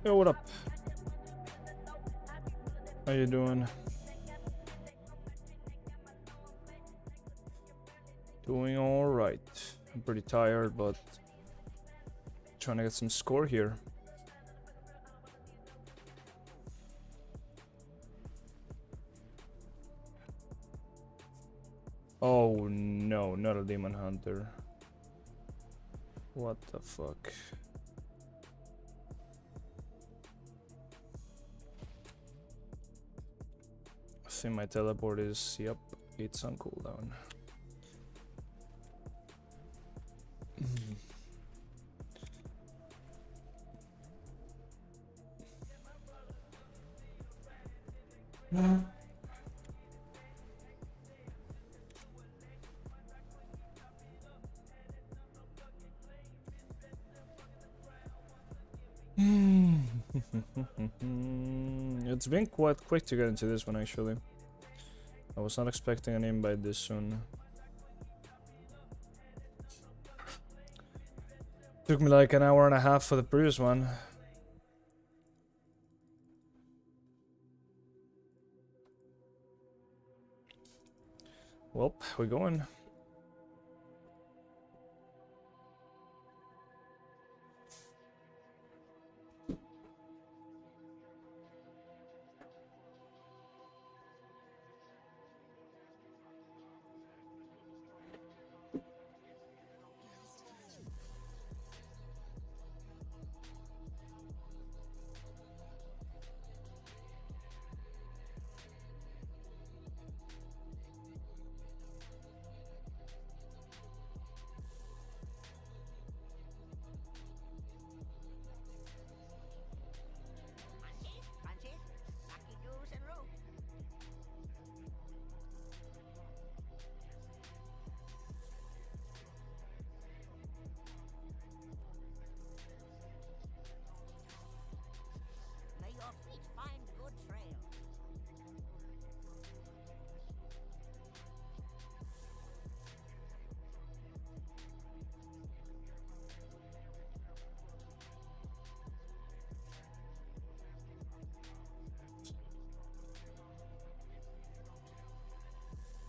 Yo, what up? How you doing? Doing all right. I'm pretty tired, but trying to get some score here. Oh no, not a demon hunter. What the fuck? I think my teleport is, yep, it's on cooldown. It's been quite quick to get into this one actually. I was not expecting an invite this soon. Took me like an hour and a half for the previous one. Well, we're going.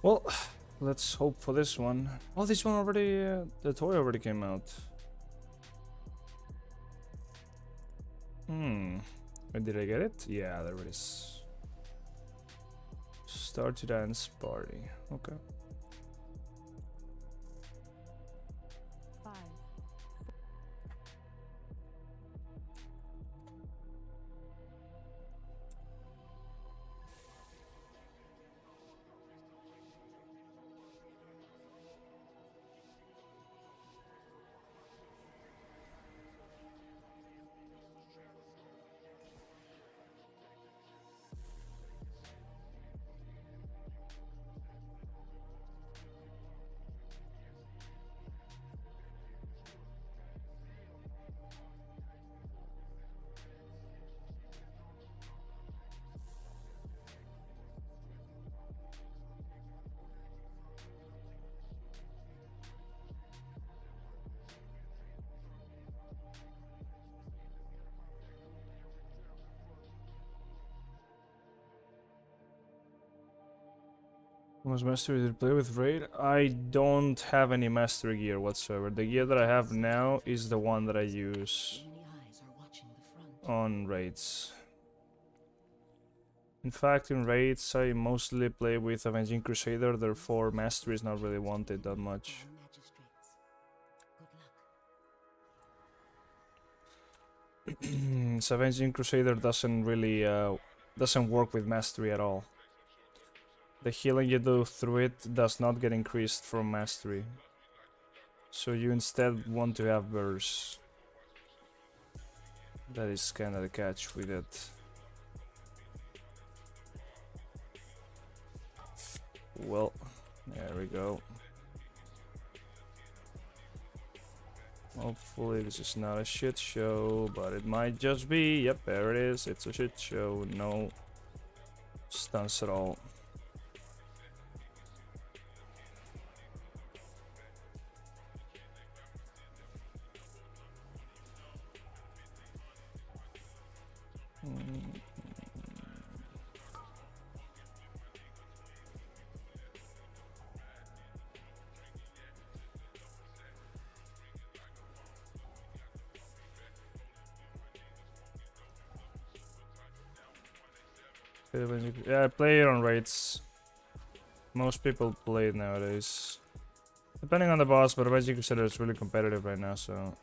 Well, let's hope for this one. Oh, this one already, the toy already came out. Did I get it? Yeah, there it is. Start to dance party. Okay. Was mastery did play with raid? I don't have any mastery gear whatsoever. The gear that I have now is the one that I use on raids. In fact, in raids I mostly play with Avenging Crusader, therefore mastery is not really wanted that much. So Avenging Crusader doesn't really doesn't work with mastery at all. The healing you do through it does not get increased from mastery. So you instead want to have burst. That is kinda the catch with it. Well, there we go. Hopefully this is not a shit show, but it might just be. Yep, there it is. It's a shit show. No stunts at all. Yeah, I play it on rates. Most people play it nowadays. Depending on the boss, but Magic Crusader is really competitive right now, so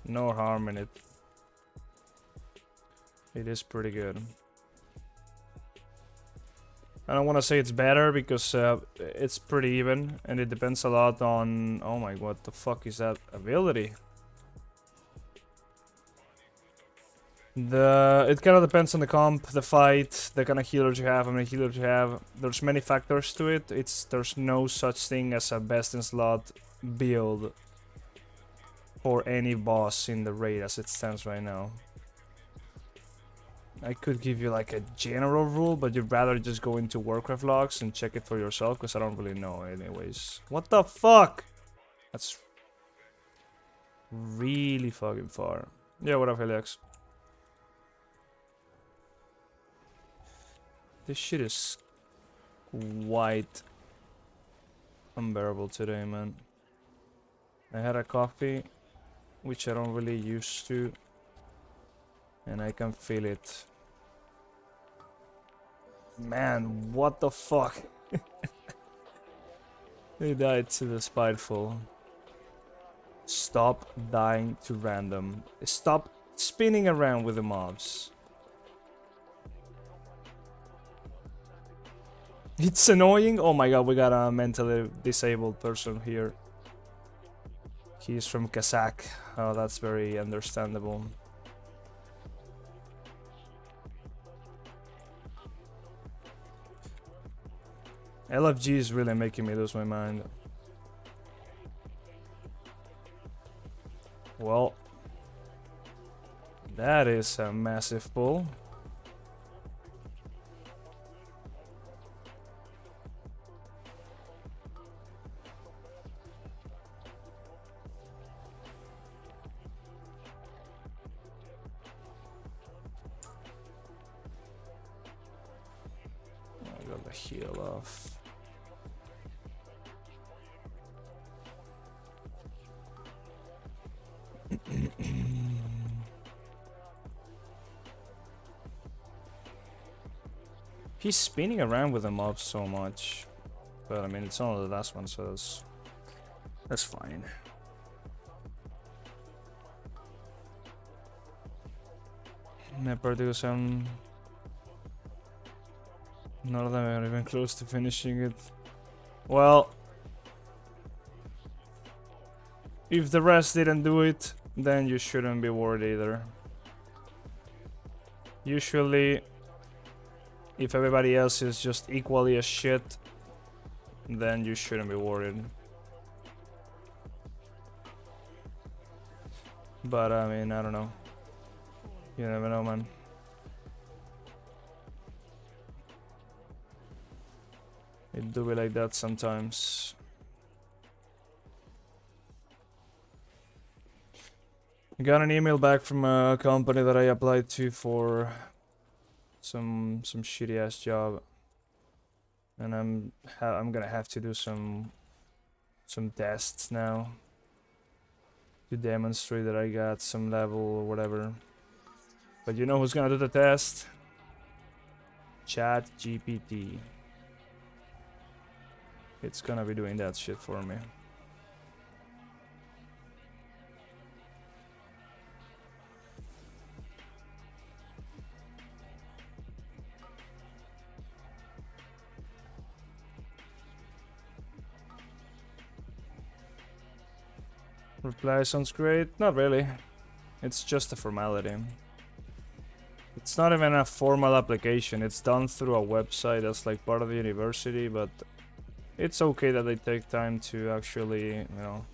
no harm in it. It is pretty good. I don't want to say it's better because it's pretty even, and it depends a lot on. Oh my, what the fuck is that ability? It kind of depends on the comp, the fight, the kind of healers you have, how many healers you have. There's many factors to it. There's no such thing as a best in slot build for any boss in the raid as it stands right now. I could give you like a general rule, but you'd rather just go into Warcraft logs and check it for yourself, because I don't really know anyways. What the fuck? That's really fucking far. Yeah, what up, Helix? This shit is quite unbearable today, man. I had a coffee, which I don't really used to, and I can feel it. Man, what the fuck? They died to the spiteful. Stop dying to random. Stop spinning around with the mobs. It's annoying. Oh my god, we got a mentally disabled person here. He's from Kazakh. Oh, that's very understandable. LFG is really making me lose my mind. Well, that is a massive pull. I got the heal off. He's spinning around with the mobs so much, but I mean it's only the last one, so that's fine. Never do some. None of them are even close to finishing it. Well, if the rest didn't do it, then you shouldn't be worried either. Usually, if everybody else is just equally as shit, then you shouldn't be worried. But I mean, I don't know. You never know, man. It do be like that sometimes. I got an email back from a company that I applied to for some shitty ass job, and I'm gonna have to do some tests now to demonstrate that I got some level or whatever. But you know who's gonna do the test? ChatGPT. It's gonna be doing that shit for me. Reply sounds great. Not really. It's just a formality. It's not even a formal application. It's done through a website that's like part of the university, but it's okay that they take time to actually, you know.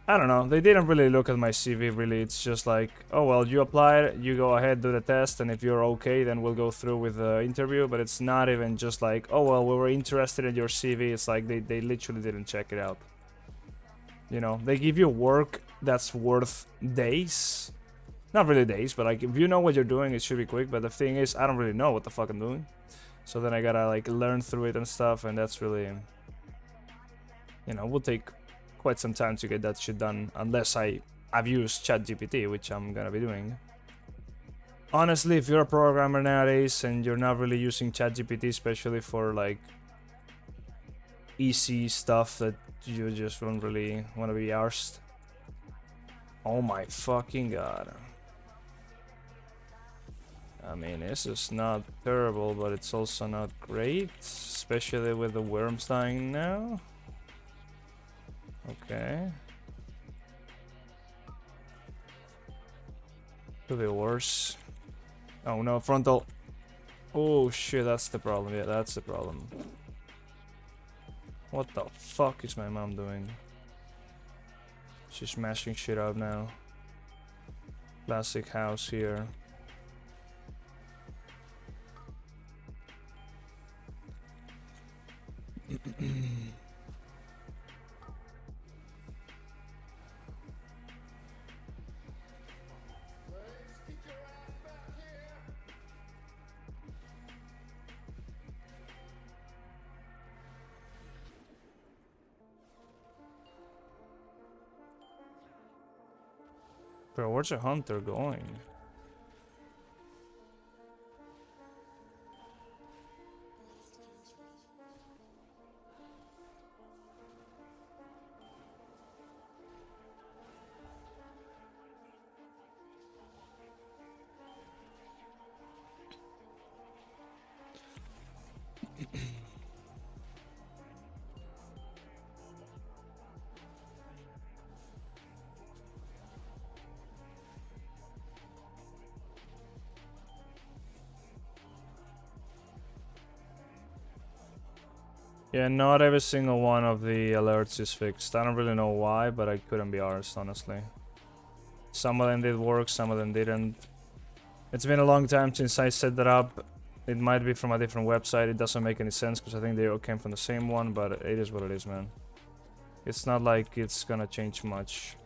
I don't know. They didn't really look at my CV, really. It's just like, oh, well, you applied, you go ahead, do the test, and if you're okay, then we'll go through with the interview. But it's not even just like, oh, well, we were interested in your CV. It's like they literally didn't check it out. You know, they give you work that's worth days. Not really days, but like if you know what you're doing, it should be quick. But the thing is, I don't really know what the fuck I'm doing. So then I gotta like learn through it and stuff, and that's really, you know, will take quite some time to get that shit done, unless I've used ChatGPT, which I'm gonna be doing. Honestly, if you're a programmer nowadays and you're not really using ChatGPT, especially for like easy stuff that you just don't really want to be arsed. Oh my fucking god. I mean, this is not terrible, but it's also not great, especially with the worms dying now. Okay. Could be worse. Oh no, frontal. Oh shit, that's the problem. Yeah, that's the problem. What the fuck is my mom doing? She's smashing shit up now. Classic house here. Bro, where's a hunter going? Yeah, not every single one of the alerts is fixed. I don't really know why, but I couldn't be arsed, honestly. Some of them did work, some of them didn't. It's been a long time since I set that up. It might be from a different website. It doesn't make any sense because I think they all came from the same one, but it is what it is, man. It's not like it's gonna change much.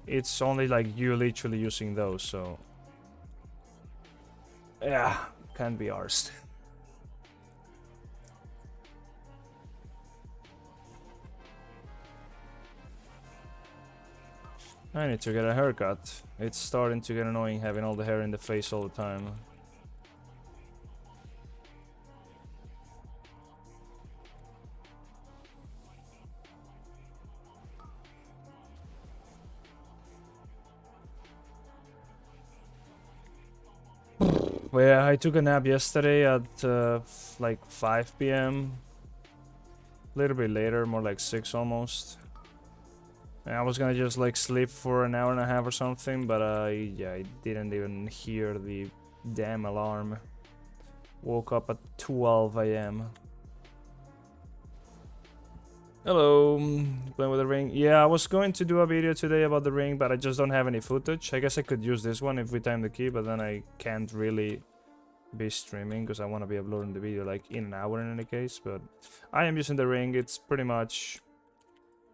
It's only like you literally using those, so... Yeah, can't be arsed. I need to get a haircut. It's starting to get annoying having all the hair in the face all the time. Well, yeah, I took a nap yesterday at like 5 p.m. A little bit later, more like 6 almost. And I was gonna just like sleep for an hour and a half or something, but yeah, I didn't even hear the damn alarm. Woke up at 12 a.m. Hello, playing with the ring. Yeah, I was going to do a video today about the ring, but I just don't have any footage. I guess I could use this one if we time the key, but then I can't really be streaming because I want to be uploading the video like in an hour in any case. But I am using the ring. It's pretty much,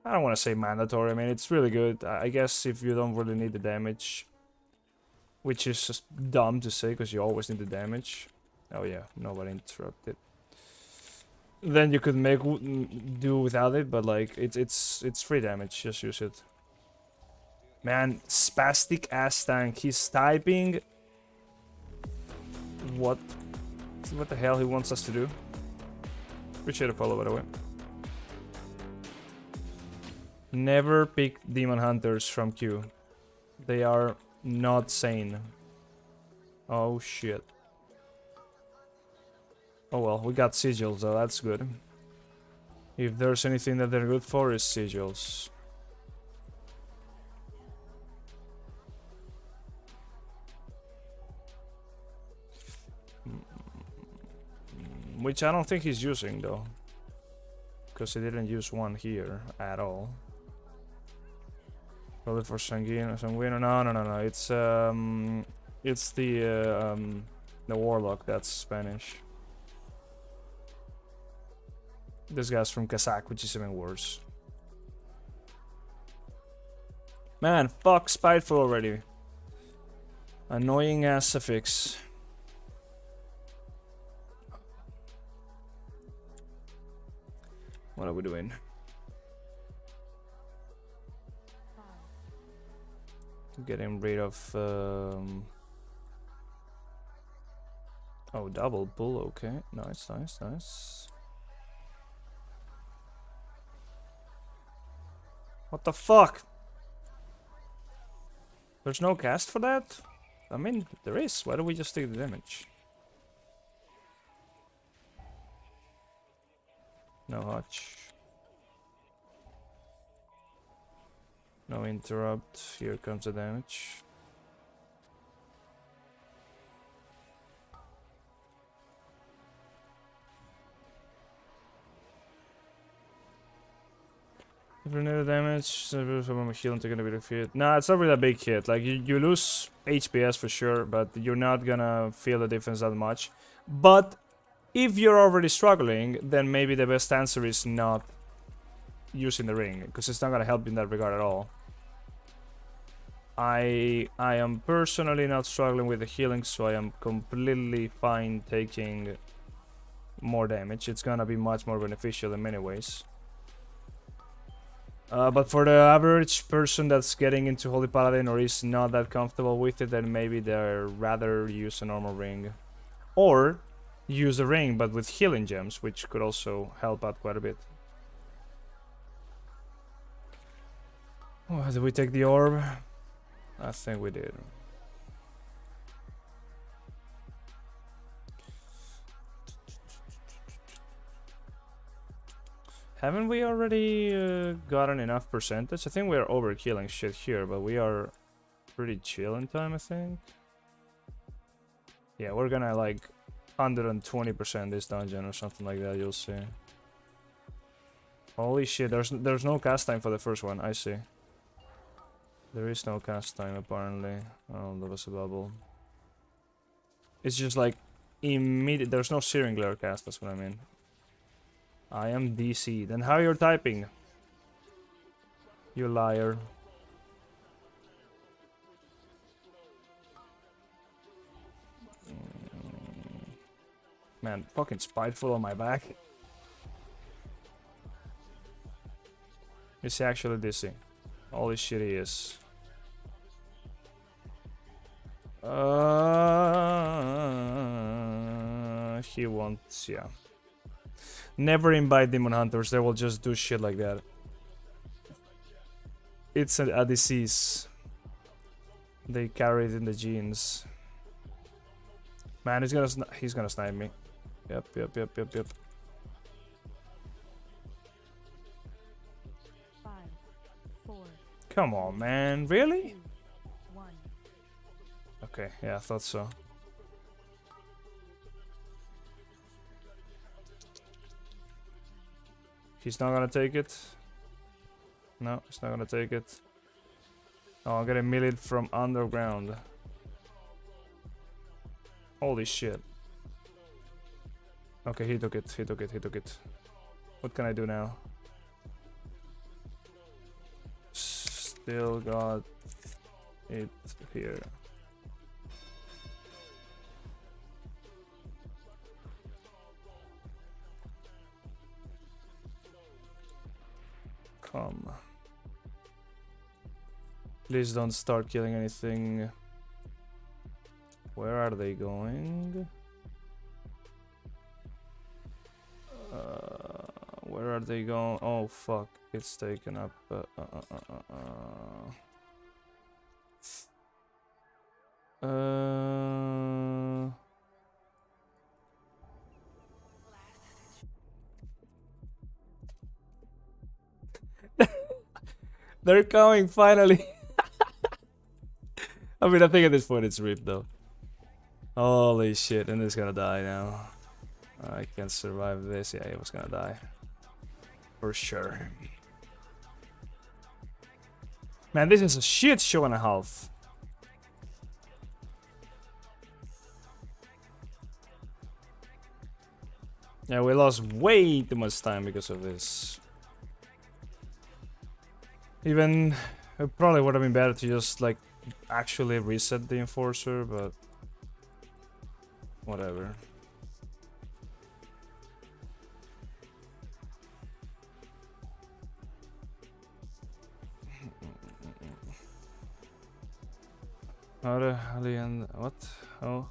I don't want to say mandatory. I mean, it's really good. I guess if you don't really need the damage, which is just dumb to say because you always need the damage. Oh yeah, nobody interrupted. Then you could make do without it, but like it's free damage. Just use it. Man, spastic ass tank. He's typing. What the hell he wants us to do? Appreciate a follow, by the way. Never pick demon hunters from Q. They are not sane. Oh shit. Oh well, we got sigils though, that's good. If there's anything that they're good for, is sigils. Which I don't think he's using though. Because he didn't use one here at all. Probably for Sanguino. No. It's the warlock that's Spanish. This guy's from Kazakh, which is even worse. Man, fuck Spiteful already. Annoying ass suffix. What are we doing? Getting rid of Oh, double pull, okay. Nice, nice, nice. What the fuck? There's no cast for that? I mean, there is. Why don't we just take the damage? No hutch. No interrupt. Here comes the damage. If you need the damage, I'm healing to gonna be defeated. Nah, it's not really a big hit. Like you lose HPS for sure, but you're not gonna feel the difference that much. But if you're already struggling, then maybe the best answer is not using the ring, because it's not gonna help in that regard at all. I am personally not struggling with the healing, so I am completely fine taking more damage. It's gonna be much more beneficial in many ways. But for the average person that's getting into Holy Paladin or is not that comfortable with it, then maybe they'd rather use a normal ring. Or use a ring but with healing gems, which could also help out quite a bit. Oh, did we take the orb? I think we did. Haven't we already gotten enough percentage? I think we're overkilling shit here, but we are pretty chill in time, I think. Yeah, we're gonna like 120% this dungeon or something like that, you'll see. Holy shit, there's no cast time for the first one, I see. There is no cast time apparently. Oh, there was a bubble. It's just like immediate, there's no Searing Glare cast, that's what I mean. I am DC. Then how you're typing? You liar. Man, fucking spiteful on my back. Is he actually DC? Holy shit he is. He wants, yeah. Never invite demon hunters, they will just do shit like that. It's a disease. They carry it in the genes. Man, he's gonna snipe me. Yep. 5, 4. Come on, man, really? 2, 1. Okay, yeah, I thought so. He's not gonna take it. No, he's not gonna take it. Oh, I'm getting melee from underground. Holy shit. Okay, he took it. What can I do now? Still got it here. Come. Please don't start killing anything. Where are they going? Where are they going? Oh fuck, it's taken up. They're coming finally. I mean, I think at this point it's ripped though. Holy shit, and it's gonna die now. I can't survive this. Yeah, he was gonna die. For sure. Man, this is a shit show and a half. Yeah, we lost way too much time because of this. Even, it probably would have been better to just, like, actually reset the Enforcer, but... whatever. How the hell and what? Oh.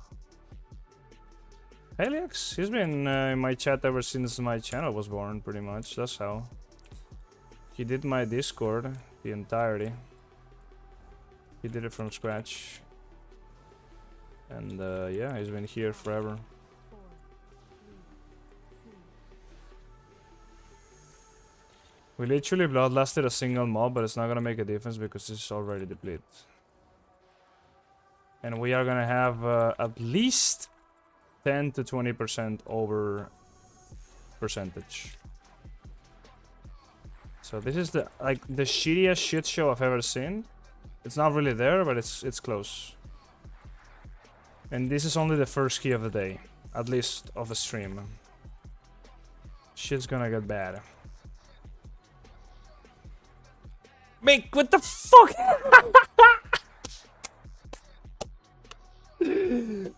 Helix, he's been in my chat ever since my channel was born, pretty much. That's how. He did my Discord, the entirety. He did it from scratch. And yeah, he's been here forever. 4, 3, 2. We literally bloodlasted a single mob, but it's not gonna make a difference because it's already depleted. And we are gonna have at least 10 to 20% over percentage. So this is the the shittiest shit show I've ever seen. It's not really there, but it's close. And this is only the first key of the day, at least of the stream. Shit's gonna get bad. Mate, what the fuck?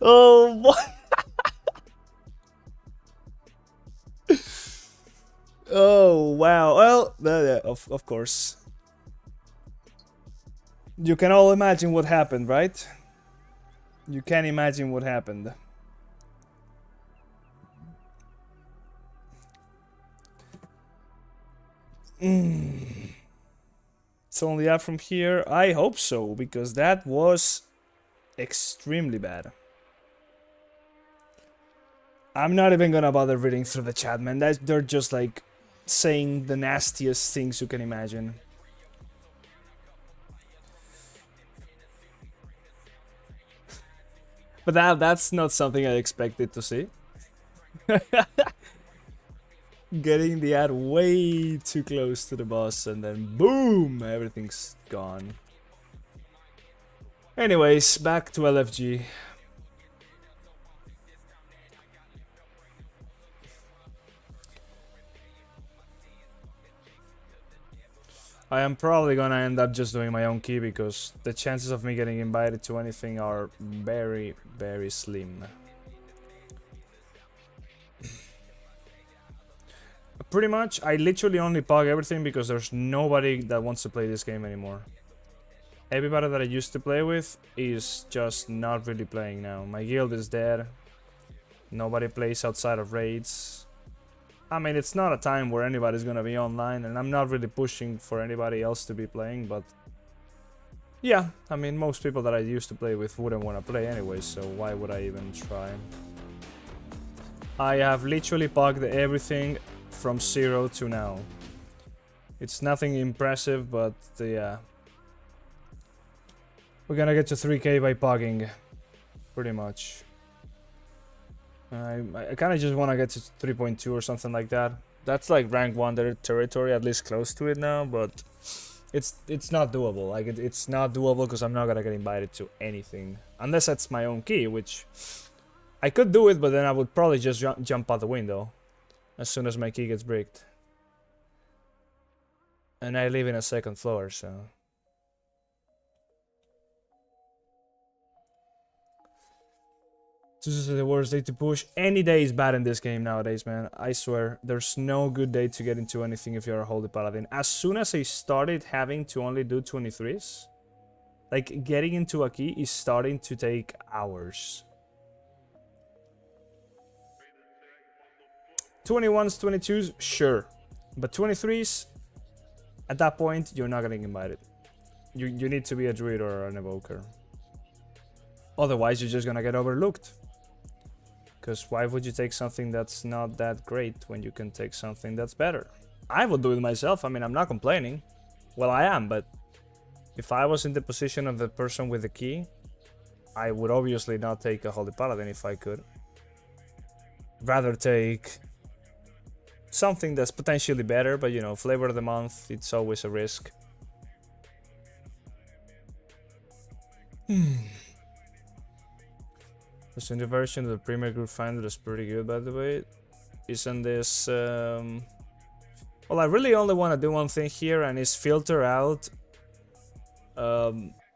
Oh, what? Oh, wow. Well, of course. You can all imagine what happened, right? You can imagine what happened. It's only up from here. I hope so, because that was extremely bad. I'm not even gonna bother reading through the chat, man. They're just like saying the nastiest things you can imagine. But that's not something I expected to see. Getting the ad way too close to the boss and then boom, everything's gone. Anyways, back to LFG. I am probably gonna end up just doing my own key because the chances of me getting invited to anything are very, very slim. Pretty much, I literally only pog everything because there's nobody that wants to play this game anymore. Everybody that I used to play with is just not really playing now. My guild is dead. Nobody plays outside of raids. I mean, it's not a time where anybody's gonna be online, and I'm not really pushing for anybody else to be playing, but... yeah, I mean, most people that I used to play with wouldn't want to play anyway, so why would I even try? I have literally pogged everything from 0 to now. It's nothing impressive, but yeah. We're gonna get to 3k by pogging, pretty much. I kind of just want to get to 3.2 or something like that. That's like rank 1 territory, at least close to it now, but it's not doable. Like it's not doable because I'm not gonna get invited to anything unless that's my own key, which I could do it, but then I would probably just jump out the window as soon as my key gets bricked. And I live in a second floor, so... This is the worst day to push. Any day is bad in this game nowadays, man. I swear. There's no good day to get into anything if you're a Holy Paladin. As soon as I started having to only do 23s, like, getting into a key is starting to take hours. 21s, 22s, sure. But 23s, at that point, you're not getting invited. You need to be a druid or an evoker. Otherwise, you're just gonna get overlooked. Because why would you take something that's not that great when you can take something that's better? I would do it myself. I mean, I'm not complaining. Well, I am, but if I was in the position of the person with the key, I would obviously not take a Holy Paladin if I could. Rather take something that's potentially better, but you know, flavor of the month, it's always a risk. This new version of the Premier Group Finder is pretty good, by the way. Isn't this... Well, I really only want to do one thing here, and is filter out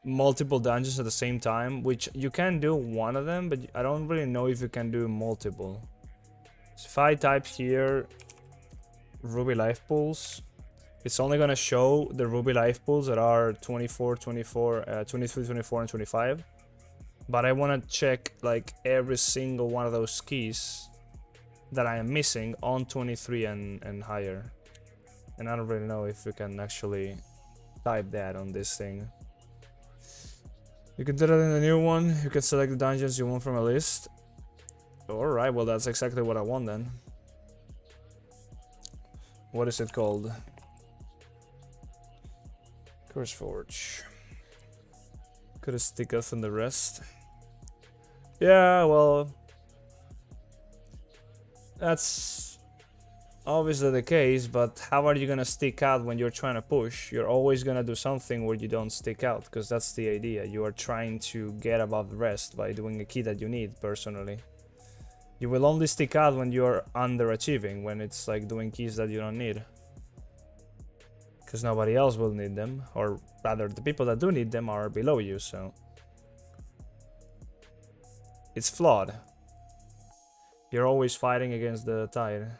multiple dungeons at the same time, which you can do one of them, but I don't really know if you can do multiple. So if I type here Ruby Life Pools, it's only going to show the Ruby Life Pools that are 24, 23, 24, and 25. But I want to check like every single one of those keys that I am missing on 23 and higher. And I don't really know if we can actually type that on this thing. You can do that in the new one. You can select the dungeons you want from a list. Alright, well that's exactly what I want then. What is it called? Curse Forge. Could it stick out from the rest? Yeah, well, that's obviously the case, but how are you gonna stick out when you're trying to push? You're always gonna do something where you don't stick out, because that's the idea. You are trying to get above the rest by doing a key that you need, personally. You will only stick out when you're underachieving, when it's like doing keys that you don't need. Because nobody else will need them, or rather the people that do need them are below you, so... It's flawed. You're always fighting against the tide.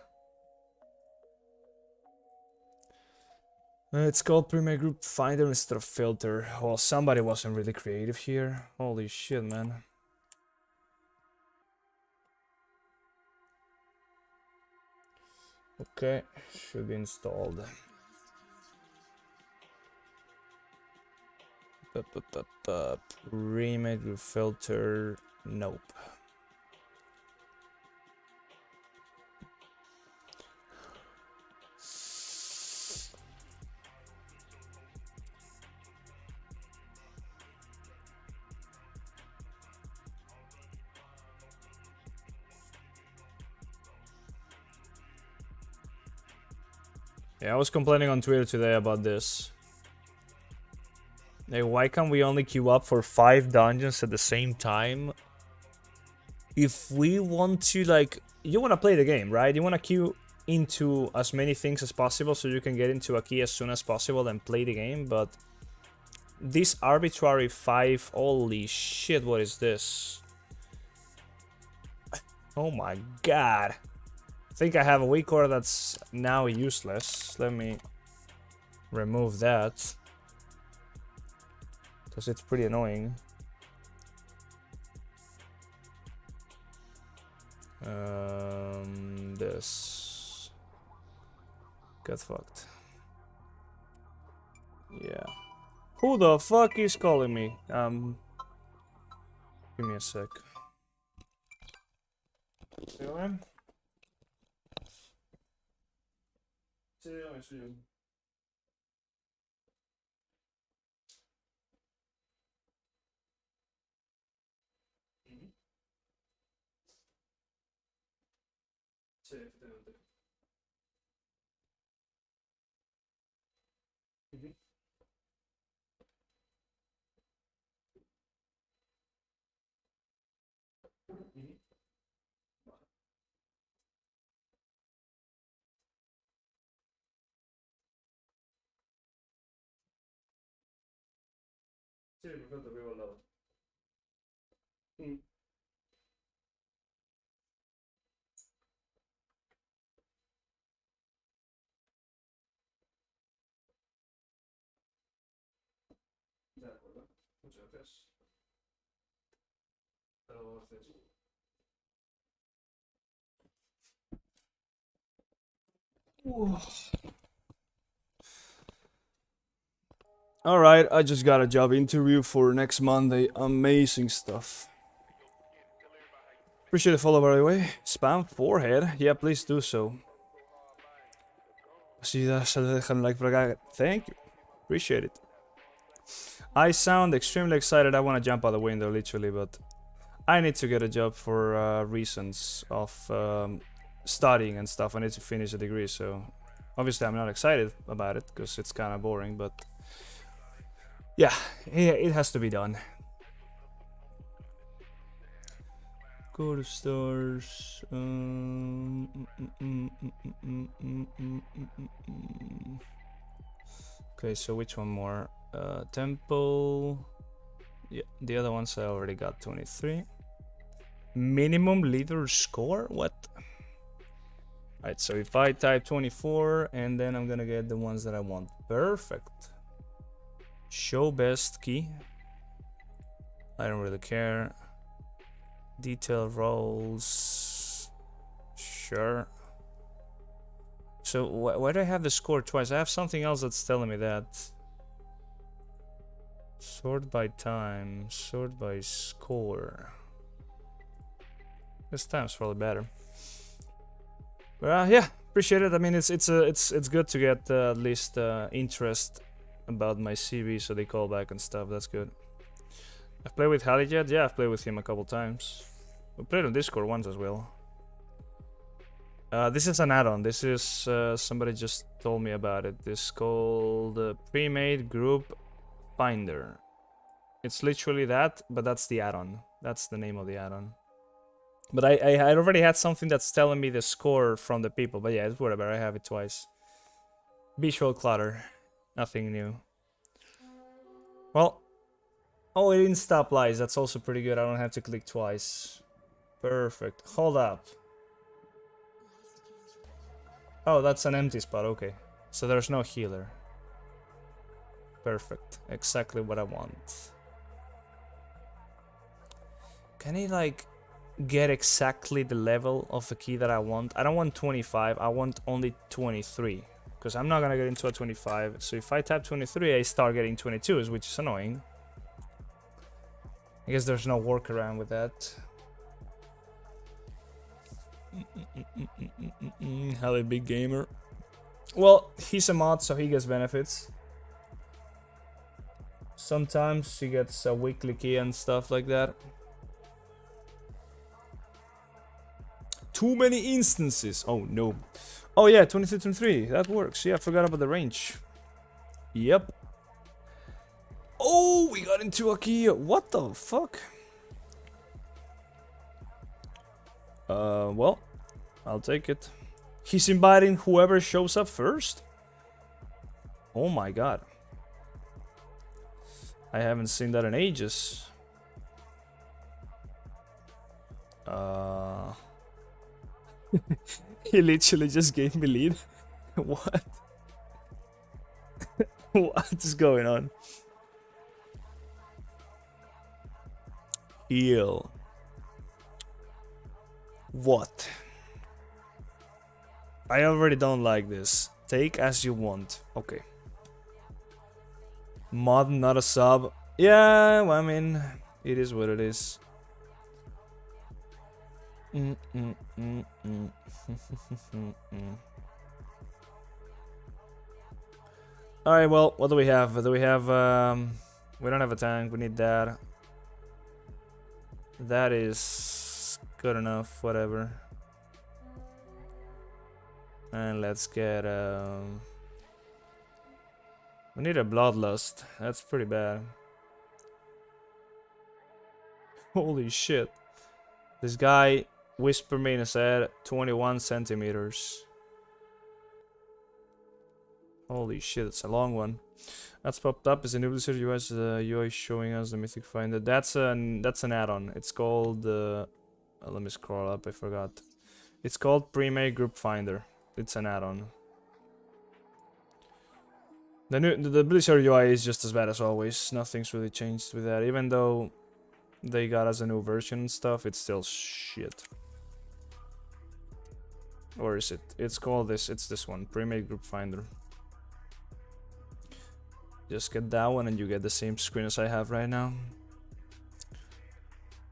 It's called Pre-made Group Finder instead of Filter. Well, somebody wasn't really creative here. Holy shit, man. Okay, should be installed. Pre-made Group Filter. Nope. Yeah, I was complaining on Twitter today about this. Like, why can't we only queue up for 5 dungeons at the same time? If we want to, like, you want to play the game, right? You want to queue into as many things as possible so you can get into a key as soon as possible and play the game, but this arbitrary 5, holy shit, what is this? Oh my god. I think I have a weak core that's now useless. Let me remove that, because it's pretty annoying. This got fucked. Yeah. Who the fuck is calling me? Give me a sec. Selam. Selam. Sì, perfetto, avevo la... De acuerdo, muchas gracias. Pero, alright, I just got a job interview for next Monday. Amazing stuff. Appreciate the follow, by the way. Spam forehead. Yeah, please do so. Si das dejan like por acá. Thank you. Appreciate it. I sound extremely excited. I want to jump out the window, literally, but I need to get a job for reasons of studying and stuff. I need to finish a degree, so obviously I'm not excited about it because it's kind of boring, but yeah, it has to be done. Go to stars. Okay, so which one more? Temple. Yeah, the other ones I already got 23. Minimum leader score? What? Alright, so if I type 24 and then I'm gonna get the ones that I want. Perfect. Show best key. I don't really care. Detail rolls. Sure. So why do I have the score twice? I have something else that's telling me that. Sort by time, sort by score. This time's probably better. But yeah, appreciate it. I mean, it's good to get at least interest about my CV, so they call back and stuff. That's good. I've played with Hallie yet? Yeah, I've played with him a couple times. We played on Discord once as well. This is an add-on. This is somebody just told me about it. This is called Pre-Made Group Finder. It's literally that, but that's the add-on. That's the name of the add-on. But I already had something that's telling me the score from the people. But yeah, it's whatever. I have it twice. Visual clutter. Nothing new. Well. Oh, it didn't stop lies. That's also pretty good. I don't have to click twice. Perfect. Hold up. Oh, that's an empty spot. Okay. So there's no healer. Perfect. Exactly what I want. Can he, like, get exactly the level of the key that I want? I don't want 25. I want only 23. Because I'm not going to get into a 25. So if I tap 23, I start getting 22s, which is annoying. I guess there's no workaround with that. Hello, big gamer. Well, he's a mod, so he gets benefits. Sometimes he gets a weekly key and stuff like that. Too many instances. Oh no. Oh yeah, 23, 23. That works. Yeah, I forgot about the range. Yep. Oh, we got into a key. What the fuck? Well, I'll take it. He's inviting whoever shows up first? Oh my god. I haven't seen that in ages. He literally just gave me lead. What? What is going on? Heal. What? I already don't like this. Take as you want. Okay. Mod, not a sub. Yeah, well, I mean, it is what it is. Alright, well, what do we have? Do we have, we don't have a tank, we need that. That is good enough, whatever. And let's get, we need a bloodlust. That's pretty bad. Holy shit. This guy whispered me in his head 21 centimeters. Holy shit, it's a long one. That's popped up as a new Blizzard US UI showing us the Mythic Finder. That's an add-on. It's called let me scroll up, I forgot. It's called Pre-Made Group Finder. It's an add-on. The Blizzard UI is just as bad as always. Nothing's really changed with that. Even though they got us a new version and stuff, it's still shit. Or is it? It's called this. It's this one. Pre-Made Group Finder. Just get that one and you get the same screen as I have right now.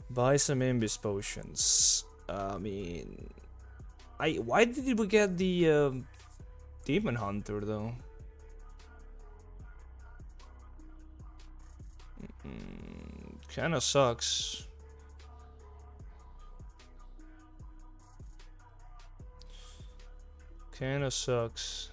Buy some Imbis potions. I mean... why did we get the Demon Hunter though? Kinda sucks. Kinda sucks.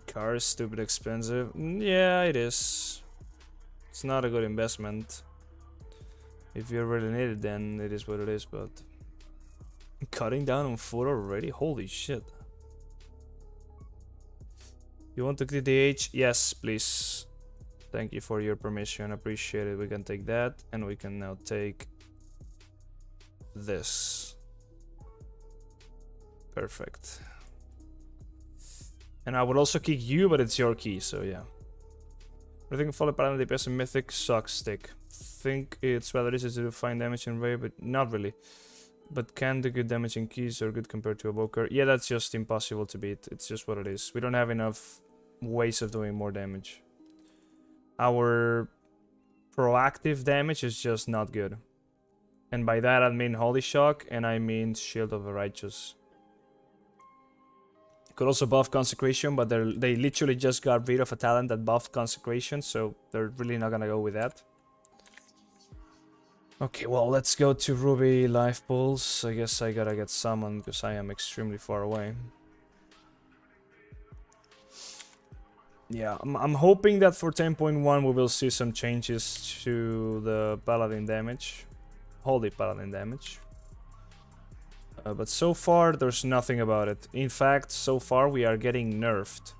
Car is stupid expensive. Yeah, it is. It's not a good investment. If you really need it, then it is what it is, but... Cutting down on food already? Holy shit. You want to click the H? Yes, please. Thank you for your permission. Appreciate it. We can take that, and we can now take this. Perfect. And I would also kick you, but it's your key, so yeah. I think Holy Paladin DPS in Mythic sucks stick. Think it's rather easy to do fine damage in Ray, but not really. But can do good damage in keys or good compared to Evoker. Yeah, that's just impossible to beat. It's just what it is. We don't have enough ways of doing more damage. Our proactive damage is just not good. And by that I mean Holy Shock and I mean Shield of the Righteous. Could also buff Consecration, but they literally just got rid of a talent that buffed Consecration, so they're really not gonna go with that. Okay, well, let's go to Ruby Life Pulse. I guess I gotta get summoned because I am extremely far away. Yeah, I'm hoping that for 10.1 we will see some changes to the Paladin damage. Holy Paladin damage. But so far, there's nothing about it. In fact, so far we are getting nerfed.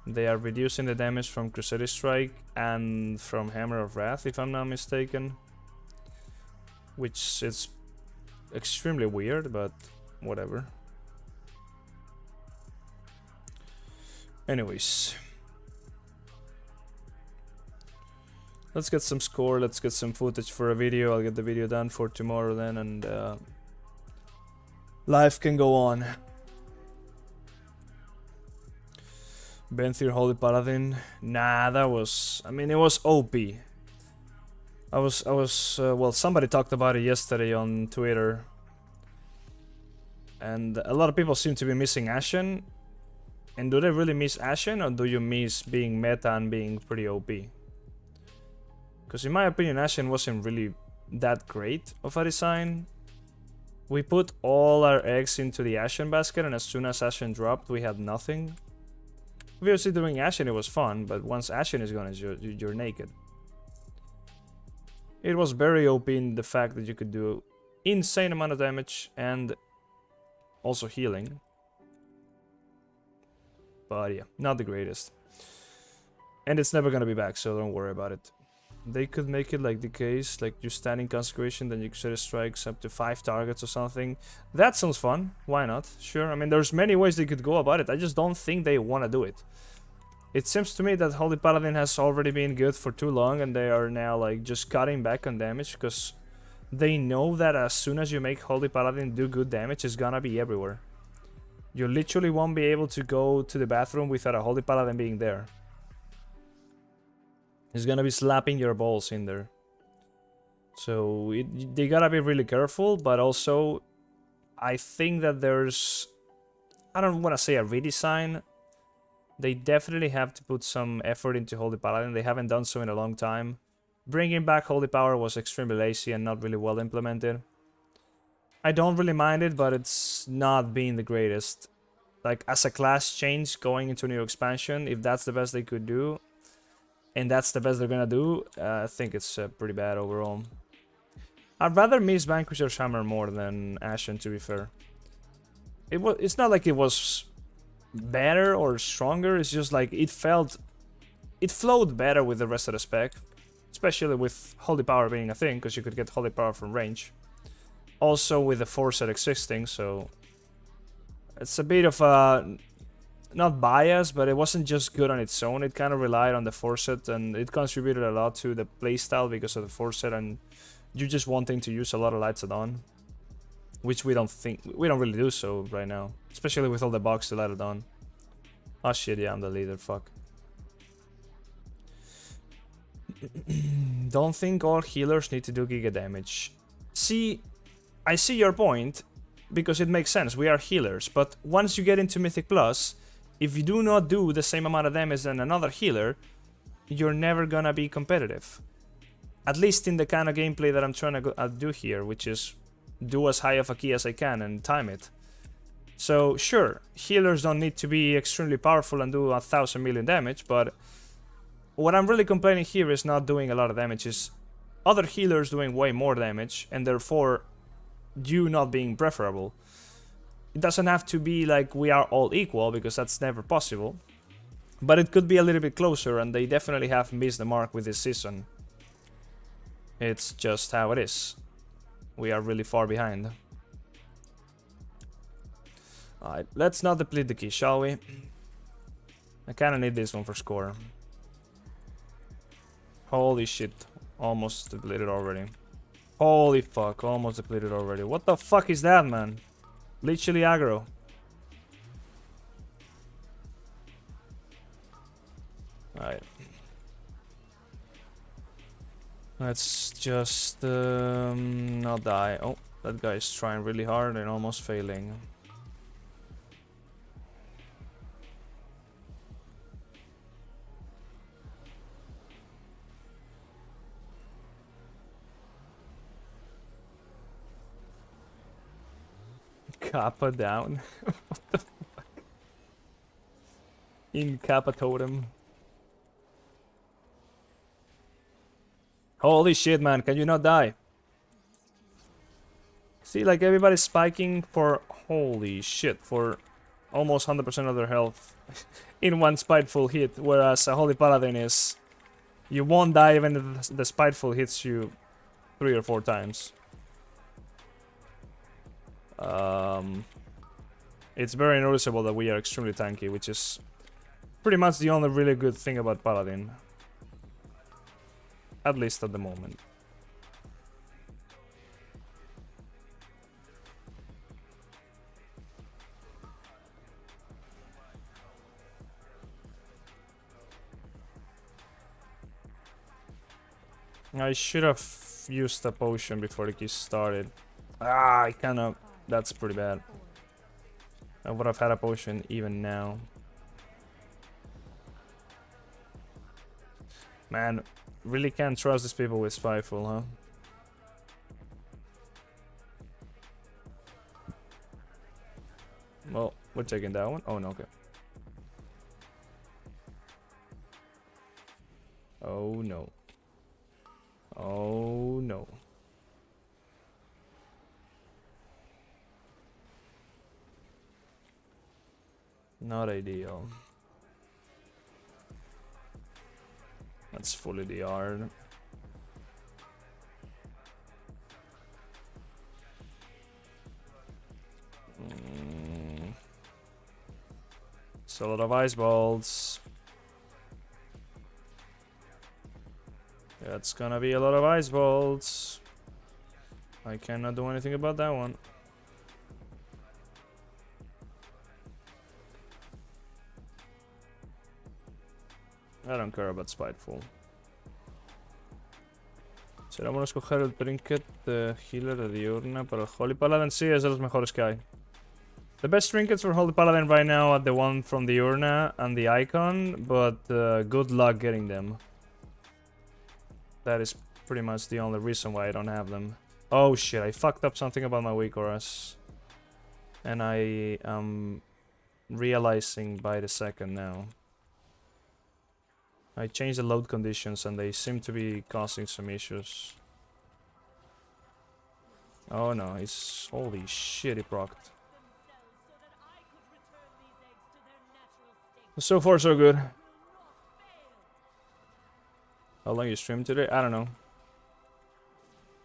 They are reducing the damage from Crusader Strike and from Hammer of Wrath, if I'm not mistaken. Which is extremely weird, but whatever. Anyways. Let's get some score, let's get some footage for a video. I'll get the video done for tomorrow then, and life can go on. Benthir Holy Paladin. Nah, that was... I mean, it was OP. Well, somebody talked about it yesterday on Twitter. And a lot of people seem to be missing Ashen. And do they really miss Ashen, or do you miss being meta and being pretty OP? Because in my opinion, Ashen wasn't really that great of a design. We put all our eggs into the Ashen basket, and as soon as Ashen dropped, we had nothing. Obviously, doing Ashen, it was fun, but once Ashen is gone, you're naked. It was very OP in the fact that you could do insane amount of damage and also healing. But yeah, not the greatest. And it's never gonna be back, so don't worry about it. They could make it like the case, like you stand in Consecration, then you set a strikes up to 5 targets or something. That sounds fun. Why not? Sure. I mean, there's many ways they could go about it. I just don't think they want to do it. It seems to me that Holy Paladin has already been good for too long, and they are now like just cutting back on damage because they know that as soon as you make Holy Paladin do good damage, it's gonna be everywhere. You literally won't be able to go to the bathroom without a Holy Paladin being there. He's gonna be slapping your balls in there. So they gotta be really careful, but also I think that there's... I don't want to say a redesign. They definitely have to put some effort into Holy Paladin. They haven't done so in a long time. Bringing back Holy Power was extremely lazy and not really well implemented. I don't really mind it, but it's not being the greatest. Like, as a class change going into a new expansion, if that's the best they could do, and that's the best they're gonna do, I think it's pretty bad overall. I'd rather miss Vanquisher's Hammer more than Ashen, to be fair. It's not like it was better or stronger, it's just like it flowed better with the rest of the spec. Especially with Holy Power being a thing, because you could get Holy Power from range. Also with the Forset existing, so... It's a bit of a... not bias, but it wasn't just good on its own. It kind of relied on the Forset, and it contributed a lot to the playstyle because of the Forset, and you just wanting to use a lot of Lights at Dawn. Which we don't really do so right now. Especially with all the bugs to Light at Dawn. Oh shit, yeah, I'm the leader, fuck. Don't think all healers need to do giga damage. See, I see your point, because it makes sense, we are healers, but once you get into Mythic Plus, if you do not do the same amount of damage than another healer, you're never gonna be competitive. At least in the kind of gameplay that I'm trying to do here, which is do as high of a key as I can and time it. So sure, healers don't need to be extremely powerful and do 1,000 million damage, but what I'm really complaining here is not doing a lot of damage, is other healers doing way more damage, and therefore you not being preferable. It doesn't have to be like we are all equal, because that's never possible. But it could be a little bit closer, and they definitely have missed the mark with this season. It's just how it is. We are really far behind. Alright, let's not deplete the key, shall we? I kinda need this one for score. Holy shit. Almost depleted already. Holy fuck, almost depleted already. What the fuck is that, man? Literally aggro. Alright. Let's just not die. Oh, that guy's trying really hard and almost failing. Kappa down. What the fuck? In Kappa totem. Holy shit, man, can you not die? See, like everybody's spiking for holy shit, for almost 100% of their health in one spiteful hit, whereas a Holy Paladin is you won't die even if the spiteful hits you 3 or 4 times. It's very noticeable that we are extremely tanky, which is pretty much the only really good thing about Paladin. At least at the moment. I should have used a potion before the kiss started. Ah, I kinda... That's pretty bad. I would have had a potion even now. Man, really can't trust these people with Spyful, huh? Well, we're taking that one. Oh, no, okay. Oh, no. Oh, no. Not ideal. That's fully DR'd. It's a lot of ice balls. That's gonna be a lot of ice balls. I cannot do anything about that one. I don't care about Spiteful. Será bueno escoger el trinket de healer de diurna para el Holy Paladin. Sí, es de los mejores que hay. The best trinkets for Holy Paladin right now are the one from the Urna and the Icon, but good luck getting them. That is pretty much the only reason why I don't have them. Oh shit, I fucked up something about my weak auras. And I am realizing by the second now. I changed the load conditions and they seem to be causing some issues. Oh no, it's... holy shit, it procced. So far so good. How long you stream today? I don't know.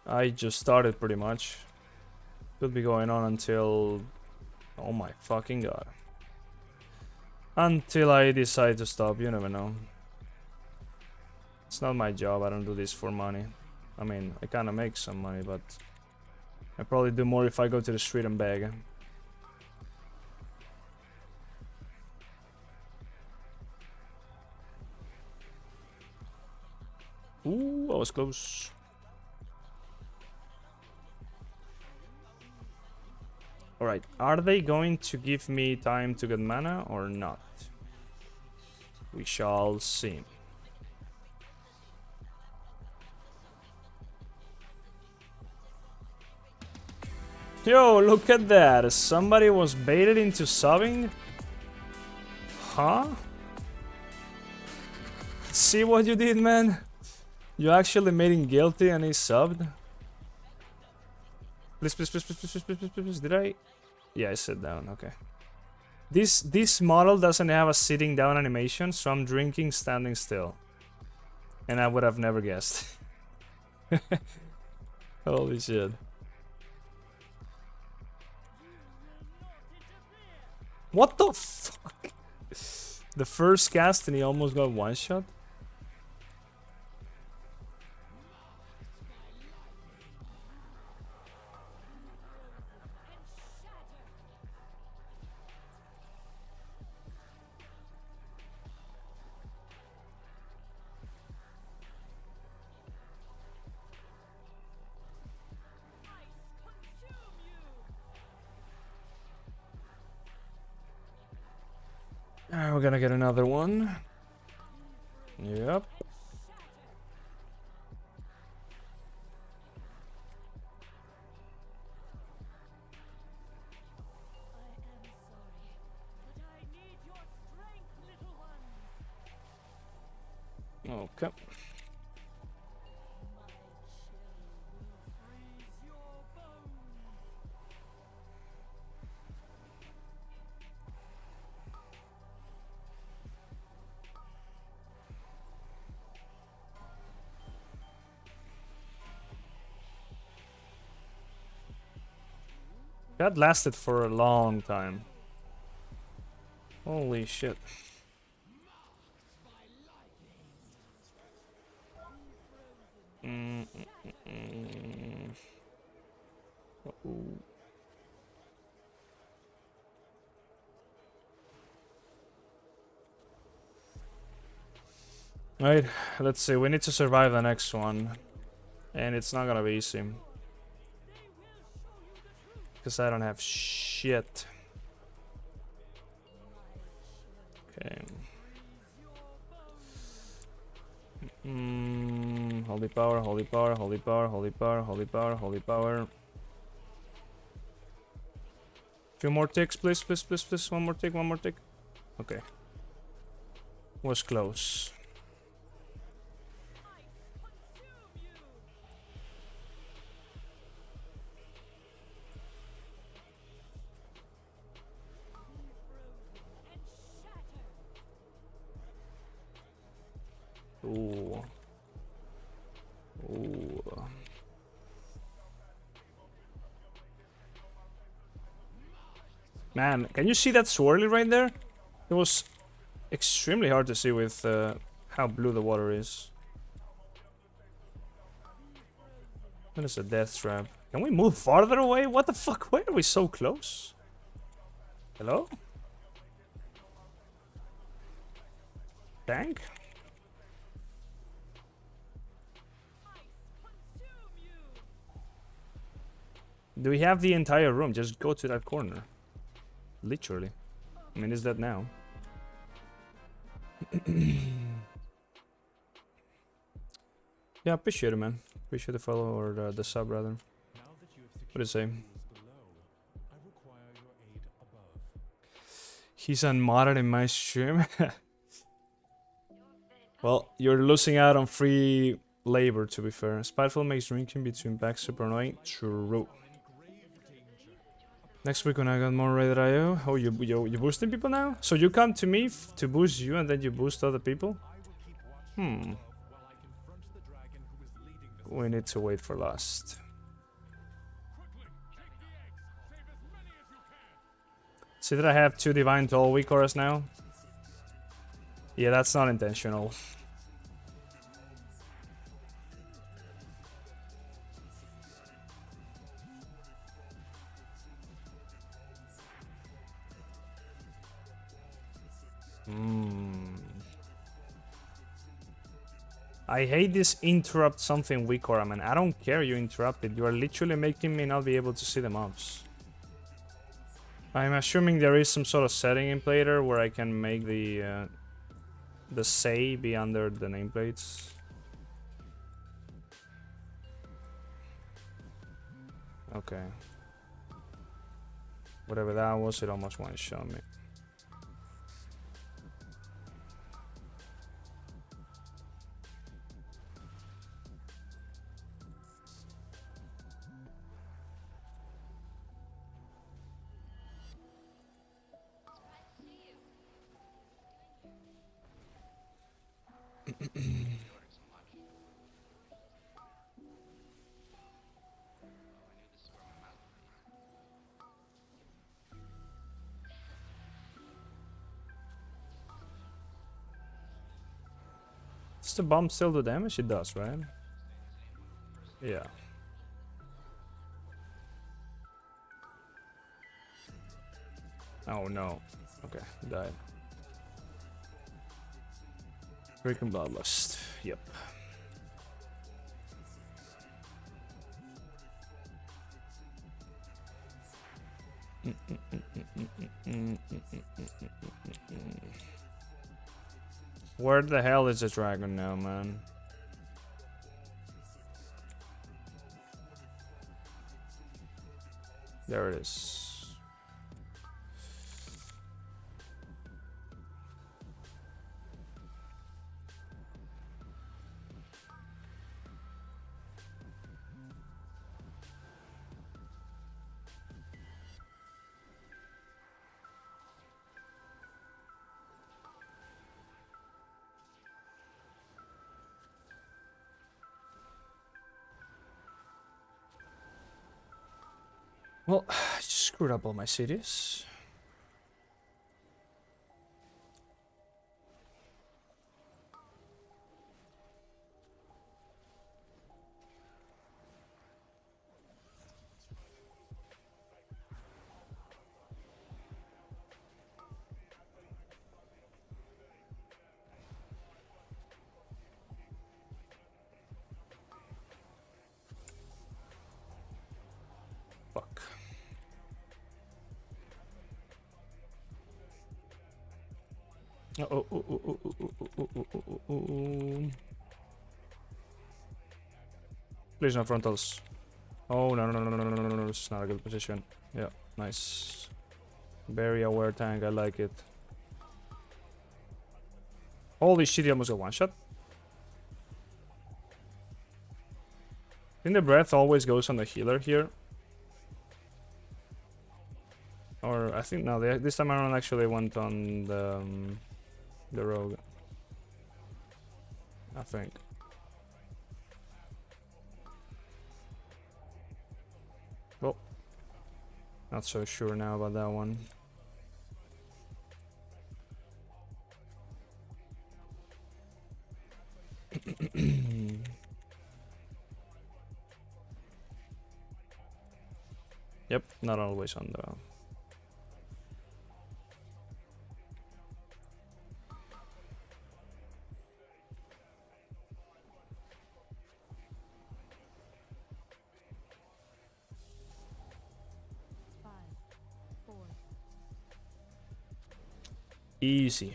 I just started pretty much. Could be going on until... oh my fucking god. Until I decide to stop, you never know. It's not my job, I don't do this for money. I mean, I kinda make some money, but... I probably do more if I go to the street and beg. Ooh, I was close. Alright, are they going to give me time to get mana or not? We shall see. Yo, look at that. Somebody was baited into subbing? Huh? See what you did, man? You actually made him guilty and he subbed? Please, please, please, please, please, please, please, please, please. Did I? Yeah, I sat down, okay. This model doesn't have a sitting down animation, so I'm drinking standing still. And I would have never guessed. Holy shit. What the fuck? The first cast and he almost got one shot? We're gonna get another one. Yep. Okay. That lasted for a long time. Holy shit. Uh-oh. Right, let's see. We need to survive the next one. And it's not gonna be easy. Because I don't have shit. Okay. Holy power, holy power, holy power, holy power, holy power, holy power. Two more ticks, please, please, please, please. One more tick, one more tick. Okay. Was close. Ooh. Ooh. Man, can you see that swirly right there? It was extremely hard to see with how blue the water is. That is a death trap. Can we move farther away? What the fuck? Why are we so close? Hello? Tank? Do we have the entire room? Just go to that corner. Literally. I mean, is that now? Yeah, appreciate it, man. Appreciate the follow or the sub, rather. What do you say? He's unmodded in my stream. Well, you're losing out on free labor, to be fair. Spiteful makes drinking between packs super annoying. True. Next week when I got more rated IO. Oh, you boosting people now? So you come to me to boost you and then you boost other people? We need to wait for last. See that I have 2 divine tall weak auras now? Yeah, that's not intentional. I hate this interrupt something weak aura, man. I don't care you interrupt it. You are literally making me not be able to see the mobs. I'm assuming there is some sort of setting in play there where I can make the say be under the nameplates. Okay. Whatever that was, it almost one-shot me. Does the bomb still do damage? It does, right? Yeah. Oh no. Okay, died. Freaking bloodlust. Yep. Where the hell is the dragon now, man? There it is. Well, I just screwed up all my cities. Fuck. Please no frontals. Oh no no no no no no no no! This is not a good position. Yeah, nice. Very aware tank. I like it. Holy shit! He almost got one shot. I think the breath always goes on the healer here. Or I think no, this time around actually went on the rogue. I think. Well, not so sure now about that one. Yep, not always on the. Easy.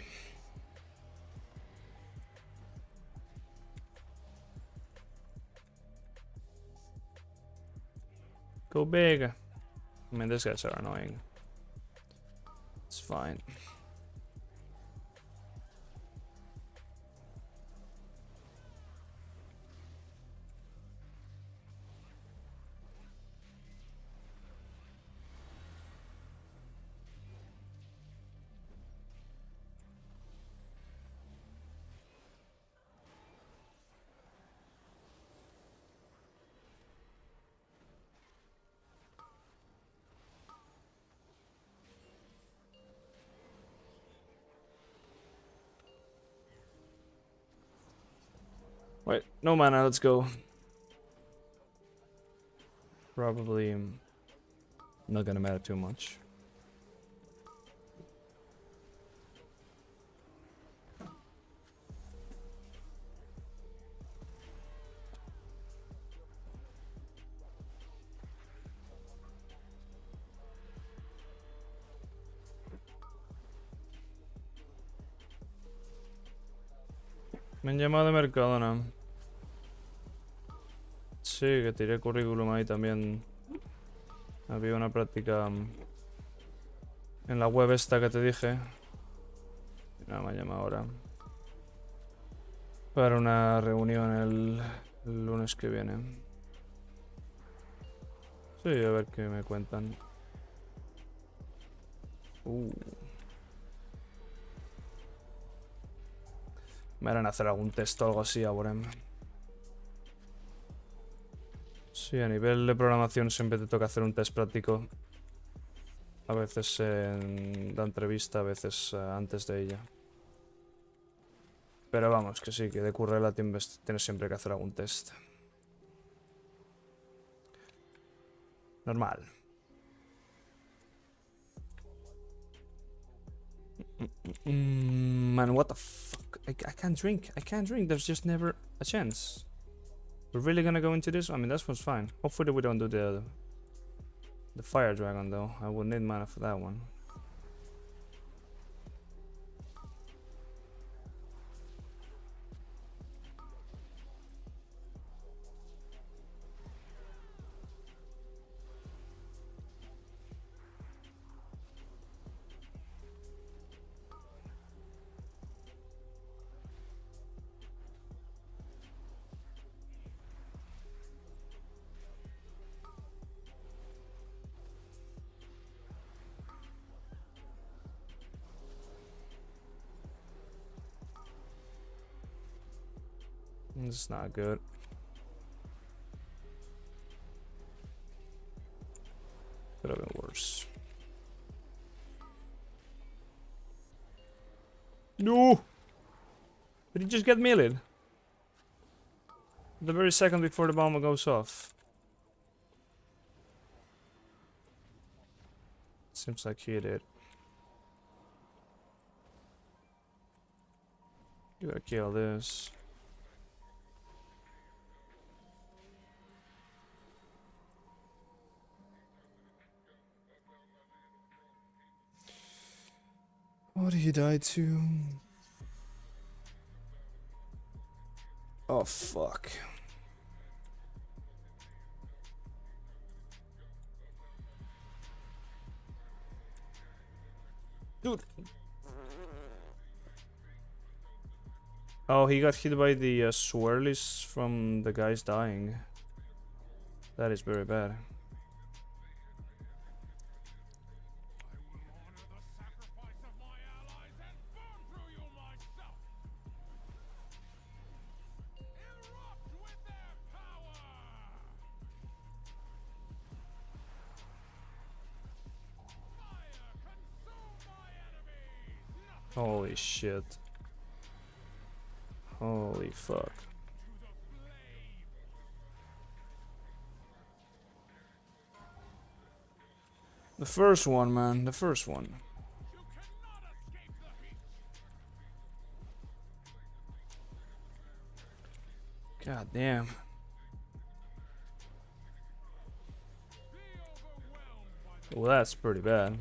Go big. I mean, these guys are annoying. It's fine. Wait, no mana, let's go. Probably not gonna matter too much. Me han llamado de mercado, ¿no? Sí, que tiré currículum ahí también. Había una práctica en la web esta que te dije. No, me llama ahora. Para una reunión el lunes que viene. Sí, a ver qué me cuentan. Me harán hacer algún test o algo así ahora. Sí, a nivel de programación siempre te toca hacer un test práctico. A veces en la entrevista, a veces antes de ella. Pero vamos, que sí, que de currela tienes siempre que hacer algún test. Normal. Man, what the fuck? I can't drink. I can't drink. There's just never a chance. We're really gonna go into this? I mean, that was fine. Hopefully we don't do the fire dragon though. I would need mana for that one. This is not good. Could have been worse. No! Did he just get mealeed? The very second before the bomb goes off. Seems like he did. You gotta kill this. What did he die to? Oh fuck. Dude. Oh, he got hit by the swirlies from the guys dying. That is very bad. Holy shit. Holy fuck. The first one, man. The first one. God damn. Well, that's pretty bad.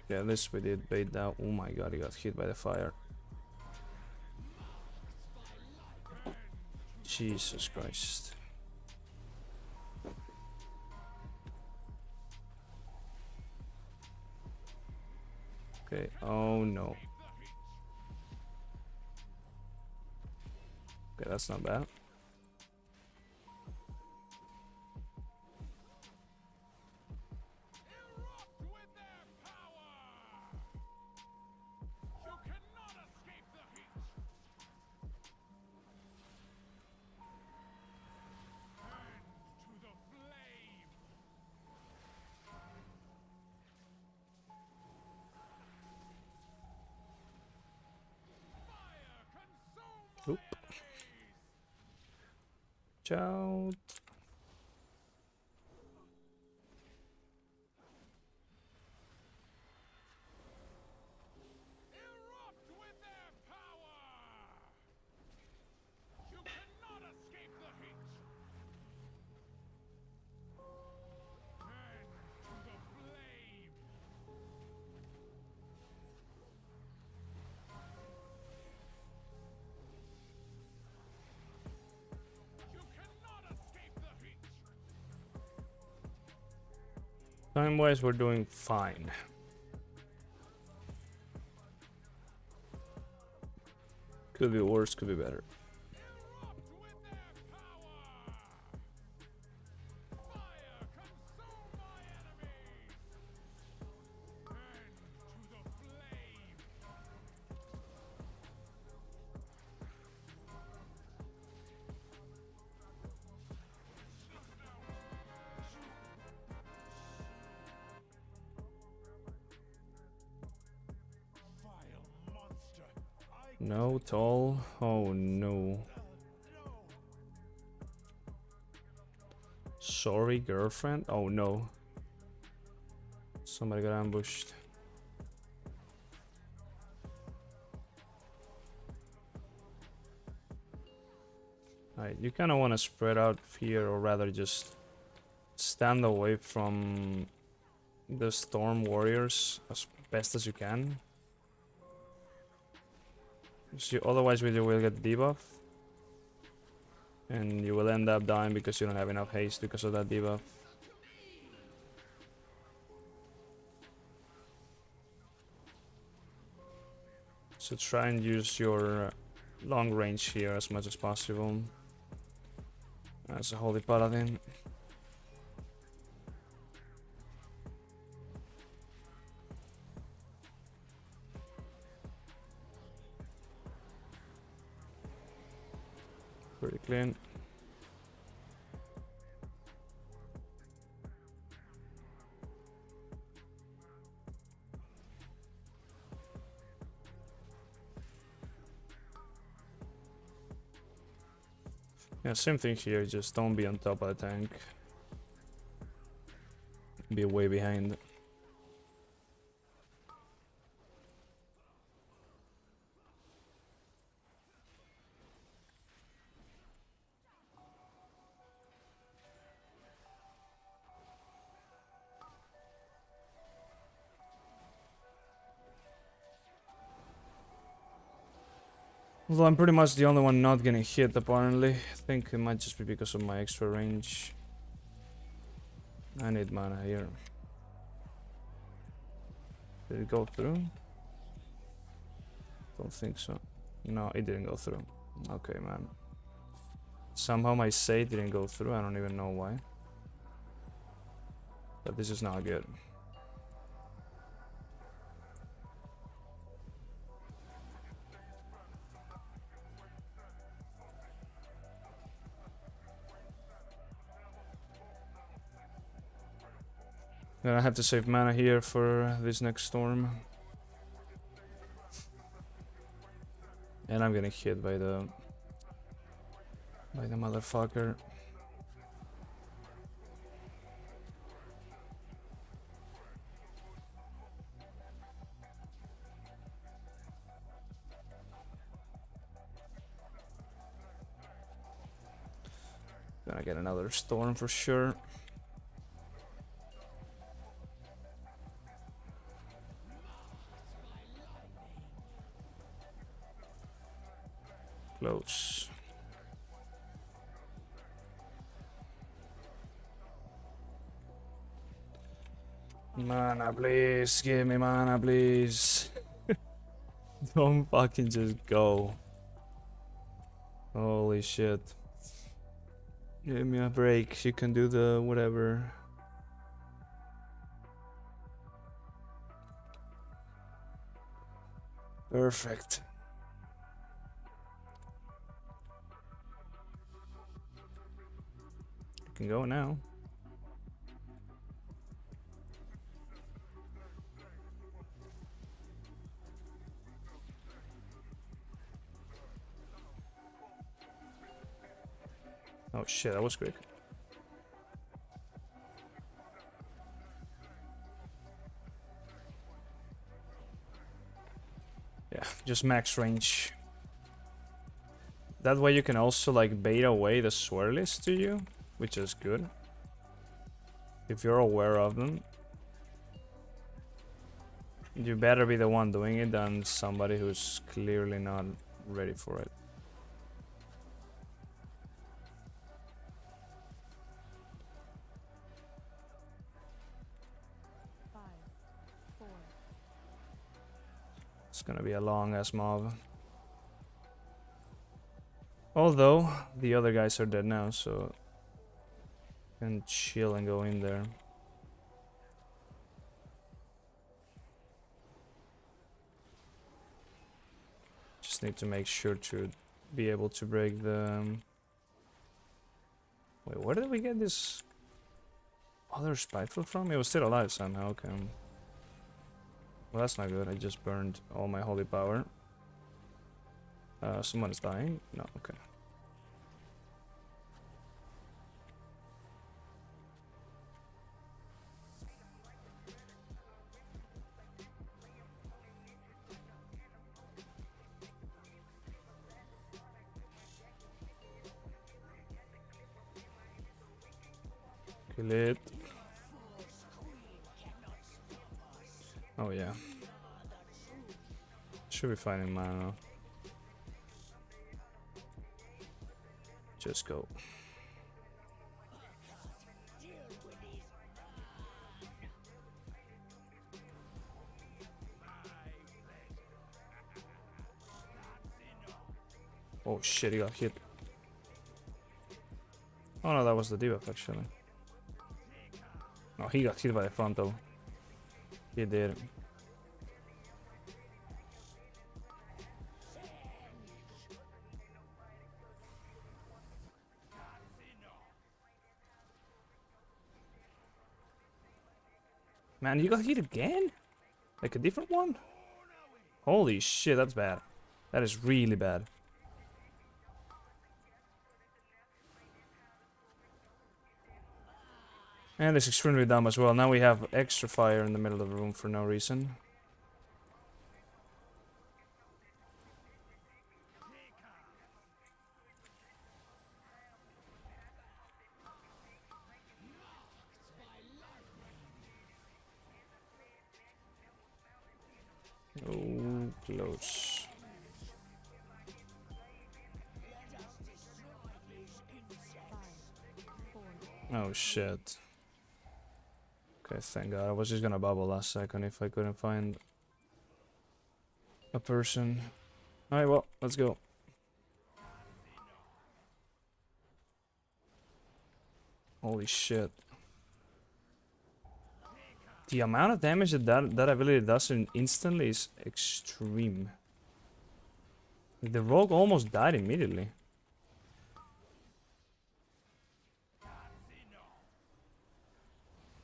Yeah, at least we did bait that. Oh my god, he got hit by the fire. Jesus Christ. Okay, oh no. Okay, that's not bad. Oop. Ciao. Time-wise, we're doing fine. Could be worse, could be better. No, tall. Oh no. Sorry, girlfriend. Oh no. Somebody got ambushed. Alright, you kind of want to spread out here, or rather just stand away from the storm warriors as best as you can. Otherwise you will get debuff. And you will end up dying because you don't have enough haste because of that debuff. So try and use your long range here as much as possible. As a holy paladin. Yeah, same thing here, just don't be on top of the tank. Be way behind. Although I'm pretty much the only one not getting hit, apparently. I think it might just be because of my extra range. I need mana here. Did it go through? Don't think so. No, it didn't go through. Okay, man. Somehow my say didn't go through, I don't even know why. But this is not good. Gonna have to save mana here for this next storm. And I'm getting hit by the motherfucker. Gonna get another storm for sure. Close. Mana, please. Give me mana, please. Don't fucking just go. Holy shit. Give me a break. You can do the whatever. Perfect. You can go now. Oh shit, that was quick. Yeah, just max range. That way you can also like bait away the swirlies to you, which is good. If you're aware of them. You better be the one doing it than somebody who's clearly not ready for it. It's gonna be a long ass mob. Although the other guys are dead now, so I can chill and go in there. Just need to make sure to be able to break the. Wait, where did we get this other spiteful from? It was still alive somehow. Okay. Well, that's not good. I just burned all my holy power. Someone is dying? No, okay. Kill it. Oh yeah. Should be fine in mana. Just go. Oh shit, he got hit. Oh no, that was the debuff actually. No, he got hit by the frontal. He did. Man, you got hit again? Like a different one? Holy shit, that's bad. That is really bad. And it's extremely dumb as well. Now we have extra fire in the middle of the room for no reason. Oh, close. Oh shit. Okay, thank god. I was just gonna bubble last second if I couldn't find a person. Alright, well, let's go. Holy shit. The amount of damage that ability does instantly is extreme. The rogue almost died immediately.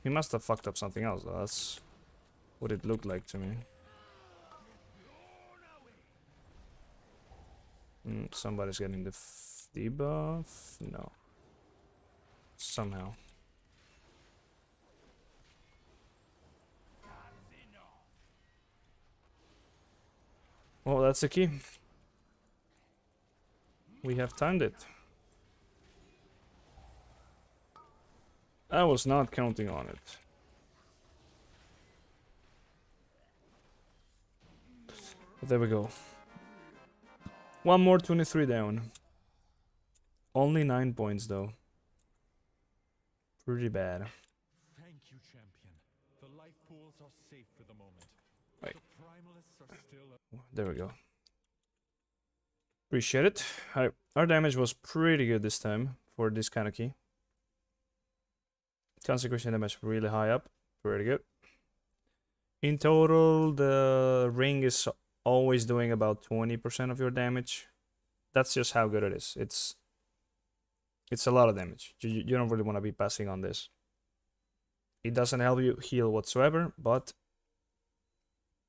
He must have fucked up something else, though. That's what it looked like to me. Somebody's getting the debuff? No. Somehow. Well, that's the key. We have timed it. I was not counting on it. But there we go. One more 23 down. Only 9 points though. Pretty bad. Thank you, champion. The life pools are safe for the moment. Right. The primalists are still. There we go. Appreciate it. Our damage was pretty good this time for this kind of key. Consecration damage really high up. Pretty good. In total, the ring is always doing about 20% of your damage. That's just how good it is. It's a lot of damage. You don't really want to be passing on this. It doesn't help you heal whatsoever, but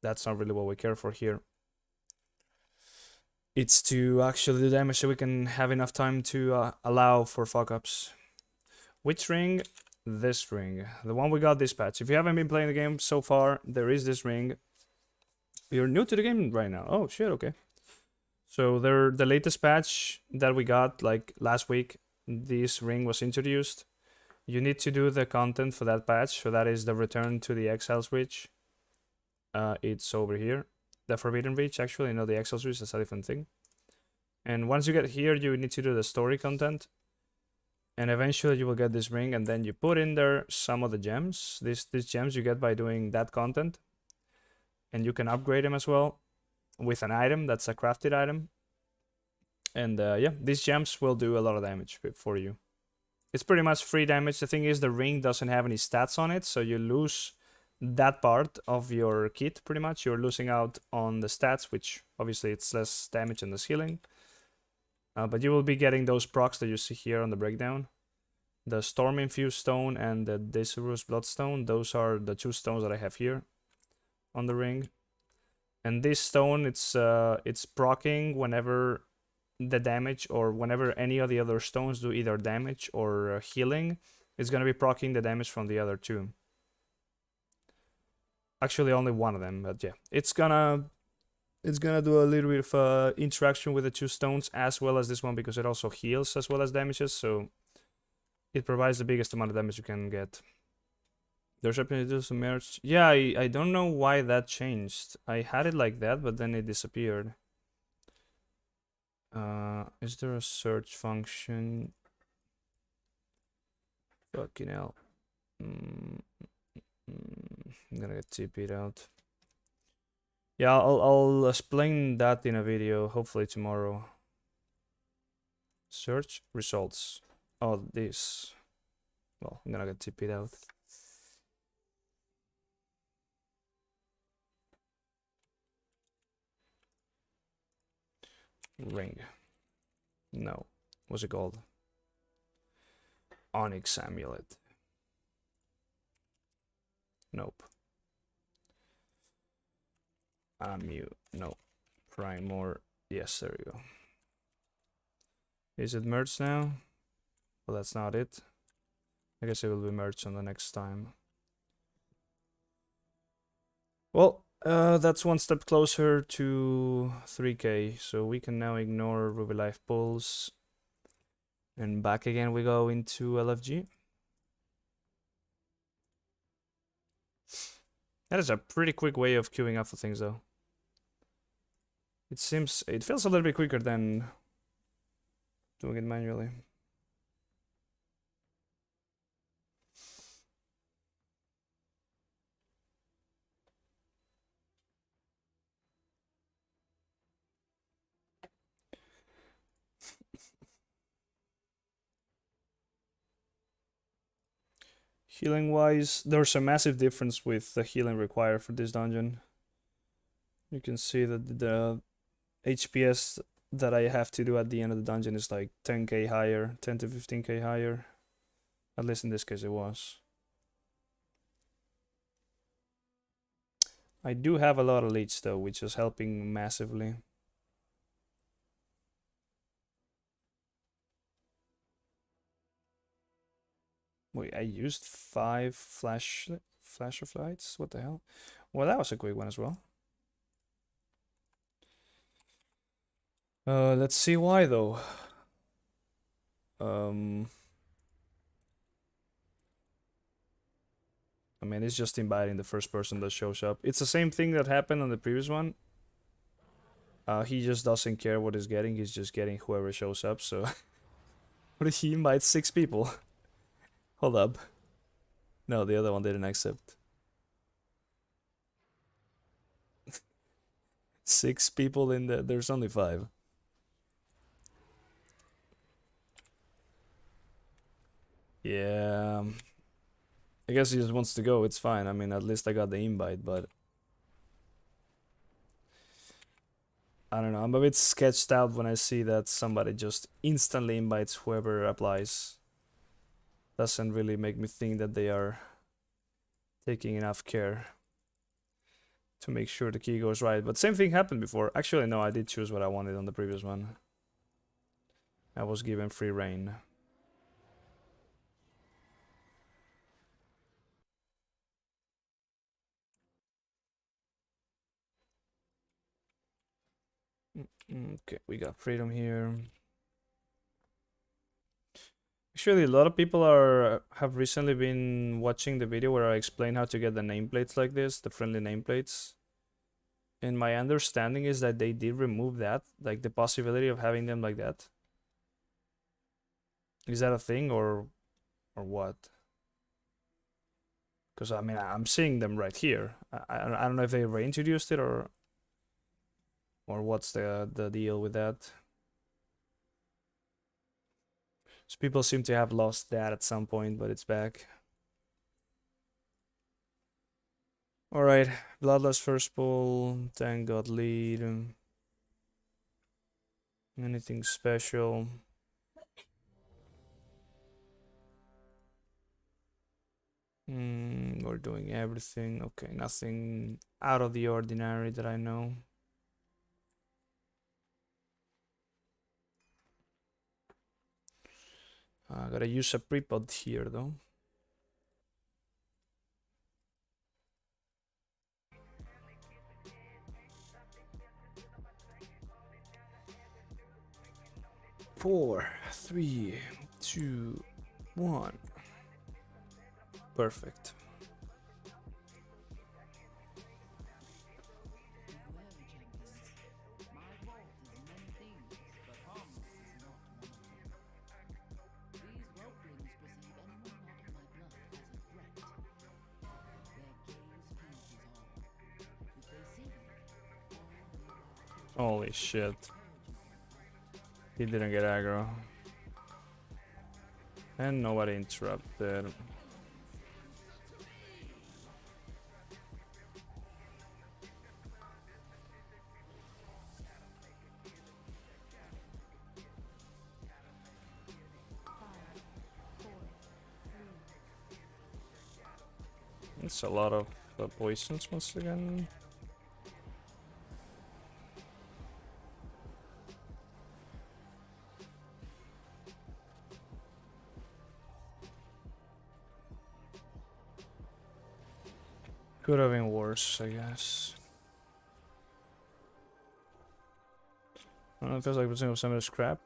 that's not really what we care for here. It's to actually do damage so we can have enough time to allow for fuck-ups. Which ring? This ring. The one we got this patch. If you haven't been playing the game so far, there is this ring. You're new to the game right now. Oh, shit, okay. So the latest patch that we got, like, last week, this ring was introduced. You need to do the content for that patch. So that is the Return to the Exiles Reach. It's over here. The Forbidden Reach, actually, not the Exiles Reach, that's a different thing. And once you get here, you need to do the story content. And eventually you will get this ring, and then you put in there some of the gems. These gems you get by doing that content. And you can upgrade them as well with an item that's a crafted item. And yeah, these gems will do a lot of damage for you. It's pretty much free damage. The thing is, the ring doesn't have any stats on it, so you lose that part of your kit pretty much. You're losing out on the stats, which obviously it's less damage and less healing. But you will be getting those procs that you see here on the breakdown. The Storm Infused Stone and the Decerus Bloodstone, those are the two stones that I have here on the ring. And this stone, it's proccing whenever the damage, or whenever any of the other stones do either damage or healing, it's gonna be proccing the damage from the other two. Actually, only one of them, but yeah, it's gonna do a little bit of interaction with the two stones as well as this one, because it also heals as well as damages, so it provides the biggest amount of damage you can get. There's opportunities to merge. Yeah, I don't know why that changed. I had it like that, but then it disappeared. Is there a search function? Fucking hell. I'm gonna get TP'd out. Yeah, I'll explain that in a video, hopefully tomorrow. Search results. Oh, this. Well, I'm gonna get TP'd out. Ring. No. What's it called? Onyx Amulet. Nope. No. Primor. Yes, there you go. Is it merged now? Well, that's not it. I guess it will be merged on the next time. Well, that's one step closer to 3k, so we can now ignore Ruby Life Pulse. And back again we go into LFG. That is a pretty quick way of queuing up for things though. It feels a little bit quicker than doing it manually. Healing wise, there's a massive difference with the healing required for this dungeon. You can see that the HPS that I have to do at the end of the dungeon is like 10k higher, 10 to 15k higher. At least in this case it was. I do have a lot of leech though, which is helping massively. Wait, I used 5 flash of lights? What the hell? Well, that was a quick one as well. Let's see why though. I mean, it's just inviting the first person that shows up. It's the same thing that happened on the previous one. He just doesn't care what he's getting. He's just getting whoever shows up. So, what if he invites 6 people? Hold up. No, the other one didn't accept. 6 people in the. There's only 5. Yeah. I guess he just wants to go. It's fine. I mean, at least I got the invite, but I don't know. I'm a bit sketched out when I see that somebody just instantly invites whoever applies. Doesn't really make me think that they are taking enough care to make sure the key goes right. But same thing happened before. Actually, no, I did choose what I wanted on the previous one. I was given free reign. Okay, we got freedom here. Actually, a lot of people have recently been watching the video where I explain how to get the nameplates like this, the friendly nameplates. And my understanding is that they did remove that, like the possibility of having them like that. Is that a thing or what? Because I mean, I'm seeing them right here. I don't know if they reintroduced it or what's the deal with that. So people seem to have lost that at some point, but it's back. Alright, Bloodlust first pull, thank God lead. Anything special? We're doing everything. Okay, nothing out of the ordinary that I know. I gotta use a prepod here though. Four, 3, 2, 1. Perfect. Holy shit. He didn't get aggro. And nobody interrupted. It's a lot of poisons once again. Could have been worse, I guess. I don't know, it feels like percent of some of the scrap.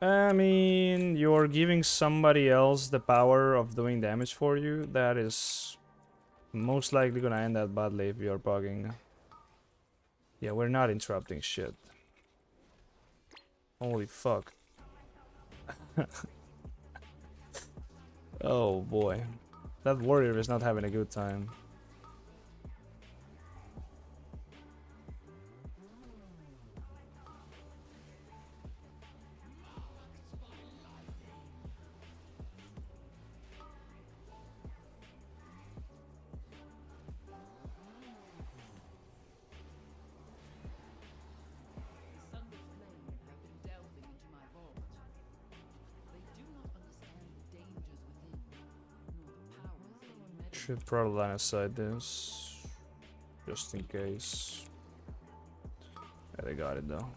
I mean, you're giving somebody else the power of doing damage for you. That is most likely gonna end that badly if you're bugging. Yeah, we're not interrupting shit. Holy fuck. Oh boy. That warrior is not having a good time. Should probably line aside this. Just in case. Yeah, they got it though.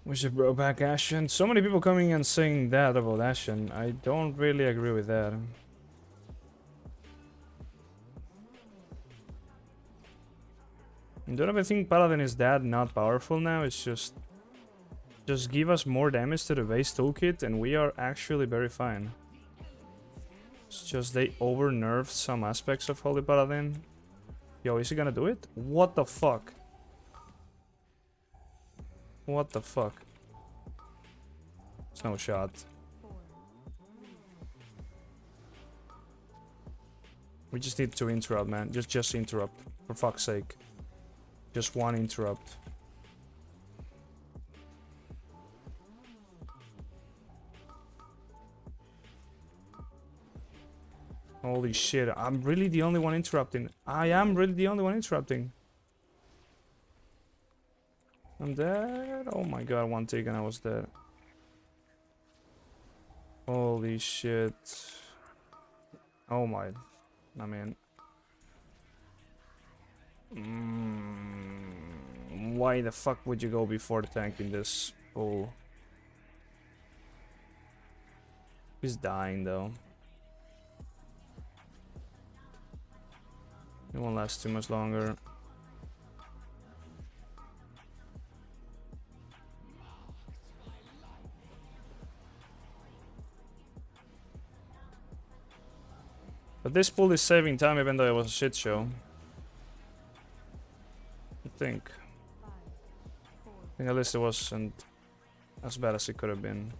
We should bring back Ashen. So many people coming and saying that about Ashen. I don't really agree with that. I don't even think Paladin is that not powerful now. It's just give us more damage to the base toolkit and we are actually very fine. It's just they over-nerfed some aspects of Holy Paladin. Yo, is he gonna do it? What the fuck? What the fuck? It's no shot. We just need to interrupt, man. Just interrupt. For fuck's sake. Just one interrupt. Holy shit, I'm really the only one interrupting. I am really the only one interrupting. I'm dead. Oh my god, one tick and I was dead. Holy shit. Oh my. I mean. Why the fuck would you go before tanking this? Oh. He's dying though. It won't last too much longer. But this pull is saving time even though it was a shit show. I think at least it wasn't as bad as it could have been.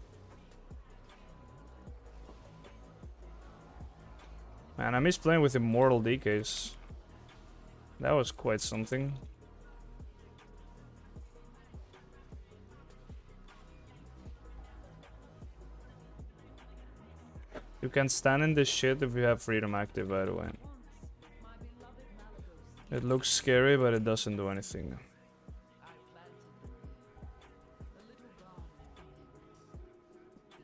Man, I miss playing with Immortal DKs. That was quite something. You can stand in this shit if you have freedom active, by the way. It looks scary, but it doesn't do anything.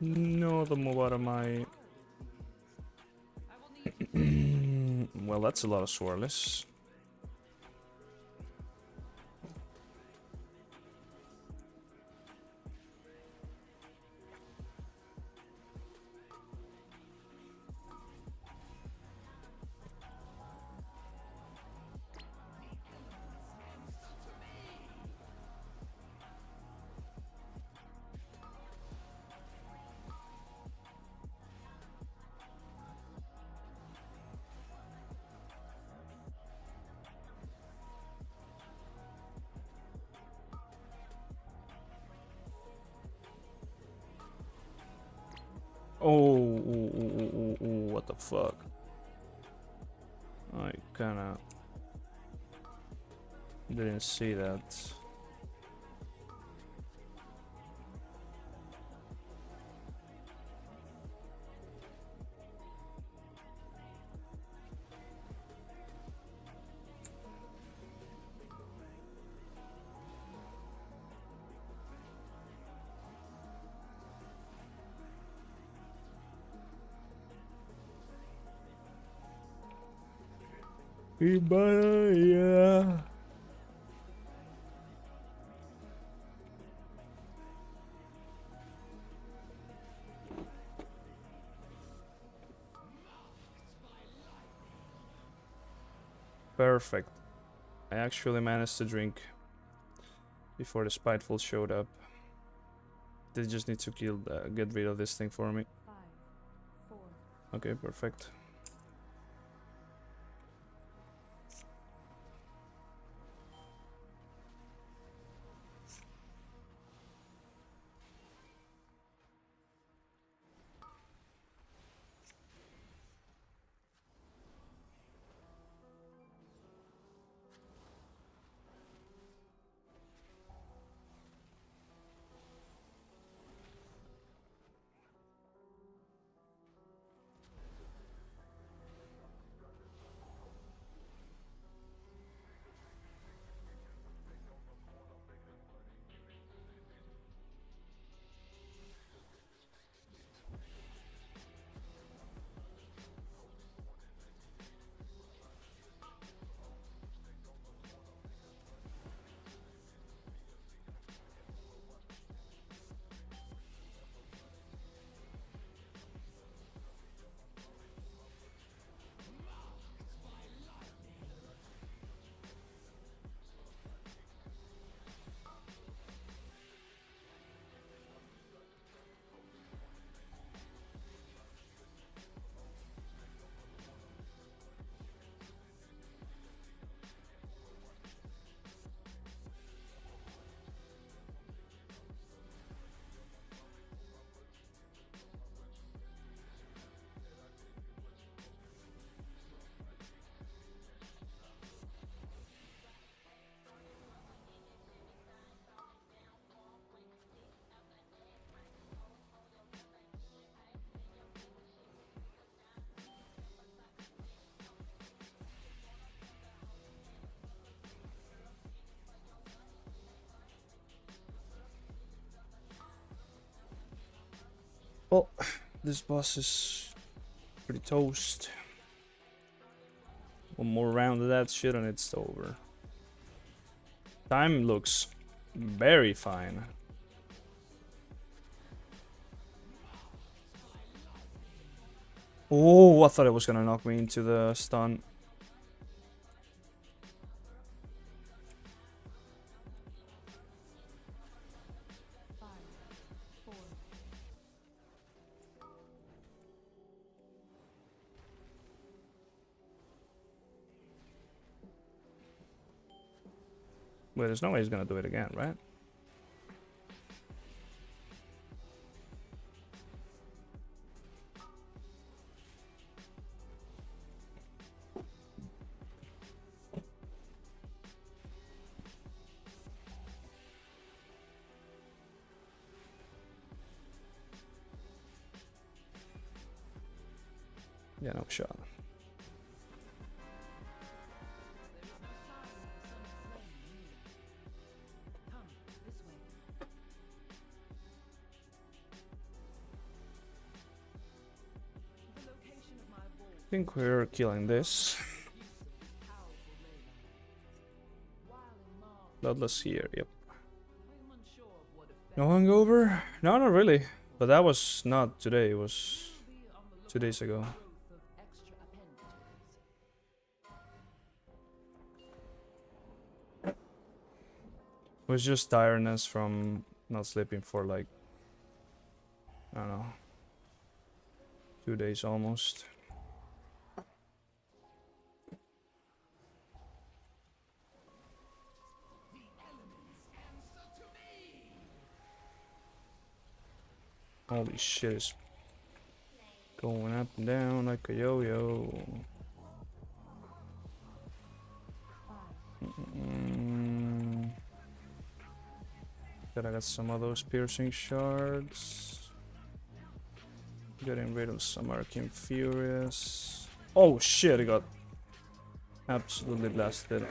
No, the move out of my... Well, that's a lot of swirless. Oh, what the fuck? I kinda didn't see that. Hpala, yeah. Perfect. I actually managed to drink before the Spiteful showed up. They just need to get rid of this thing for me. 5, 4, Okay, perfect. Well, this boss is pretty toast. One more round of that shit and it's over. Time looks very fine. Oh, I thought it was gonna knock me into the stun. 5, 4, Wait, there's no way he's gonna do it again, right? Yeah, no shot. I think we're killing this. Bloodless here, yep. No hungover? No, not really. But that was not today, it was 2 days ago. It was just tiredness from not sleeping for like, I don't know, 2 days almost. Holy shit, it's going up and down like a yo-yo. Gotta get some of those piercing shards. Getting rid of some Arcane Furious. Oh shit, I got absolutely blasted.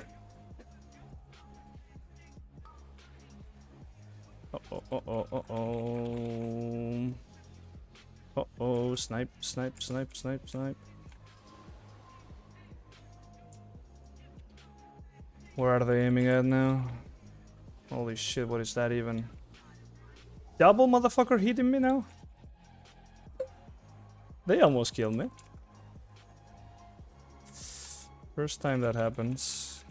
Uh-oh, snipe. Where are they aiming at now? Holy shit, what is that even? Double motherfucker hitting me now? They almost killed me. First time that happens.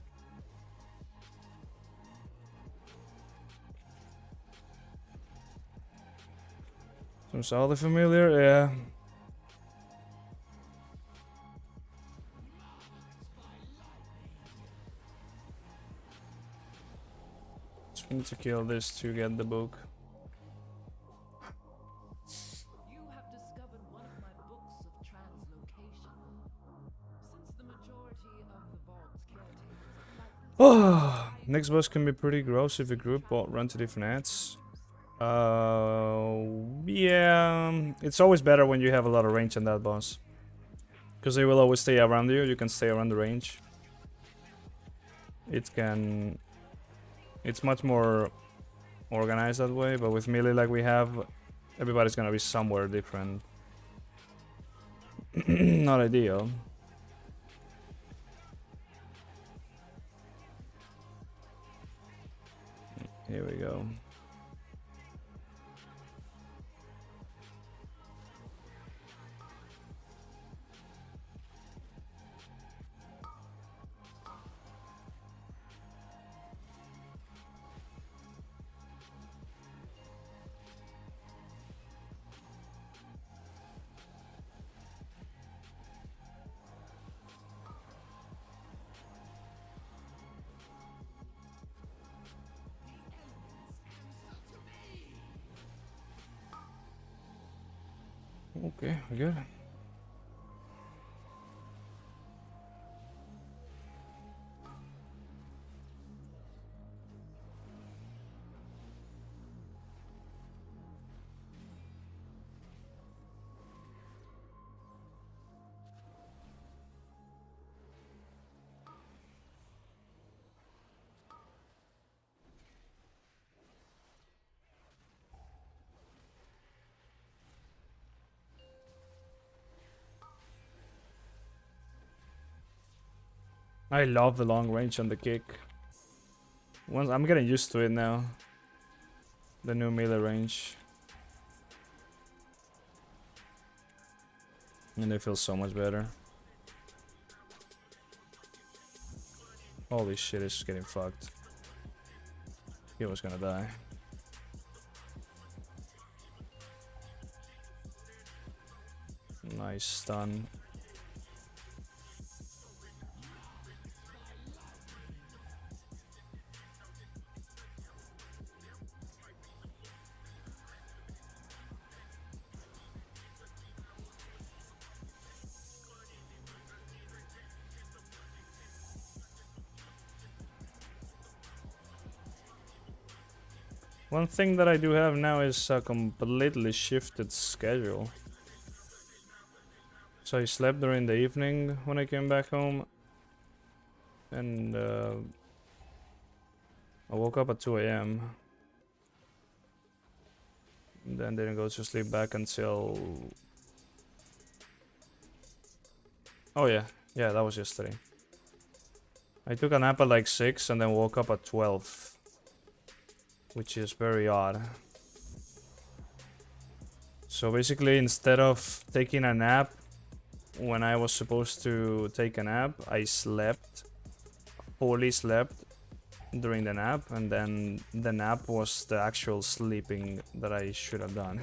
Seems oddly familiar, yeah. Just need to kill this to get the book. You have discovered one of my books of translocation. Since the majority of the vault's caretakers are flightless, Oh, next boss can be pretty gross if a group won't run to different ads. Yeah, it's always better when you have a lot of range on that boss. Because they will always stay around you, you can stay around the range. It's much more organized that way, but with melee like we have, everybody's gonna be somewhere different. Not ideal. Here we go. Okay, good. I love the long range on the kick. Once I'm getting used to it now. The new melee range. And they feel so much better. Holy shit, it's getting fucked. He was gonna die. Nice stun. One thing that I do have now is a completely shifted schedule. So I slept during the evening when I came back home. And I woke up at 2 a.m. Then didn't go to sleep back until... Oh yeah, that was yesterday. I took a nap at like 6 and then woke up at 12. Which is very odd. So basically, instead of taking a nap when I was supposed to take a nap, I fully slept during the nap, and then the nap was the actual sleeping that I should have done.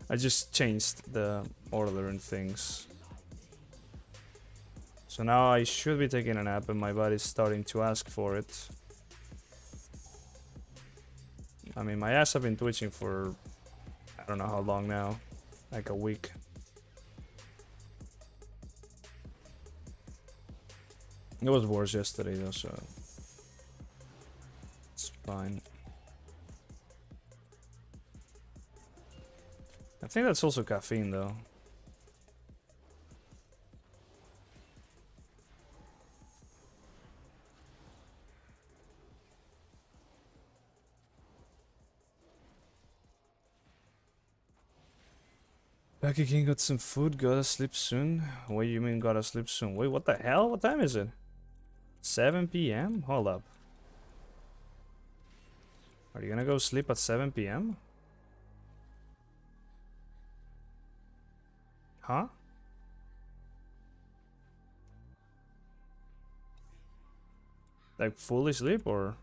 I just changed the order and things. So now I should be taking a nap and my body's starting to ask for it. I mean, my ass have been twitching for I don't know how long now, like a week. It was worse yesterday though, so it's fine. I think that's also caffeine though. Becky King got some food, gotta sleep soon. What do you mean gotta sleep soon? Wait, what the hell? What time is it? 7 p.m? Hold up. Are you gonna go sleep at 7 p.m.? Huh? Like fully sleep or?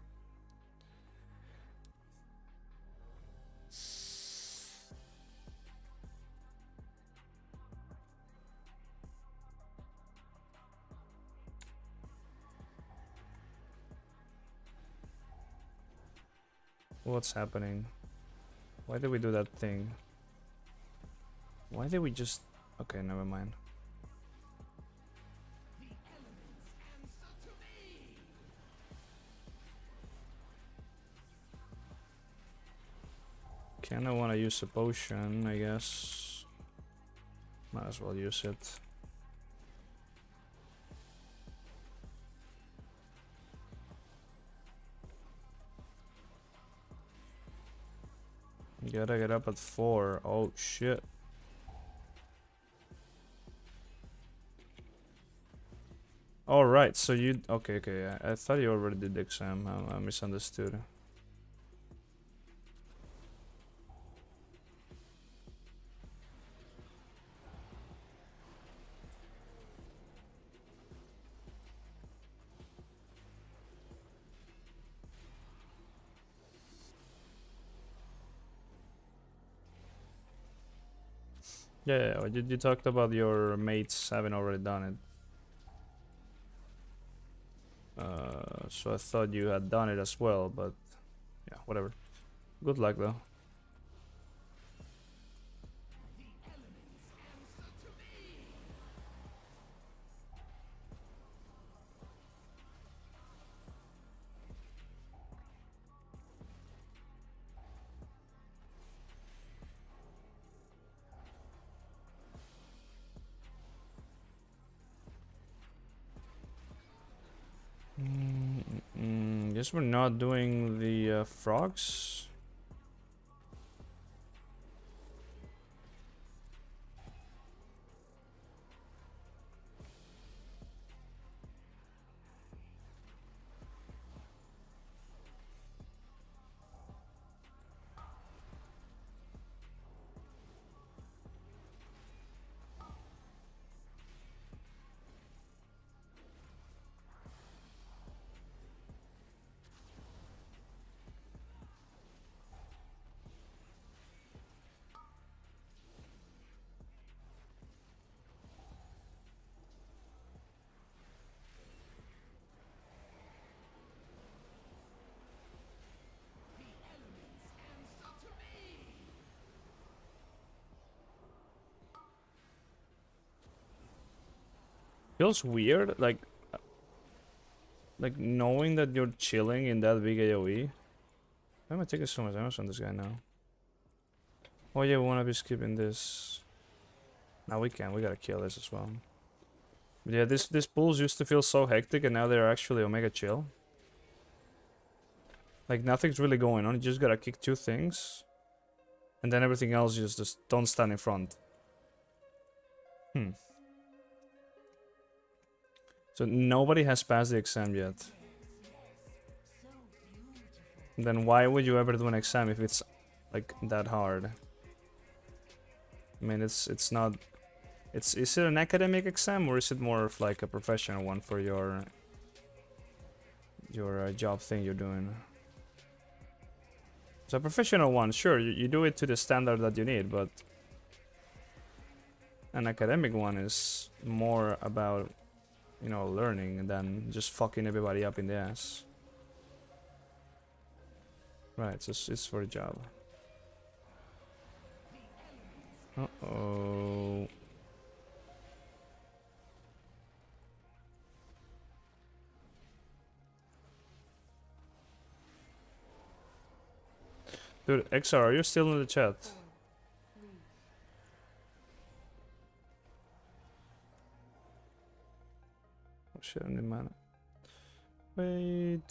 What's happening? Why did we do that thing? Why did we just... Okay, never mind. Kinda wanna use a potion, I guess. Might as well use it. Gotta get up at 4. Oh shit. Alright, so you... Okay, I thought you already did the exam. I misunderstood. Yeah, you talked about your mates having already done it. So I thought you had done it as well, but yeah, whatever. Good luck though. Guess we're not doing the frogs. Feels weird, like knowing that you're chilling in that big AoE. Why am I taking so much damage on this guy now? Oh yeah, we wanna be skipping this. Now we can. We gotta kill this as well. But yeah, this pulls used to feel so hectic, and now they're actually omega chill. Like nothing's really going on. You just gotta kick 2 things, and then everything else you just don't stand in front. So nobody has passed the exam yet. Then why would you ever do an exam if it's like that hard? I mean, it's not. Is it an academic exam or is it more of like a professional one for your job thing you're doing? It's a professional one, sure. You do it to the standard that you need, but an academic one is more about, you know, learning than just fucking everybody up in the ass. Right, it's for a job. Uh-oh. Dude, XR, are you still in the chat? 4, 3, Oh shit, I need mana. Wait,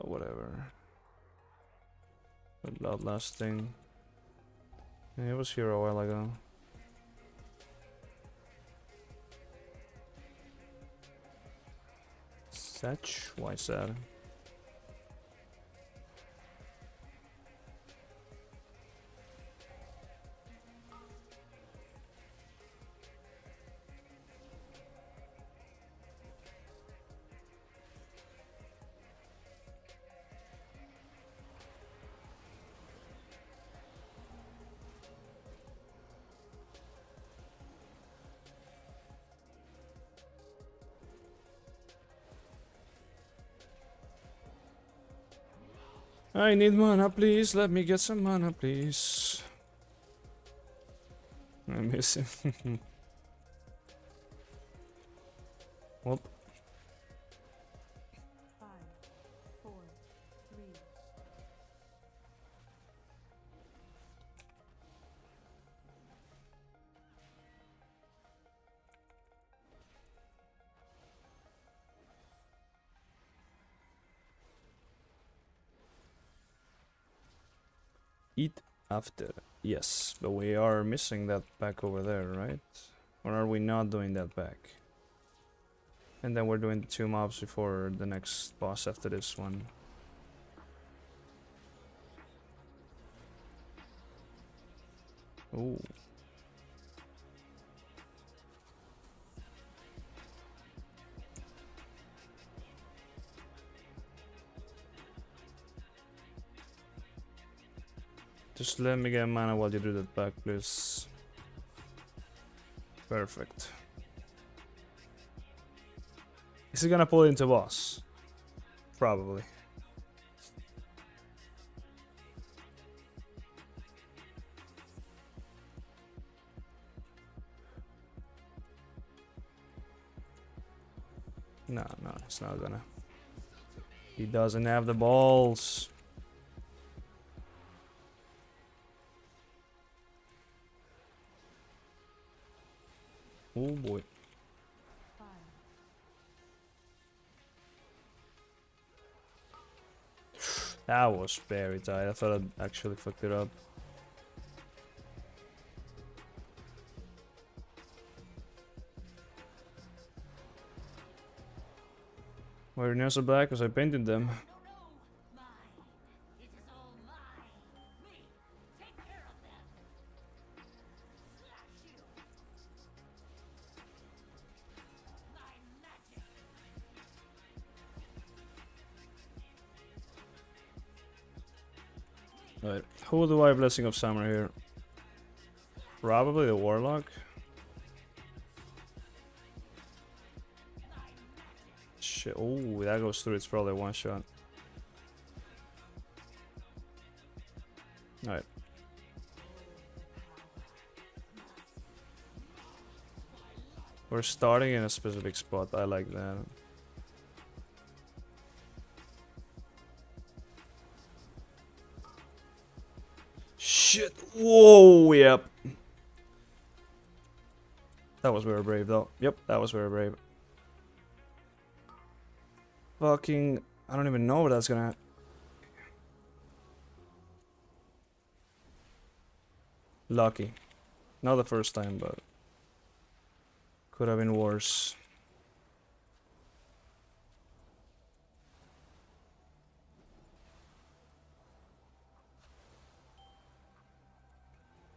whatever. That last thing. Yeah, it was here a while ago. Satch? Why is that? I need mana, please. Let me get some mana, please. I miss him. Well, 5, 4, 3, eat after. Yes, but we are missing that back over there, right? Or are we not doing that back? And then we're doing the 2 mobs before the next boss after this one. Ooh. Just let me get mana while you do that back, please. Perfect. Is he gonna pull it into boss? Probably. No, it's not gonna. He doesn't have the balls. Oh boy. 5, That was very tight. I thought I'd actually fucked it up. Why are your nails so black? Because I painted them. Right. Who do I have Blessing of Summer here? Probably the Warlock. Shit. Oh, that goes through. It's probably one shot. Alright. We're starting in a specific spot. I like that. Shit. Whoa, yep. That was very brave, though. Yep, that was very brave. Fucking... I don't even know what that's gonna... Lucky. Not the first time, but... Could have been worse.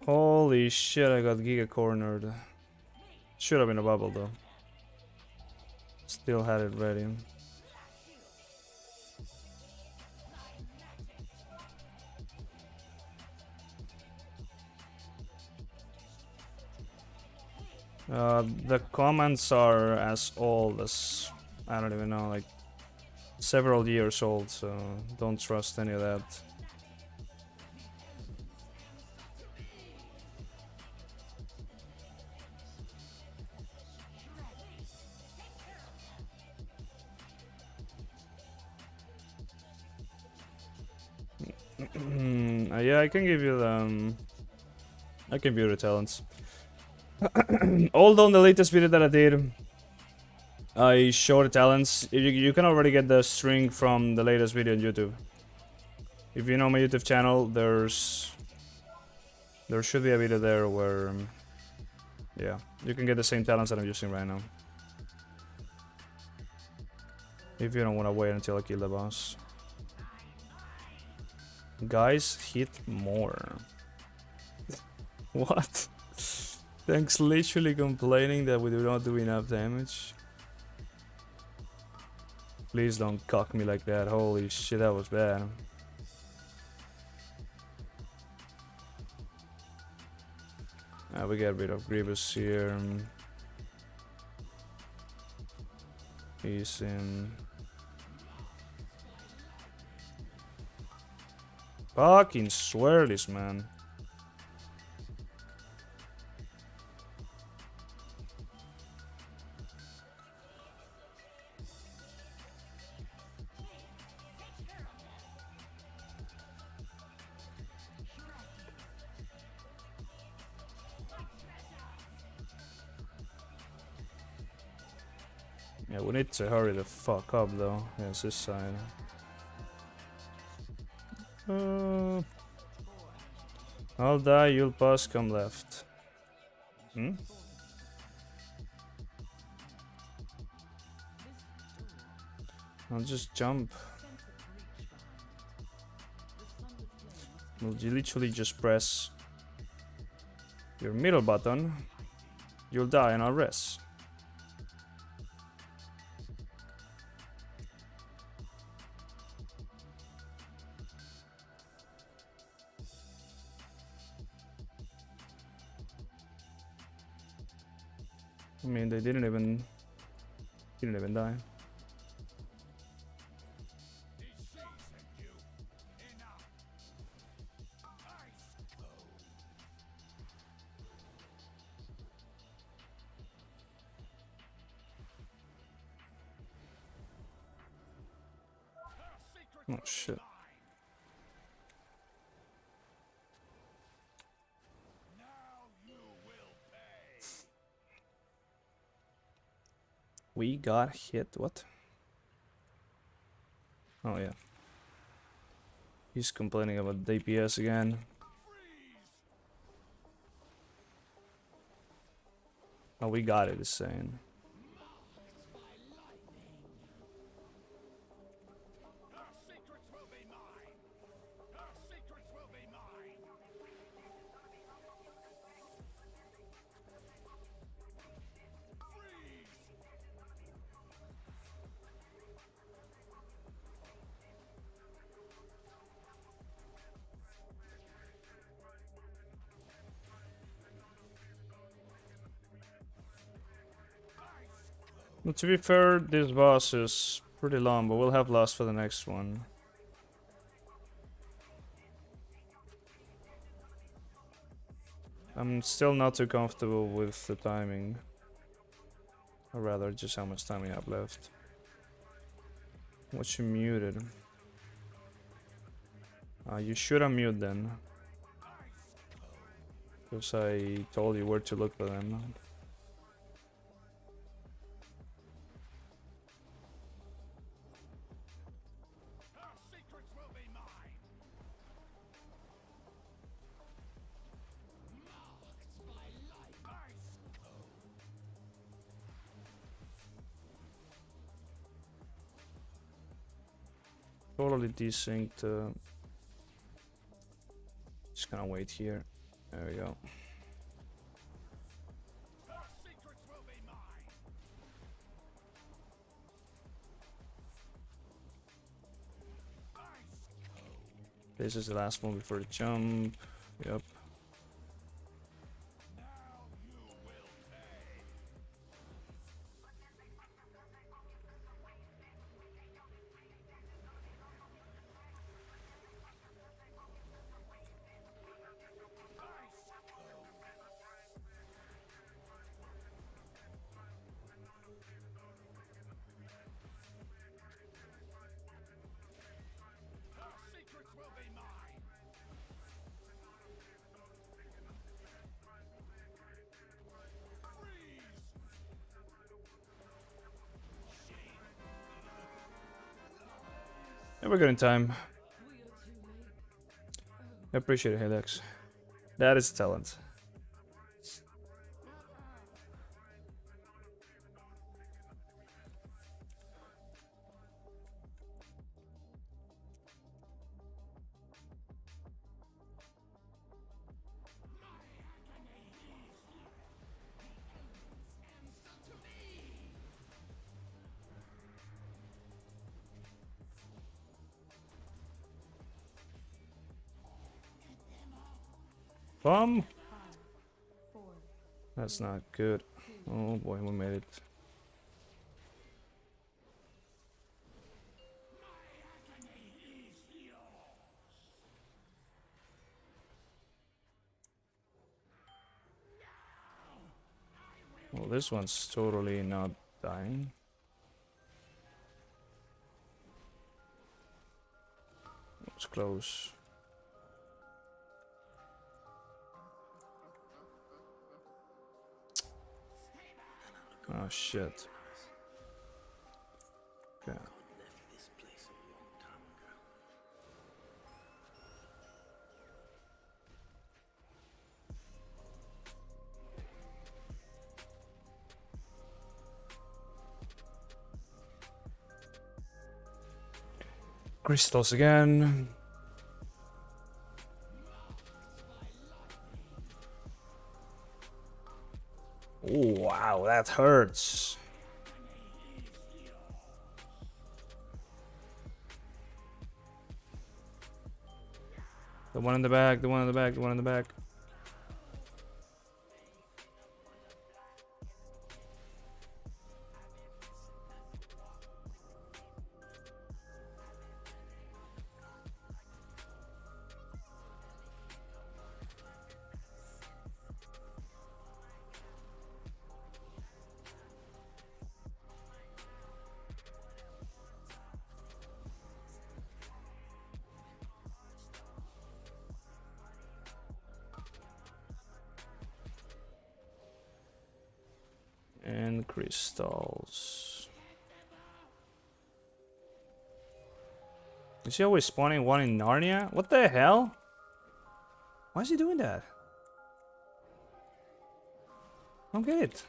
Holy shit, I got Giga cornered. Should have been a bubble though. Still had it ready. The comments are as old as, I don't even know, like several years old, so don't trust any of that. Yeah, I can give you the... I can view the talents. Although in the latest video that I did, I showed the talents. You can already get the string from the latest video on YouTube. If you know my YouTube channel, there should be a video there where, yeah, you can get the same talents that I'm using right now. If you don't want to wait until I kill the boss. Guys, hit more. What? Thanks, literally complaining that we do not do enough damage. Please don't cock me like that. Holy shit, that was bad. We get rid of Grievous here. He's in. Fucking swear this, man. Yeah, we need to hurry the fuck up though. Yes, this side. I'll die, you'll pass, come left. Hmm? I'll just jump. Well, you literally just press your middle button. You'll die and I'll rest. I mean, they didn't even die. Oh shit. We got hit. What? Oh yeah. He's complaining about DPS again. Oh, we got it, he's saying. Well, to be fair, this boss is pretty long, but we'll have lost for the next one. I'm still not too comfortable with the timing. Or rather, just how much time we have left. What you muted? You should unmute then. Because I told you where to look for them. Totally desynced. Just gonna wait here. There we go. This is the last one before the jump. Yep. Yeah, we're good in time. I appreciate it, Helix. That is talent. Bomb? 5, 4, That's not good. Oh boy, we made it. this one's totally not dying. It's close. Oh shit. Okay. Crystals again. Oh wow, that hurts. The one in the back, the one in the back, the one in the back. And crystals. Is he always spawning one in Narnia? What the hell? Why is he doing that? I don't get it.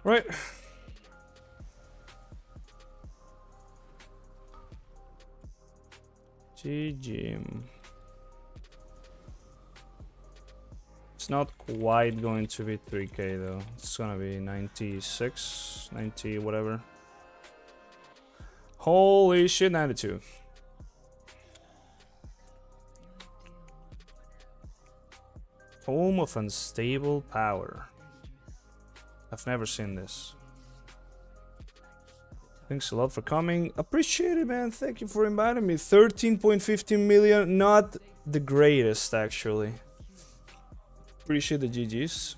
Right. GG. It's not quite going to be 3k though. It's gonna be 96, 90, whatever. Holy shit, 92. Home of unstable power. I've never seen this. Thanks a lot for coming. Appreciate it, man. Thank you for inviting me. 13.15 million. Not the greatest, actually. Appreciate the GGs.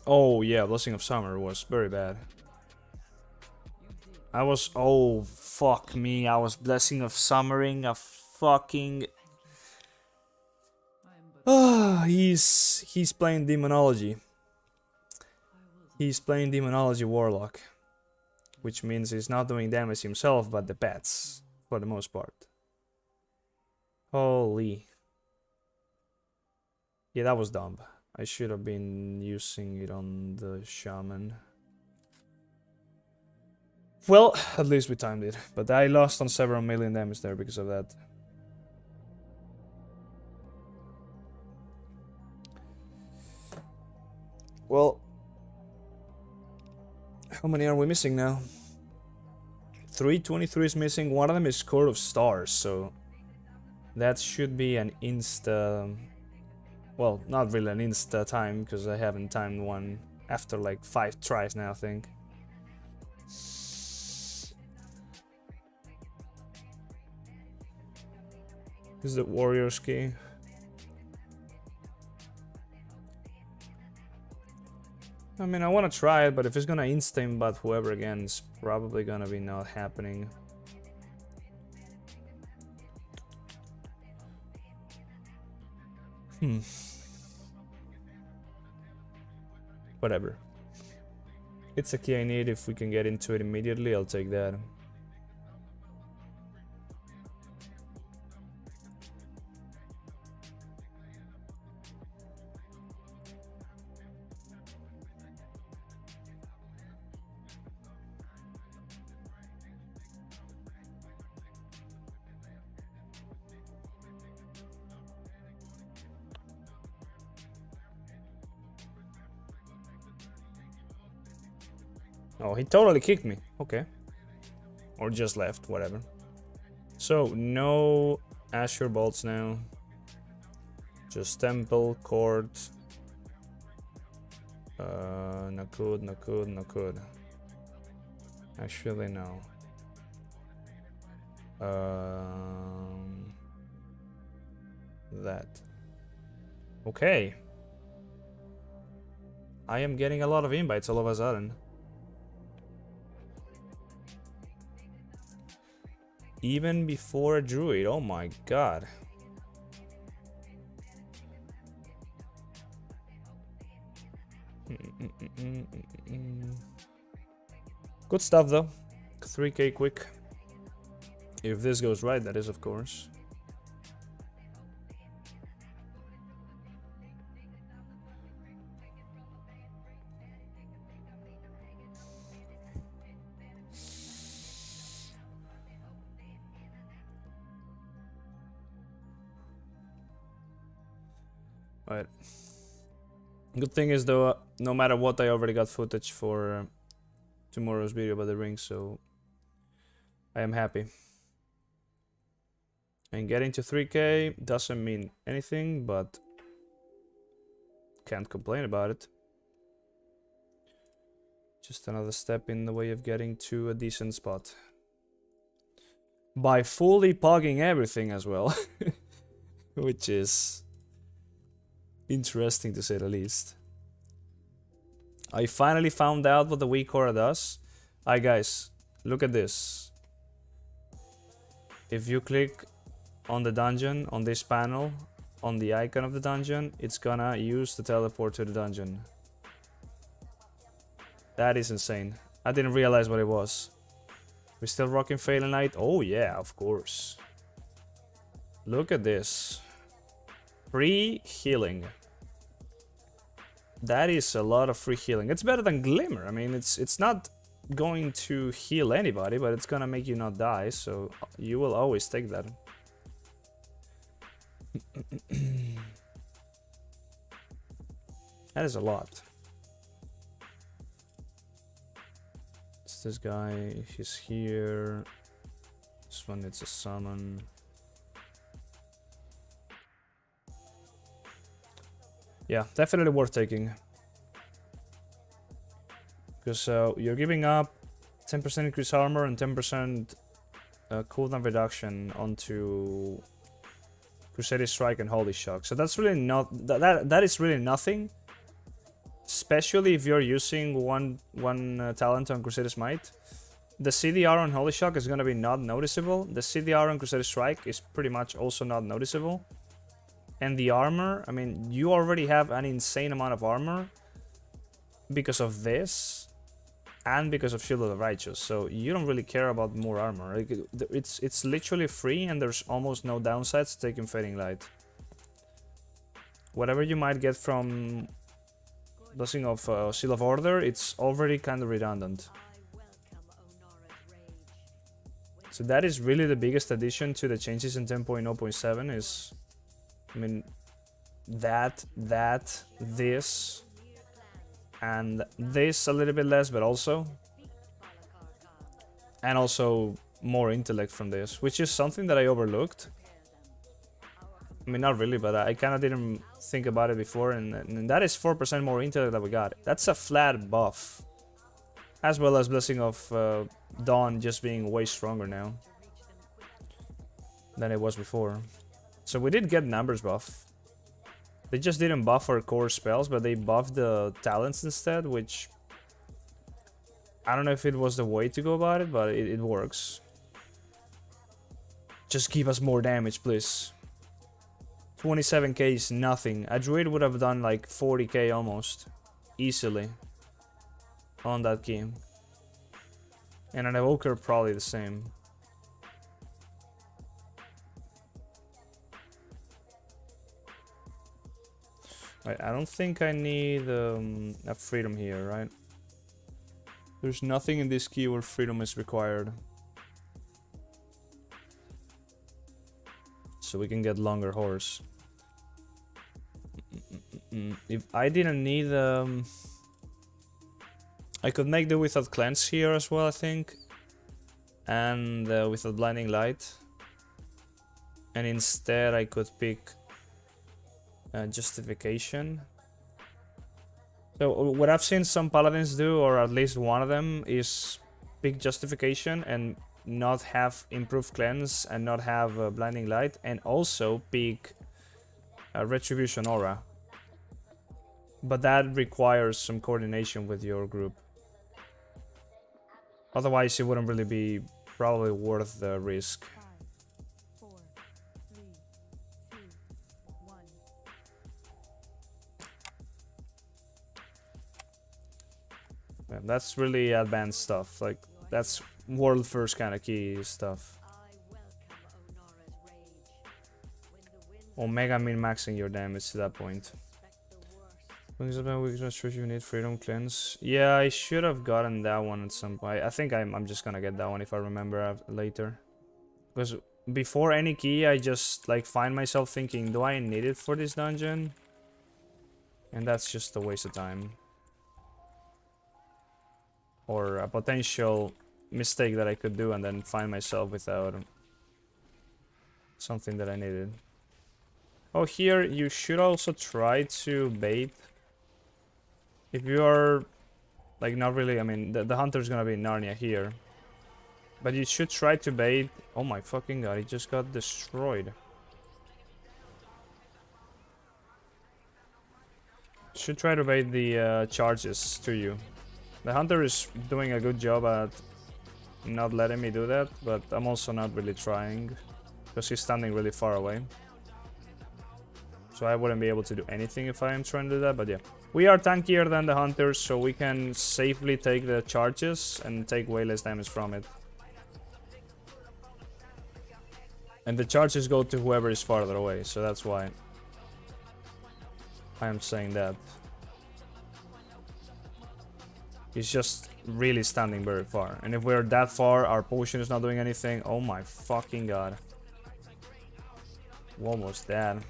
Oh, yeah. Blessing of Summer was very bad. I was... Oh, fuck me. I was Blessing of Summering a fucking... Ah, he's playing Demonology. He's playing Demonology Warlock, which means he's not doing damage himself, but the pets, for the most part. Holy. Yeah, that was dumb. I should have been using it on the Shaman. Well, at least we timed it, but I lost on several million damage there because of that. Well... How many are we missing now? 323 is missing. One of them is Court of Stars, so that should be an insta... Well, not really an insta time, because I haven't timed one after like 5 tries now, I think. This is the Warrior's Key. I mean, I want to try it, but if it's gonna insta-imbot whoever again, it's probably gonna be not happening. Whatever. It's a key I need. If we can get into it immediately, I'll take that. Oh, he totally kicked me. Okay. Or just left, whatever. So, no Azure Bolts now. Just Temple, Court. No good, no good, no good. Actually, no. That. Okay. I am getting a lot of invites all of a sudden. Even before a druid, oh my god. Good stuff though. 3k quick. If this goes right, that is, of course. Right. Good thing is though, no matter what, I already got footage for tomorrow's video about the ring, so I am happy. And getting to 3k doesn't mean anything, but can't complain about it. Just another step in the way of getting to a decent spot. By fully pogging everything as well. Which is interesting to say the least. I finally found out what the weak aura does. Hi guys, look at this. If you click on the dungeon, on this panel, on the icon of the dungeon, it's gonna use the teleport to the dungeon. That is insane. I didn't realize what it was. We're still rocking Phalan Knight? Oh yeah, of course. Look at this. Free healing. That is a lot of free healing. It's better than Glimmer. I mean, it's not going to heal anybody, but it's gonna make you not die, so you will always take that. That is a lot. It's this guy, he's here. This one needs a summon. Yeah, definitely worth taking. Because you're giving up 10% increased armor and 10% cooldown reduction onto Crusader Strike and Holy Shock. So that's really not that is really nothing. Especially if you're using one talent on Crusader Smite. The CDR on Holy Shock is gonna be not noticeable. The CDR on Crusader Strike is pretty much also not noticeable. And the armor, I mean, you already have an insane amount of armor because of this and because of Shield of the Righteous, so you don't really care about more armor. Like, it's literally free and there's almost no downsides to taking Fading Light. Whatever you might get from Blessing of Seal of Order, it's already kind of redundant. So that is really the biggest addition to the changes in 10.0.7 is... I mean, this, and this a little bit less, but also. And also more intellect from this, which is something that I overlooked. I mean, not really, but I kind of didn't think about it before, and that is 4% more intellect that we got. That's a flat buff. As well as Blessing of Dawn just being way stronger now than it was before. So we did get numbers buff. They just didn't buff our core spells, but they buffed the talents instead, which... I don't know if it was the way to go about it, but it works. Just give us more damage, please. 27k is nothing. A druid would have done like 40k almost. Easily. On that game. And an evoker probably the same. Right, I don't think I need a freedom here, right? There's nothing in this key where freedom is required. So we can get longer horse. If I didn't need... I could make do without cleanse here as well, I think. and with a blinding light. And instead I could pick justification. So what I've seen some paladins do, or at least one of them, is pick justification and not have improved cleanse and not have blinding light, and also pick retribution aura. But that requires some coordination with your group. Otherwise, it wouldn't really be probably worth the risk. 5, 4, 3, 2, 1. Yeah, that's really advanced stuff. Like, that's world first kind of key stuff. Omega min maxing your damage to that point. You need freedom cleanse. Yeah, I should have gotten that one at some point. I think I'm just gonna get that one if I remember later. Because before any key, I just like find myself thinking, do I need it for this dungeon? And that's just a waste of time. Or a potential mistake that I could do and then find myself without something that I needed. Oh, here you should also try to bait. If you are like not really, I mean, the hunter's gonna be in Narnia here. But you should try to bait. Oh my fucking god, he just got destroyed. Should try to bait the charges to you. The hunter is doing a good job at not letting me do that, but I'm also not really trying because he's standing really far away. So I wouldn't be able to do anything if I am trying to do that, but yeah. We are tankier than the hunters, so we can safely take the charges and take way less damage from it. And the charges go to whoever is farther away, so that's why I am saying that. He's just really standing very far. And if we're that far, our potion is not doing anything. Oh my fucking god. We're almost dead.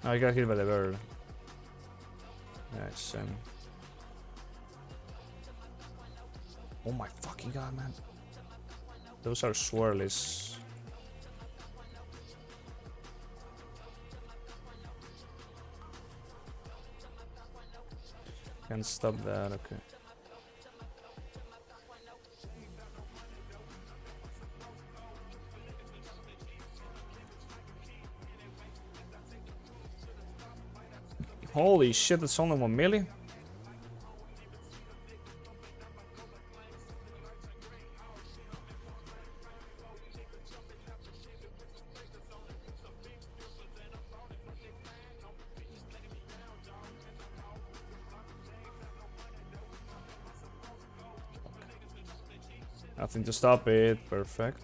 Oh, I got hit by the bird. Nice. Oh my fucking god, man. Those are swirlies. Can't stop that, okay. Holy shit, it's only 1 milli? Nothing to stop it, perfect.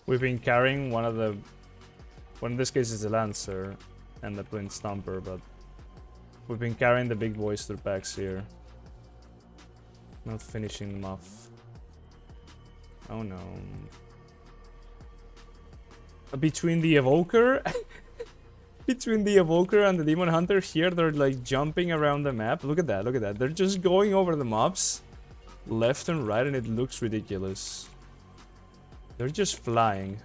We've been carrying one of the... Well, in this case it's the Lancer and the Twin Stomper, but... We've been carrying the big boys through packs here. Not finishing them off. Oh no. Between the Evoker... Between the Evoker and the Demon Hunter here, they're like jumping around the map. Look at that, look at that. They're just going over the mobs. Left and right, and it looks ridiculous. They're just flying.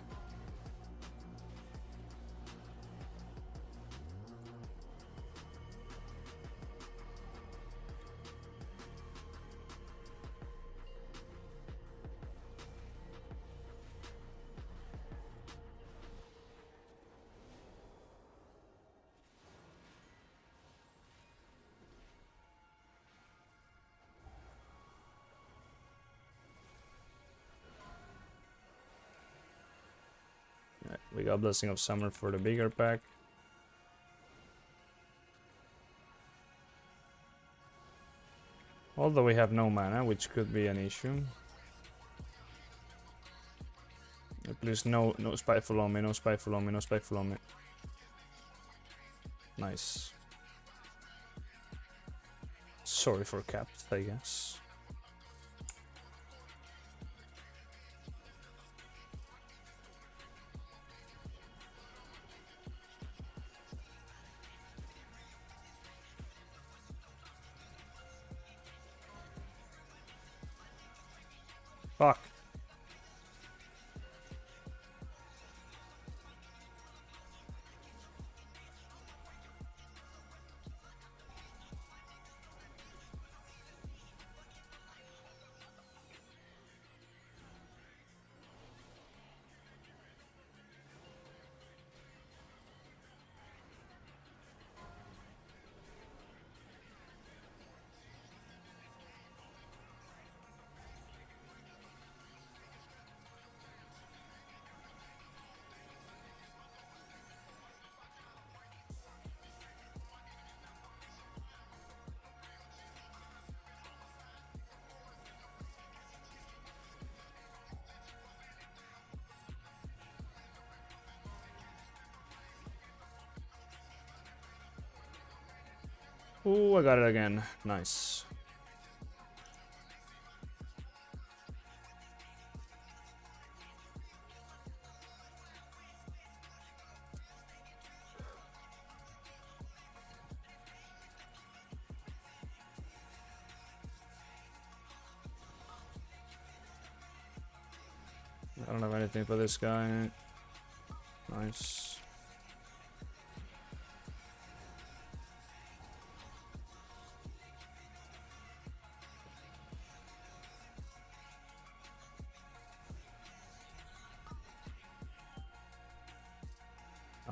We got Blessing of Summer for the bigger pack. Although we have no mana, which could be an issue. Please, no Spiteful on me, no Spiteful on me, no Spiteful on me. Nice. Sorry for capped, I guess. Fuck. Ooh, I got it again. Nice. I don't have anything for this guy. Nice.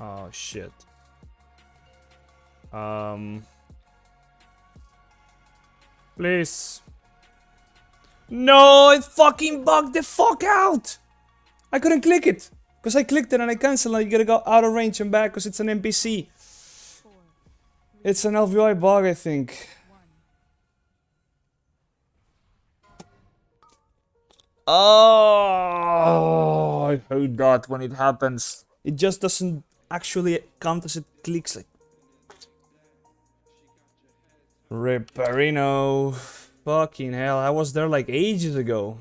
Oh shit. Please. No, it fucking bugged the fuck out. I couldn't click it because I clicked it and I canceled. And you gotta go out of range and back because it's an NPC. 4, It's an LVI bug, I think. 1. Oh, I hate that when it happens. It just doesn't actually count as it clicks. Like Reparino. Fucking hell, I was there like ages ago.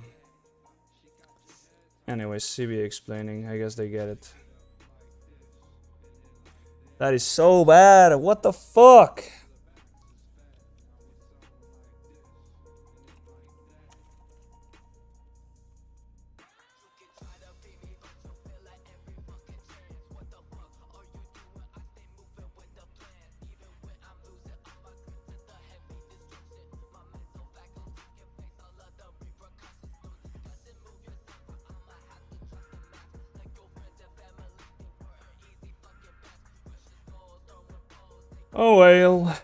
Anyways, CB explaining. I guess they get it. That is so bad. What the fuck? Oh well.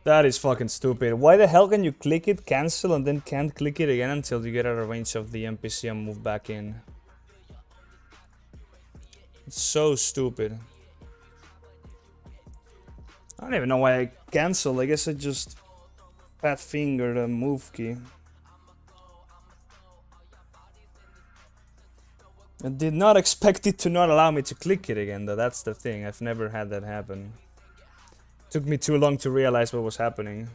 That is fucking stupid. Why the hell can you click it, cancel, and then can't click it again until you get out of range of the NPC and move back in? It's so stupid. I don't even know why I canceled. I guess I just fat fingered the move key. I did not expect it to not allow me to click it again, though. That's the thing. I've never had that happen. Took me too long to realize what was happening.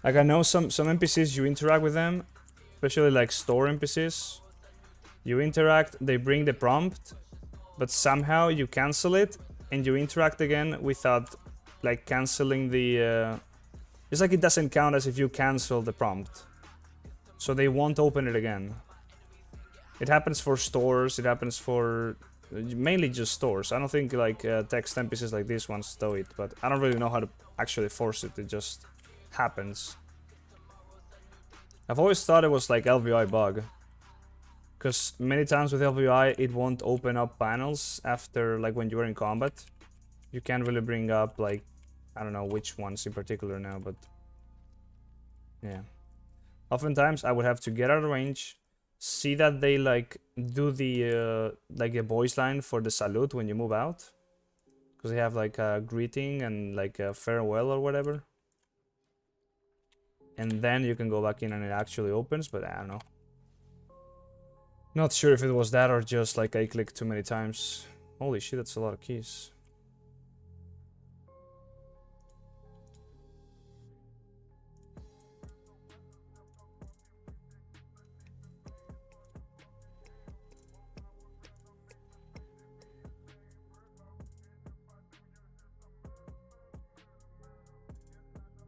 Like, I know some NPCs, you interact with them, especially like store NPCs. You interact, they bring the prompt, but somehow you cancel it and you interact again without like canceling the it's like it doesn't count as if you cancel the prompt, so they won't open it again. It happens for stores, it happens for mainly just stores. I don't think like text NPCs like these ones stow it, but I don't really know how to actually force it. It just happens. I've always thought it was like LVI bug, Because many times with LVI, it won't open up panels after, like, when you're in combat. You can't really bring up, like, I don't know which ones in particular now, but yeah. Oftentimes, I would have to get out of range, see that they, like, do the, like, a voice line for the salute when you move out. Because they have, like, a greeting and, like, a farewell or whatever. And then you can go back in and it actually opens, but I don't know. Not sure if it was that or just like I clicked too many times. Holy shit, that's a lot of keys.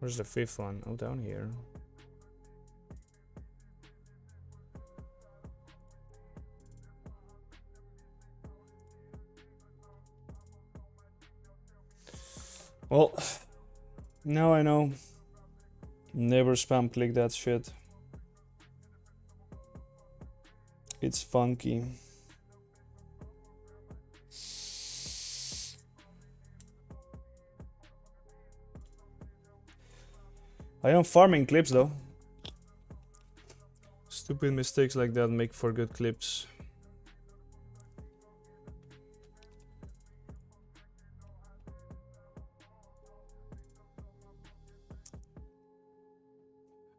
Where's the fifth one? Oh, down here. Well, now I know. Never spam click that shit. It's funky. I am farming clips though. Stupid mistakes like that make for good clips.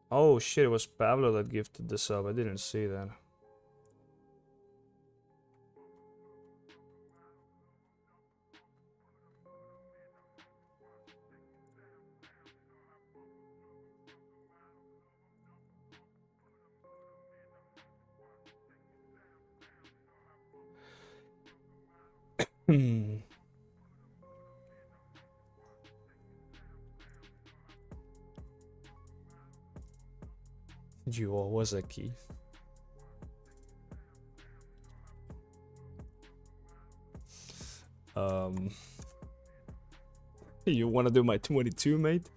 Oh shit, it was Pablo that gifted the sub. I didn't see that. Hmm. You always a key. You wanna do my 22, mate?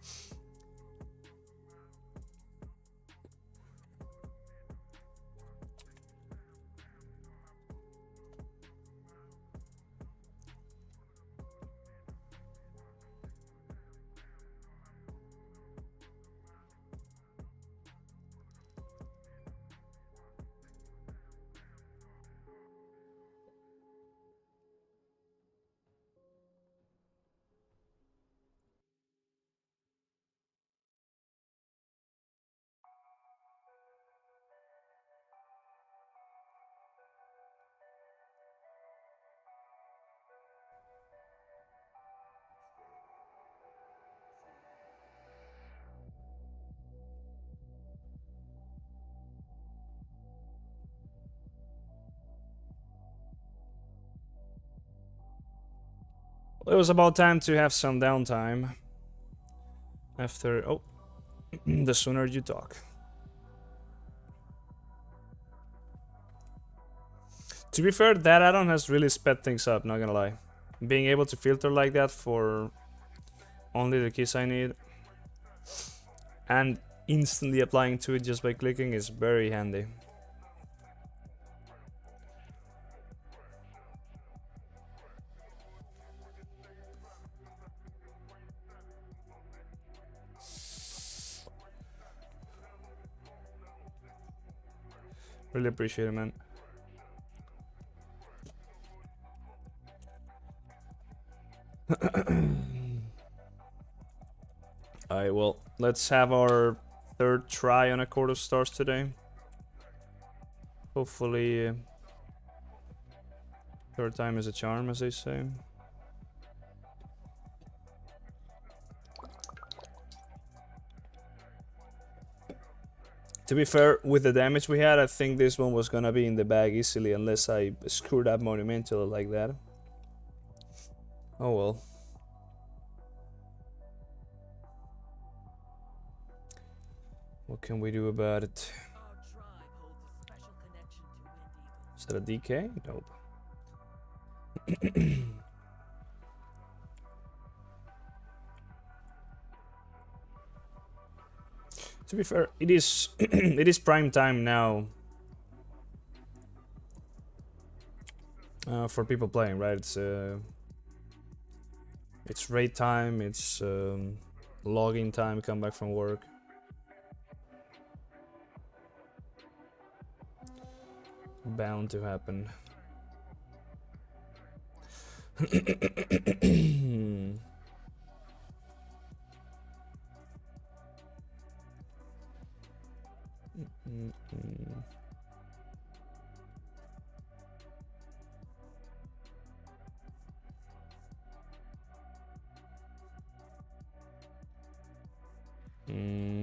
It was about time to have some downtime. After... oh, the sooner you talk. To be fair, that add-on has really sped things up, not gonna lie. Being able to filter like that for only the keys I need and instantly applying to it just by clicking is very handy. Really appreciate it, man. Alright, well, let's have our third try on a Court of Stars today. Hopefully, third time is a charm, as they say. To be fair, with the damage we had, I think this one was gonna be in the bag easily, unless I screwed up Monumental like that. Oh well. What can we do about it? Is that a DK? Nope. To be fair, it is it is prime time now for people playing, right? It's raid time, it's logging time, come back from work. Bound to happen.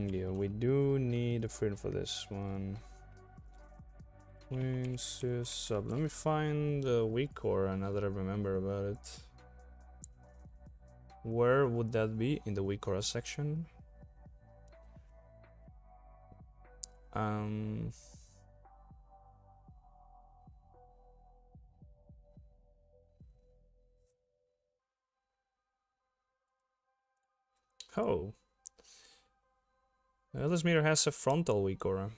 Yeah, we do need a friend for this one. Wings sub. Let me find the weak core now that I remember about it. Where would that be? In the weak core section? Oh. This meter has a frontal weak aura.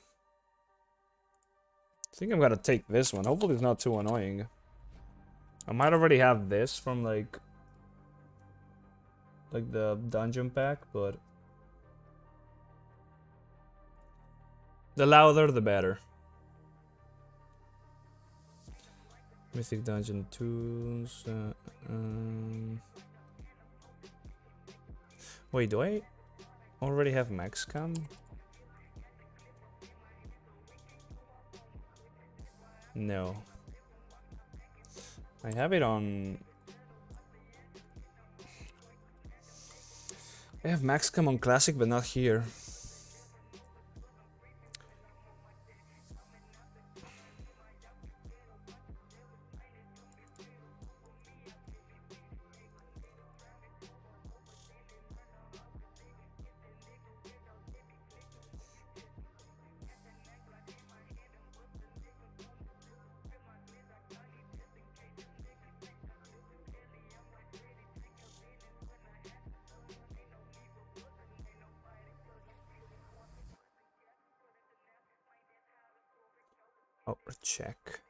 I think I'm gonna take this one. Hopefully it's not too annoying. I might already have this from like the dungeon pack, but the louder the better. Mythic Dungeon tools. Wait, do I already have max cam? No. I have it on... I have max cam on classic, but not here. Oh, check.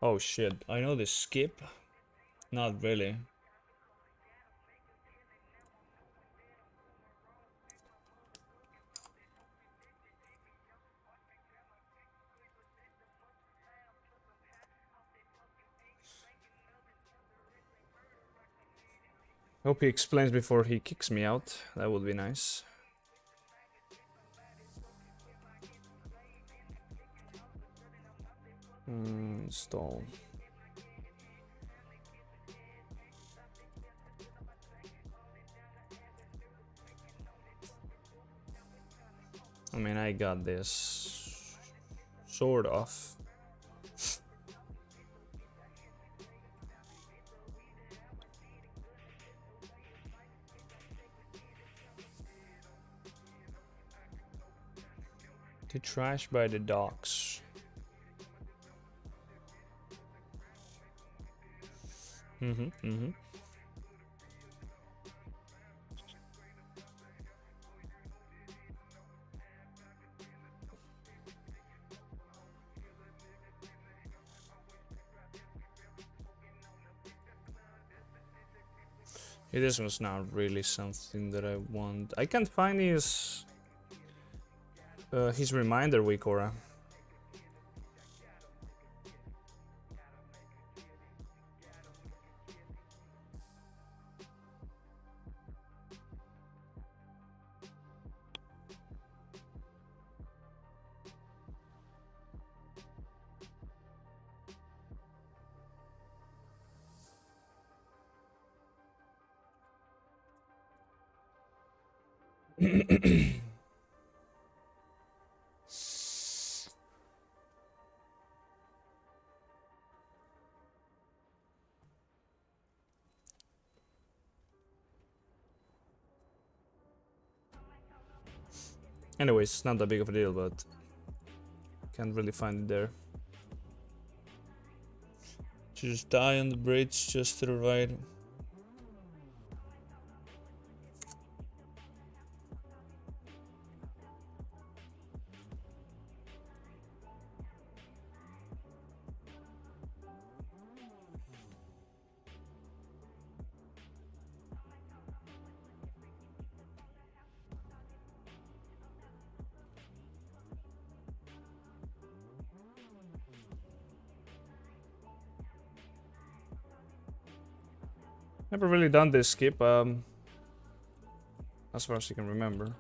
Oh shit, I know the skip. Not really. Hope he explains before he kicks me out. That would be nice. Install. I mean, I got this. Sort of. The trash by the docks. Mm-hmm. Yeah, this was not really something that I want. I can't find his reminder week aura. Anyways, it's not that big of a deal, but can't really find it there. Just die on the bridge just to the right. Never really done this skip, as far as you can remember.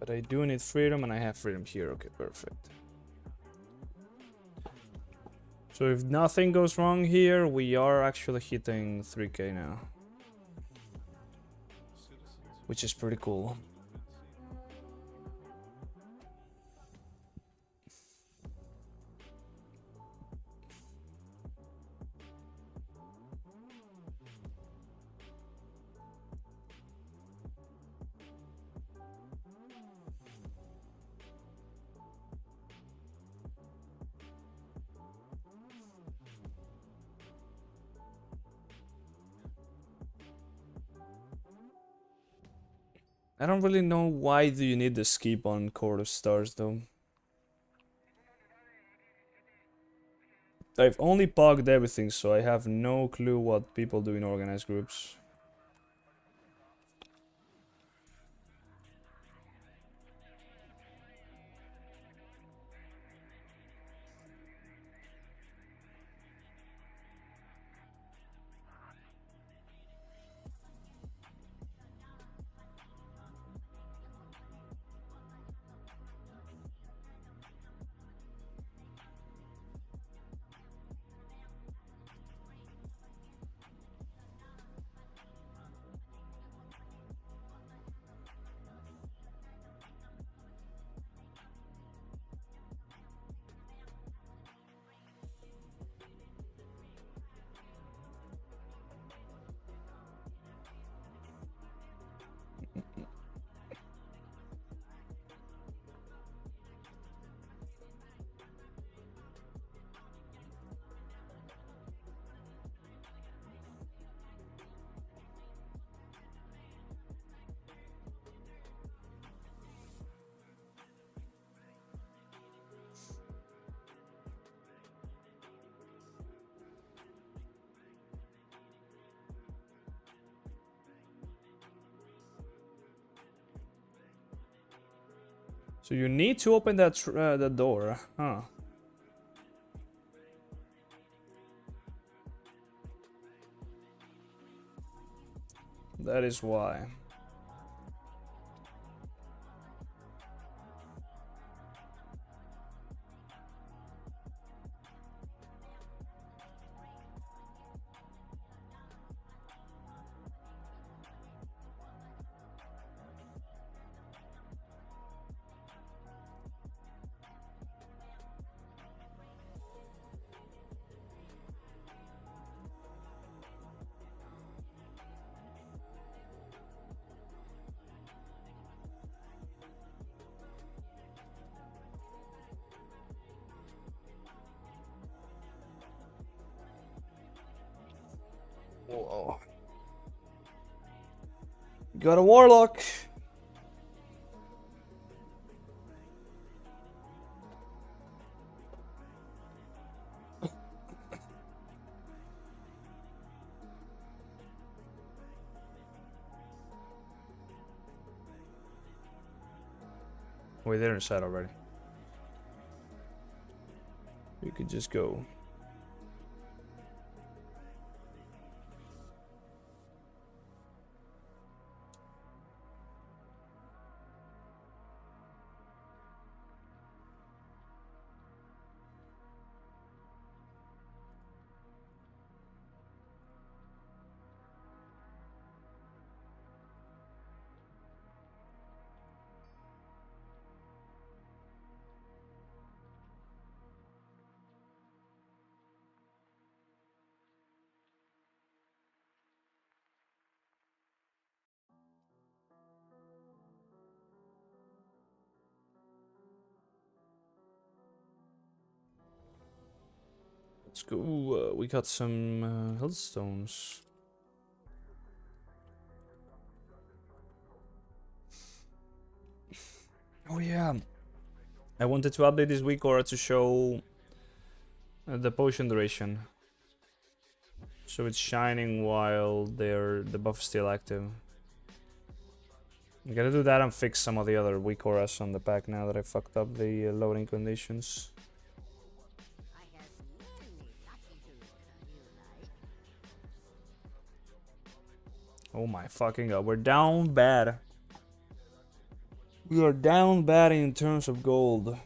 But I do need freedom, and I have freedom here. Okay, perfect. So if nothing goes wrong here, we are actually hitting 3k now. Which is pretty cool. I don't really know why do you need the skip on Court of Stars though. I've only pogged everything, so I have no clue what people do in organized groups. So you need to open that that door, huh? That is why. Whoa. Got a warlock. Wait, they're inside already. We could just go. Let's go. We got some hillstones. Oh yeah. I wanted to update this week or to show the potion duration. So it's shining while the buff is still active. I'm gonna do that and fix some of the other weak auras on the pack now that I fucked up the loading conditions. Oh my fucking god, we're down bad. We are down bad in terms of gold.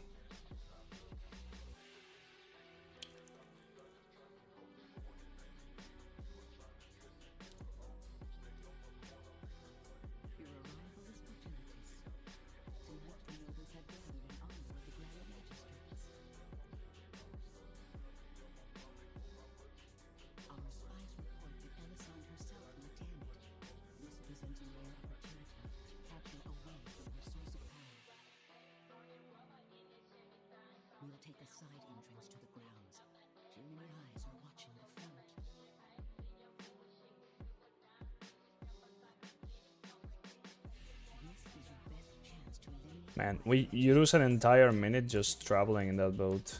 Man, you lose an entire minute just traveling in that boat.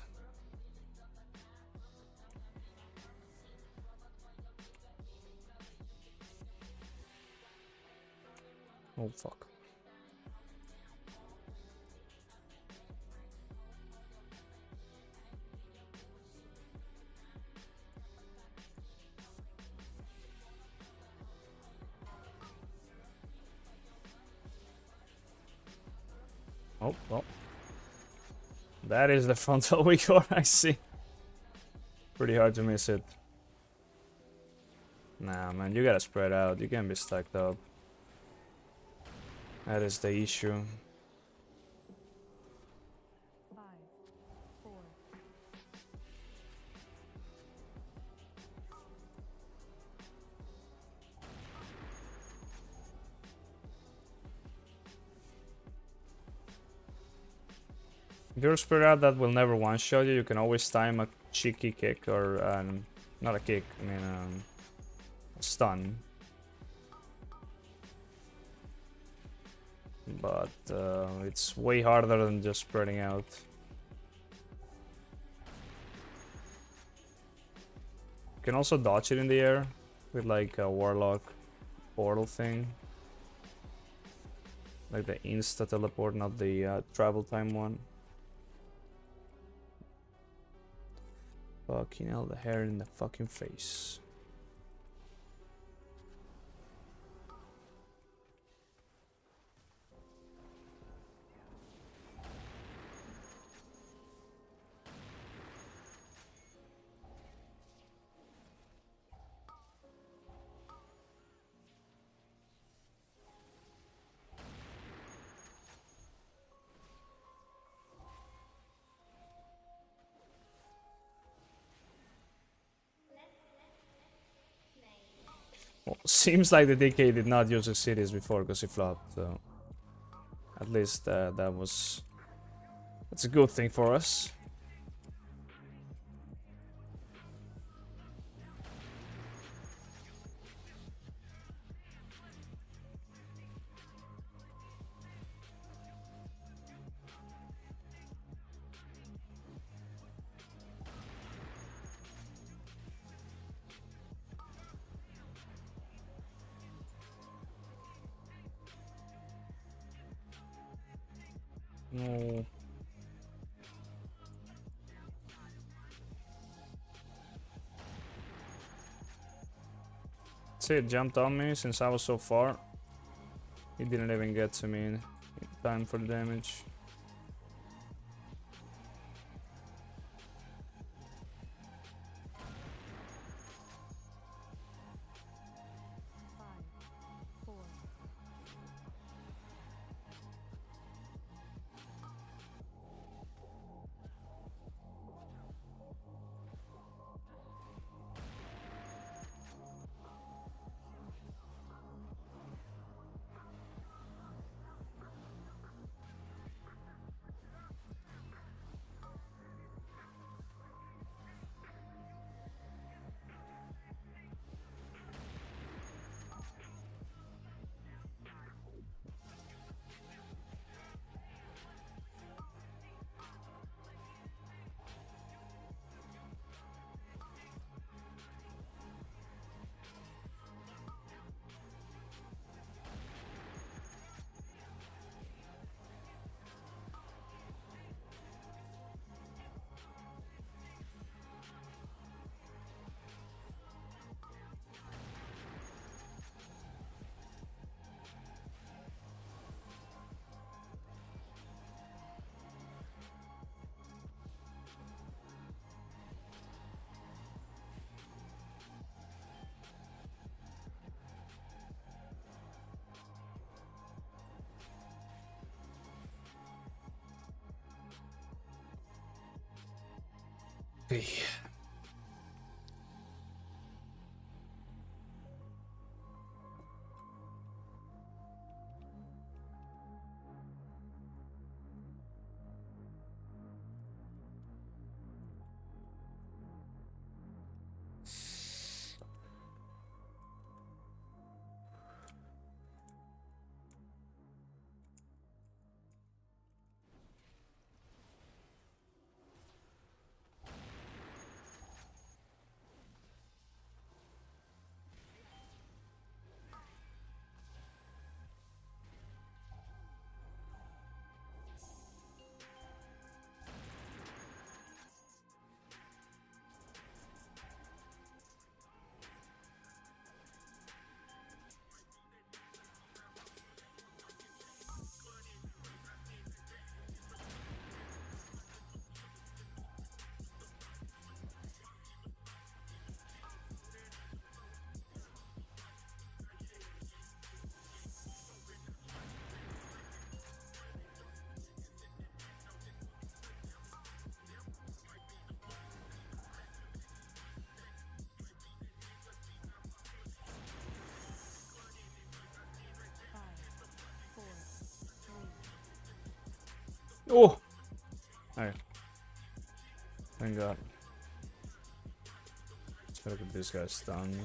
Oh fuck. Oh, well. That is the frontal weak aura, I see. Pretty hard to miss it. Nah, man, you gotta spread out. You can't be stacked up. That is the issue. 5, 4, If you're spread out, that will never one-shot you. You can always time a cheeky kick or not a kick. I mean, a stun. But it's way harder than just spreading out. You can also dodge it in the air with like a warlock portal thing. Like the insta teleport, not the travel time one. Fucking hell, the hair in the fucking face. Well, seems like the DK did not use the cities before because he flopped, so at least that's a good thing for us. No. See, it jumped on me since I was so far. He didn't even get to me in time for the damage. 5, 4, Okay. Five, four, three, Oh! Alright. Thank God. Let's look at this guy's stun.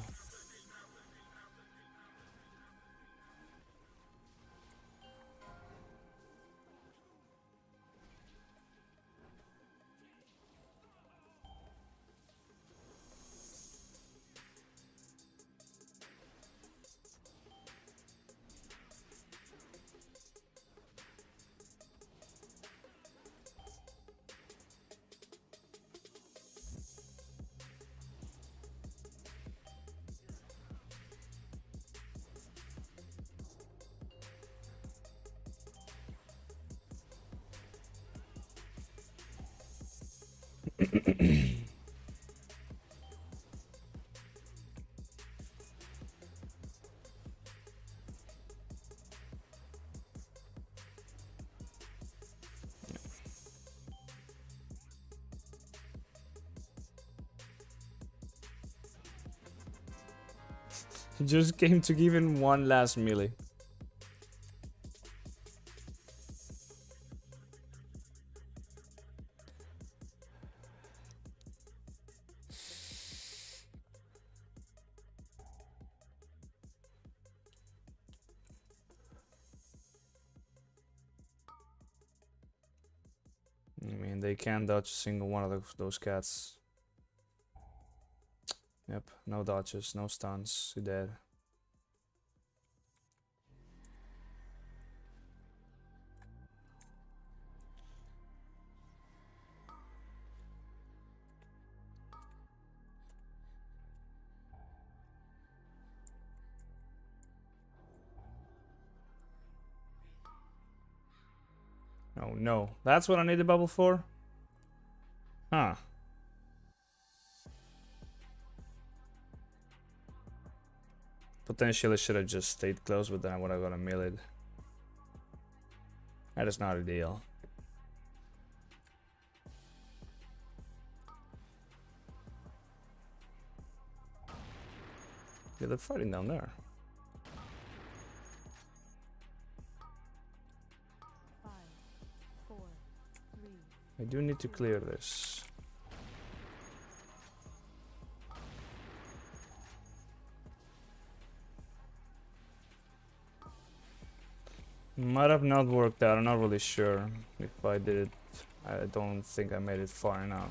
He just came to give him one last melee. I mean, they can't dodge a single one of those cats. Yep, no dodges, no stuns, he dead. Oh no, that's what I need the bubble for? Huh. Potentially should have just stayed close, but then I would have got a melee. That is not ideal. Yeah, they're fighting down there. five, four, three, I do need to clear this. Might have not worked out, I'm not really sure if I did it. I don't think I made it far enough.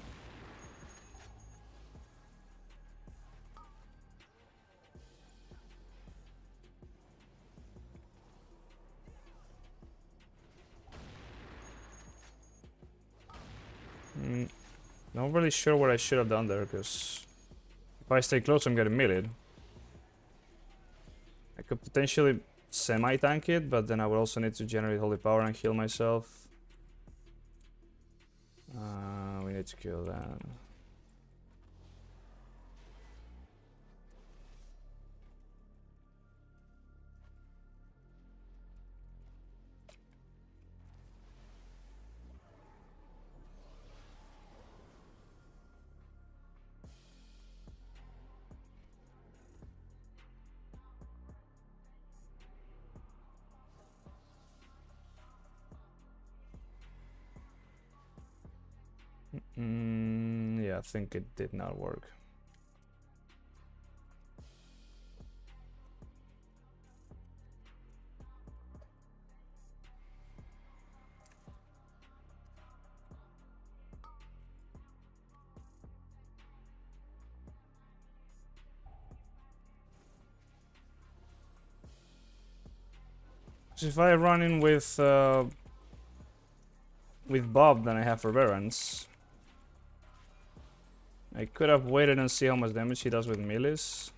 Not really sure what I should have done there, because if I stay close I'm getting meleeed. I could potentially semi-tank it, but then I would also need to generate holy power and heal myself. We need to kill that. Yeah, I think it did not work. So if I run in with Bob, then I have forbearance. I could have waited and see how much damage he does with melees.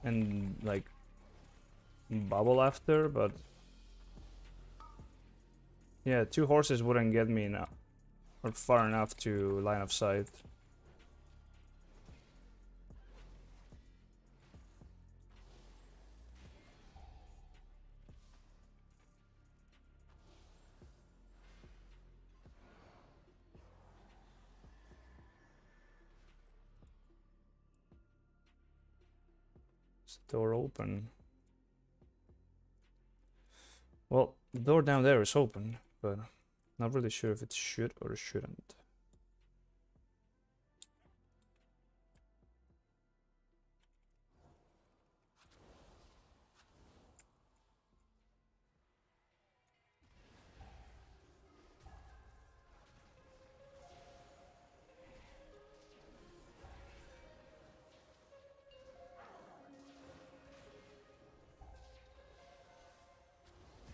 And like bubble after, but yeah, 2 horses wouldn't get me enough or far enough to line of sight. Is the door open? Well, the door down there is open, but not really sure if it should or shouldn't.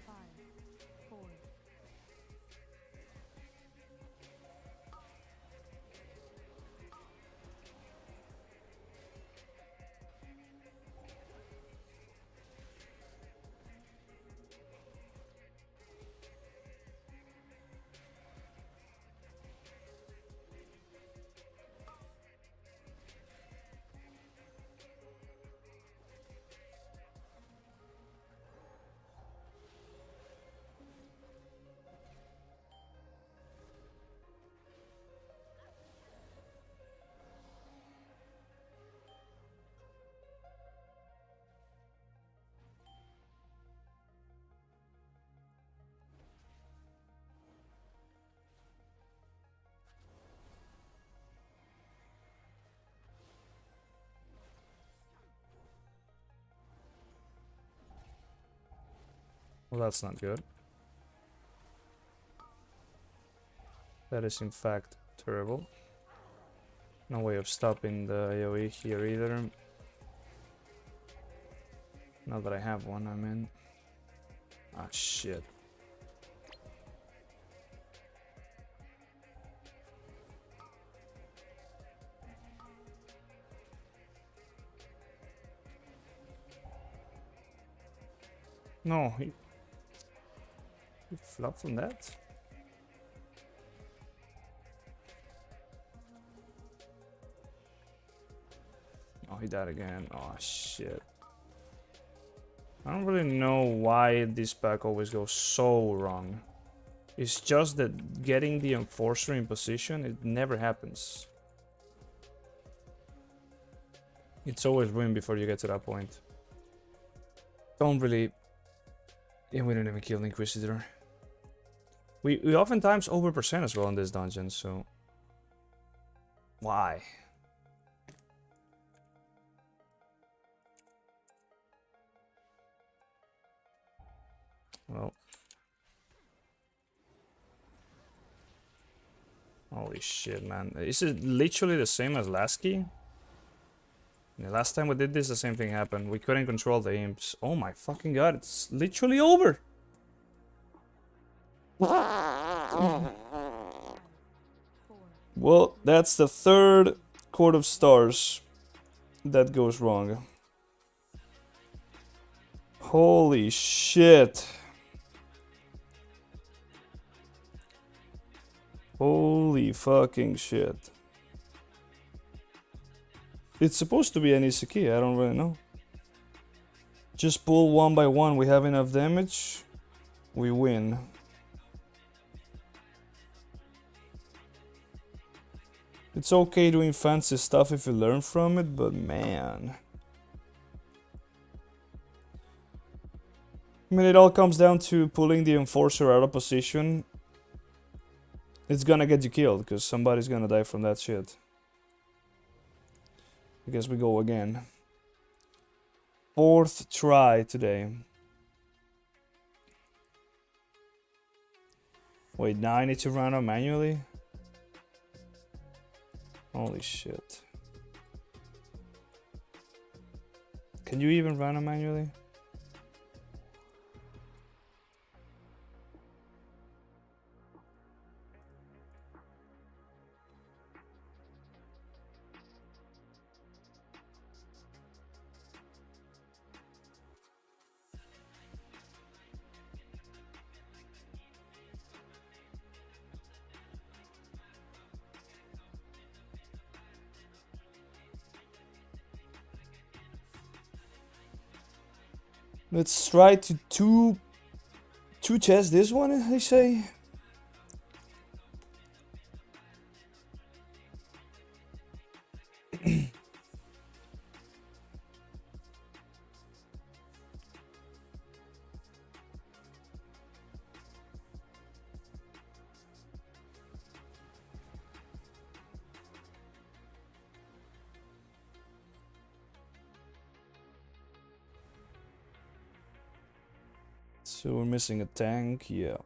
Five, four, Well, that's not good. That is in fact terrible. No way of stopping the AoE here either. Not that I have one, I mean. Ah, shit. No, he flopped from that? Oh, he died again. Oh, shit. I don't really know why this pack always goes so wrong. It's just that getting the Enforcer in position, it never happens. It's always win before you get to that point. Don't really... Yeah, we don't even kill the Inquisitor. We oftentimes overpercent as well in this dungeon, so... Why? Well... Holy shit, man. Is it literally the same as last key? The last time we did this, the same thing happened. We couldn't control the imps. Oh my fucking god, it's literally over! Well, that's the 3rd Court of Stars that goes wrong. Holy shit. Holy fucking shit. It's supposed to be an easy key, I don't really know. Just pull one by one, we have enough damage, we win. It's okay doing fancy stuff if you learn from it, but man. I mean, it all comes down to pulling the Enforcer out of position It's gonna get you killed, because somebody's gonna die from that shit. I guess we go again. 4th try today. Wait, now I need to run out manually? Holy shit. Can you even run out manually? Let's try to two chest this one, I say. So we're missing a tank, yeah.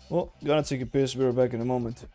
Well, gonna take a piss, we're back in a moment.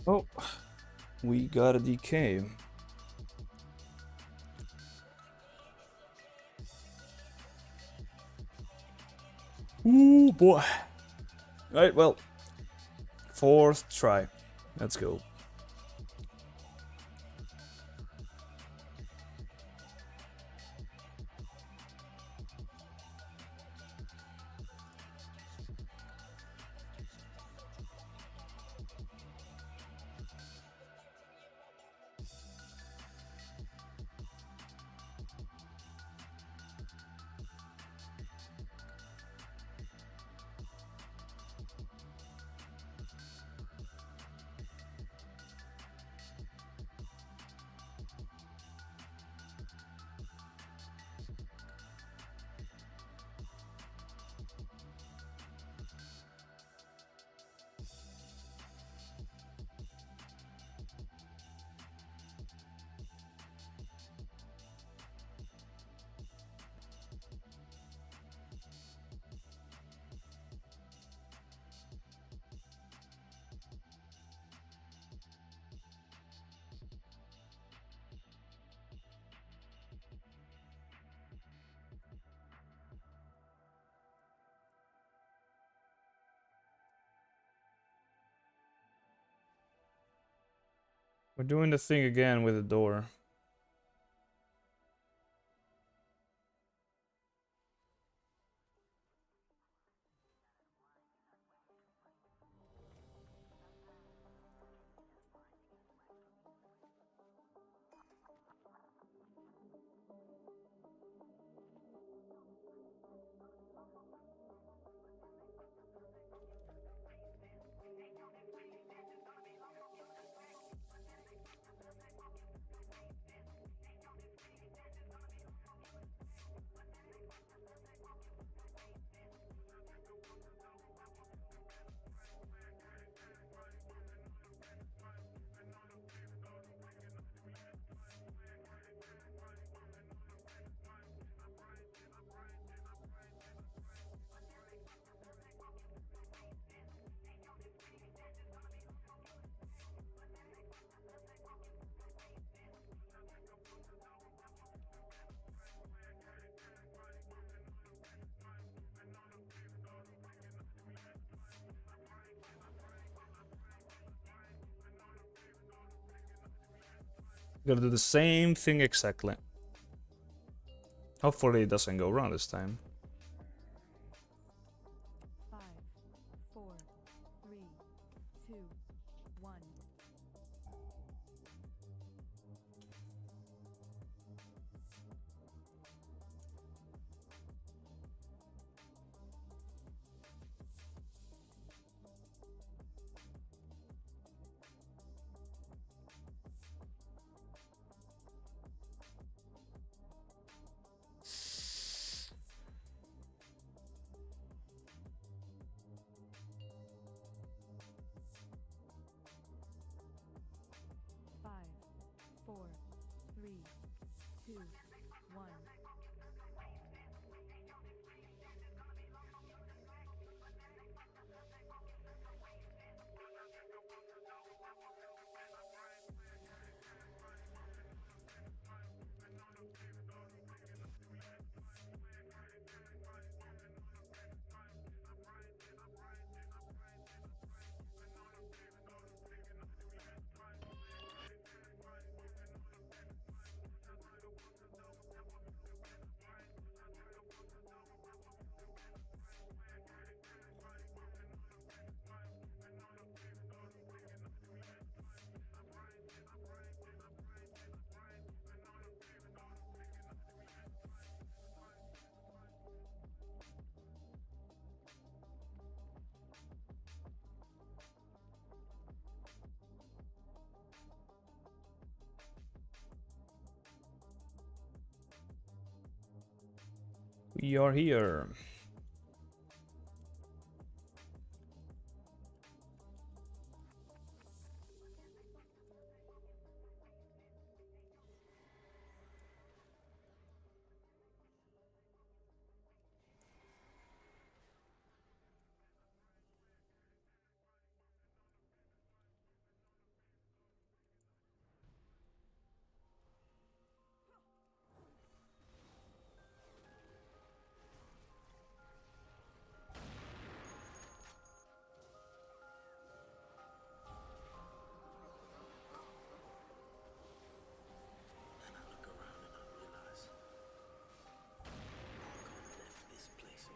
Oh, we got a DK. Ooh, boy. Right, well, 4th try. Let's go. We're doing the thing again with the door. Gotta do the same thing exactly. Hopefully it doesn't go wrong this time. 5, 4, 3, 2, 1. 5, 4, 3, 2, 1. We are here.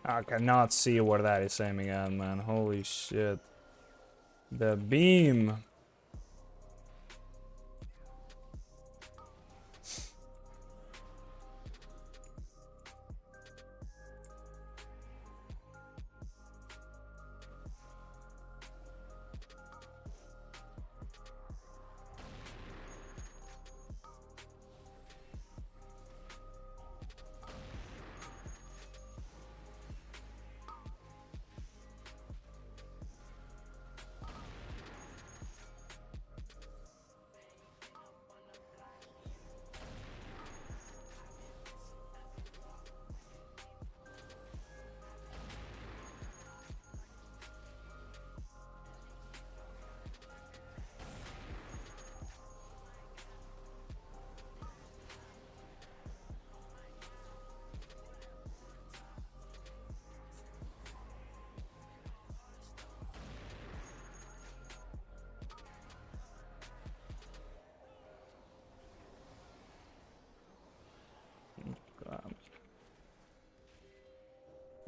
I cannot see where that is aiming at, man. Holy shit. The beam.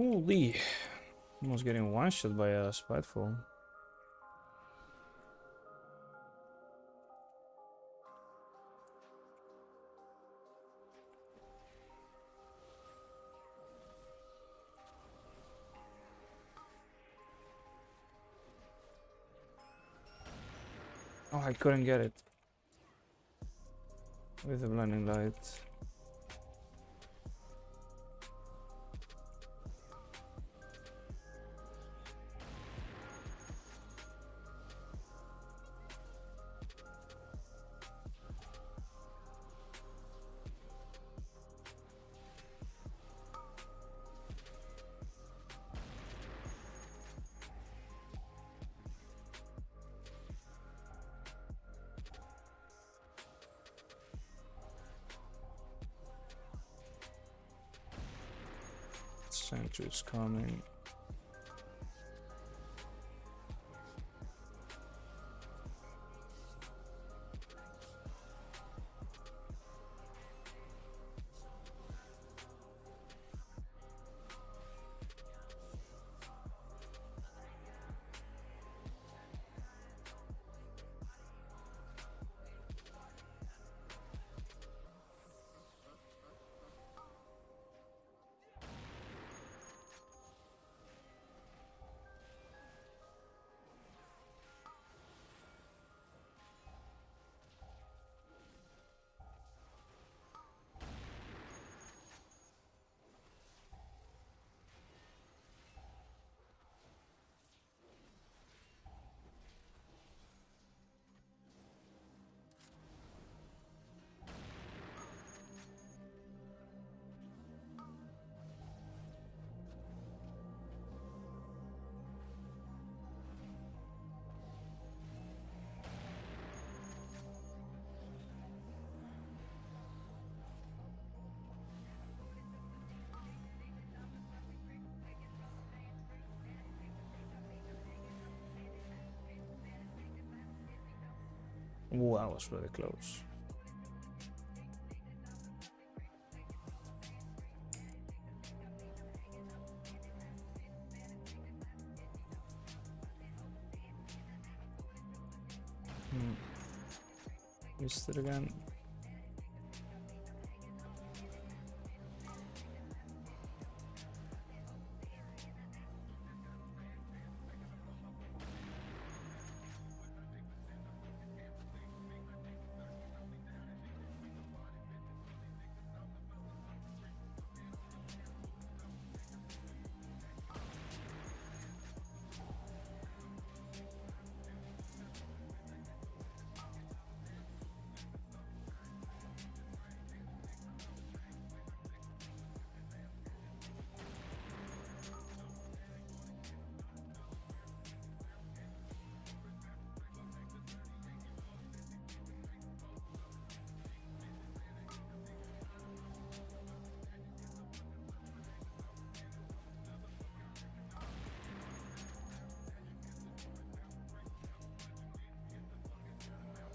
Holy. Almost getting one shot by a Spiteful. Oh, I couldn't get it. With the blinding light. Sentry's coming. Ooh, that was really close. Missed it again.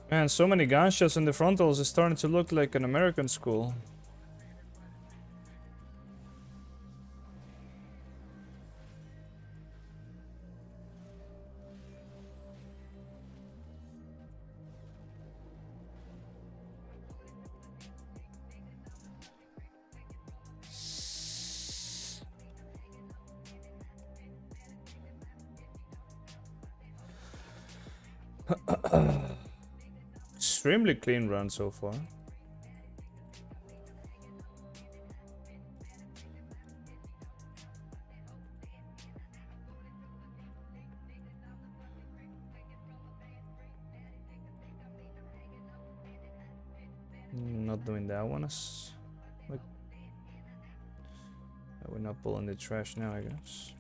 Man, so many gunshots in the frontals is starting to look like an American school. Extremely clean run so far. Not doing that one as like we're not pulling the trash now, I guess.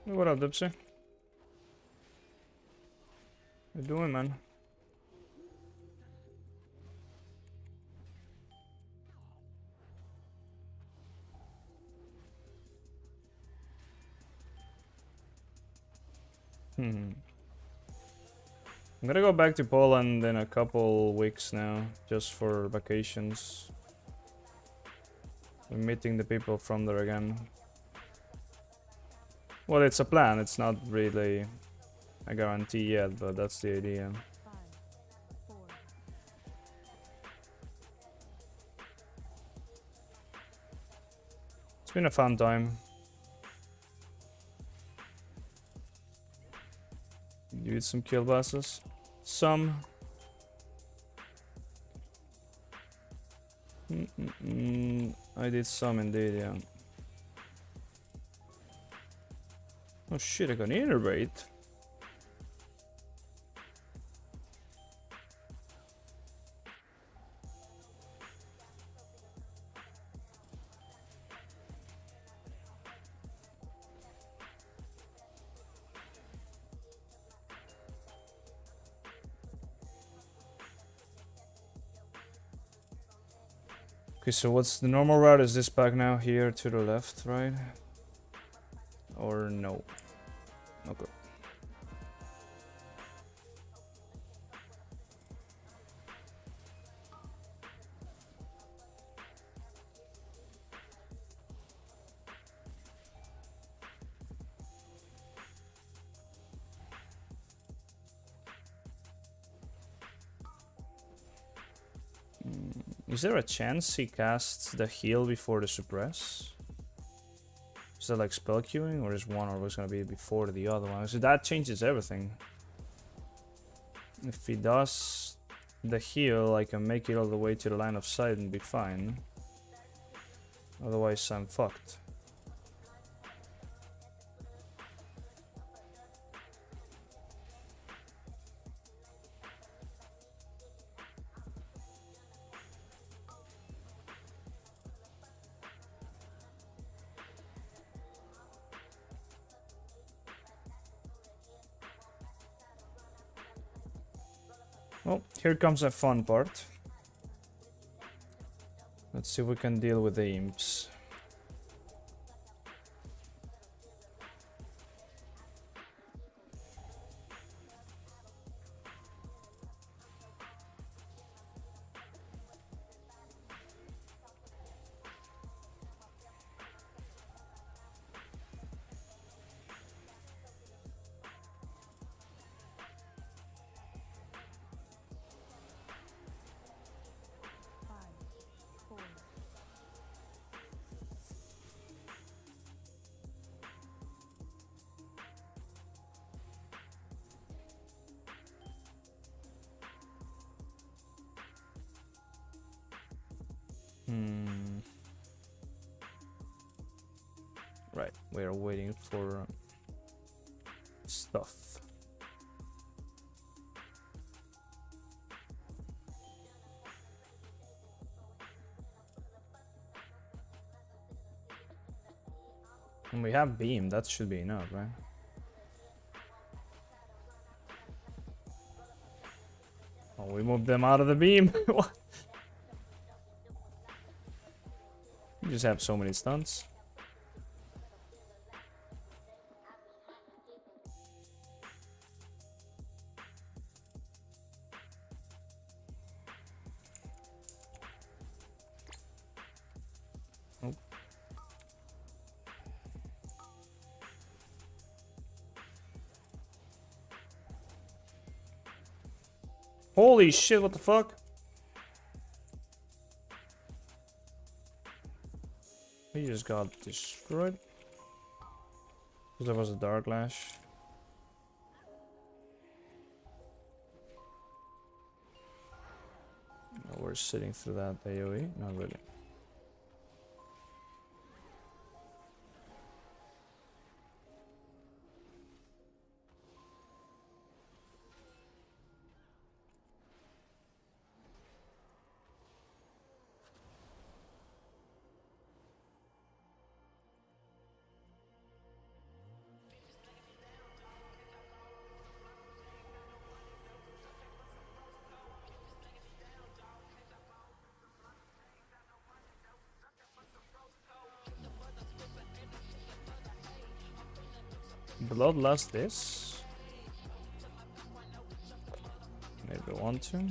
What up, Dipsy? How you doing, man? I'm gonna go back to Poland in a couple weeks now, just for vacations. I'm meeting the people from there again. Well, it's a plan, it's not really a guarantee yet, but that's the idea. 5, 4, It's been a fun time. You did some kill bosses? Some. I did some indeed, yeah. Oh shit, I got innervate. Okay, so what's the normal route? Is this back now here to the left, right? Or no? Okay. Is there a chance he casts the heal before the suppress? Is that like spell queuing, or is one always gonna be before the other one? So that changes everything. If he does the heal, I can make it all the way to the line of sight and be fine. Otherwise, I'm fucked. Well, here comes a fun part. Let's see if we can deal with the imps. Right, we're waiting for stuff. And we have beam, that should be enough, right? Oh, we moved them out of the beam. What? You just have so many stunts. Oh. Holy shit, what the fuck? He just got destroyed. Because there was a Dark Lash. Oh, we're sitting through that AoE? Not really. Bloodlust this? want to.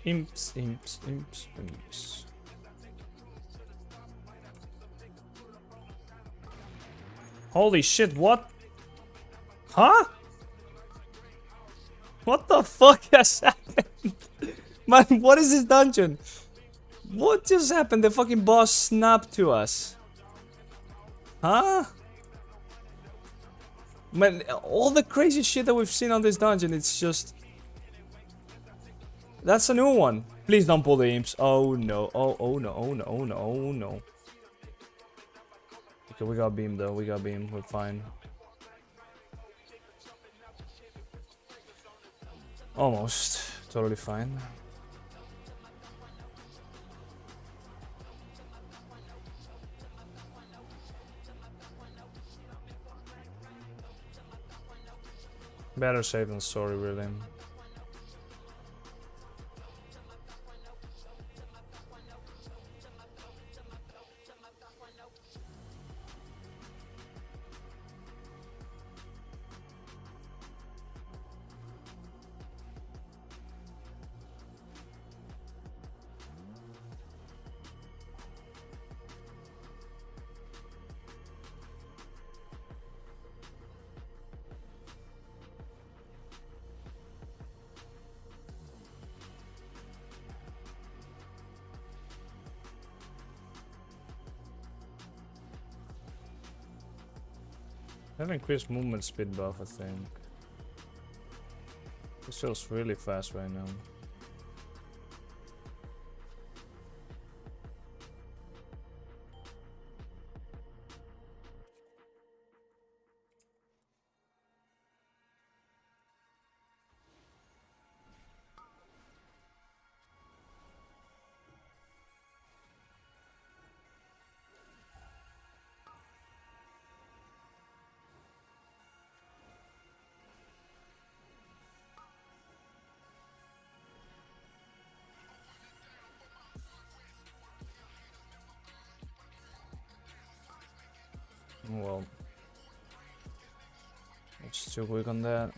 Imps, imps, imps, imps. Holy shit, what? Huh? What the fuck has happened? Man, what is this dungeon? What just happened? The fucking boss snapped to us. Huh? Man, all the crazy shit that we've seen on this dungeon, it's just... That's a new one. Please don't pull the imps. Oh no. Oh no. Oh no. Oh no. Oh no. Okay, we got beam though. We got beam. We're fine. Almost. Totally fine. Better safe than sorry, really. I have increased movement speed buff, I think. This feels really fast right now. Well, it's too quick on that.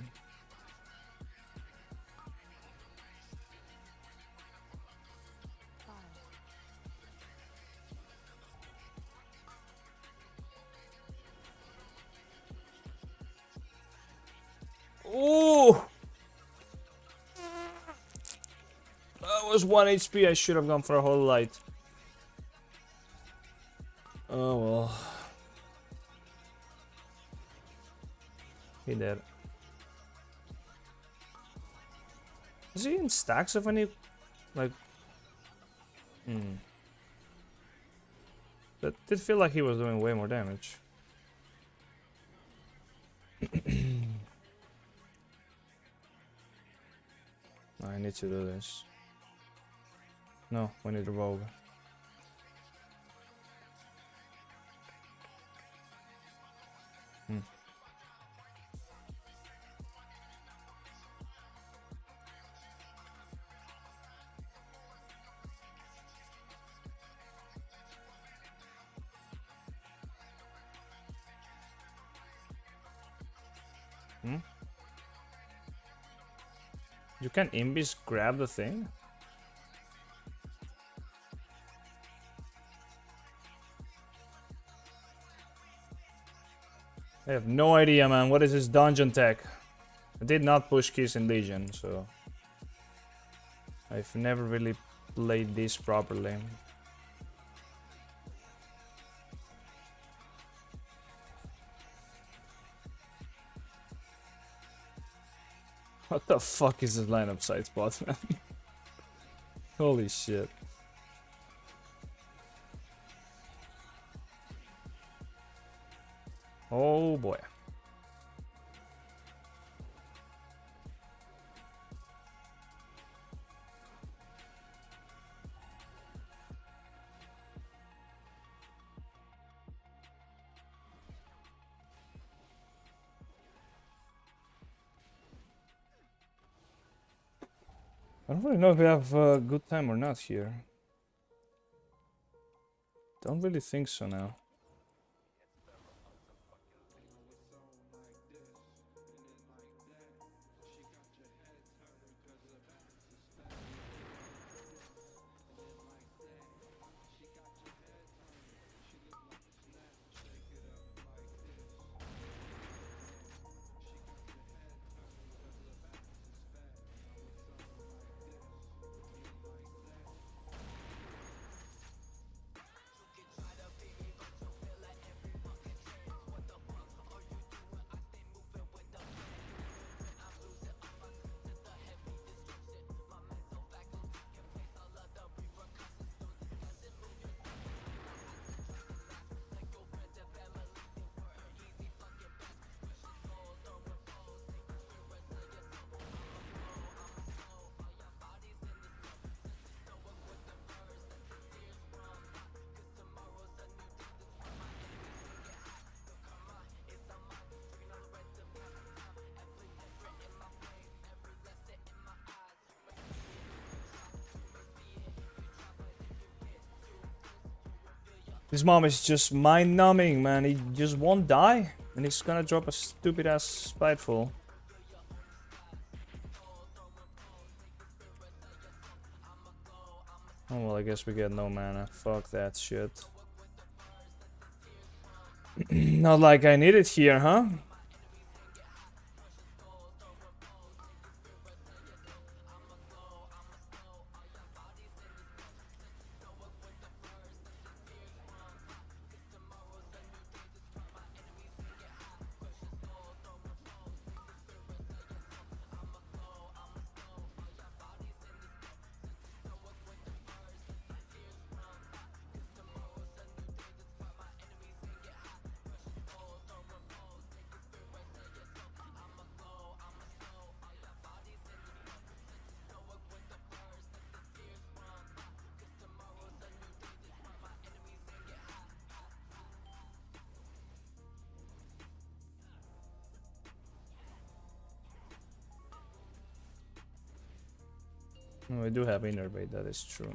Ooh! That was 1 HP. I should have gone for a whole light. Oh well. He did. Is he in stacks of any, like... That did feel like he was doing way more damage. I need to do this. No, we need a rogue. You can Imbis grab the thing? I have no idea, man. What is this dungeon tech? I did not push keys in Legion, so I've never really played this properly. What the fuck is this line of sight spot, man? Holy shit. Oh boy. I don't really know if we have a good time or not here. Don't really think so now. His mom is just mind-numbing, man. He just won't die, and he's gonna drop a stupid-ass spiteful. Oh well, I guess we get no mana. Fuck that shit. Not like I need it here, huh? No, we do have Innervate, that is true.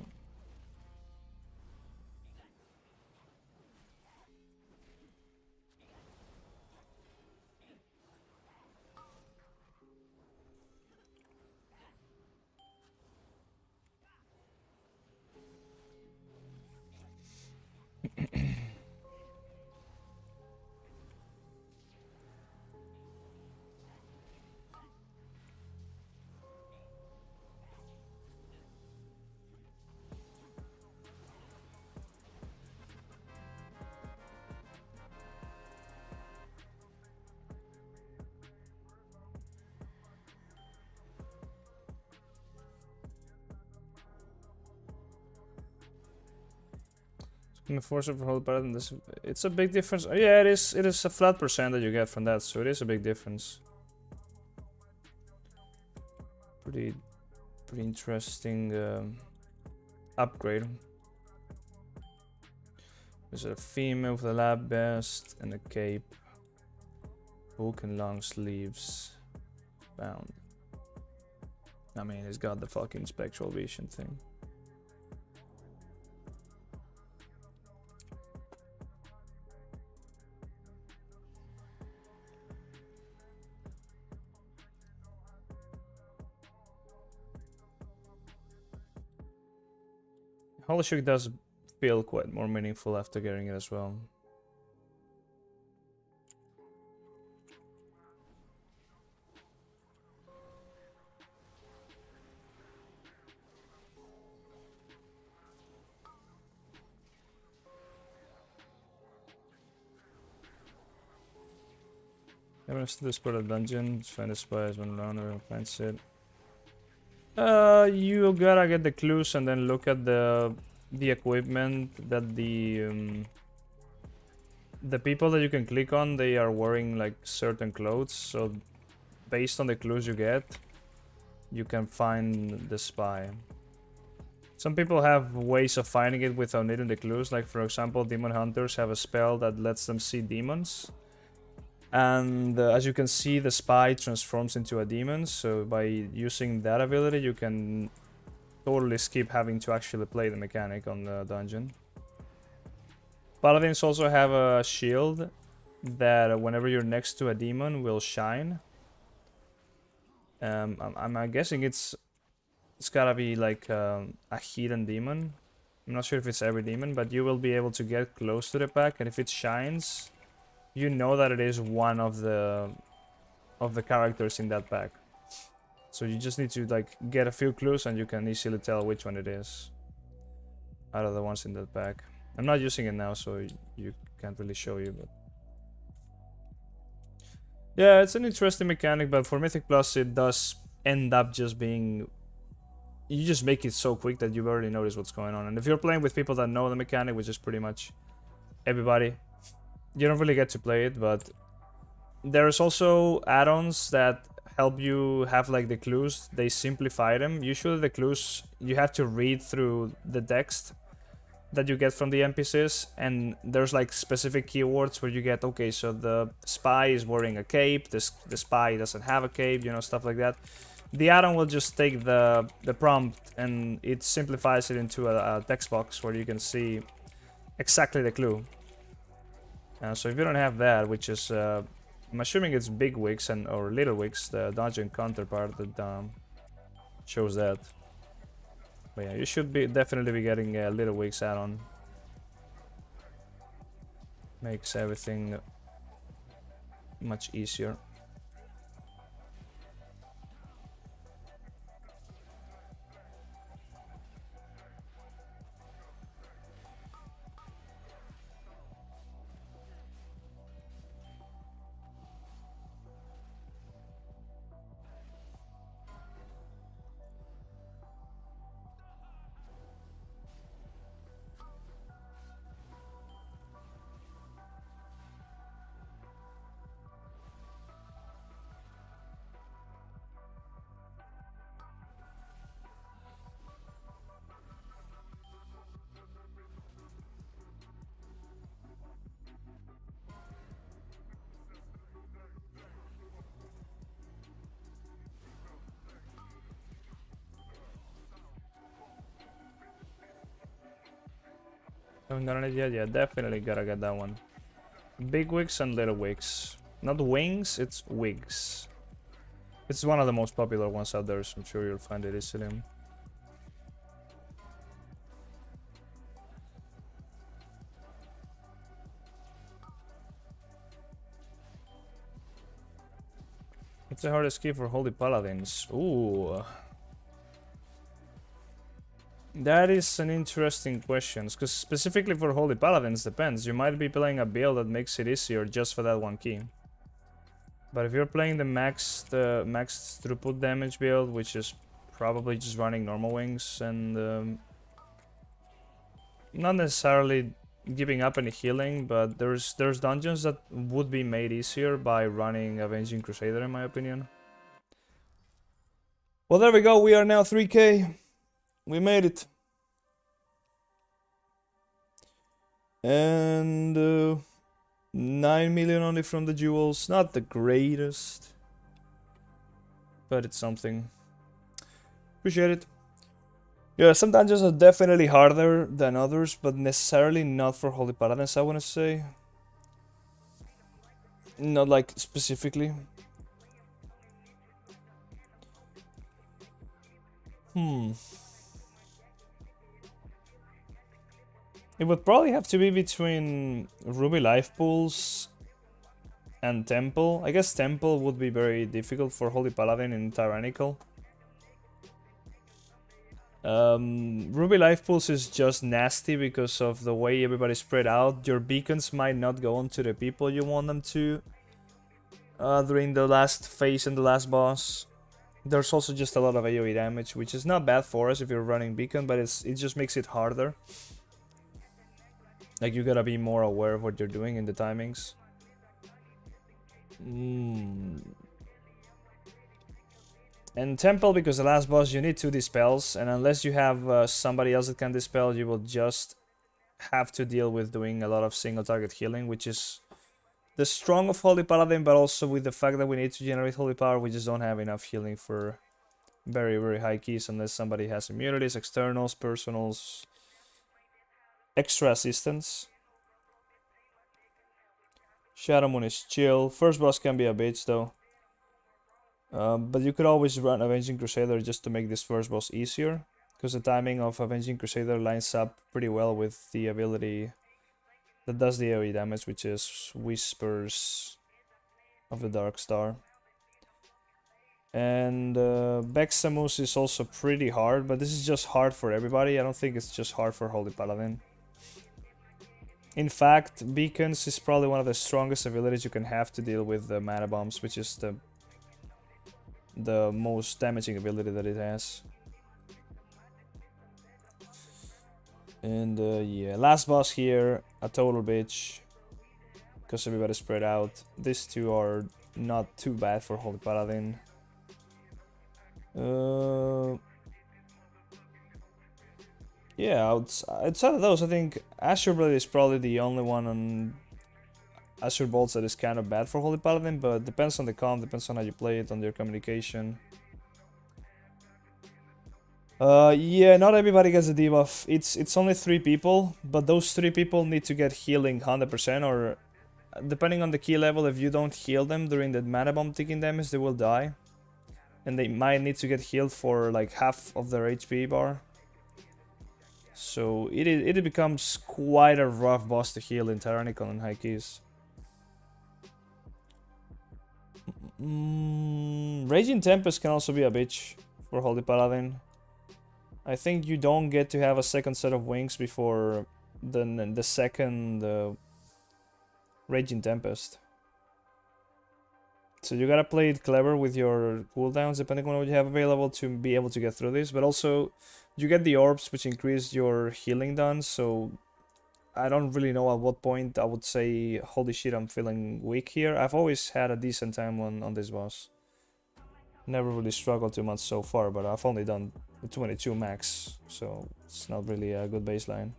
In the force of whole Paladin, this it's a big difference. Yeah, it is. It is a flat percent that you get from that, so it is a big difference. Pretty interesting upgrade. There's a female with a lab vest and a cape, book and long sleeves, bound. I mean, it's got the fucking spectral vision thing. Holy Shook does feel quite more meaningful after getting it as well. Let's explore the dungeon, find the spies, one around, finds it. You gotta get the clues and then look at the equipment that the people that you can click on, they are wearing like certain clothes, so based on the clues you get, you can find the spy. Some people have ways of finding it without needing the clues, like for example, demon hunters have a spell that lets them see demons. And as you can see, the spy transforms into a demon, so by using that ability you can totally skip having to actually play the mechanic on the dungeon. Paladins also have a shield that whenever you're next to a demon will shine. I'm guessing it's gotta be like a hidden demon. I'm not sure if it's every demon, but you will be able to get close to the pack, and if it shines, you know that it is one of the characters in that pack. So you just need to like get a few clues and you can easily tell which one it is out of the ones in that pack. I'm not using it now, so you can't really show you, but yeah, it's an interesting mechanic, but for Mythic Plus it does end up just being, you just make it so quick that you already notice what's going on. And if you're playing with people that know the mechanic, which is pretty much everybody, you don't really get to play it. But there's also add-ons that help you have like the clues. They simplify them. Usually the clues, you have to read through the text that you get from the NPCs, and there's like specific keywords where you get, okay, so the spy is wearing a cape, the spy doesn't have a cape, you know, stuff like that. The add-on will just take the prompt and it simplifies it into a text box where you can see exactly the clue. So if you don't have that, which is I'm assuming it's Big Wigs and or Little Wigs, the dungeon counterpart that shows that. But yeah, you should definitely be getting a Little Wigs add-on. Makes everything much easier. Haven't gotten it yet? Yeah, definitely gotta get that one. Big Wigs and Little Wigs. Not wings, it's wigs. It's one of the most popular ones out there, so I'm sure you'll find it easily. What's the hardest key for Holy Paladins? Ooh. That is an interesting question, because specifically for Holy Paladins depends. You might be playing a build that makes it easier just for that one key. But if you're playing the max throughput damage build, which is probably just running normal wings and not necessarily giving up any healing, but there's dungeons that would be made easier by running Avenging Crusader, in my opinion. Well, there we go. We are now 3k. We made it. And 9 million only from the jewels. Not the greatest, but it's something. Appreciate it. Yeah, some dungeons are definitely harder than others, but necessarily not for Holy Paladins, I want to say. Not like specifically. It would probably have to be between Ruby Life Pools and Temple. I guess Temple would be very difficult for Holy Paladin in Tyrannical. Ruby Life Pools is just nasty because of the way everybody's spread out. Your beacons might not go on to the people you want them to. during the last phase and the last boss. There's also just a lot of AoE damage, which is not bad for us if you're running beacon, but it just makes it harder. Like, you gotta be more aware of what you're doing in the timings. And Temple, because the last boss you need 2 dispels, and unless you have somebody else that can dispel, you will just have to deal with doing a lot of single target healing, which is the strong of Holy Paladin, but also with the fact that we need to generate Holy Power, we just don't have enough healing for very, very high keys unless somebody has immunities, externals, personals, extra assistance. Shadow Moon is chill. First boss can be a bitch though. But you could always run Avenging Crusader just to make this first boss easier, because the timing of Avenging Crusader lines up pretty well with the ability that does the AoE damage, which is Whispers of the Dark Star. And Bexamus is also pretty hard, but this is just hard for everybody. I don't think it's just hard for Holy Paladin. In fact, Beacons is probably one of the strongest abilities you can have to deal with the Mana Bombs, which is the most damaging ability that it has. And yeah, last boss here, a total bitch, because everybody's spread out. These two are not too bad for Holy Paladin. Yeah, outside of those, I think Azure Blade is probably the only one on Azure Bolts that is kind of bad for Holy Paladin, but depends on the comp, depends on how you play it, on your communication. Yeah, not everybody gets a debuff. It's only 3 people, but those 3 people need to get healing 100%, or depending on the key level, if you don't heal them during the mana bomb taking damage, they will die. And they might need to get healed for like half of their HP bar. So it becomes quite a rough boss to heal in Tyrannical and high keys. Raging Tempest can also be a bitch for Holy Paladin. I think you don't get to have a second set of wings before the second Raging Tempest. So you gotta play it clever with your cooldowns depending on what you have available to be able to get through this. But also, you get the orbs which increase your healing done, so I don't really know at what point I would say, holy shit, I'm feeling weak here. I've always had a decent time on this boss. Never really struggled too much so far, but I've only done the 22 max, so it's not really a good baseline.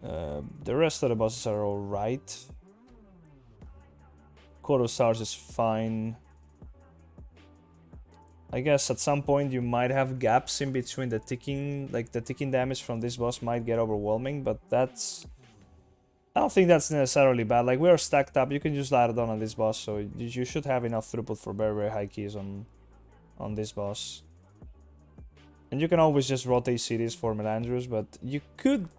The rest of the bosses are alright. Court of Stars is fine. I guess at some point you might have gaps in between the ticking, like the ticking damage from this boss might get overwhelming, but that's... I don't think that's necessarily bad. Like, we are stacked up, you can just ladder down on this boss, so you should have enough throughput for very, very high keys on this boss. And you can always just rotate cities for Melandrus, but you could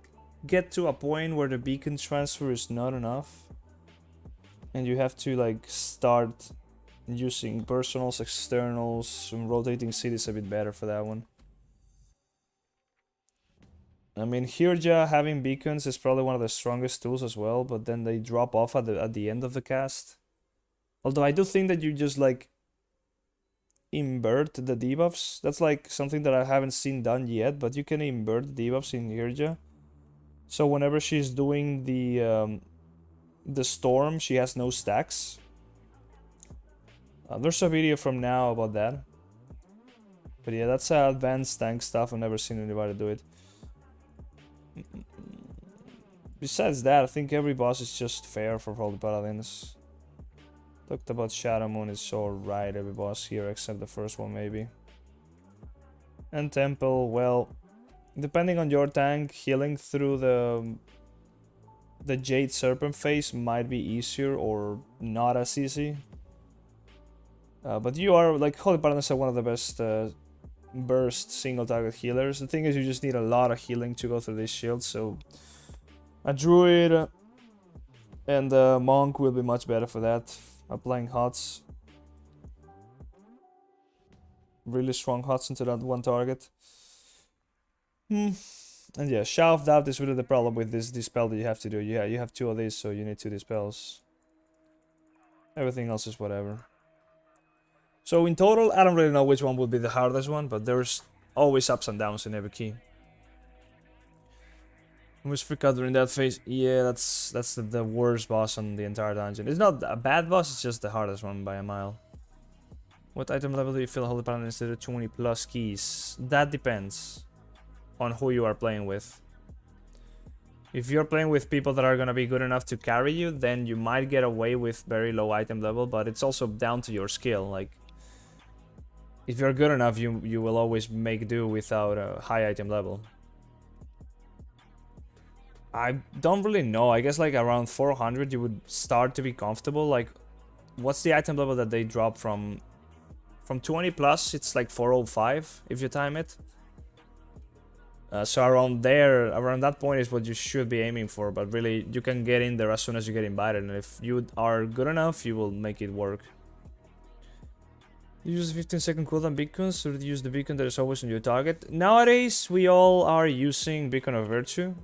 get to a point where the beacon transfer is not enough. And you have to like start using personals, externals, and rotating cities a bit better for that one. I mean, Hirja having beacons is probably one of the strongest tools as well, but then they drop off at the end of the cast. Although I do think that you just like invert the debuffs. That's like something that I haven't seen done yet, but you can invert the debuffs in Hirja. So whenever she's doing the storm, she has no stacks. There's a video from now about that. But yeah, that's advanced tank stuff. I've never seen anybody do it. Besides that, I think every boss is just fair for all the paladins. Talked about Shadow Moon, is alright, every boss here except the first one maybe. And Temple, well, depending on your tank, healing through the Jade Serpent phase might be easier or not as easy. But you are, like, Holy Paladins are one of the best burst single target healers. The thing is, you just need a lot of healing to go through this shield, so a Druid and a Monk will be much better for that. Applying HOTS. Really strong HOTS into that one target. And yeah, Shower of Doubt is really the problem with this spell that you have to do. Yeah, you have 2 of these, so you need 2 dispels. Everything else is whatever. So in total, I don't really know which one would be the hardest one, but there's always ups and downs in every key. Was freak out during that phase. Yeah, that's the worst boss on the entire dungeon. It's not a bad boss, it's just the hardest one by a mile. What item level do you feel Holy Paladin instead of 20 plus keys? That depends on who you are playing with. If you're playing with people that are gonna be good enough to carry you, then you might get away with very low item level, but it's also down to your skill. Like, if you're good enough, you will always make do without a high item level. I don't really know. I guess like around 400 you would start to be comfortable. Like, what's the item level that they drop from 20 plus? It's like 405 if you time it. So around there, around that point is what you should be aiming for. But really, you can get in there as soon as you get invited. And if you are good enough, you will make it work. You use 15-second cooldown beacons, or use the beacon that is always on your target. Nowadays, we all are using Beacon of Virtue,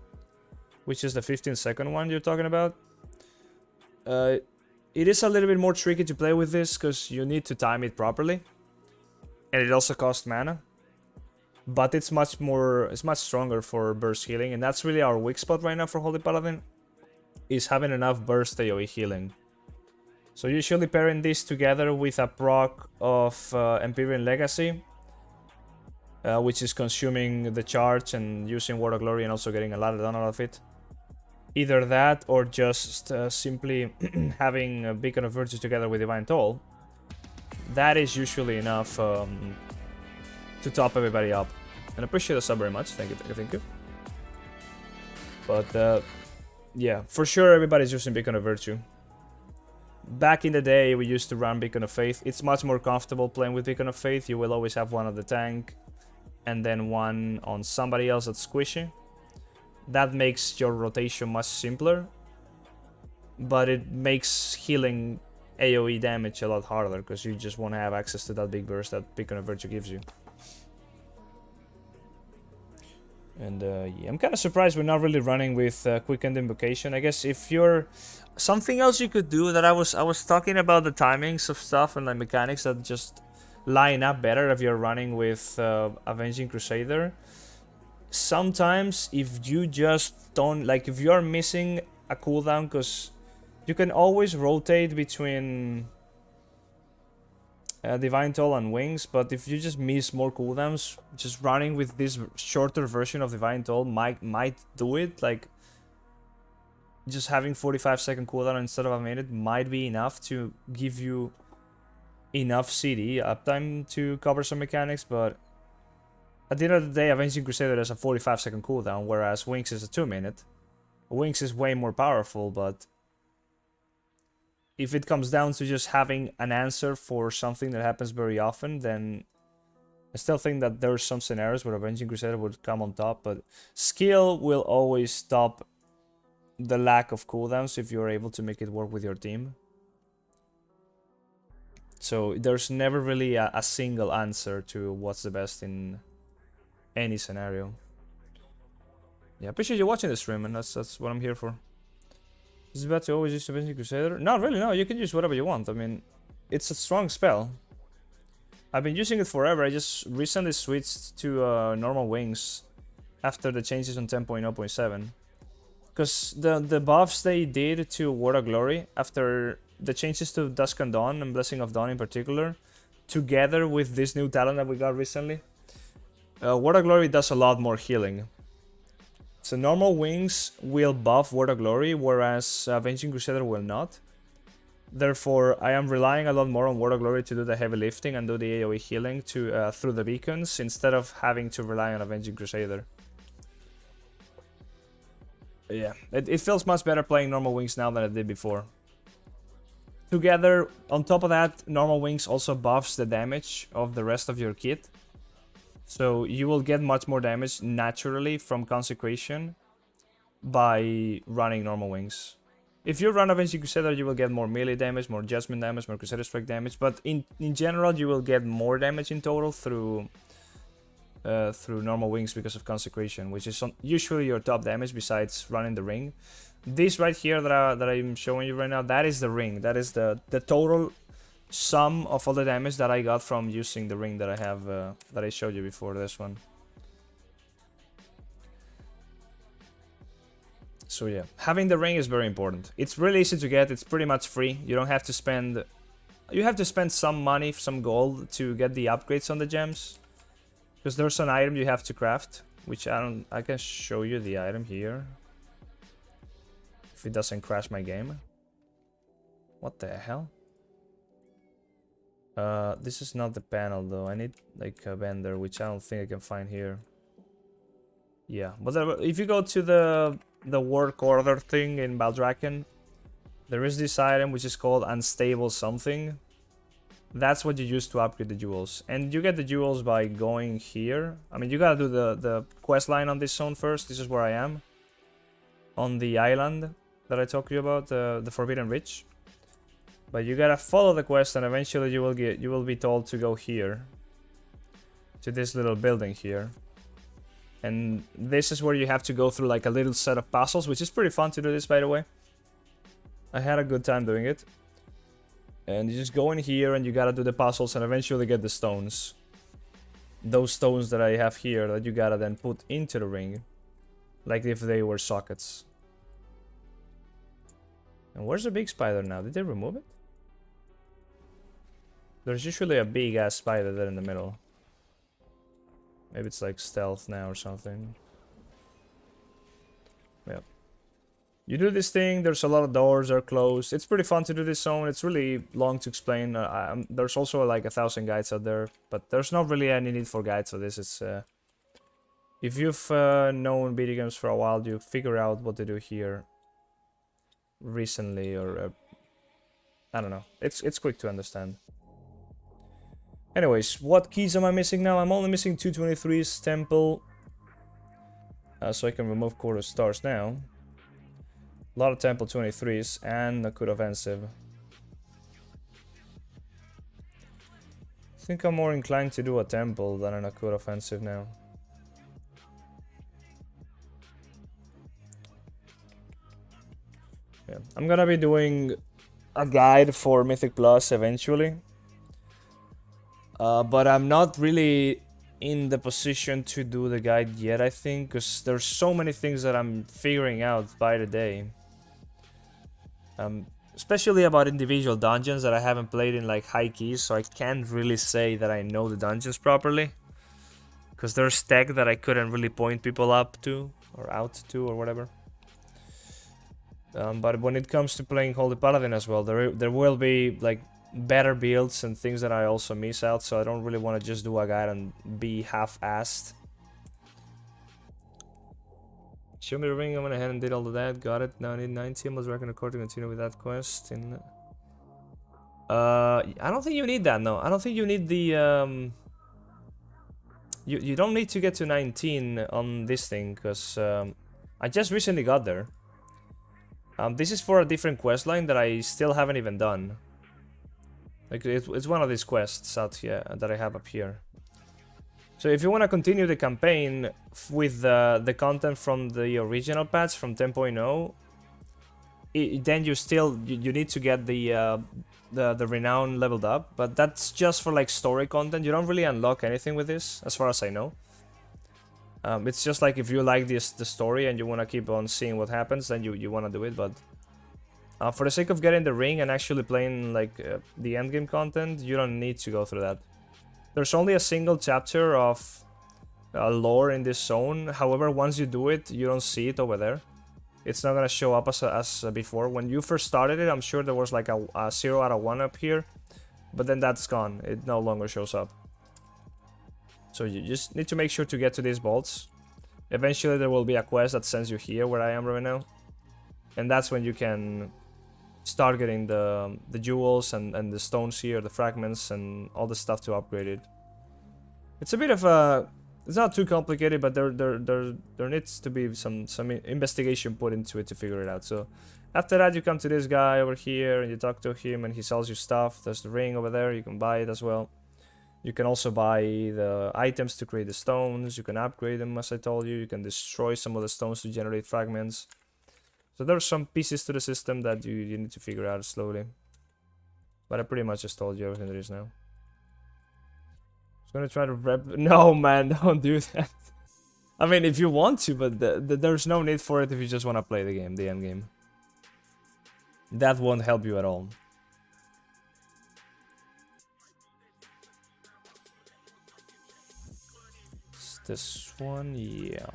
which is the 15-second one you're talking about. It is a little bit more tricky to play with this because you need to time it properly, and it also costs mana. But it's much stronger for burst healing, and that's really our weak spot right now for Holy Paladin, is having enough burst AoE healing. So usually pairing this together with a proc of Empyrean Legacy, which is consuming the charge and using Word of Glory and also getting a lot done out of it. Either that or just simply having a Beacon of Virtue together with Divine Toll. That is usually enough to top everybody up. And I appreciate the sub very much. Thank you, thank you. But yeah, for sure everybody's using Beacon of Virtue. Back in the day, we used to run Beacon of Faith. It's much more comfortable playing with Beacon of Faith. You will always have one on the tank and then one on somebody else that's squishy. That makes your rotation much simpler, but it makes healing AoE damage a lot harder because you just want to have access to that big burst that Beacon of Virtue gives you. And yeah, I'm kind of surprised we're not really running with Quickened Invocation. I guess if you're... Something else you could do that I was talking about the timings of stuff and the mechanics that just line up better if you're running with Avenging Crusader. Sometimes if you just don't... Like, if you're missing a cooldown, because you can always rotate between Divine Toll and Wings, but if you just miss more cooldowns, just running with this shorter version of Divine Toll might do it. Like, just having 45-second cooldown instead of a minute might be enough to give you enough CD uptime to cover some mechanics, but at the end of the day, Avenging Crusader has a 45-second cooldown, whereas Wings is a 2-minute. Wings is way more powerful, but if it comes down to just having an answer for something that happens very often, then I still think that there are some scenarios where Avenging Crusader would come on top, but skill will always stop the lack of cooldowns if you're able to make it work with your team. So there's never really a single answer to what's the best in any scenario. Yeah, I appreciate you watching the stream, and that's what I'm here for. Is it bad to always use Avenging Crusader? Not really, no. You can use whatever you want. I mean, it's a strong spell. I've been using it forever. I just recently switched to normal Wings after the changes on 10.0.7. Because the buffs they did to Word of Glory after the changes to Dusk and Dawn and Blessing of Dawn in particular, together with this new talent that we got recently, Word of Glory does a lot more healing. So normal Wings will buff Word of Glory, whereas Avenging Crusader will not. Therefore, I am relying a lot more on Word of Glory to do the heavy lifting and do the AoE healing to through the beacons, instead of having to rely on Avenging Crusader. Yeah, it feels much better playing normal Wings now than it did before. Together, on top of that, normal Wings also buffs the damage of the rest of your kit. So you will get much more damage naturally from Consecration by running normal Wings. If you run Avenging Crusader, you will get more melee damage, more Judgment damage, more Crusader Strike damage, but in general you will get more damage in total through normal Wings because of Consecration, which is usually your top damage besides running the ring. This right here that I'm showing you right now, that is the ring. That is the total sum of all the damage that I got from using the ring that I have, that I showed you before, this one. So yeah, having the ring is very important. It's really easy to get, it's pretty much free. You don't have to spend... You have to spend some money, some gold, to get the upgrades on the gems. Because there's an item you have to craft, which I can show you the item here. If it doesn't crash my game. What the hell? This is not the panel though. I need like a vendor, which I don't think I can find here. Yeah, but if you go to the work order thing in Baldraken, there is this item which is called unstable something. That's what you use to upgrade the jewels. And you get the jewels by going here. I mean, you gotta do the quest line on this zone first. This is where I am. On the island that I talked to you about, the Forbidden Reach. But you gotta follow the quest and eventually you will be told to go here. To this little building here. And this is where you have to go through like a little set of puzzles, which is pretty fun to do this, by the way. I had a good time doing it. And you just go in here and you gotta do the puzzles and eventually get the stones. Those stones that I have here that you gotta then put into the ring. Like if they were sockets. And where's the big spider now? Did they remove it? There's usually a big ass spider there in the middle. Maybe it's like stealth now or something. Yep. You do this thing, there's a lot of doors, they're closed. It's pretty fun to do this zone, it's really long to explain. There's also like 1,000 guides out there, but there's not really any need for guides for this. It's if you've known video games for a while, you figure out what to do here recently, or I don't know. It's quick to understand. Anyways, what keys am I missing now? I'm only missing 223's temple, so I can remove Court of Stars now. A lot of temple 23s and a good offensive. I think I'm more inclined to do a temple than an Akut offensive now. Yeah, I'm gonna be doing a guide for Mythic Plus eventually. But I'm not really in the position to do the guide yet, I think, because there's so many things that I'm figuring out by the day. Especially about individual dungeons that I haven't played in like high keys, so I can't really say that I know the dungeons properly. Because there's tech that I couldn't really point people up to, or out to, or whatever. But when it comes to playing Holy Paladin as well, there will be like better builds and things that I also miss out, so I don't really want to just do a guide and be half-assed. Show me the ring, I went ahead and did all of that, got it. Now I need 90, I was working record to continue with that quest. I don't think you need that, no. I don't think you need the... You don't need to get to 19 on this thing, because I just recently got there. This is for a different quest line that I still haven't even done. Like it's one of these quests out here that I have up here. So if you want to continue the campaign with the content from the original patch from 10.0, then you need to get the renown leveled up. But that's just for like story content. You don't really unlock anything with this, as far as I know. It's just like if you like the story and you want to keep on seeing what happens, then you want to do it. But for the sake of getting the ring and actually playing like the endgame content, you don't need to go through that. There's only a single chapter of lore in this zone. However, once you do it, you don't see it over there. It's not gonna show up as before. When you first started it, I'm sure there was like a 0 out of 1 up here, but then that's gone. It no longer shows up. So you just need to make sure to get to these vaults. Eventually there will be a quest that sends you here where I am right now. And that's when you can start getting the jewels and the stones here, the fragments and all the stuff to upgrade it. It's a bit of a... It's not too complicated, but there needs to be some investigation put into it to figure it out. So after that you come to this guy over here and you talk to him and he sells you stuff. There's the ring over there, you can buy it as well. You can also buy the items to create the stones. You can upgrade them, as I told you. You can destroy some of the stones to generate fragments. So there's some pieces to the system that you need to figure out slowly. But I pretty much just told you everything there is now. I'm gonna try to rep. No, man, don't do that. I mean, if you want to, but there's no need for it if you just want to play the game, the end game. That won't help you at all. It's this one, yeah.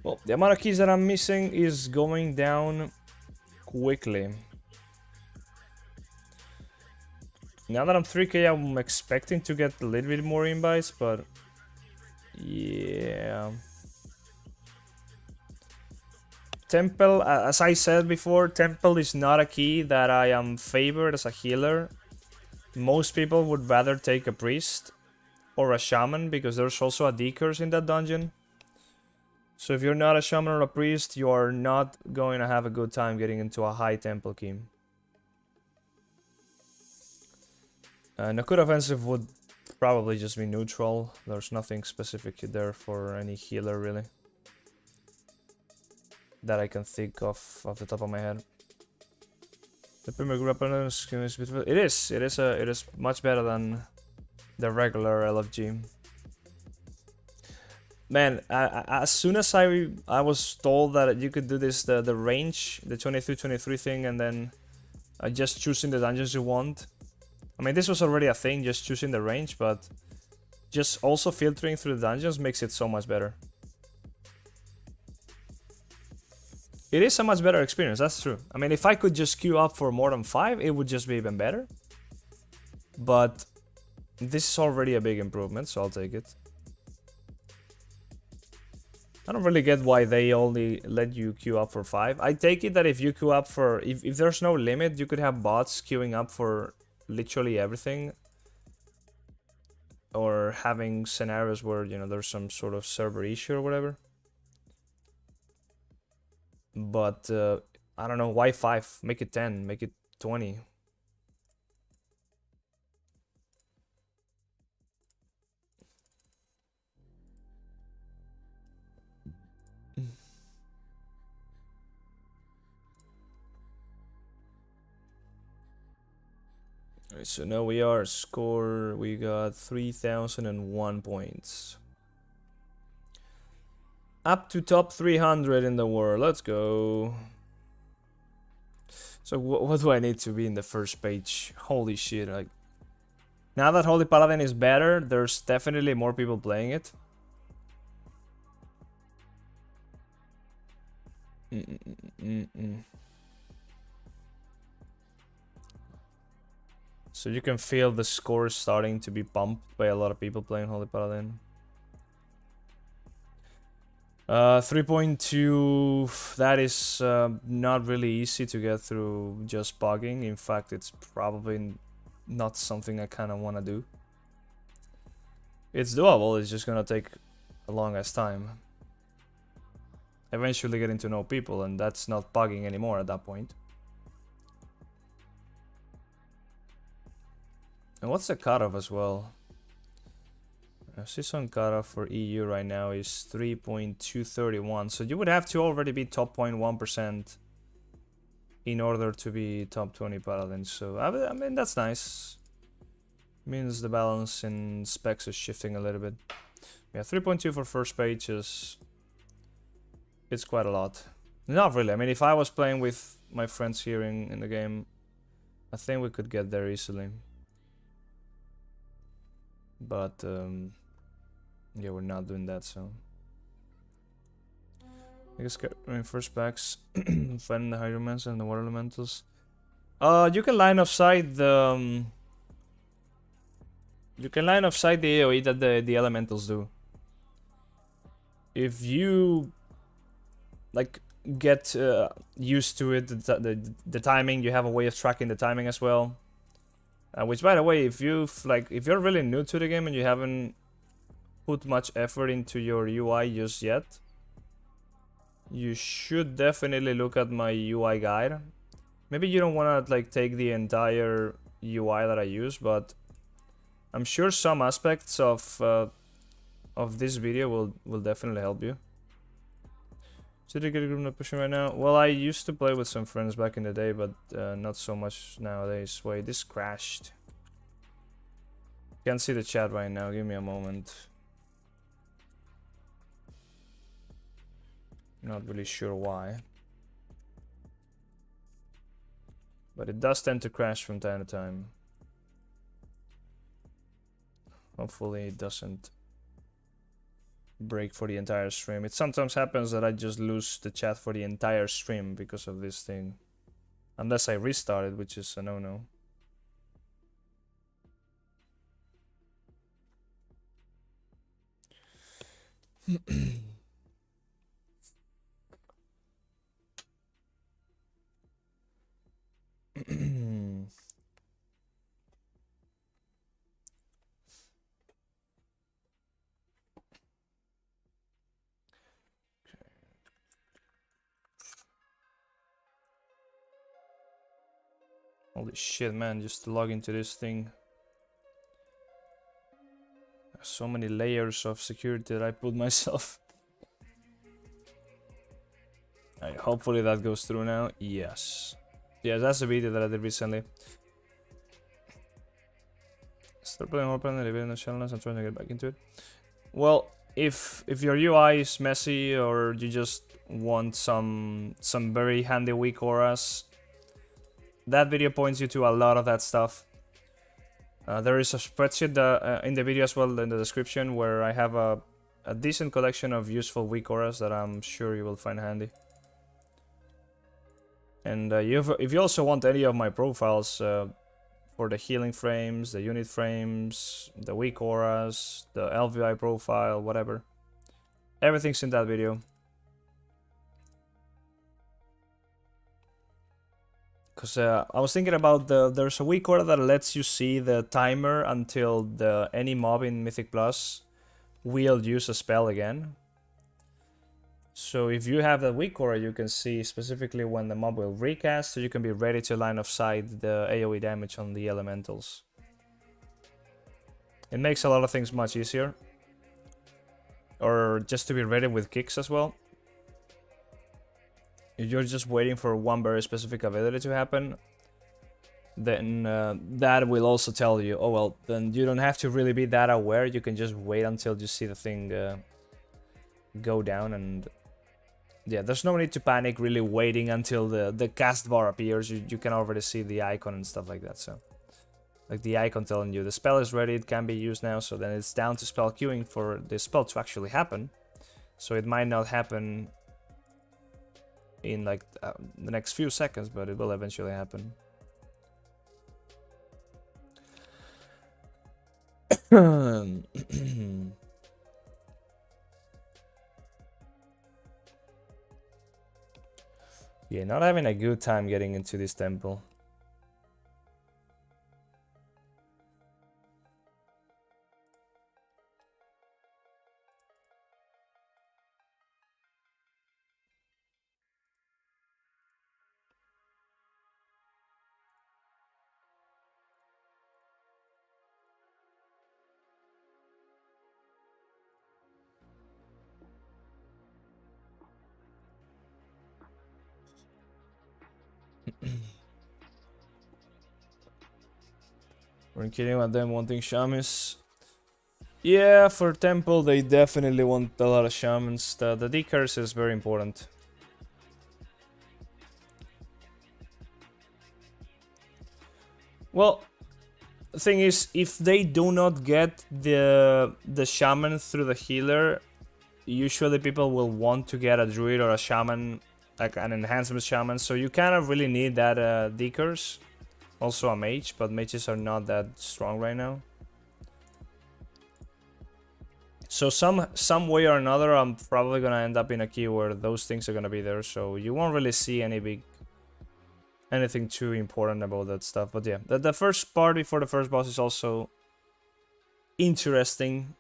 Well, the amount of keys that I'm missing is going down quickly. Now that I'm 3k, I'm expecting to get a little bit more invites, but yeah. Temple, as I said before, Temple is not a key that I am favored as a healer. Most people would rather take a priest or a shaman because there's also a decurse in that dungeon. So if you're not a shaman or a priest, you are not going to have a good time getting into a high temple key. Nakud offensive would probably just be neutral. There's nothing specific there for any healer really that I can think of off the top of my head. The premier group is beautiful. It is much better than the regular LFG. Man, as soon as I was told that you could do this, the range, the 23-23 thing, and then just choosing the dungeons you want. I mean, this was already a thing, just choosing the range, but just also filtering through the dungeons makes it so much better. It is a much better experience, that's true. I mean, if I could just queue up for more than 5, it would just be even better. But this is already a big improvement, so I'll take it. I don't really get why they only let you queue up for 5. I take it that if you queue up for... If there's no limit, you could have bots queuing up for literally everything. Or having scenarios where, you know, there's some sort of server issue or whatever. But, I don't know, why 5? Make it 10, make it 20. Alright, so now we are score, we got 3001 points. Up to top 300 in the world, let's go. So what do I need to be in the first page? Holy shit, like... Now that Holy Paladin is better, there's definitely more people playing it. So you can feel the score starting to be pumped by a lot of people playing Holy Paladin. 3.2, that is not really easy to get through just bugging. In fact, it's probably not something I kind of want to do. It's doable, it's just gonna take a long ass time. Eventually getting to know people, and that's not bugging anymore at that point. And what's the cutoff as well? Season cutoff for EU right now is 3.231, so you would have to already be top 0.1% in order to be top 20 Paladin. So I mean, that's nice. Means the balance in specs is shifting a little bit. Yeah, 3.2 for first page is... It's quite a lot. Not really. I mean, if I was playing with my friends here in the game, I think we could get there easily. But yeah, we're not doing that, so I guess first packs fighting the hydromans and the water elementals. You can line of sight the you can line of sight the AoE that the elementals do. If you like get used to it, the timing, you have a way of tracking the timing as well. Which, by the way, if you're really new to the game and you haven't put much effort into your UI just yet, you should definitely look at my UI guide, Maybe you don't want to like take the entire UI that I use, but I'm sure some aspects of this video will definitely help you. Did I get a group not pushing right now? Well, I used to play with some friends back in the day, but not so much nowadays. Wait, this crashed. Can't see the chat right now. Give me a moment. Not really sure why. But it does tend to crash from time to time. Hopefully it doesn't break for the entire stream. It sometimes happens that I just lose the chat for the entire stream because of this thing. Unless I restart it, which is a no-no. Holy shit, man, just to log into this thing. So many layers of security that I put myself. Alright, hopefully that goes through now. Yes. Yeah, that's a video that I did recently. Start playing more Paladin, living in the challenge, I'm trying to get back into it. Well, if your UI is messy or you just want some very handy weak auras, that video points you to a lot of that stuff. There is a spreadsheet in the video as well in the description where I have a decent collection of useful weak auras that I'm sure you will find handy. And if you also want any of my profiles for the healing frames, the unit frames, the weak auras, the LVI profile, whatever, everything's in that video. Because I was thinking about there's a weak aura that lets you see the timer until any mob in Mythic Plus will use a spell again. So if you have that weak aura, you can see specifically when the mob will recast, so you can be ready to line of sight the AoE damage on the elementals. It makes a lot of things much easier. Or just to be ready with kicks as well. If you're just waiting for one very specific ability to happen, then that will also tell you, oh well, then you don't have to really be that aware, you can just wait until you see the thing go down, and yeah, there's no need to panic really waiting until the cast bar appears. You can already see the icon and stuff like that, so like the icon telling you the spell is ready, it can be used now, so then it's down to spell queuing for the spell to actually happen. So it might not happen in like the next few seconds, but it will eventually happen. Yeah, not having a good time getting into this temple. We're kidding about them wanting shamans. Yeah, for temple they definitely want a lot of shamans. The decurse is very important. Well, the thing is, if they do not get the shaman through the healer, usually people will want to get a druid or a shaman, like an enhancement shaman, so you kind of really need that decurse. Also a mage, but mages are not that strong right now. So some way or another, I'm probably gonna end up in a queue where those things are gonna be there, so you won't really see anything too important about that stuff. But yeah, the first part before the first boss is also interesting.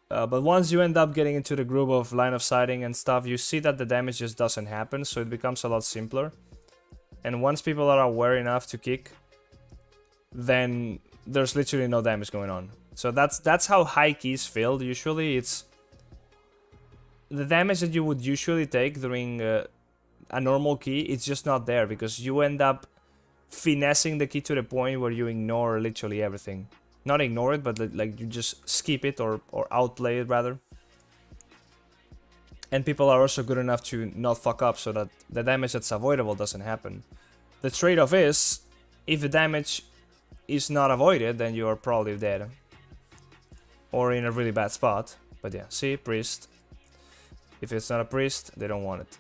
But once you end up getting into the groove of line of sighting and stuff, you see that the damage just doesn't happen, so it becomes a lot simpler. And once people are aware enough to kick, then there's literally no damage going on. So that's how high keys failed. Usually it's the damage that you would usually take during a normal key, it's just not there because you end up finessing the key to the point where you ignore literally everything. Not ignore it, but like you just skip it or outplay it rather. And people are also good enough to not fuck up so that the damage that's avoidable doesn't happen. The trade-off is, if the damage is not avoided, then you are probably dead. Or in a really bad spot. But yeah, see, priest. If it's not a priest, they don't want it.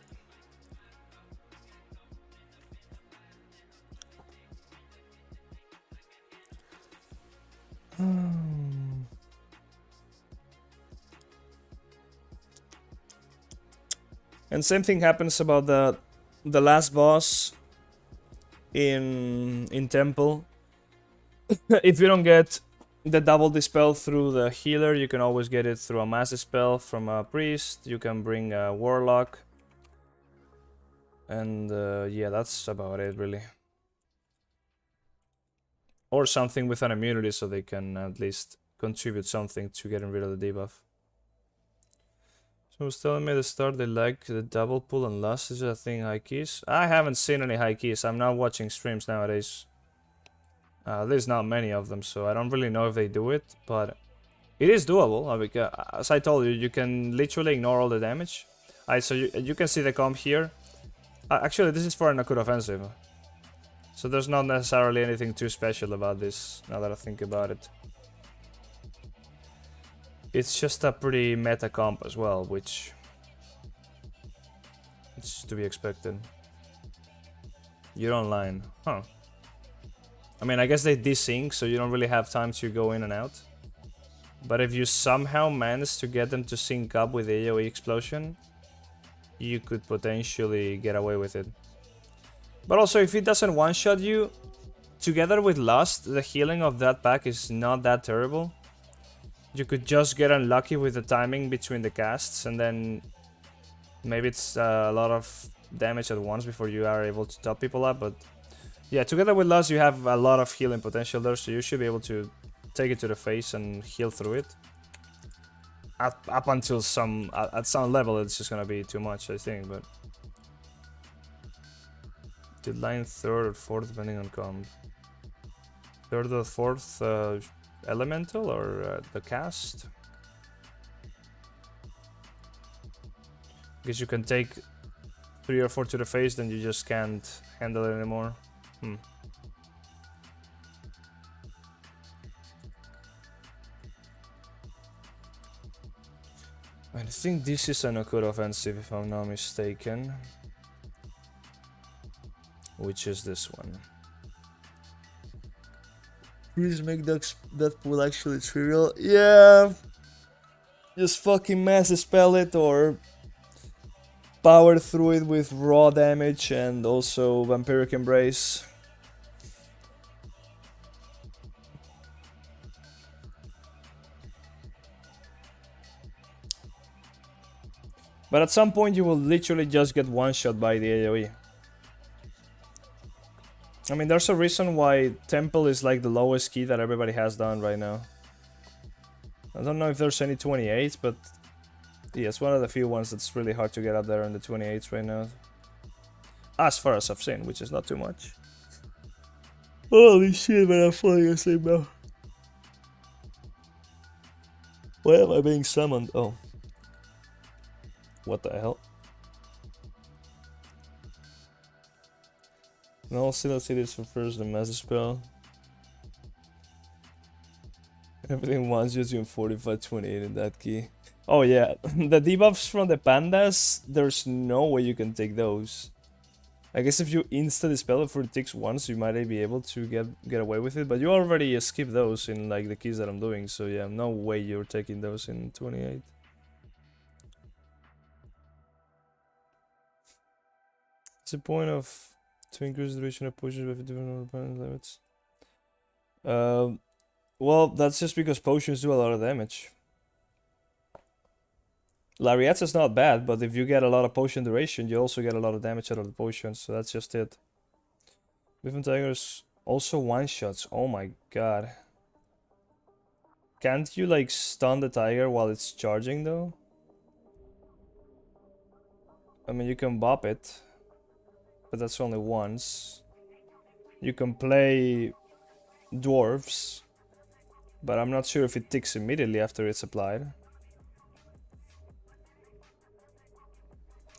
And same thing happens about the last boss in Temple. If you don't get the double dispel through the healer, you can always get it through a mass dispel from a priest. You can bring a warlock. And yeah, that's about it really. Or something with an immunity so they can at least contribute something to getting rid of the debuff. So I was telling me at the start they like the double pull and lust. Is a thing high keys? I haven't seen any high keys. I'm not watching streams nowadays. There's not many of them, so I don't really know if they do it, but it is doable. As I told you, you can literally ignore all the damage. Alright, so you can see the comp here. Actually, this is for an acute offensive. So there's not necessarily anything too special about this, now that I think about it. It's just a pretty meta comp as well, which is to be expected. You're online, huh? I mean, I guess they desync, so you don't really have time to go in and out. But if you somehow manage to get them to sync up with the AoE explosion, you could potentially get away with it. But also, if it doesn't one-shot you, together with Lust, the healing of that pack is not that terrible. You could just get unlucky with the timing between the casts, and then maybe it's a lot of damage at once before you are able to top people up. But yeah, together with Lust, you have a lot of healing potential there, so you should be able to take it to the face and heal through it. Up until at some level, it's just gonna be too much, I think, but... Did line 3rd or 4th, depending on comp. 3rd or 4th elemental or the cast? Because you can take 3 or 4 to the face, then you just can't handle it anymore. I think this is an acute offensive, if I'm not mistaken. Which is this one. Please make that pool actually trivial. Yeah. Just fucking mass spell it or power through it with raw damage and also Vampiric Embrace. But at some point you will literally just get one shot by the AoE. I mean, there's a reason why Temple is like the lowest key that everybody has done right now. I don't know if there's any 28s, but yeah, it's one of the few ones that's really hard to get up there in the 28s right now. As far as I've seen, which is not too much. Holy shit, man, I'm falling asleep now. Why am I being summoned? Oh. What the hell? No, let's see this for first, the massive spell. Everything wants you to 45-28 in that key. Oh yeah, the debuffs from the pandas, there's no way you can take those. I guess if you insta-dispel it for the ticks once, you might be able to get away with it, but you already skipped those in like the keys that I'm doing, so yeah, no way you're taking those in 28. What's the point of to increase the duration of potions with different opponent limits? Well, that's just because potions do a lot of damage. Lariats is not bad, but if you get a lot of potion duration, you also get a lot of damage out of the potions, so that's just it. Different tigers also one-shots. Oh my god. Can't you like stun the tiger while it's charging though? I mean, you can bop it, but that's only once. You can play dwarves, but I'm not sure if it ticks immediately after it's applied.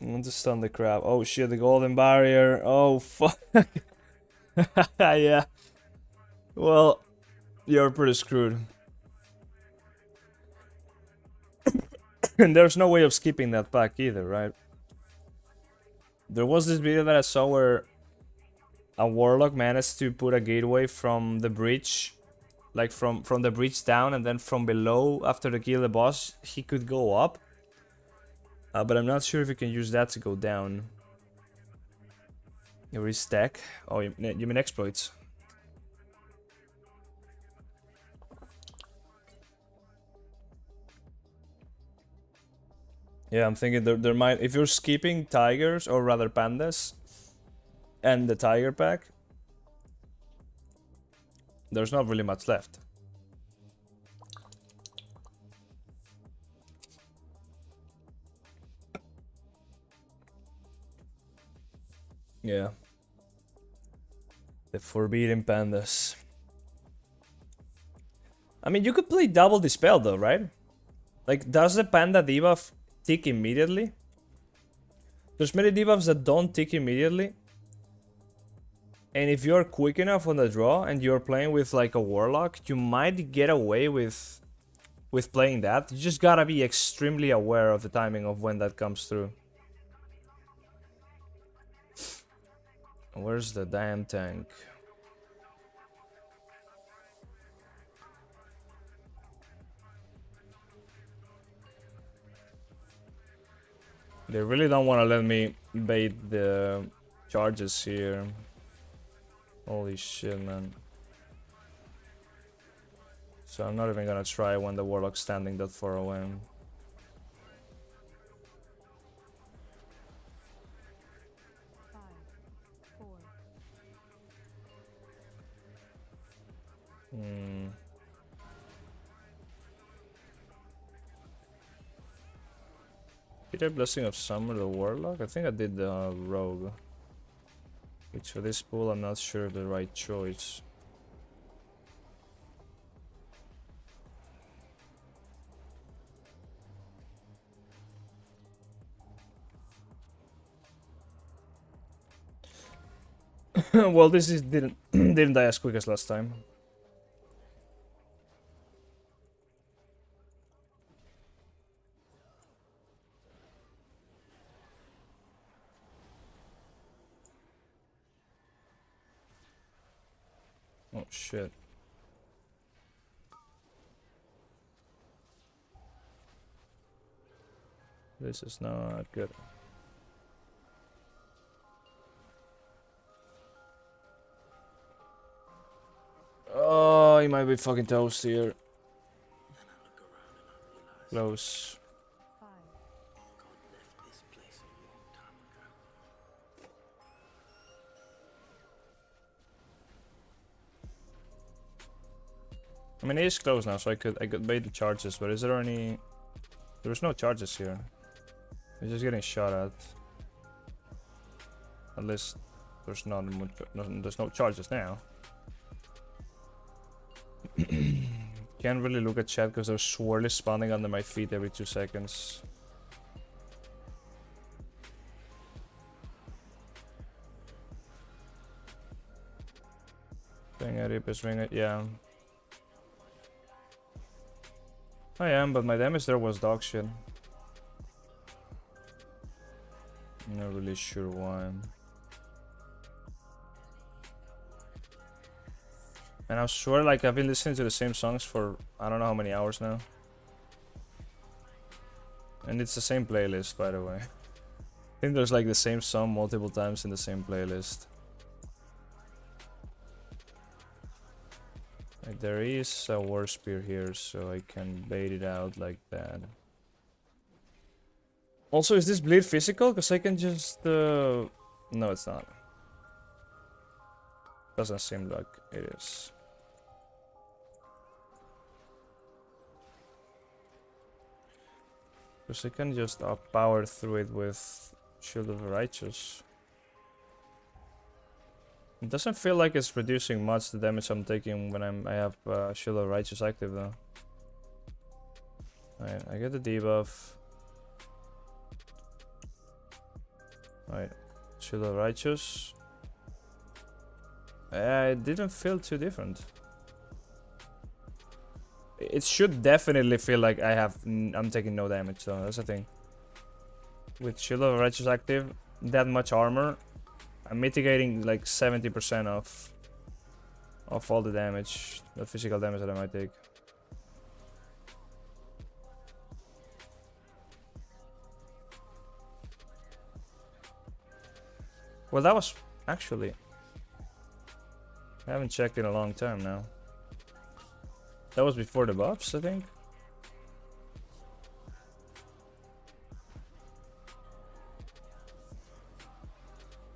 I want to stun the crab. Oh shit, the golden barrier. Oh fuck. Yeah. Well, you're pretty screwed. And there's no way of skipping that pack either, right? There was this video that I saw where a warlock managed to put a gateway from the bridge, like from the bridge down, and then from below after the kill the boss, he could go up. But I'm not sure if you can use that to go down. You restack. Oh, you mean exploits? Yeah, I'm thinking there might, if you're skipping tigers, or rather pandas, and the tiger pack, there's not really much left. Yeah. The forbidden pandas. I mean, you could play double dispel though, right? Like, does the panda debuff tick immediately? There's many debuffs that don't tick immediately. And if you're quick enough on the draw and you're playing with like a warlock, you might get away with playing that. You just gotta be extremely aware of the timing of when that comes through. Where's the damn tank? They really don't want to let me bait the charges here. Holy shit, man. So I'm not even gonna try when the warlock's standing that far away. Did I Blessing of Summer the Warlock? I think I did the Rogue. Which for this pool I'm not sure the right choice. Well, this is didn't die as quick as last time. Oh shit. This is not good. Oh, he might be fucking toast here. Close. I mean, it is close now, so I could bait the charges, but is there any... There's no charges here. He's just getting shot at. At least there's not much, there's no charges now. Can't really look at chat because they're swirly spawning under my feet every 2 seconds. Swing it, rip it, swing it, yeah. I am, but my damage there was dog shit. I'm not really sure why. And I swear, like, I've been listening to the same songs for I don't know how many hours now. And it's the same playlist, by the way. I think there's like the same song multiple times in the same playlist. Like, there is a war spear here, so I can bait it out like that. Also, is this bleed physical? Because I can just... No, it's not. Doesn't seem like it is. Because I can just power through it with Shield of the Righteous. It doesn't feel like it's reducing much the damage I'm taking when I have Shield of Righteous active though. Alright, I get the debuff. Alright, Shield of Righteous. It didn't feel too different. It should definitely feel like I'm taking no damage though, that's the thing. With Shield of Righteous active, that much armor, I'm mitigating like 70% of all the damage, the physical damage that I might take. Well, that was actually... I haven't checked in a long time now. That was before the buffs, I think.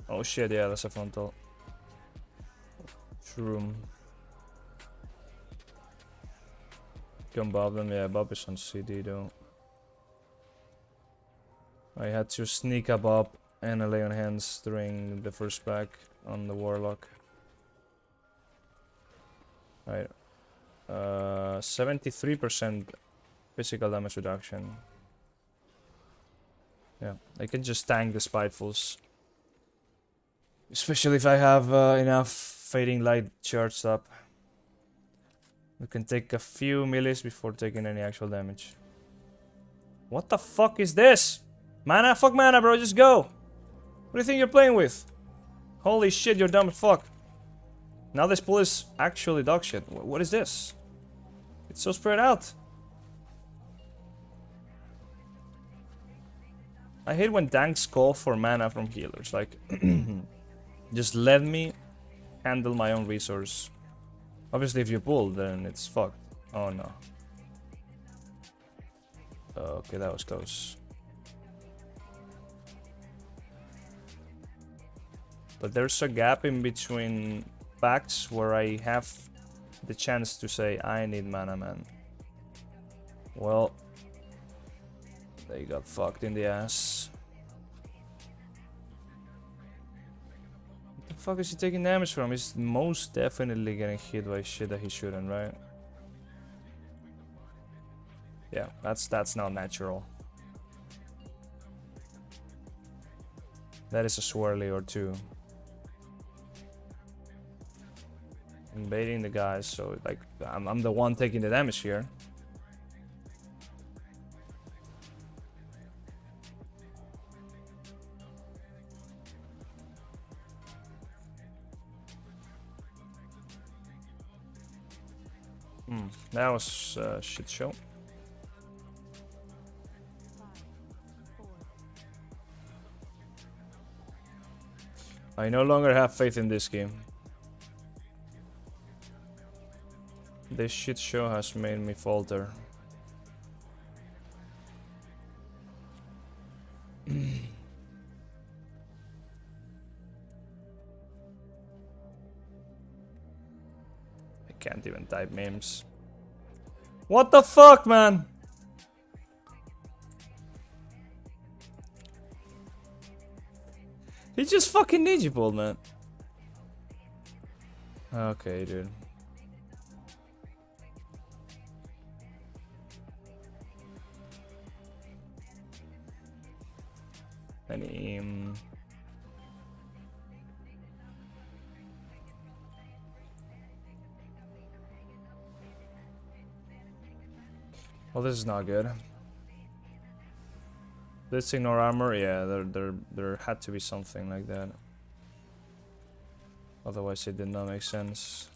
Oh shit, yeah, that's a frontal. Shroom. Can bob them, yeah, Bob is on CD though. I had to sneak a Bob and a lay on hands during the first pack on the Warlock. Right. 73% physical damage reduction. Yeah, I can just tank the Spitefuls. Especially if I have enough Fading Light charged up. We can take a few melees before taking any actual damage. What the fuck is this? Mana? Fuck mana, bro, just go! What do you think you're playing with? Holy shit, you're dumb as fuck. Now this pool is actually dog shit. What is this? It's so spread out. I hate when tanks call for mana from healers. Like, just let me handle my own resource. Obviously, if you pull, then it's fucked. Oh no. Okay, that was close. But there's a gap in between packs where I have the chance to say, I need mana, man. Well, they got fucked in the ass. What the fuck is he taking damage from? He's most definitely getting hit by shit that he shouldn't, right? Yeah, that's not natural. That is a swirly or two. Invading the guys, so like I'm the one taking the damage here. That was a shit show. 5, 4. I no longer have faith in this game. This shit show has made me falter. I can't even type memes. What the fuck, man? He just fucking ninja pulled, man. Okay, dude. Any well, this is not good. Let's ignore armor. Yeah, there had to be something like that. Otherwise, it did not make sense.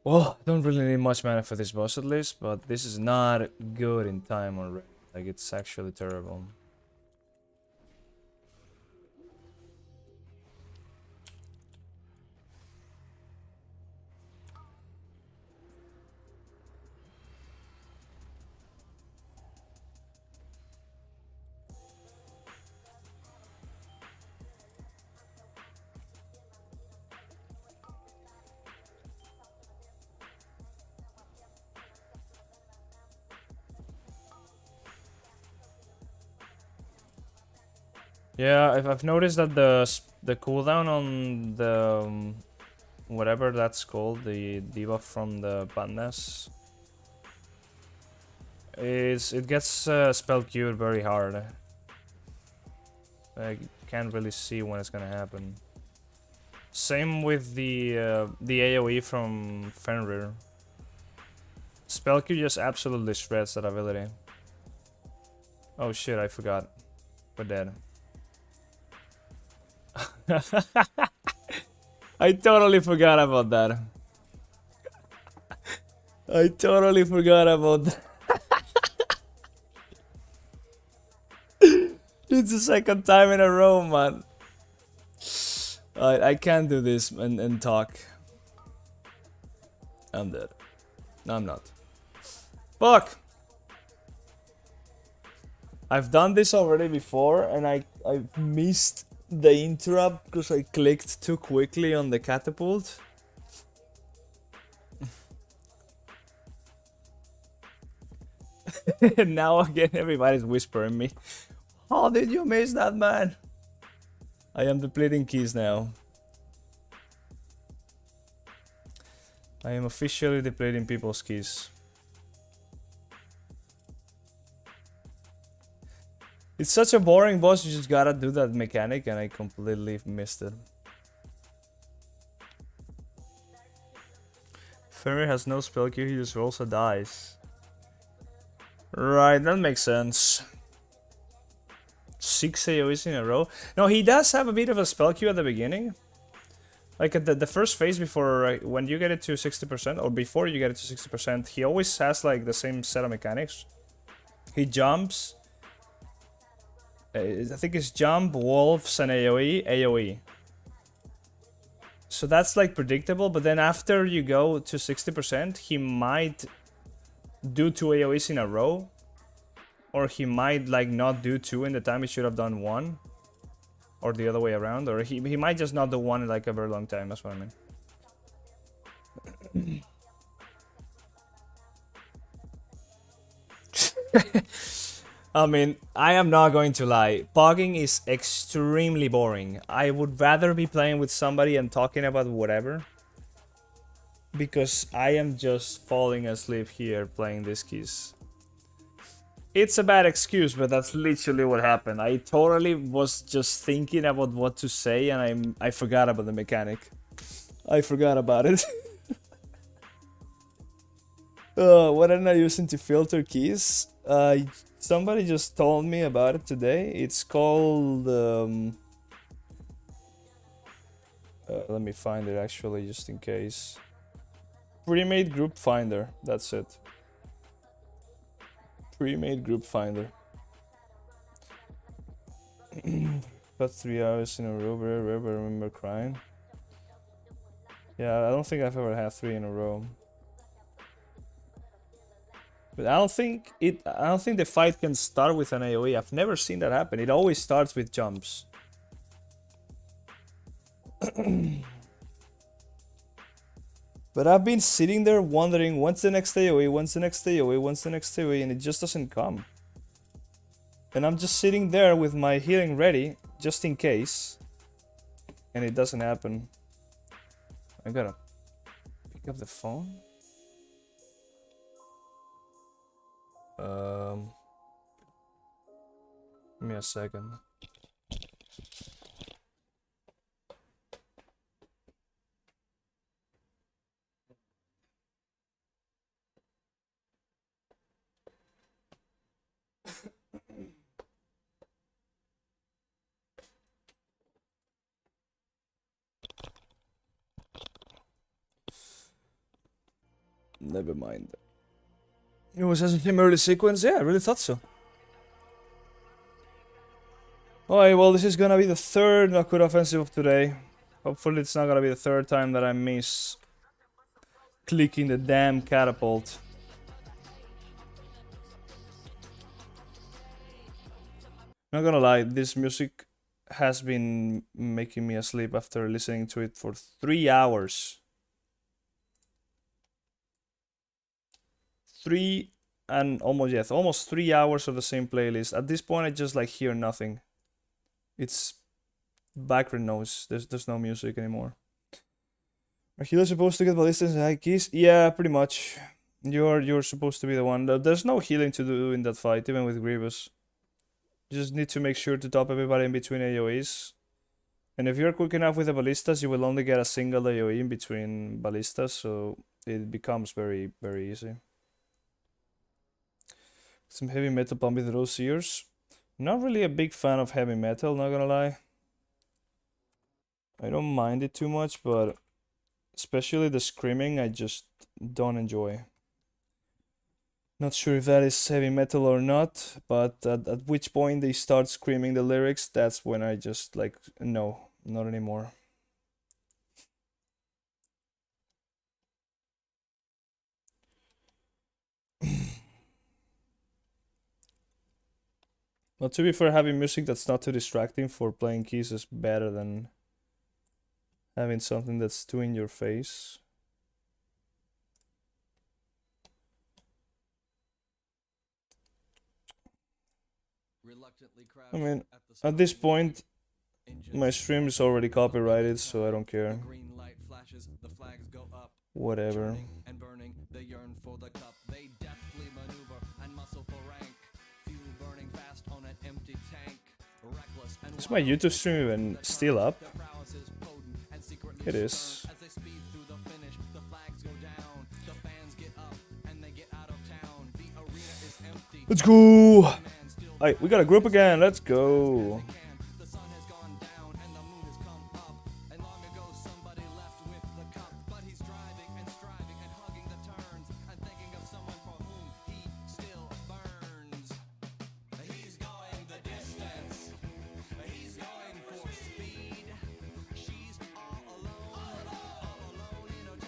Well, I don't really need much mana for this boss at least, but this is not good in time already. Like, it's actually terrible. Yeah, I've noticed that the cooldown on the whatever that's called, the debuff from the bandas, is it gets spell queued very hard. I can't really see when it's gonna happen. Same with the AoE from Fenrir. Spell queue just absolutely shreds that ability. Oh shit, I forgot. We're dead. I totally forgot about that. I totally forgot about that. It's the second time in a row, man. I can't do this and talk. I'm dead. No, I'm not. Fuck! I've done this already before and I missed the interrupt because I clicked too quickly on the catapult. Now again everybody's whispering me. How did you miss that, man? I am depleting keys now. I am officially depleting people's keys. It's such a boring boss, you just gotta do that mechanic and I completely missed it. Fenrir has no spell queue, he just rolls a dice. Right, that makes sense. 6 AoEs in a row. No, he does have a bit of a spell queue at the beginning. Like at the first phase before, when you get it to 60%, or before you get it to 60%, he always has like the same set of mechanics. He jumps. I think it's jump, wolves, and AoE. So that's like predictable, but then after you go to 60%, he might do 2 AoEs in a row. Or he might like not do 2 in the time he should have done 1. Or the other way around. Or he might just not do 1 in like a very long time, that's what I mean. I mean, I am not going to lie. Pogging is extremely boring. I would rather be playing with somebody and talking about whatever. Because I am just falling asleep here playing these keys. It's a bad excuse, but that's literally what happened. I totally was just thinking about what to say and I forgot about the mechanic. I forgot about it. What am I using to filter keys? Somebody just told me about it today. It's called... let me find it actually, just in case. Pre-made group finder, that's it. Pre-made group finder. Got 3 hours in a row, I remember crying. Yeah, I don't think I've ever had 3 in a row. But I don't think the fight can start with an AoE. I've never seen that happen. It always starts with jumps. But I've been sitting there wondering, when's the next AoE, when's the next AoE, when's the next AoE, and it just doesn't come. And I'm just sitting there with my healing ready, just in case. And it doesn't happen. I gotta pick up the phone. Give me a second. Never mind. It was a him early sequence? Yeah, I really thought so. Alright, well, this is gonna be the third Nakura offensive of today. Hopefully it's not gonna be the third time that I miss clicking the damn catapult. Not gonna lie, this music has been making me asleep after listening to it for 3 hours. 3 and almost 3 hours of the same playlist. At this point I just like hear nothing. It's background noise. There's no music anymore. Are healers supposed to get ballistas and high keys? Yeah, pretty much. You're supposed to be the one. There's no healing to do in that fight, even with Grievous. You just need to make sure to top everybody in between AoEs. And if you're quick enough with the ballistas, you will only get a single AoE in between ballistas, so it becomes very, very easy. Some heavy metal pump with those ears. Not really a big fan of heavy metal, not gonna lie. I don't mind it too much, but especially the screaming, I just don't enjoy. Not sure if that is heavy metal or not, but at which point they start screaming the lyrics, that's when I just like, no, not anymore. Well, to be fair, having music that's not too distracting for playing keys is better than having something that's too in your face. I mean, at this point, my stream is already copyrighted, so I don't care. Whatever. Is my YouTube stream even still up? It is. Let's go! Alright, we got a group again, let's go!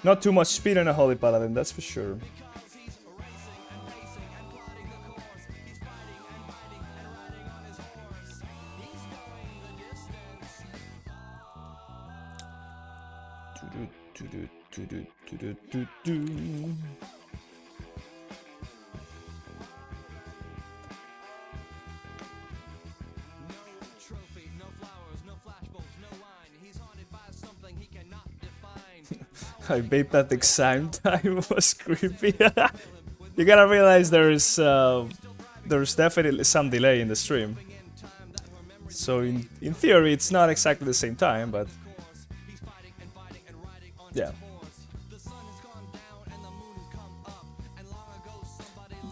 Not too much speed on a Holy Paladin, that's for sure. I vaped at the exact time. It was creepy. You gotta realize there's definitely some delay in the stream. So in theory it's not exactly the same time, but yeah.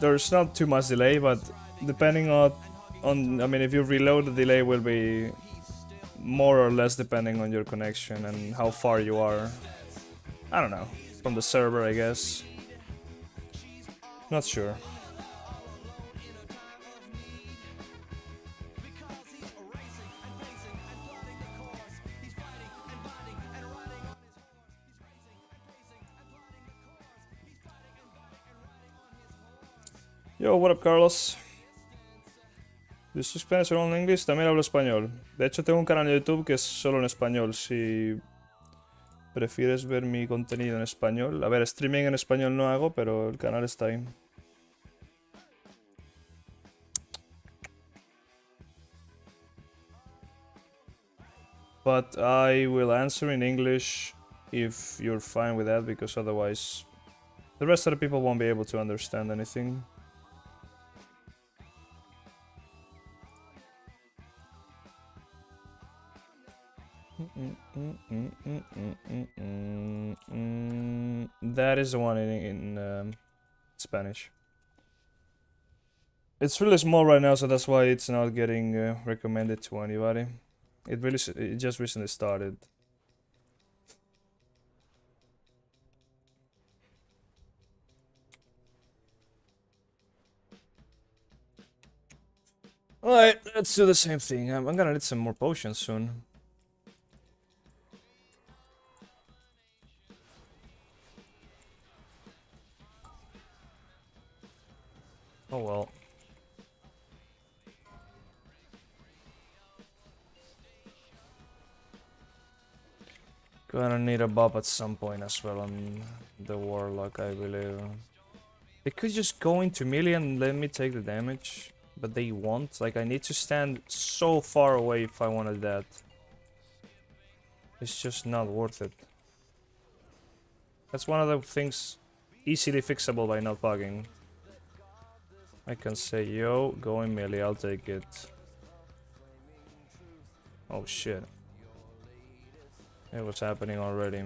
There's not too much delay, but depending on I mean, if you reload, the delay will be more or less depending on your connection and how far you are. I don't know, from the server, I guess. Not sure. Yo, what up, Carlos? Do you speak Spanish or only English? También hablo español. De hecho, tengo un canal de YouTube que es solo en español. Si prefieres ver mi contenido en español. A ver, streaming en español no hago, pero el canal está ahí. But I will answer in English if you're fine with that, because otherwise the rest of the people won't be able to understand anything. That is the one in Spanish. It's really small right now, so that's why it's not getting recommended to anybody. It just recently started. Alright, let's do the same thing. I'm gonna need some more potions soon. Oh well. Gonna need a buff at some point as well on the Warlock, I believe. They could just go into melee and let me take the damage. But they won't. Like, I need to stand so far away if I wanted that. It's just not worth it. That's one of the things easily fixable by not bugging. I can say, yo, go in melee, I'll take it. Oh shit. It was happening already.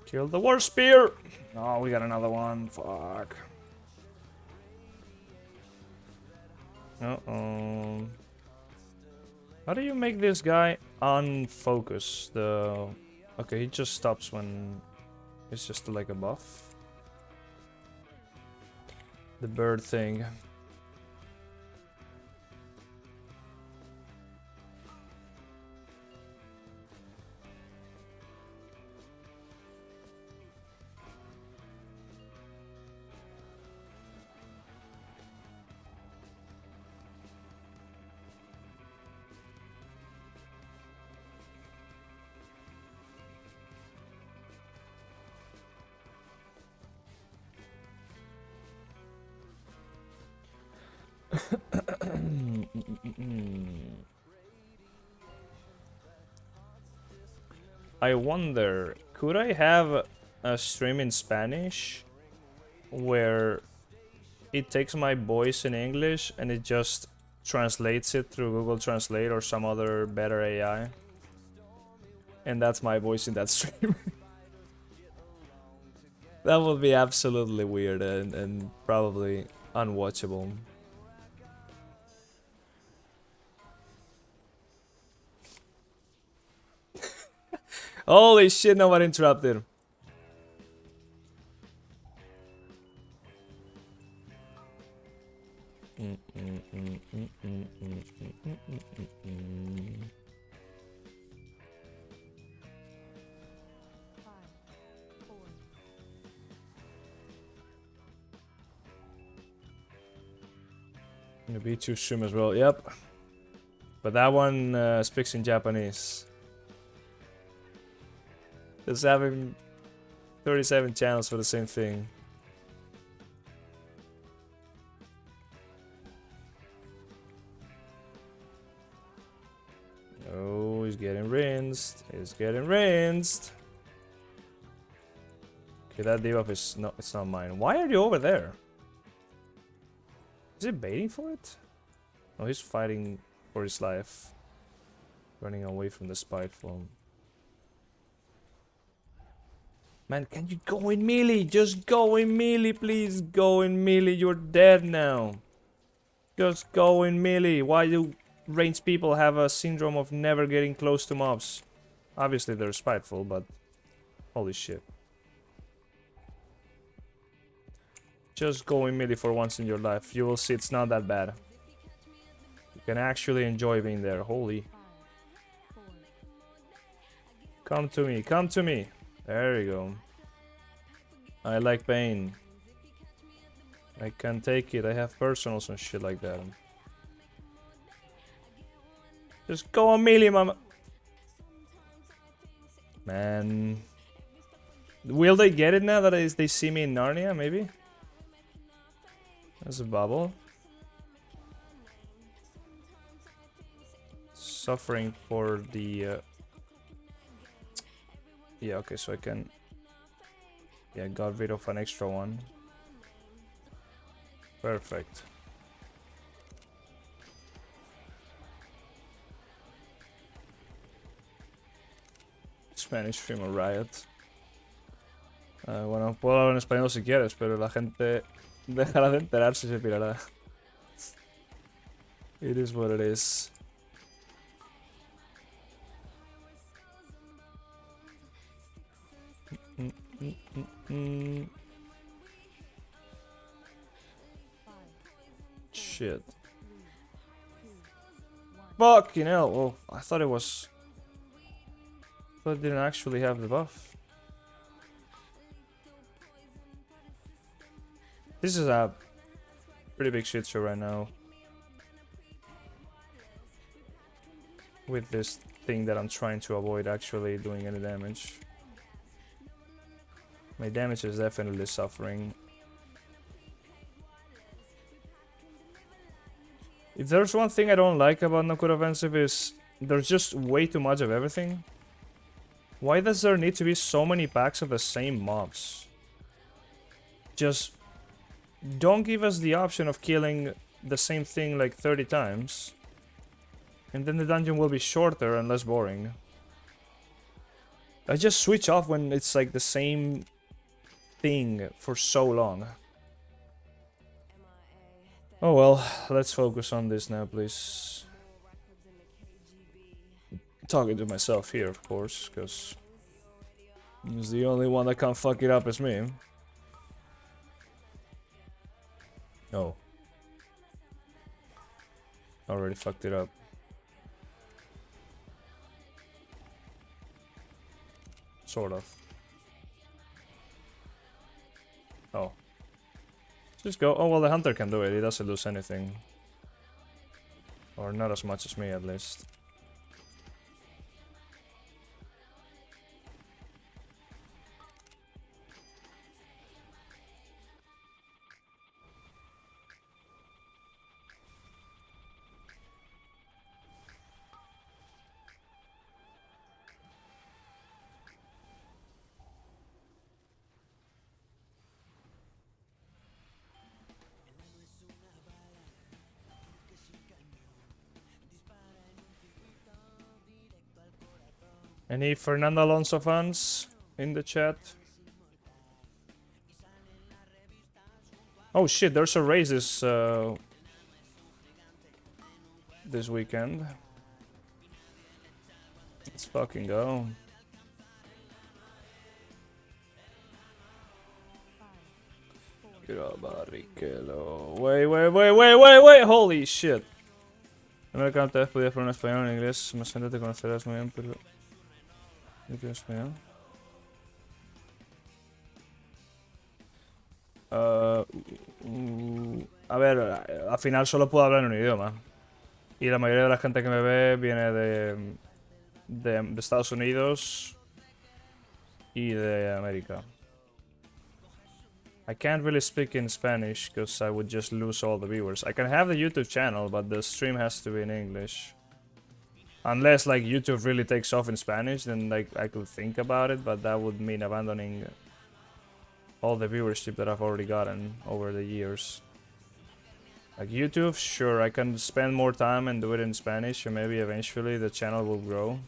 Kill the war spear! Oh, we got another one. Fuck. Uh-oh. How do you make this guy unfocused? Okay, he just stops when it's just like a buff. The bird thing. I wonder, could I have a stream in Spanish where it takes my voice in English and it just translates it through Google Translate or some other better AI? And that's my voice in that stream. That would be absolutely weird and probably unwatchable. Holy shit, nobody interrupted. Gonna be too soon as well, yep. But that one speaks in Japanese. Just having 37 channels for the same thing. Oh, he's getting rinsed. He's getting rinsed. Okay, that debuff is not, it's not mine. Why are you over there? Is he baiting for it? No, he's fighting for his life. Running away from the spiteful. Man, can you go in melee? Just go in melee, please. Go in melee. You're dead now. Just go in melee. Why do ranged people have a syndrome of never getting close to mobs? Obviously, they're spiteful, but holy shit. Just go in melee for once in your life. You will see it's not that bad. You can actually enjoy being there. Holy. Come to me. Come to me. There you go. I like pain. I can take it. I have personals and shit like that. Just go on melee, mama. Man. Will they get it now that they see me in Narnia, maybe? There's a bubble. Suffering for the... Yeah, okay, so I can... Yeah, got rid of an extra one. Perfect. Spanish stream or riot. Bueno, puedo hablar en español si quieres, pero la gente dejará de enterarse y se pirará. It is what it is. Shit. Fucking hell. Oh, I thought it was... I thought it didn't actually have the buff. This is a pretty big shit show right now. With this thing that I'm trying to avoid actually doing any damage. My damage is definitely suffering. If there's one thing I don't like about Nakura Offensive is there's just way too much of everything. Why does there need to be so many packs of the same mobs? Just don't give us the option of killing the same thing like 30 times. And then the dungeon will be shorter and less boring. I just switch off when it's like the same thing for so long. Oh well, let's focus on this now, please. Talking to myself here, of course, because he's the only one that can't fuck it up as me. Oh. Already fucked it up. Sort of. Oh. Just go. Oh, well, the hunter can do it. He doesn't lose anything. Or not as much as me, at least. Any Fernando Alonso fans in the chat? Oh shit, there's a race this weekend. Let's fucking go. Wait, holy shit. Americano te podías poner en español o en inglés, más gente te conocerás muy bien, pero... ¿Yo quiero español? A ver, al final solo puedo hablar en un idioma. Y la mayoría de la gente que me ve viene de Estados Unidos y de América. I can't really speak in Spanish because I would just lose all the viewers. I can have the YouTube channel, but the stream has to be in English. Unless like YouTube really takes off in Spanish, then like I could think about it, but that would mean abandoning all the viewership that I've already gotten over the years. Like YouTube, sure, I can spend more time and do it in Spanish, and maybe eventually the channel will grow.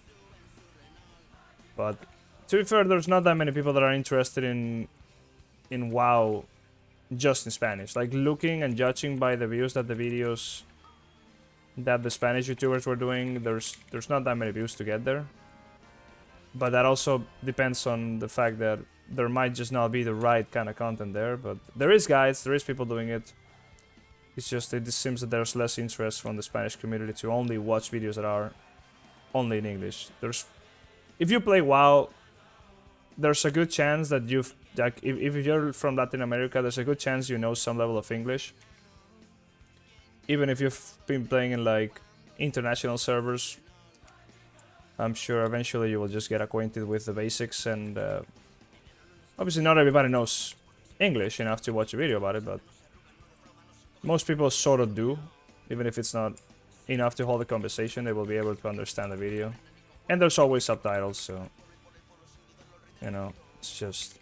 But to be fair, there's not that many people that are interested in WoW just in Spanish. Like looking and judging by the views that the videos that the Spanish YouTubers were doing, there's not that many views to get there. But that also depends on the fact that there might just not be the right kind of content there. But there is guides, there is people doing it. It's just it seems that there's less interest from the Spanish community to only watch videos that are only in English. If you play WoW, there's a good chance that you've like if you're from Latin America, there's a good chance you know some level of English. Even if you've been playing in like international servers, I'm sure eventually you will just get acquainted with the basics, and obviously not everybody knows English enough to watch a video about it, but most people sort of do. Even if it's not enough to hold a conversation, they will be able to understand the video. And there's always subtitles, so you know, it's just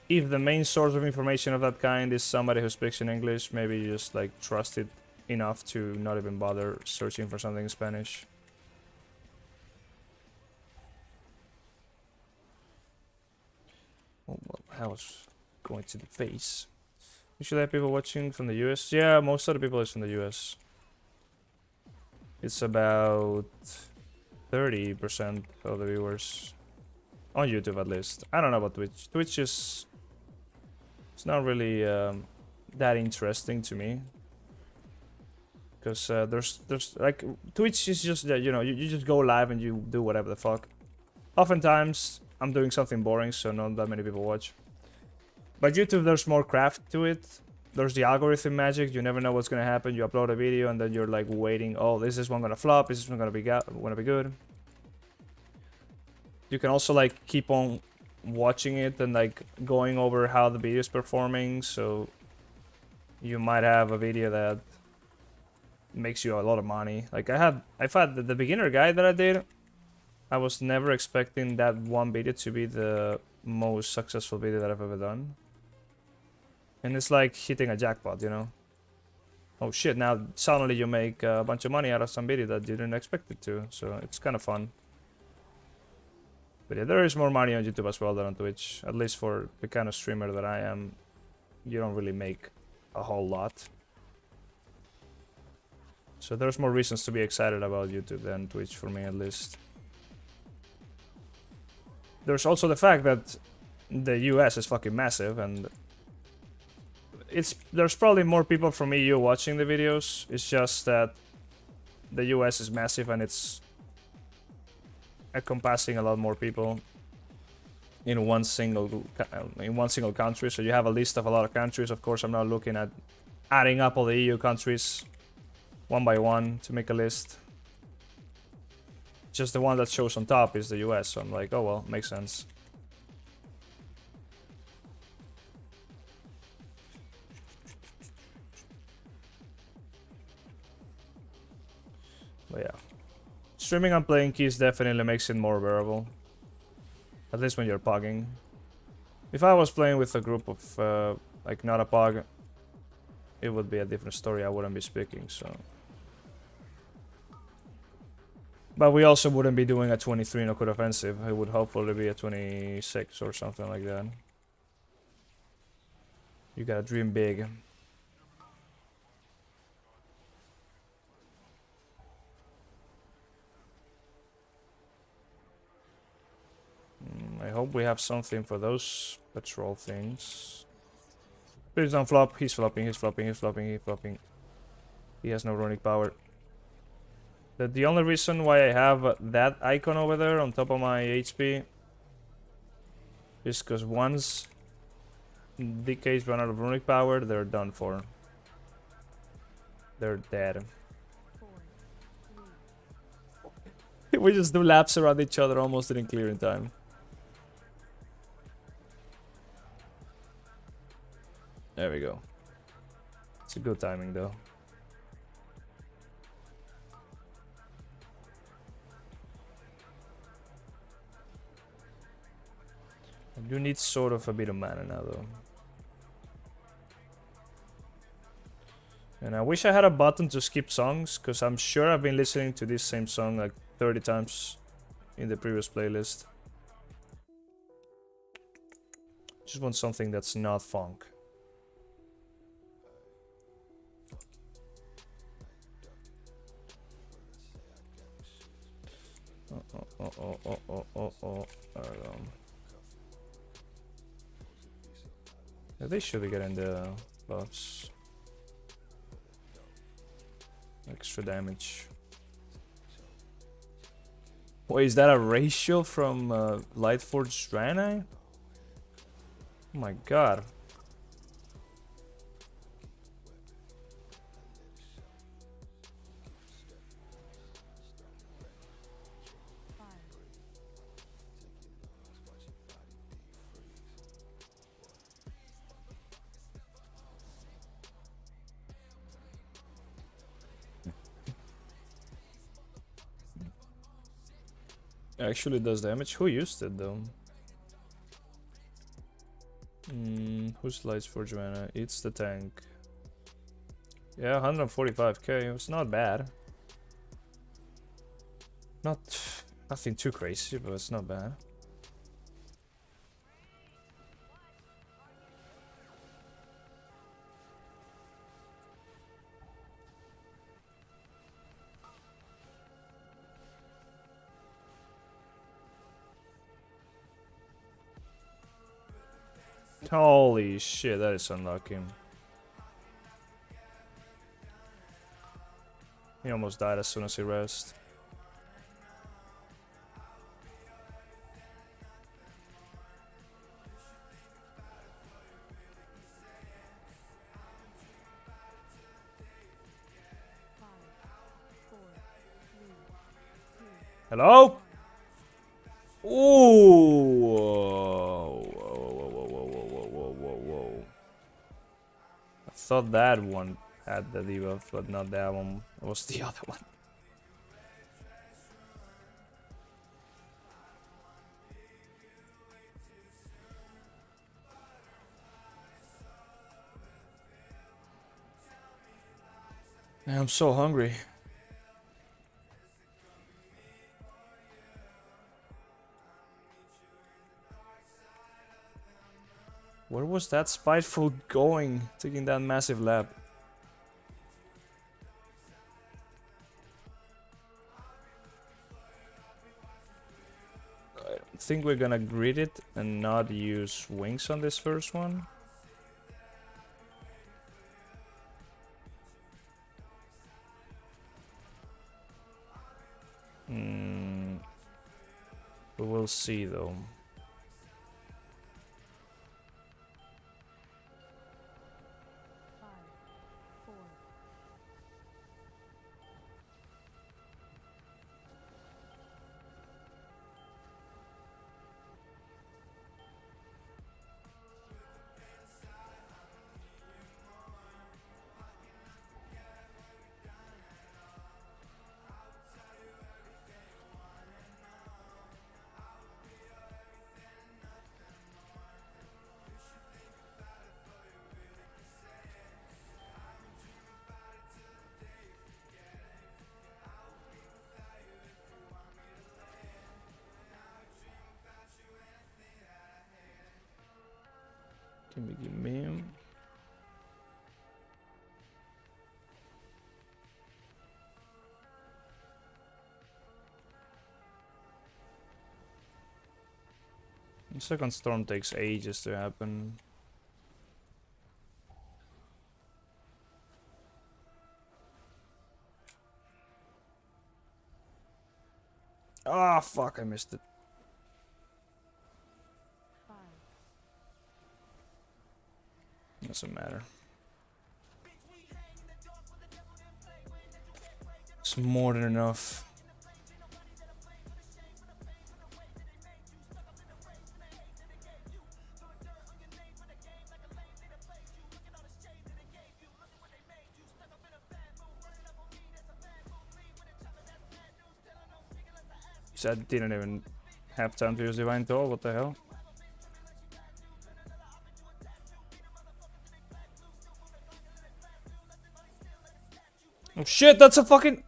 if the main source of information of that kind is somebody who speaks in English, maybe you just like trust it enough to not even bother searching for something in Spanish. Oh, well, I was going to the face. You should have people watching from the US. Yeah, most of the people is from the US. It's about 30% of the viewers. On YouTube at least. I don't know about Twitch. Twitch is... It's not really that interesting to me. Because there's like... Twitch is just, you know, you just go live and you do whatever the fuck. Oftentimes, I'm doing something boring, so not that many people watch. But YouTube, there's more craft to it. there's the algorithm magic. You never know what's gonna happen. You upload a video and then you're like waiting. Oh, is this one gonna flop? Is this one gonna be good? You can also like keep on watching it and like going over how the video is performing. So you might have a video that makes you a lot of money. Like I've had the beginner guide that I did. I was never expecting that one video to be the most successful video that I've ever done. And it's like hitting a jackpot, you know? Oh shit, now suddenly you make a bunch of money out of some video that you didn't expect it to. So it's kind of fun. But yeah, there is more money on YouTube as well than on Twitch. At least for the kind of streamer that I am, you don't really make a whole lot. So there's more reasons to be excited about YouTube than Twitch for me, at least. There's also the fact that the US is fucking massive, and there's probably more people from EU watching the videos. It's just that the US is massive and it's encompassing a lot more people in one single country. So you have a list of a lot of countries. Of course, I'm not looking at adding up all the EU countries one by one to make a list. Just the one that shows on top is the US. So I'm like, oh well, makes sense. But yeah, streaming and playing keys definitely makes it more bearable. At least when you're pogging. If I was playing with a group of, like, not a pog, it would be a different story. I wouldn't be speaking, so. But we also wouldn't be doing a 23 no-code offensive. It would hopefully be a 26 or something like that. You gotta dream big. I hope we have something for those patrol things. Please don't flop. He's flopping, he's flopping, he's flopping, he's flopping. He has no runic power. The only reason why I have that icon over there on top of my HP is because once DKs run out of runic power, they're done for. They're dead. 4, 3, We just do laps around each other, almost didn't clear in time. There we go. It's a good timing though. I do need sort of a bit of mana now though. And I wish I had a button to skip songs, because I'm sure I've been listening to this same song like 30 times in the previous playlist. Just want something that's not funk. Yeah, they should be getting the buffs. Extra damage. Wait, is that a ratio from Lightforged Draenei? Oh my god. Actually does damage. Who used it though? Who's lights for Joanna? It's the tank. Yeah, 145k. It's not bad. Nothing too crazy, but it's not bad. Holy shit, that is unlucky. He almost died as soon as he rested. Hello? Ooh! Whoa, whoa, whoa, whoa, whoa, whoa, whoa, whoa, whoa. I thought that one had the debuff, but not that one. It was the other one. I'm so hungry. Where was that spiteful going, taking that massive lap? I think we're gonna grid it and not use wings on this first one. But we'll see though. Five, four, Gimme. The second storm takes ages to happen. Ah, fuck, I missed it. five, Doesn't matter. It's more than enough. I didn't even have time to use Divine Toll, what the hell? Oh shit, that's a fucking...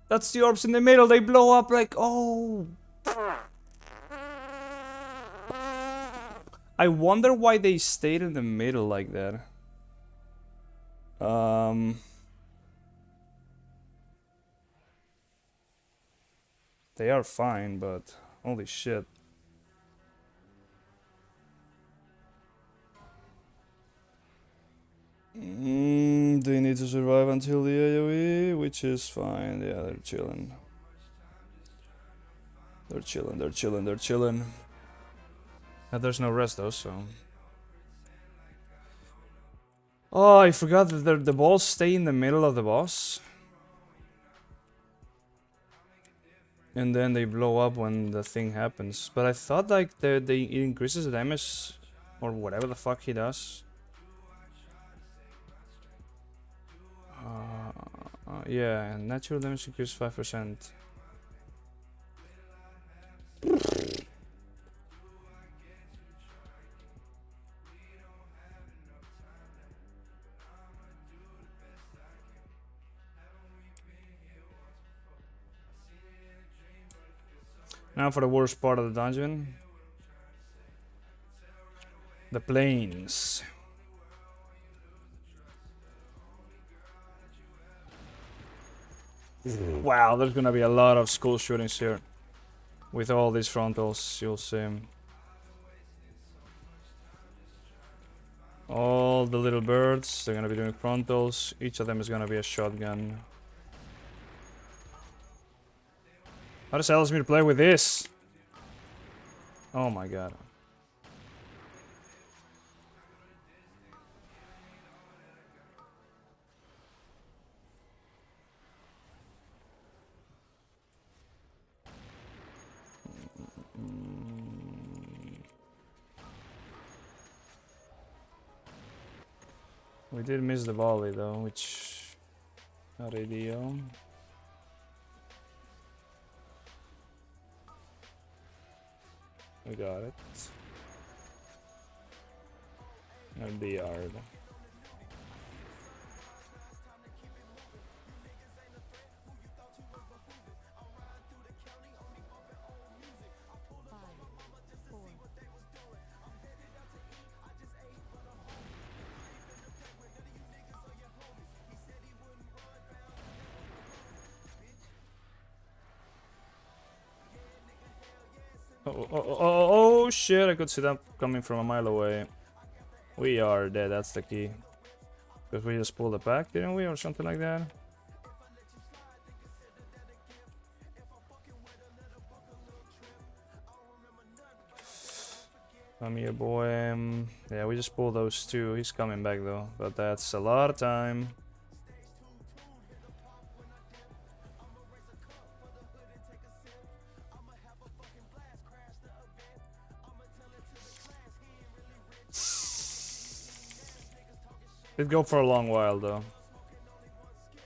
That's the orbs in the middle, they blow up like... Oh... I wonder why they stayed in the middle like that. They are fine, but... Holy shit. They need to survive until the AoE, which is fine. Yeah, they're chilling. They're chilling, they're chilling, they're chilling. And there's no rest though, so... Oh, I forgot that the balls stay in the middle of the boss. And then they blow up when the thing happens. But I thought like it increases the damage or whatever the fuck he does. Yeah, natural damage increase 5%. Now for the worst part of the dungeon. The plains. Wow, there's gonna be a lot of school shootings here. With all these frontals, you'll see. All the little birds, they're gonna be doing frontals. Each of them is gonna be a shotgun. How does Alice me to play with this? Oh my god. We did miss the volley though, which not ideal. We got it. And the yard. 5, 4, Oh shit, I could see that coming from a mile away. We are dead, that's the key. Because we just pulled it back, didn't we? Or something like that. Come here, boy. Yeah, we just pulled those two. He's coming back though. But that's a lot of time. It'd go for a long while though.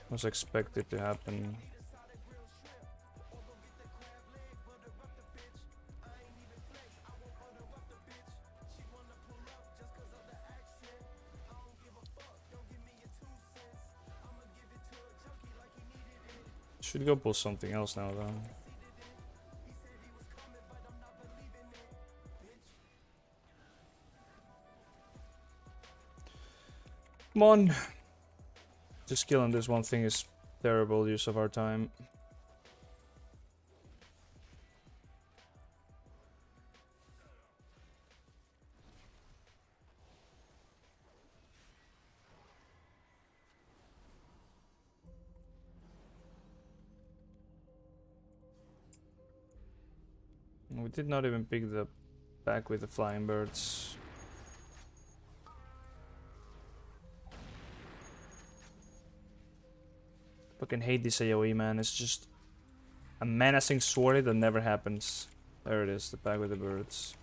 Was expected to happen. Should go pull something else now though. Come on. Just killing this one thing is terrible use of our time. We did not even pick the back with the flying birds. Fucking hate this AoE, man. It's just a menacing sword that never happens. There it is, the pack with the birds.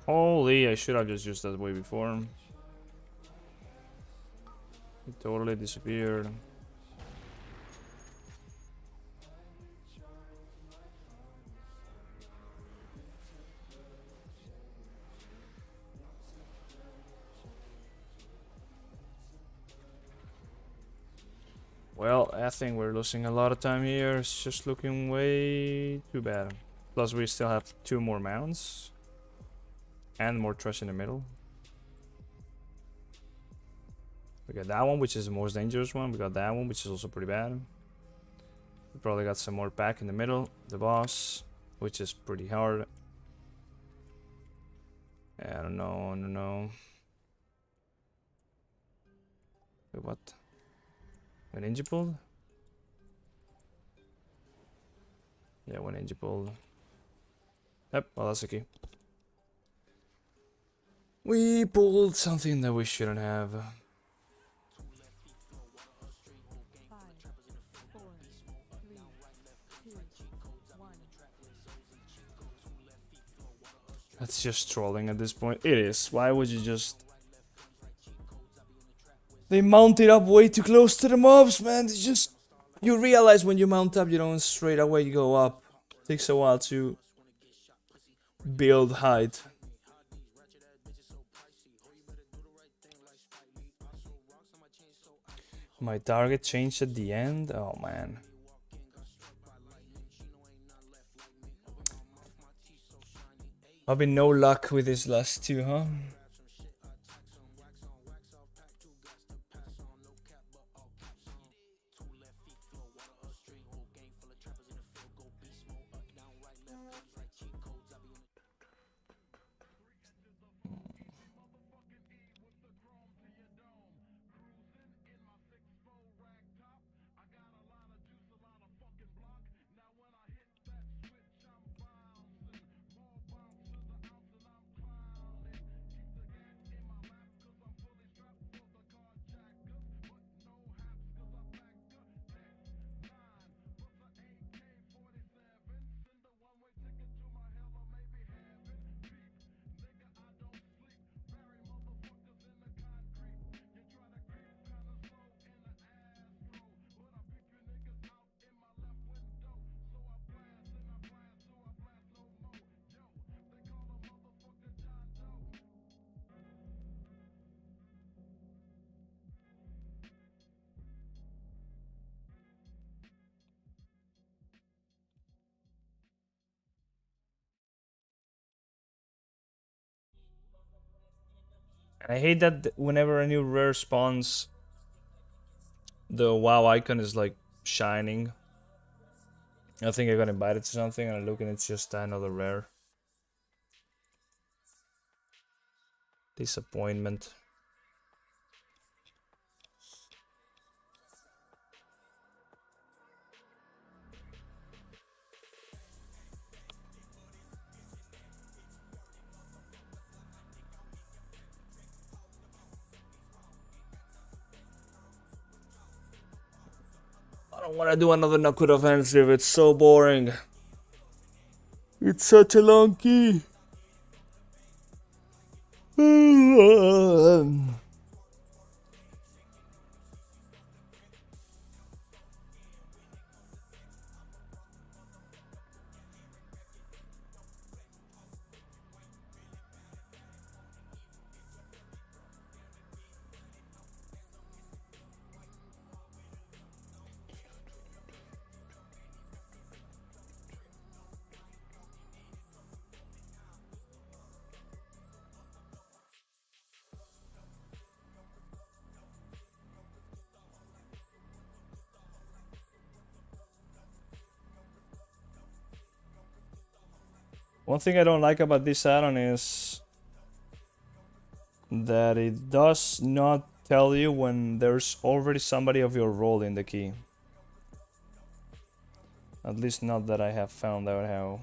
Holy, I should have just used that way before. It totally disappeared. Well, I think we're losing a lot of time here. It's just looking way too bad. Plus, we still have 2 more mounts. And more trash in the middle. We got that one, which is the most dangerous one. We got that one, which is also pretty bad. We probably got some more pack in the middle. The boss, which is pretty hard. I don't know, I don't know. Wait, what? When ninja pulled? Yeah, when ninja pulled. Yep, well, that's the key. We pulled something that we shouldn't have. 5, 4, 3, 2, 1. That's just trolling at this point. It is. Why would you just... They mounted up way too close to the mobs, man. It's just... You realize when you mount up, you don't straight away go up. It takes a while to build height. My target changed at the end? Oh man. Having no luck with these last two, huh? I hate that whenever a new rare spawns, the WoW icon is like shining. I think I got invited to something and I look and it's just another rare. Disappointment. I don't want to do another Nakut offensive, it's so boring. It's such a long key. One thing I don't like about this add-on is that it does not tell you when there's already somebody of your role in the key. At least not that I have found out how.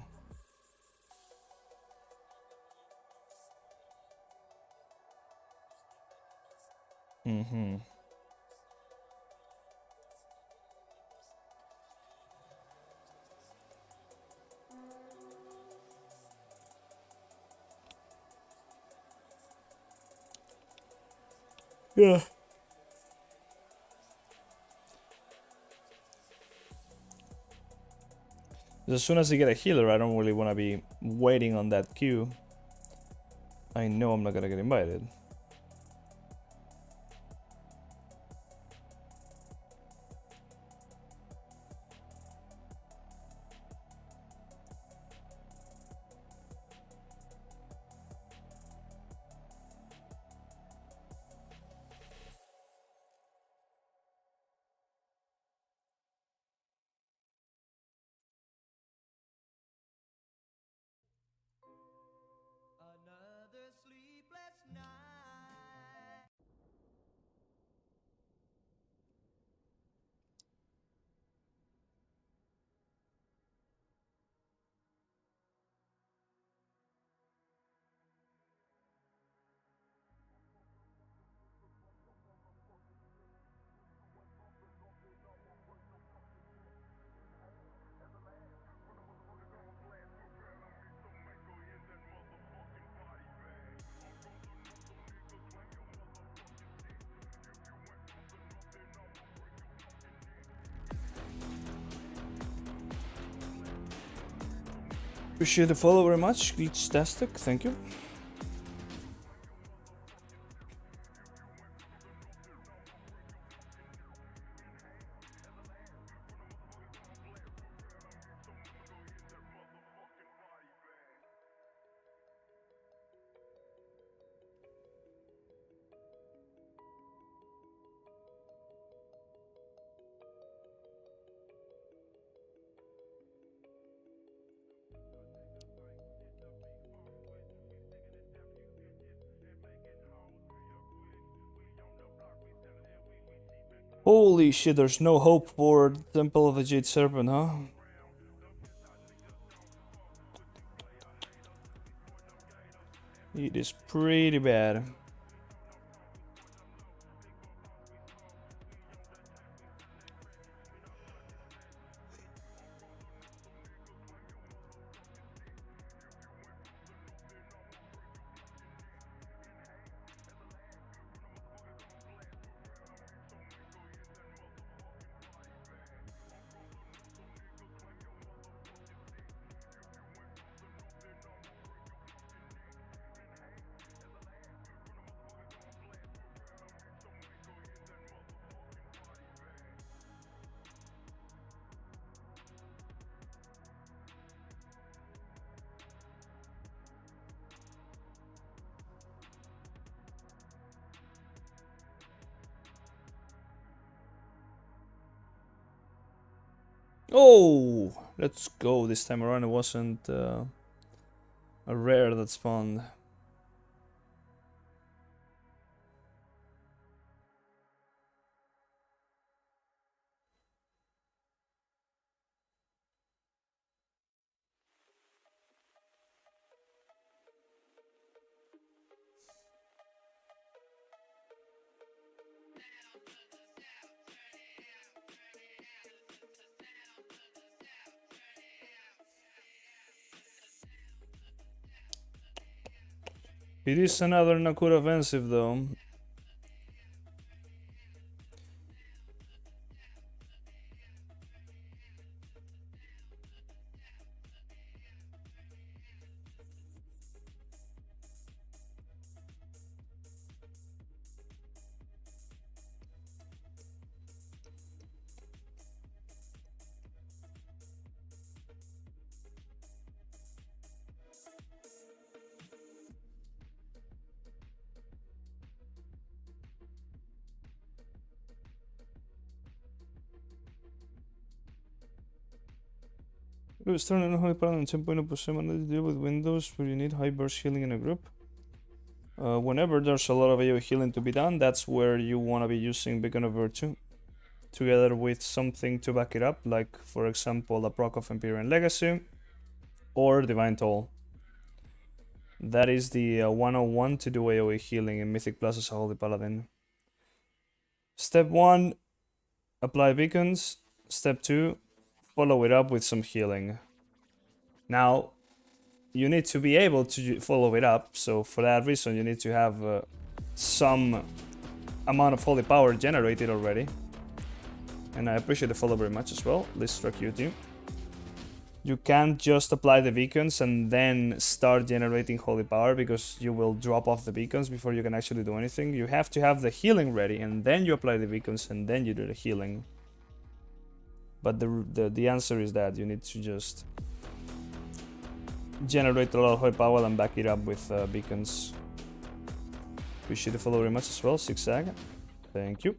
Yeah. As soon as I get a healer, I don't really want to be waiting on that queue. I know I'm not gonna get invited. Another sleepless night. Appreciate the follow very much, Glitchtastic, thank you. Holy shit, there's no hope for Temple of the Jade Serpent, huh? It is pretty bad. Oh, let's go. This time around it wasn't a rare that spawned. It is another Nakura offensive though. It was turned on Hpala Paladin 10.0% to deal with windows where you need high burst healing in a group. Whenever there's a lot of AoE healing to be done, that's where you want to be using Beacon of Virtue. Together with something to back it up, like for example a proc of Empyrean Legacy or Divine Toll. That is the 101 to do AoE healing in Mythic Plus as a Holy Paladin. Step 1, apply beacons. Step 2, follow it up with some healing. Now, you need to be able to follow it up, so for that reason you need to have some amount of holy power generated already. And I appreciate the follow very much as well. This struck you too. You can't just apply the beacons and then start generating holy power, because you will drop off the beacons before you can actually do anything. You have to have the healing ready and then you apply the beacons and then you do the healing. But the answer is that you need to just generate a lot of holy power and back it up with beacons. Appreciate the follow very much as well, Zigzag. Thank you.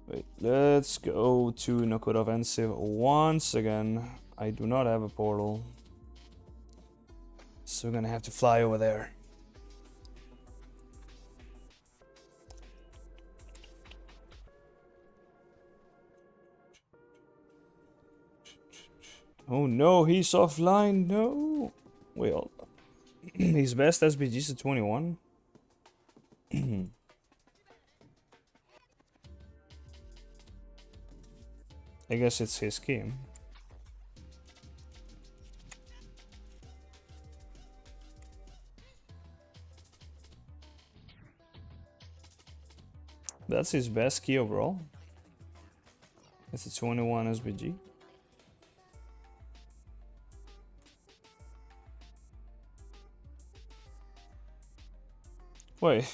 Wait, let's go to Nakura Offensive once again. I do not have a portal, so we're gonna have to fly over there. Oh no, he's offline, no! Well, his best SBG is a 21. I guess it's his key. That's his best key overall. It's a 21 SBG. Wait,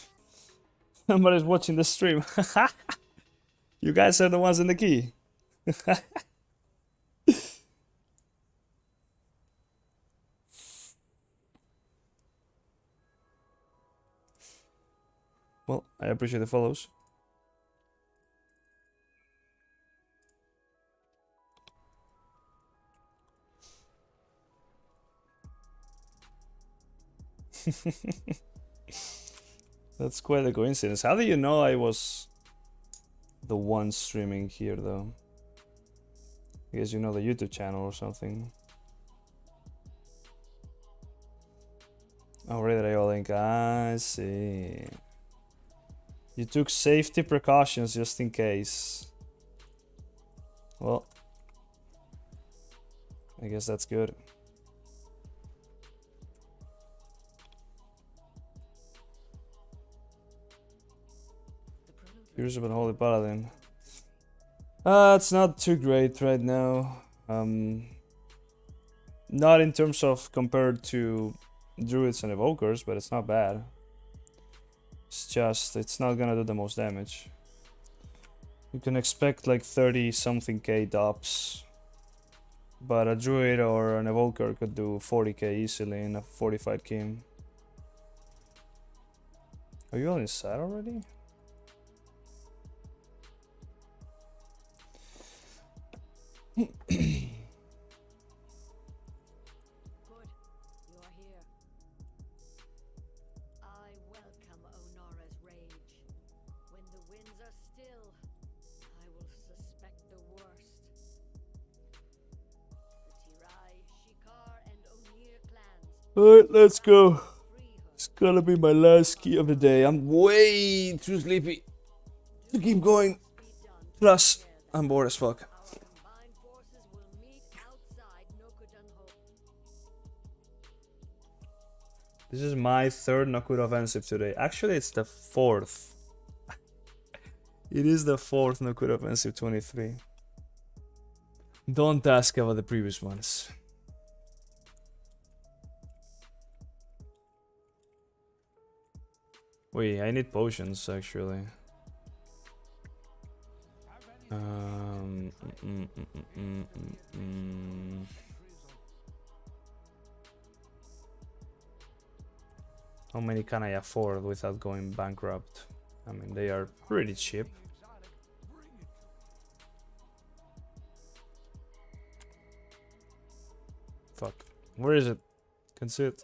somebody's watching the stream. You guys are the ones in the key. Well, I appreciate the follows. That's quite a coincidence. How do you know I was the one streaming here though. I guess you know the YouTube channel or something. Oh, really? Link. I see. You took safety precautions just in case. Well, I guess that's good. Curious about Holy Paladin. It's not too great right now. Not in terms of compared to Druids and Evokers, but it's not bad. It's just, it's not gonna do the most damage. You can expect like 30 something K tops. But a Druid or an Evoker could do 40k easily in a 45 game. Are you all inside already? Good. You're here. I welcome Onora's rage. When the winds are still, I will suspect the worst. The Tirai, Shikar, and Onir clans. Alright, let's go. It's gonna be my last key of the day. I'm way too sleepy to keep going. Plus, I'm bored as fuck. Our combined forces will meet outside Nokudan. This is my third Nokud offensive today. Actually, it's the fourth. It is the fourth Nokud offensive 23. Don't ask about the previous ones. Wait, I need potions actually. Mm, mm, mm, mm, mm, mm. How many can I afford without going bankrupt? I mean, they are pretty cheap. Fuck. Where is it? Can see it.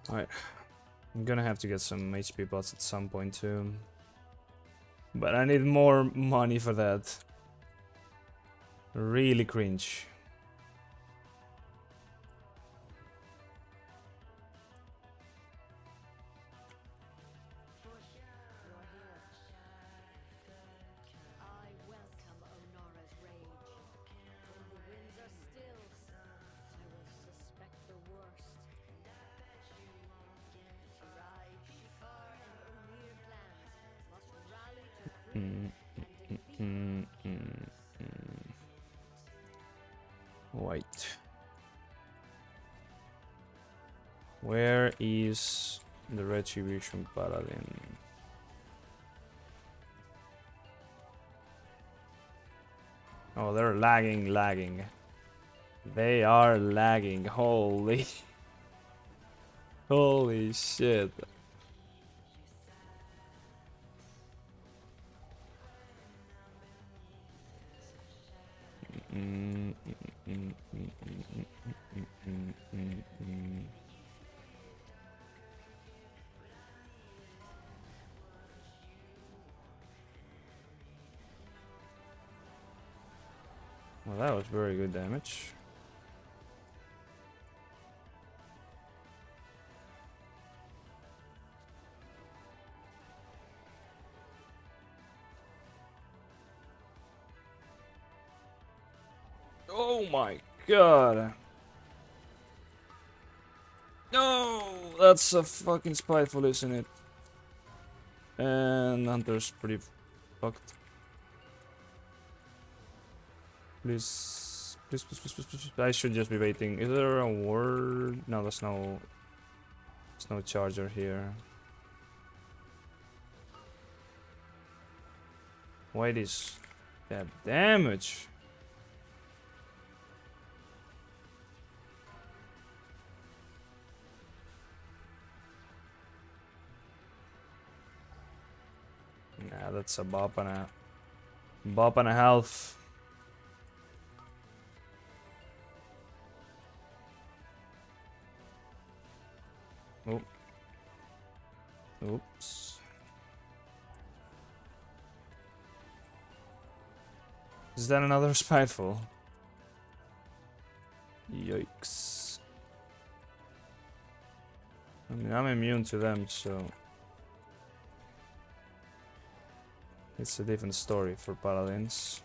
Alright. I'm gonna have to get some HP bots at some point too. But I need more money for that. Really cringe. I welcome Onora's rage. When the winds are still, I will suspect the worst. Tirai, Shikar, and Onir clans must rally to free and defeat. Wait. Where is the Retribution Paladin? Oh, they're lagging. They are lagging. Holy. Holy shit. Well, that was very good damage. Oh my god. No, that's a fucking spiteful, isn't it? And Hunter's pretty fucked. Please, please. I should just be waiting. Is there a word? No, there's no charger here. Why is that damage? Nah, that's a bop and a half. Oh. Oops. Is that another spiteful? Yikes. I mean, I'm immune to them, so it's a different story for paladins.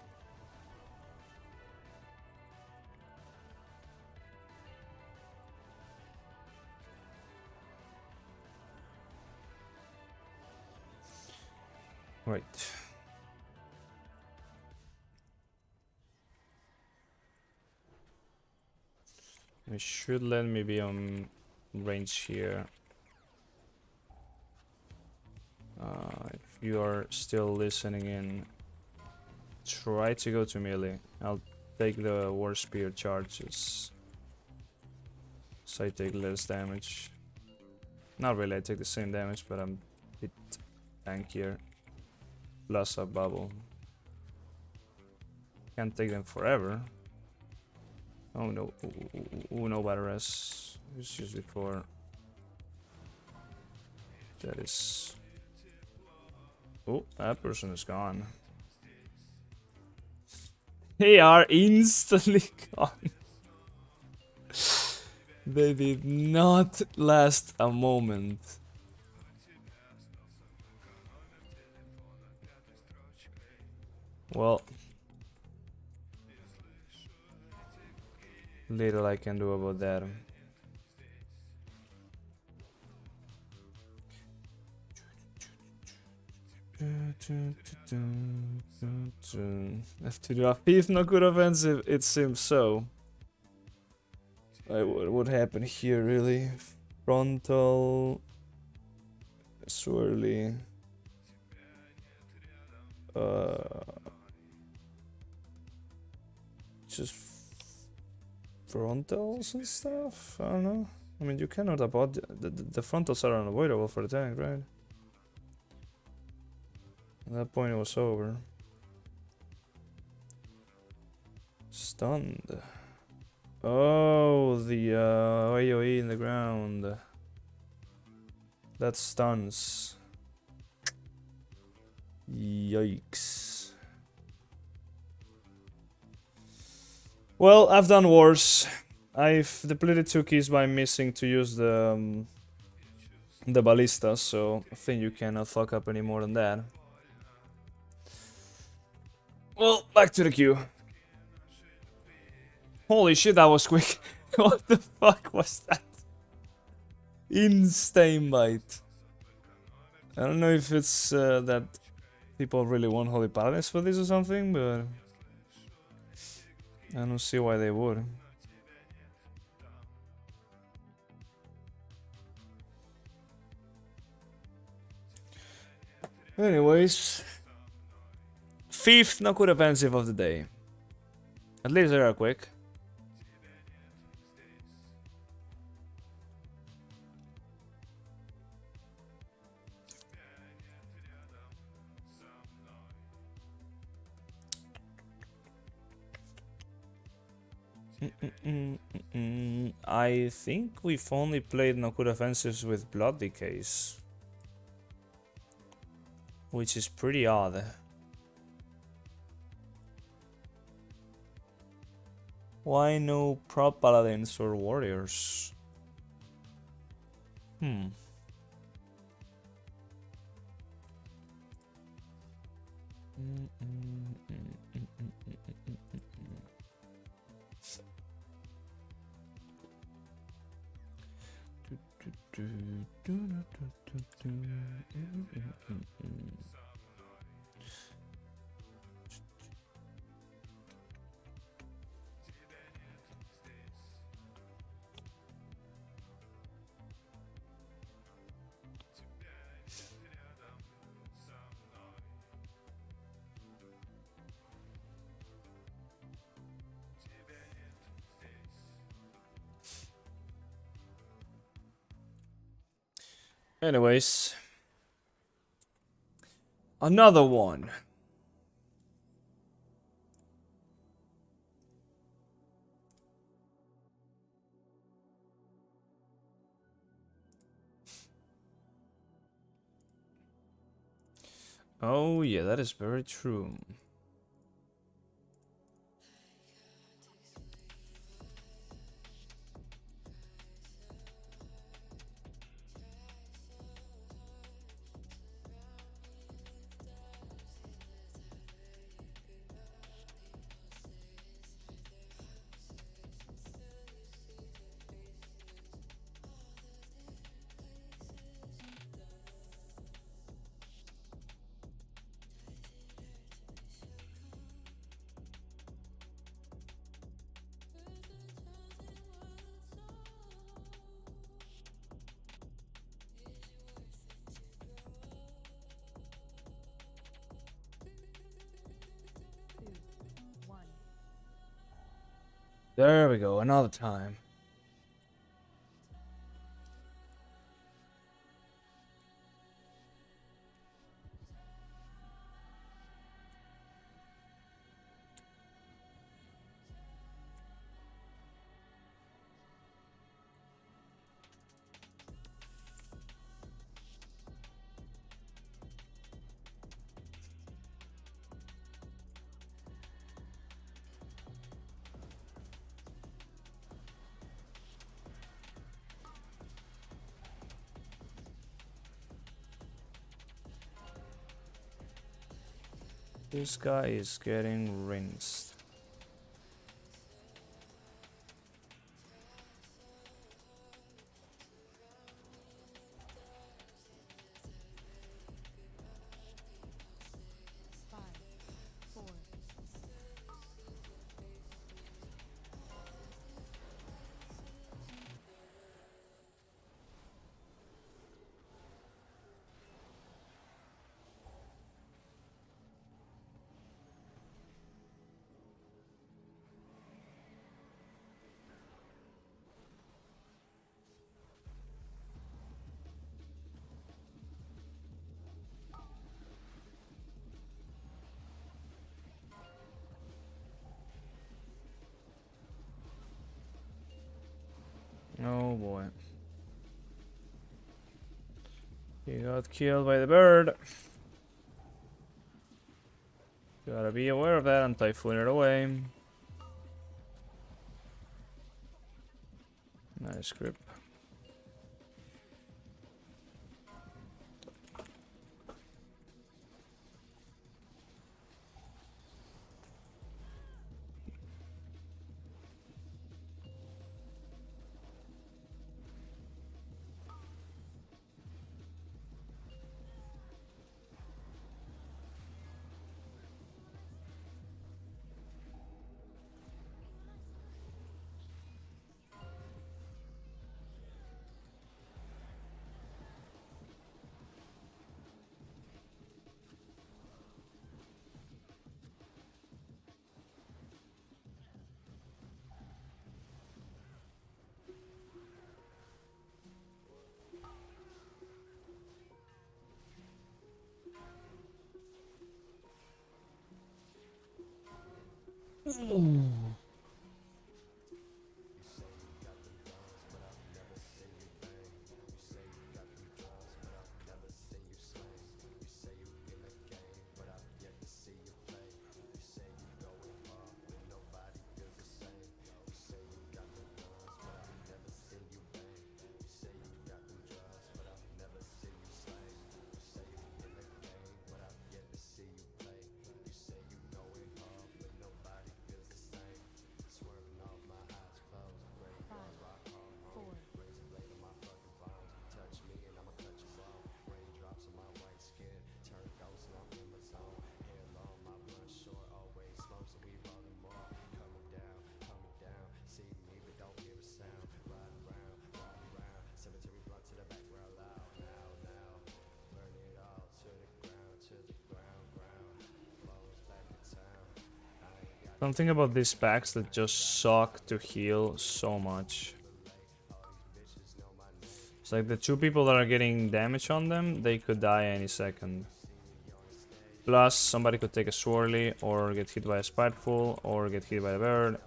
Right. It should let me be on range here. If you are still listening in, try to go to melee. I'll take the war spear charges, so I take less damage. Not really, I take the same damage, but I'm a bit tankier. Plus a bubble. Can't take them forever. Oh no, no bad rest. It's just before. That is. Oh, that person is gone. They are instantly gone. They did not last a moment. Well, little I can do about that. Have to do a fifth not good offensive, it seems so. What happened here really? Frontal, swirly, just frontals and stuff. I don't know. I mean, you cannot avoid the frontals are unavoidable for the tank, right? At that point, it was over. Stunned. Oh, the AoE in the ground. That stuns. Yikes. Well, I've done worse. I've depleted 2 keys by missing to use the ballista, so I think you cannot fuck up any more than that. Well, back to the queue. Holy shit, that was quick. What the fuck was that? Insane bite. I don't know if it's that people really want Holy Paladins for this or something, but I don't see why they would. Anyways, 5th not good offensive of the day. At least they are quick. I think we've only played no good offensives with blood decays, which is pretty odd. Why no prop paladins or warriors? Anyways, another one. Oh yeah, that is very true. two, one. There we go, another time. This guy is getting rinsed. Five, four, Oh boy. He got killed by the bird. Gotta be aware of that and typhoon it away. Nice grip. five, four, Something about these packs that just suck to heal so much. It's like the two people that are getting damage on them, they could die any second. Plus, somebody could take a swirly, or get hit by a spiteful, or get hit by a bird.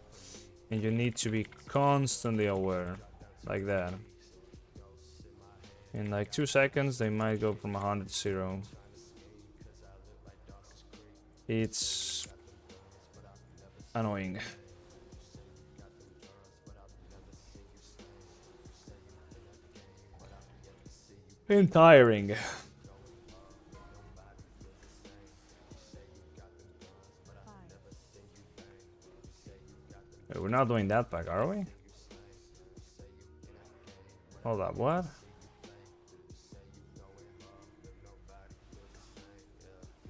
And you need to be constantly aware. Like that. In like 2 seconds, they might go from 100 to 0. It's annoying. And tiring. 5, Wait, we're not doing that pack, are we? Hold up, what?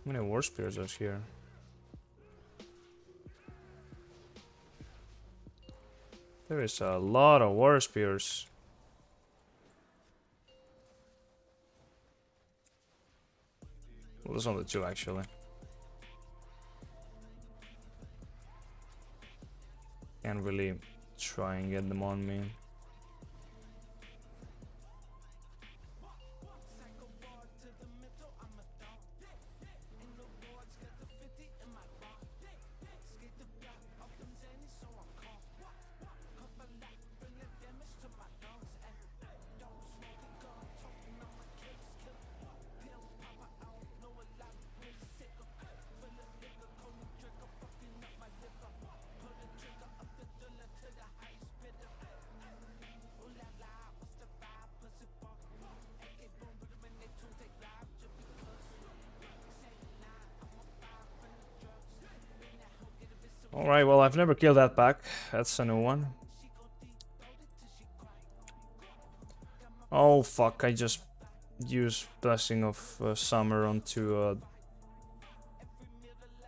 How many war spears are here? There is a lot of war spears. Well, there's only 2 actually. Can't really try and get them on me. Alright, well, I've never killed that pack. That's a new one. Oh, fuck, I just used Blessing of Summer onto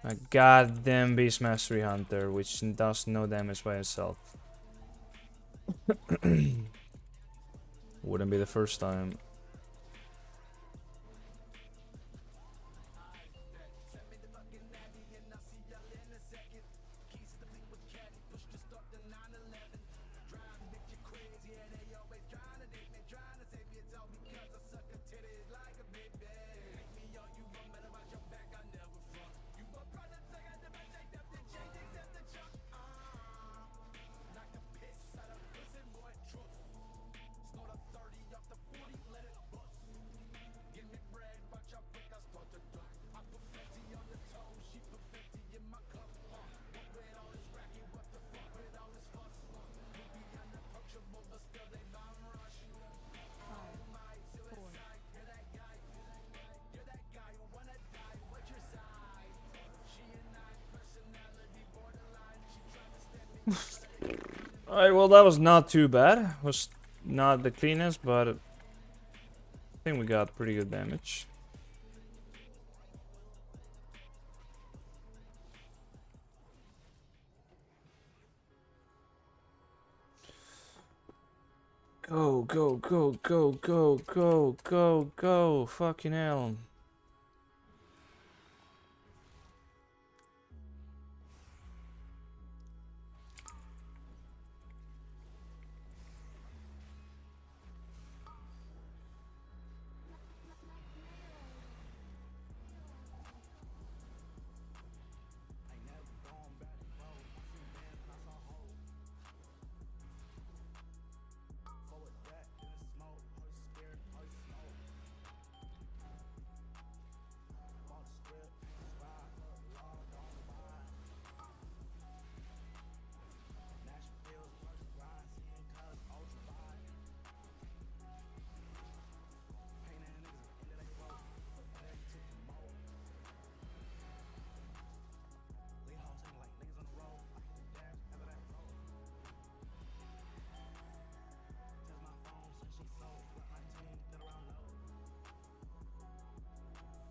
a goddamn Beast Mastery Hunter, which does no damage by itself. Wouldn't be the first time. Alright, well, that was not too bad. Was not the cleanest, but I think we got pretty good damage. Go, go, go, go, go, go, go, go. Fucking hell.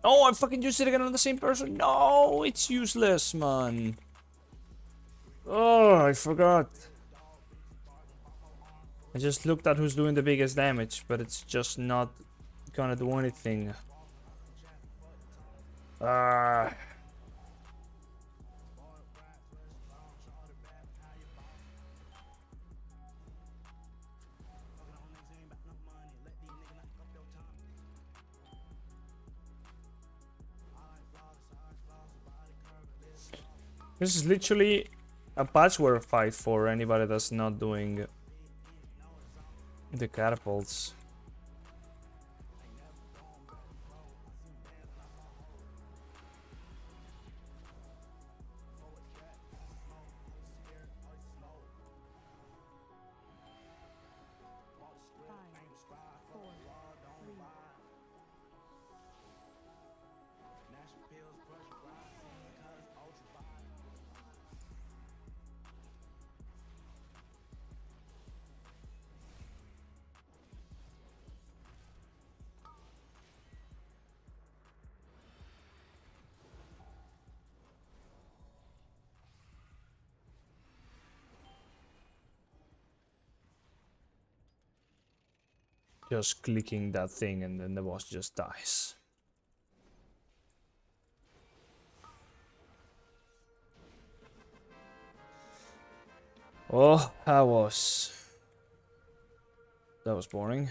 Oh, I fucking used it again on the same person. No, it's useless, man. Oh, I forgot. I just looked at who's doing the biggest damage, but it's just not gonna do anything. Ah. This is literally a patchwork fight for anybody that's not doing the catapults. just clicking that thing and then the boss just dies. Oh, that was boring.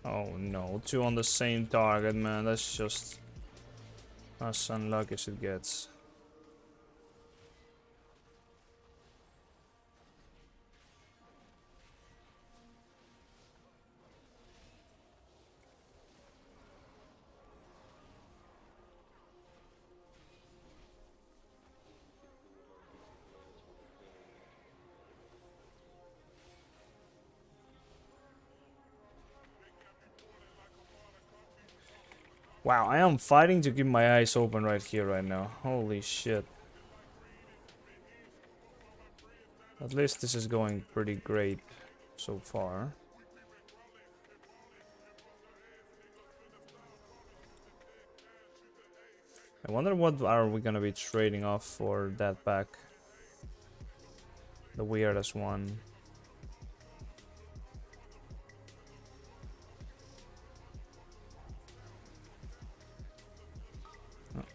Oh no, 2 on the same target, man. That's just as unlucky as it gets. Wow, I am fighting to keep my eyes open right here, right now. Holy shit. At least this is going pretty great so far. I wonder what are we gonna be trading off for that pack. The weirdest one.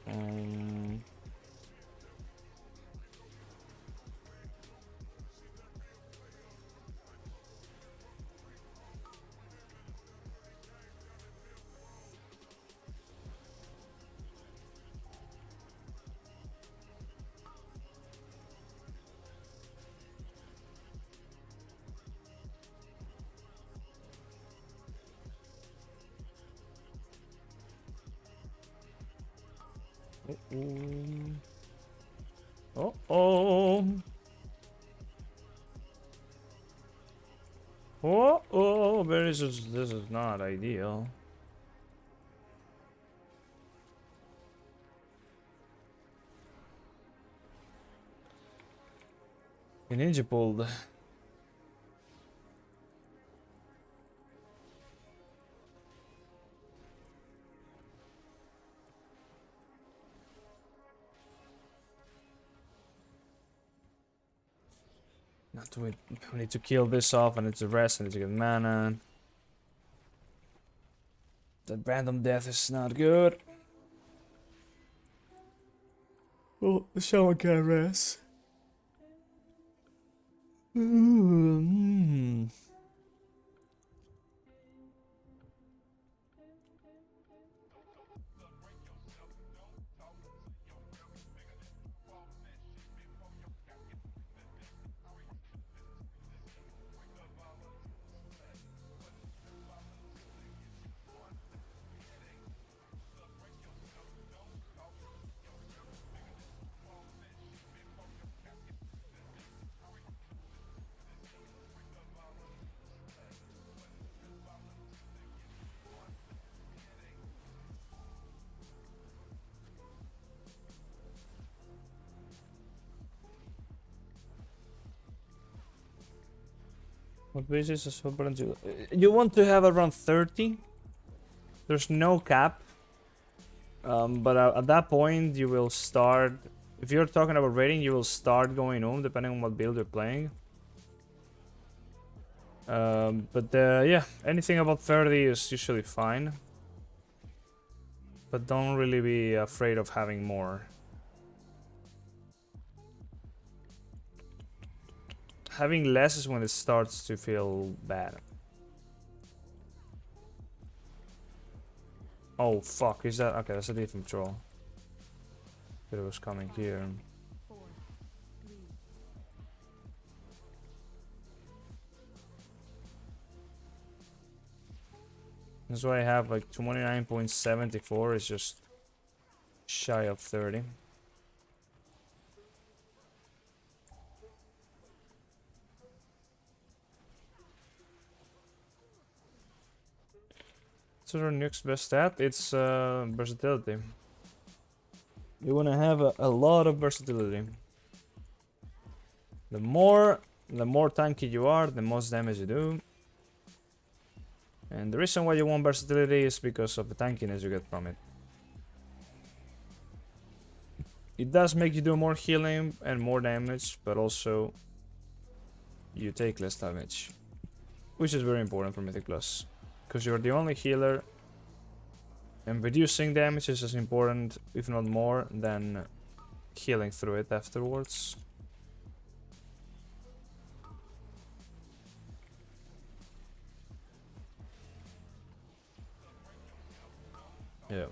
Um, Uh-oh. Oh, this is not ideal. The ninja pulled. Not to wait. We need to kill this off. I need to rest. I need to get mana. That random death is not good. Oh, someone can rest. What basis is open to? You want to have around 30? There's no cap. But at that point, you will start. If you're talking about rating, you will start going home depending on what build you're playing. Yeah, anything above 30 is usually fine. But don't really be afraid of having more. Having less is when it starts to feel bad. Oh fuck, is that okay? That's a different troll. But it was coming here. 4, 3, That's why I have like 29.74 is just shy of 30. So our next best stat, it's versatility. You wanna have a lot of versatility. The more tanky you are, the most damage you do. And the reason why you want versatility is because of the tankiness you get from it. It does make you do more healing and more damage, but also you take less damage. Which is very important for Mythic Plus. Because you're the only healer, and reducing damage is as important, if not more, than healing through it afterwards. Yeah.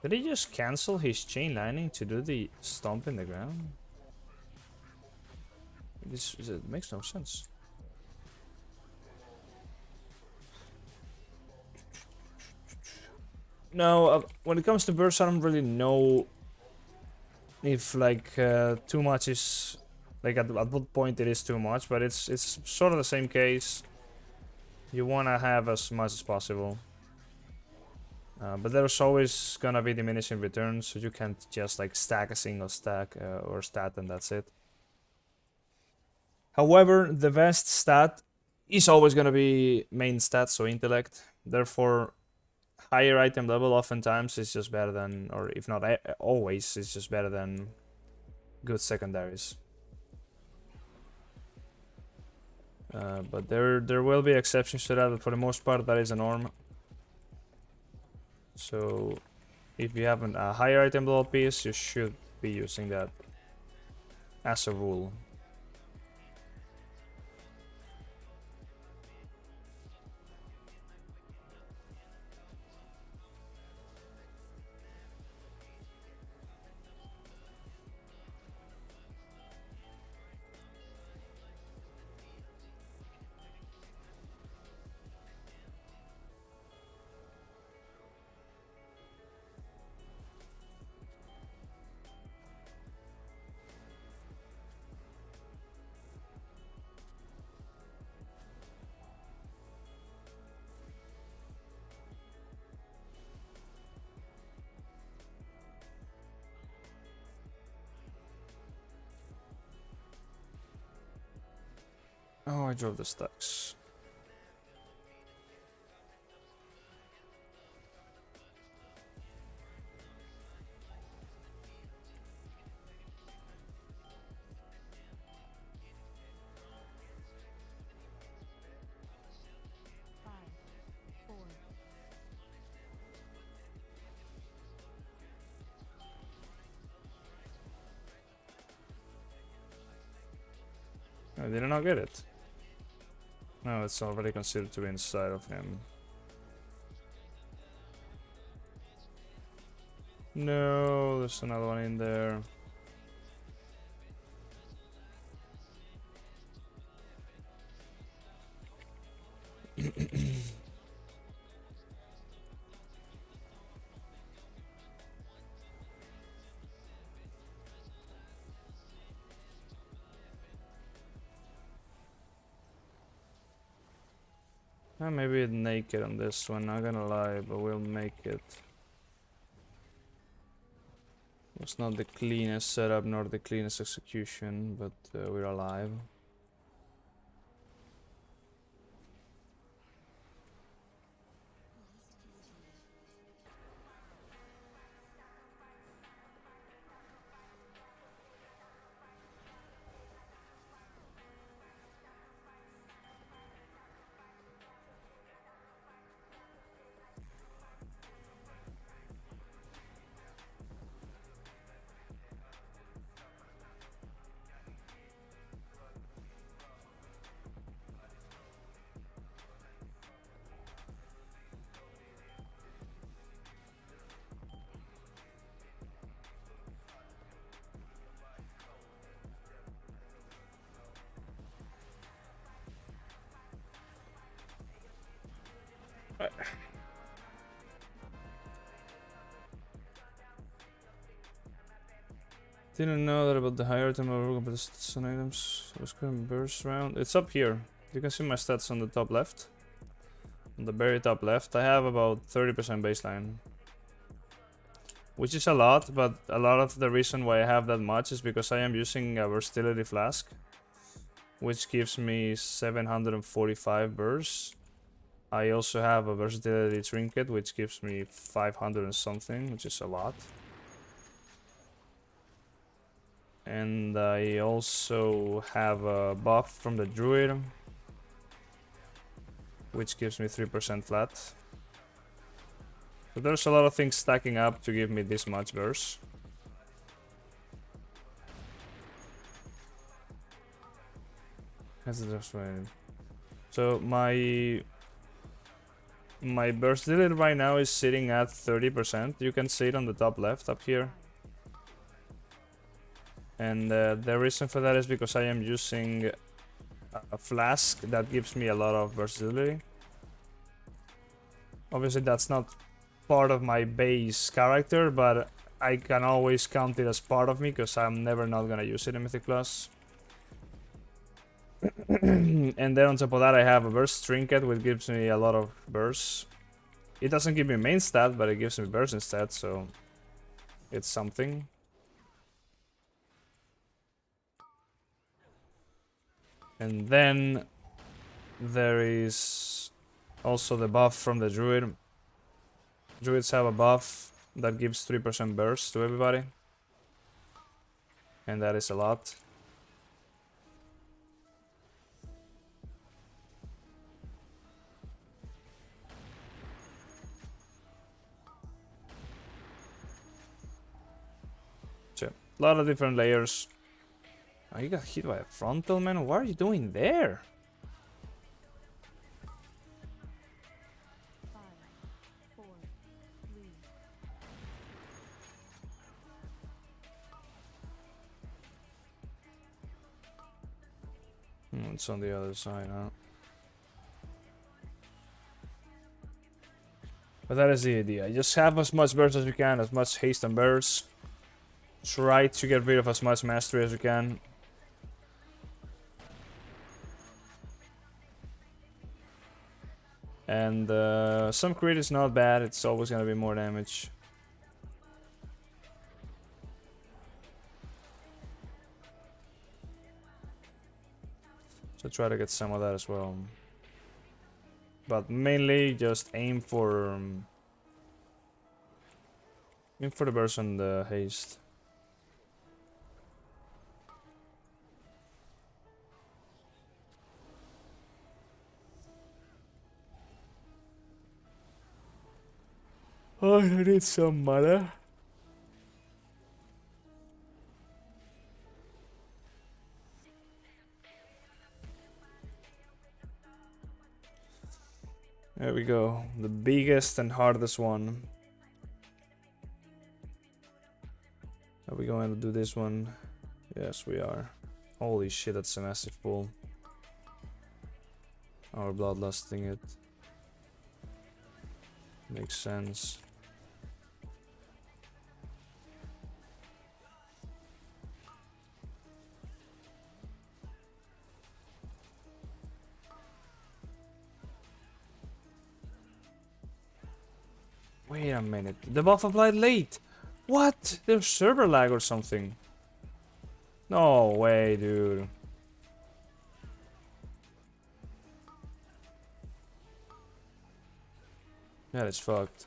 Did he just cancel his chain lightning to do the stomp in the ground? It makes no sense. No, when it comes to burst, I don't really know if like too much is like at what point it is too much, but it's sort of the same case. You wanna have as much as possible. But there's always gonna be diminishing returns, so you can't just like stack a single stack or stat and that's it. However, the best stat is always gonna be main stat, so intellect. Therefore, higher item level oftentimes is just better than, or if not always, is just better than good secondaries. But there will be exceptions to that, but for the most part that is a norm. So if you have a higher item level piece, you should be using that as a rule. Oh, I drove the stacks. five, 4, I did not get it. No, it's already considered to be inside of him. No, there's another one in there. Maybe naked on this one, not gonna lie, but we'll make it. It's not the cleanest setup nor the cleanest execution, but we're alive. Didn't know that about the higher item of but some items. I was going burst round. It's up here. You can see my stats on the top left. On the very top left, I have about 30% baseline. Which is a lot, but a lot of the reason why I have that much is because I am using a versatility flask, which gives me 745 bursts. I also have a versatility trinket, which gives me 500 and something, which is a lot. And I also have a buff from the druid, which gives me 3% flat. So there's a lot of things stacking up to give me this much burst. That's the best way. So my versatility right now is sitting at 30%. You can see it on the top left up here. And the reason for that is because I am using a flask that gives me a lot of versatility. Obviously that's not part of my base character, but I can always count it as part of me because I'm never not gonna use it in Mythic Plus. And then on top of that I have a burst trinket which gives me a lot of bursts. It doesn't give me main stat, but it gives me burst instead, so it's something. And then there is also the buff from the druid. Druids have a buff that gives 3% burst to everybody. And that is a lot. So, a lot of different layers. Oh, you got hit by a frontal, man? What are you doing there? 5, 4, 3, It's on the other side, huh? But that is the idea. Just have as much burst as you can, as much haste and burst. Try to get rid of as much mastery as you can. And some crit is not bad, it's always gonna be more damage. So try to get some of that as well. But mainly just aim for the burst and the haste. Oh, I need some mana. There we go. The biggest and hardest one. Are we going to do this one? Yes, we are. Holy shit, that's a massive pull. Our bloodlusting it. Makes sense. Wait a minute. The buff applied late. What? There's server lag or something. No way, dude. That is fucked.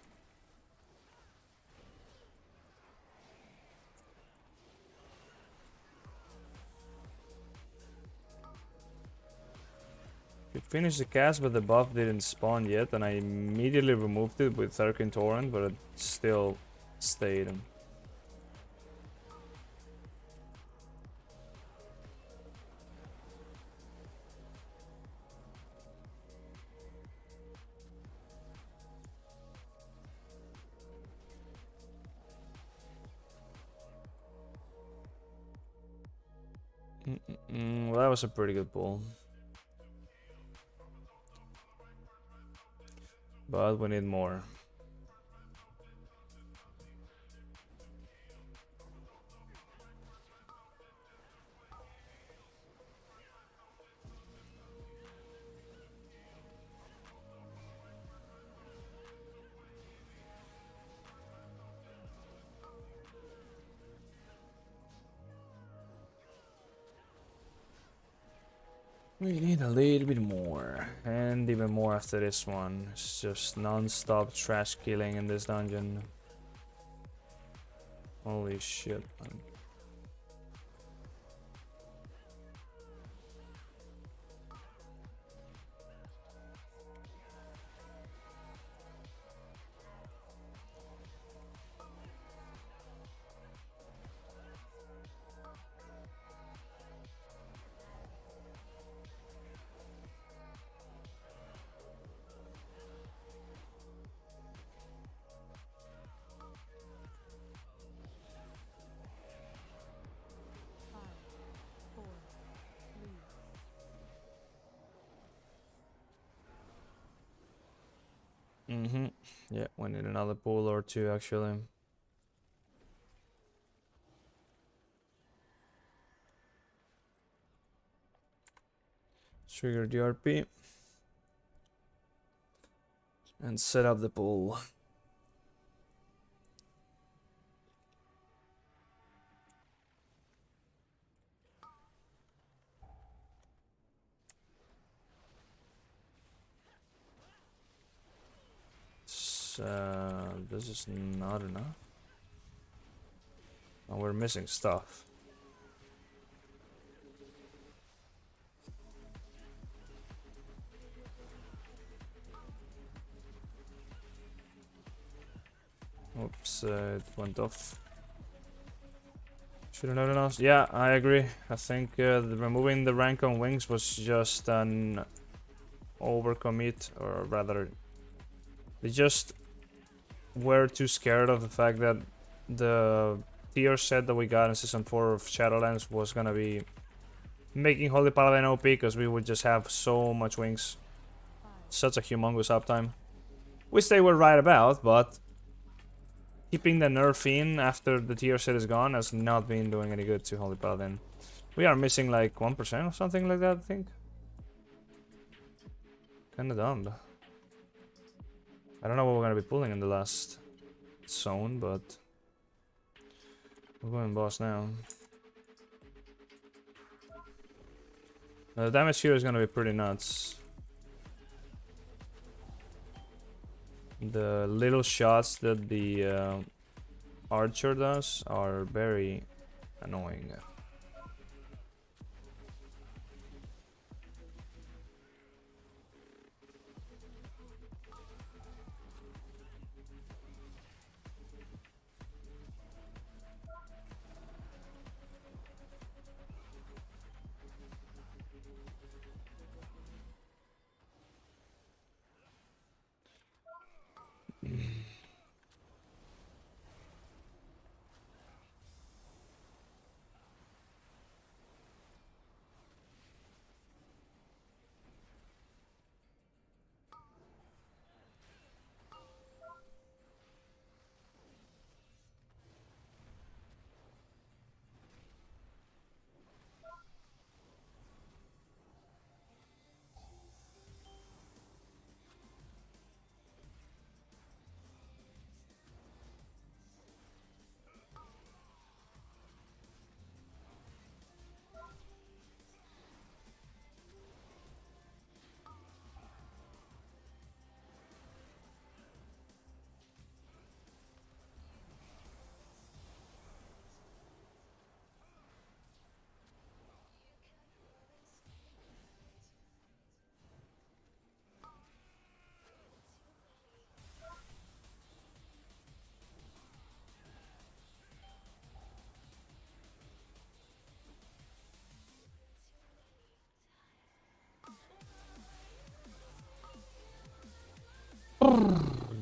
We finished the cast, but the buff didn't spawn yet, and I immediately removed it with Arcane Torrent, but it still stayed. Well, that was a pretty good pull. But we need more. We need a little bit more, and even more after this one. It's just non-stop trash killing in this dungeon. Holy shit, man. Five, four, three, Yeah, we need another pool or two actually. Trigger the RP. And set up the pool. This is not enough. Oh, we're missing stuff. Oops, it went off. Shouldn't have enough. Yeah, I agree. I think removing the rank on wings was just an overcommit, or rather, they just were too scared of the fact that the tier set that we got in season 4 of Shadowlands was gonna be making Holy Paladin OP because we would just have so much wings. Such a humongous uptime. Which they were right about, but keeping the nerf in after the tier set is gone has not been doing any good to Holy Paladin. We are missing like 1% or something like that, I think. Kinda dumb. I don't know what we're gonna be pulling in the last zone, but we're going boss now. The damage here is gonna be pretty nuts. The little shots that the archer does are very annoying.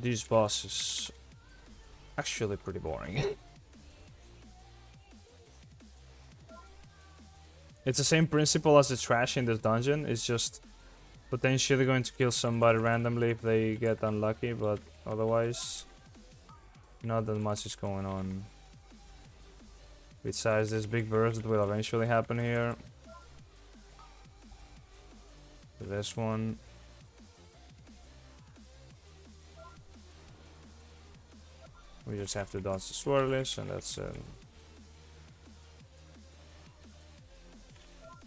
These bosses actually pretty boring. It's the same principle as the trash in this dungeon. It's just potentially going to kill somebody randomly if they get unlucky, but otherwise not that much is going on. Besides this big burst that will eventually happen here. This one. We just have to dodge the swirlies and that's it.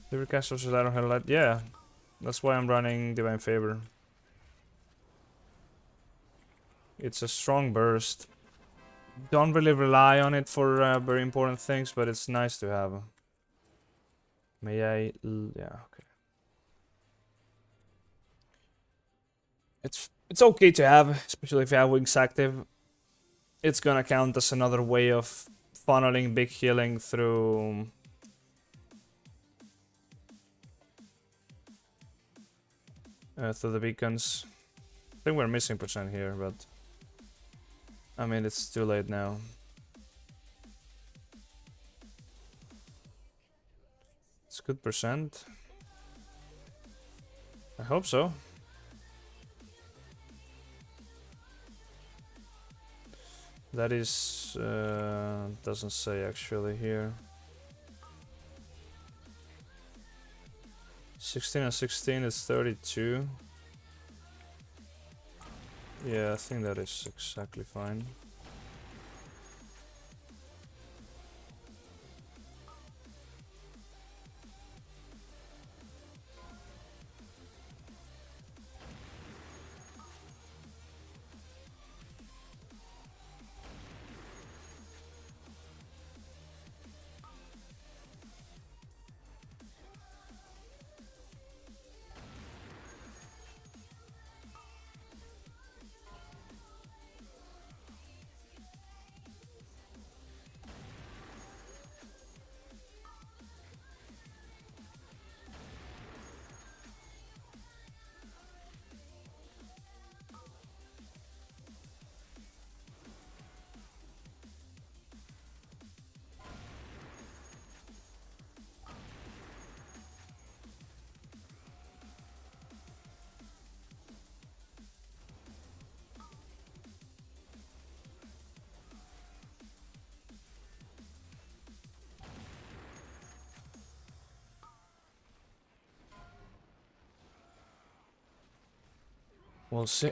The recast versus Iron Helllight, yeah. That's why I'm running Divine Favor. It's a strong burst. Don't really rely on it for very important things, but it's nice to have. May I? Yeah, okay. It's okay to have, especially if you have Wings active. It's gonna count as another way of funneling big healing through the beacons. I think we're missing percent here, but I mean it's too late now. It's good percent. I hope so. That is doesn't say actually here. 16 and 16 is 32. Yeah, I think that is exactly fine. We'll see.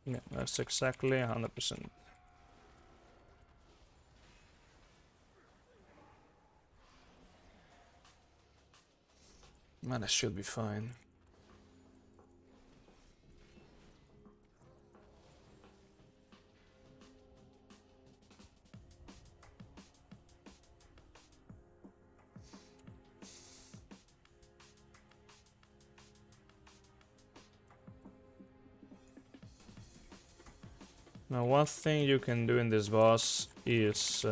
Yeah, that's exactly 100%. Man, I should be fine. Now, one thing you can do in this boss is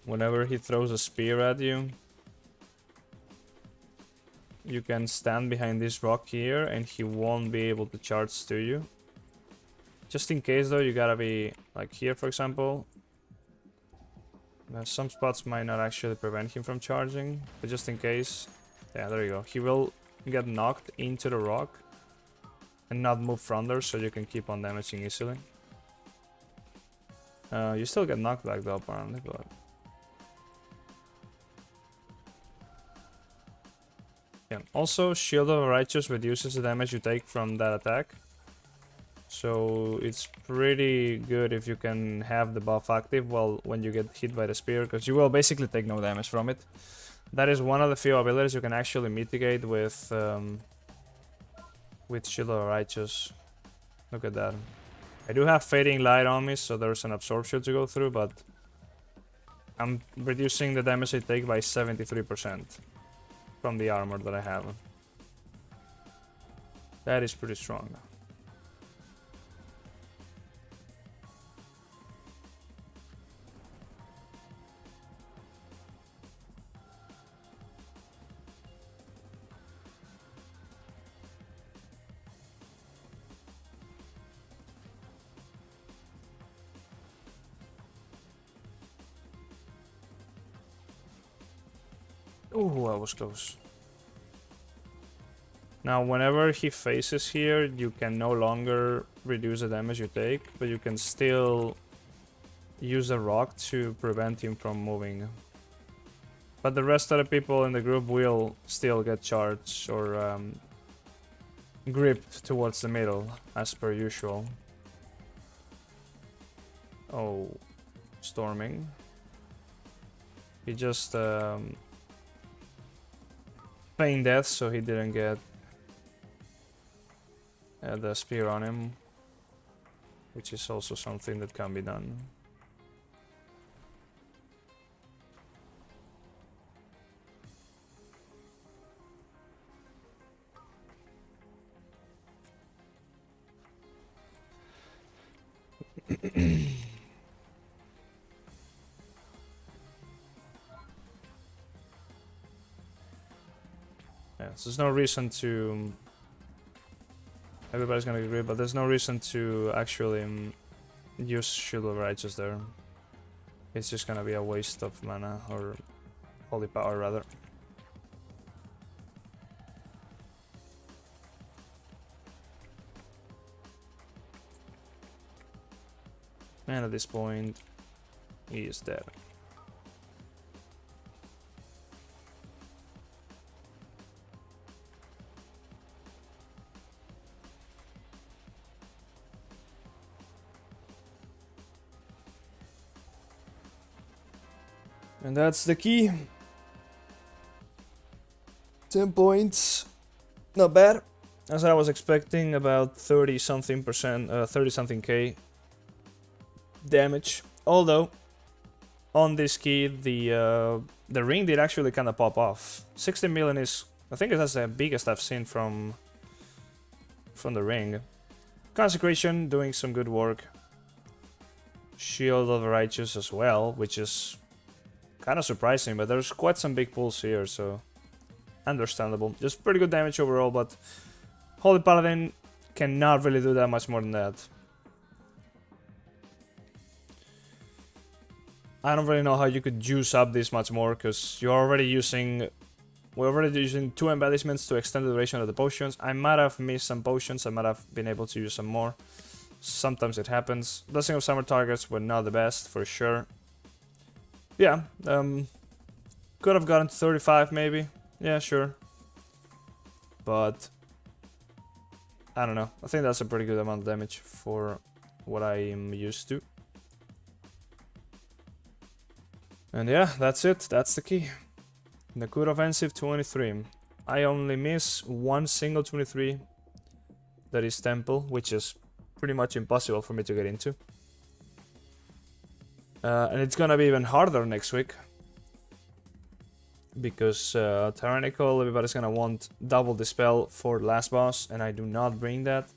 whenever he throws a spear at you, you can stand behind this rock here and he won't be able to charge to you. Just in case though, you gotta be like here for example. Now, some spots might not actually prevent him from charging, but just in case, yeah, there you go. He will get knocked into the rock and not move from there, so you can keep on damaging easily. You still get knocked back though apparently, but yeah. Also, Shield of Righteous reduces the damage you take from that attack. So it's pretty good if you can have the buff active when you get hit by the spear, because you will basically take no damage from it. That is one of the few abilities you can actually mitigate with Shield of Righteous. Look at that. I do have Fading Light on me, so there's an absorption to go through, but I'm reducing the damage I take by 73% from the armor that I have. That is pretty strong. Ooh, I was close. Now, whenever he faces here, you can no longer reduce the damage you take, but you can still use a rock to prevent him from moving. But the rest of the people in the group will still get charged or gripped towards the middle, as per usual. Oh, storming. He just playing death, so he didn't get the spear on him, which is also something that can be done. Yeah, so there's no reason to. Everybody's gonna agree, but there's no reason to actually use Shield of Righteous there. It's just gonna be a waste of mana, or holy power rather. And at this point, he is dead. And that's the key. 10 points. Not bad. As I was expecting, about 30 something percent, 30 something K damage. Although, on this key, the ring did actually kind of pop off. 60 million is, I think that's the biggest I've seen from the ring. Consecration doing some good work. Shield of the Righteous as well, which is kind of surprising, but there's quite some big pulls here, so understandable. Just pretty good damage overall, but Holy Paladin cannot really do that much more than that. I don't really know how you could juice up this much more, because we're already using 2 embellishments to extend the duration of the potions. I might have missed some potions, I might have been able to use some more. Sometimes it happens. Blessing of Summer targets were not the best, for sure. Yeah, could have gotten to 35 maybe. Yeah, sure. But I don't know. I think that's a pretty good amount of damage for what I am used to. And yeah, that's it. That's the key. The good offensive 23. I only miss one single 23. That is Temple, which is pretty much impossible for me to get into. And it's gonna be even harder next week. Because Tyrannical, everybody's gonna want double Dispel for the last boss, and I do not bring that.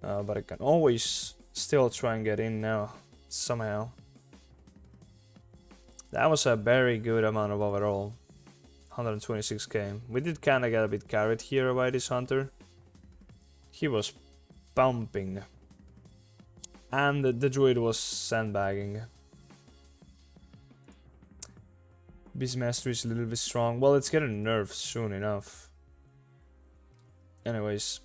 But I can always still try and get in now, somehow. That was a very good amount of overall. 126k. We did kinda get a bit carried here by this hunter. He was pumping. And the druid was sandbagging. Beast Mastery is a little bit strong. Well, it's getting nerfed soon enough. Anyways,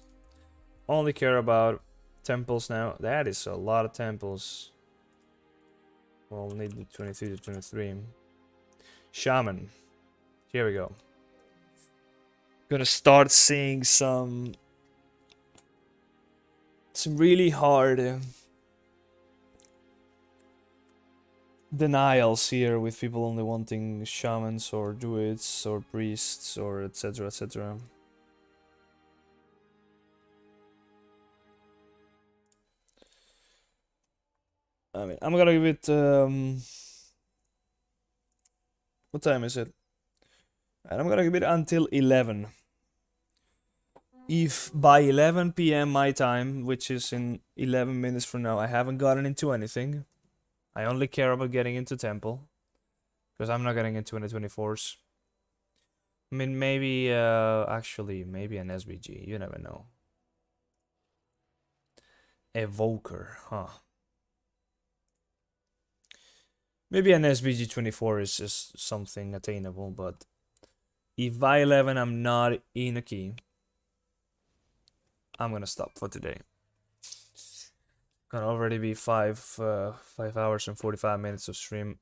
only care about temples now. That is a lot of temples. We'll need the 23 to 23. Shaman. Here we go. Gonna start seeing some really hard denials here, with people only wanting shamans or druids or priests or etc, etc. I mean, I'm gonna give it what time is it? And I'm gonna give it until 11. If by 11 PM my time, which is in 11 minutes from now, I haven't gotten into anything, I only care about getting into Temple, because I'm not getting into any 24s. I mean, maybe, actually, maybe an SBG, you never know. Evoker, huh. Maybe an SBG 24 is just something attainable, but if by 11 I'm not in a key, I'm gonna stop for today. Gonna already be 5 hours and 45 minutes of stream.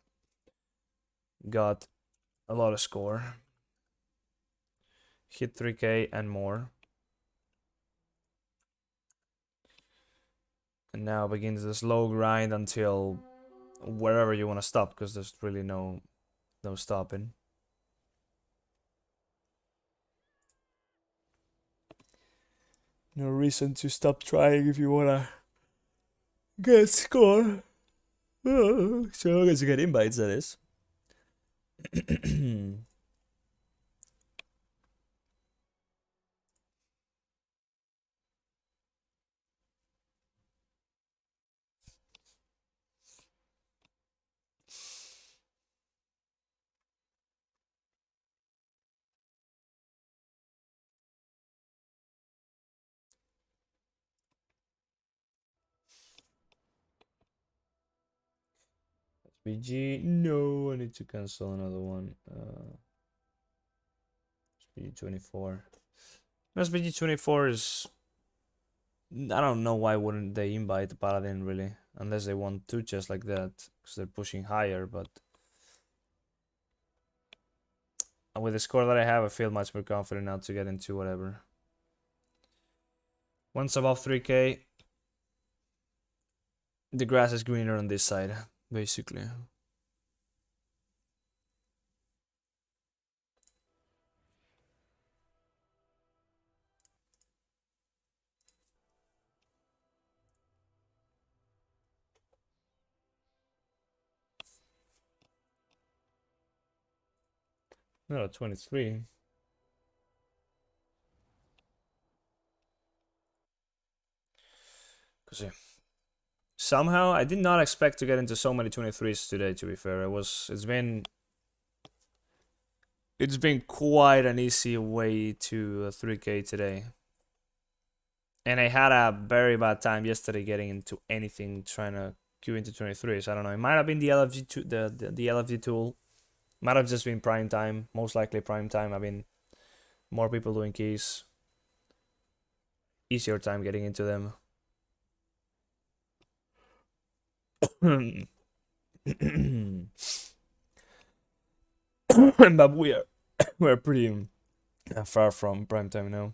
Got a lot of score. Hit 3k and more. And now begins the slow grind until wherever you want to stop, because there's really no stopping. No reason to stop trying if you wanna get a score. So long as you get invites, that is. SPG, no, I need to cancel another one. SPG 24. SPG 24 is. I don't know why wouldn't they invite Paladin really, unless they want two chests like that, because they're pushing higher. But with the score that I have, I feel much more confident now to get into whatever. Once above 3k, the grass is greener on this side, basically. No, 23. Because somehow I did not expect to get into so many 23s today. To be fair, it's been quite an easy way to 3k today. And I had a very bad time yesterday getting into anything trying to queue into 23s. I don't know. It might have been the LFG the LFG tool. Might have just been prime time. Most likely prime time. I mean, more people doing keys. Easier time getting into them. But we're pretty far from prime time now.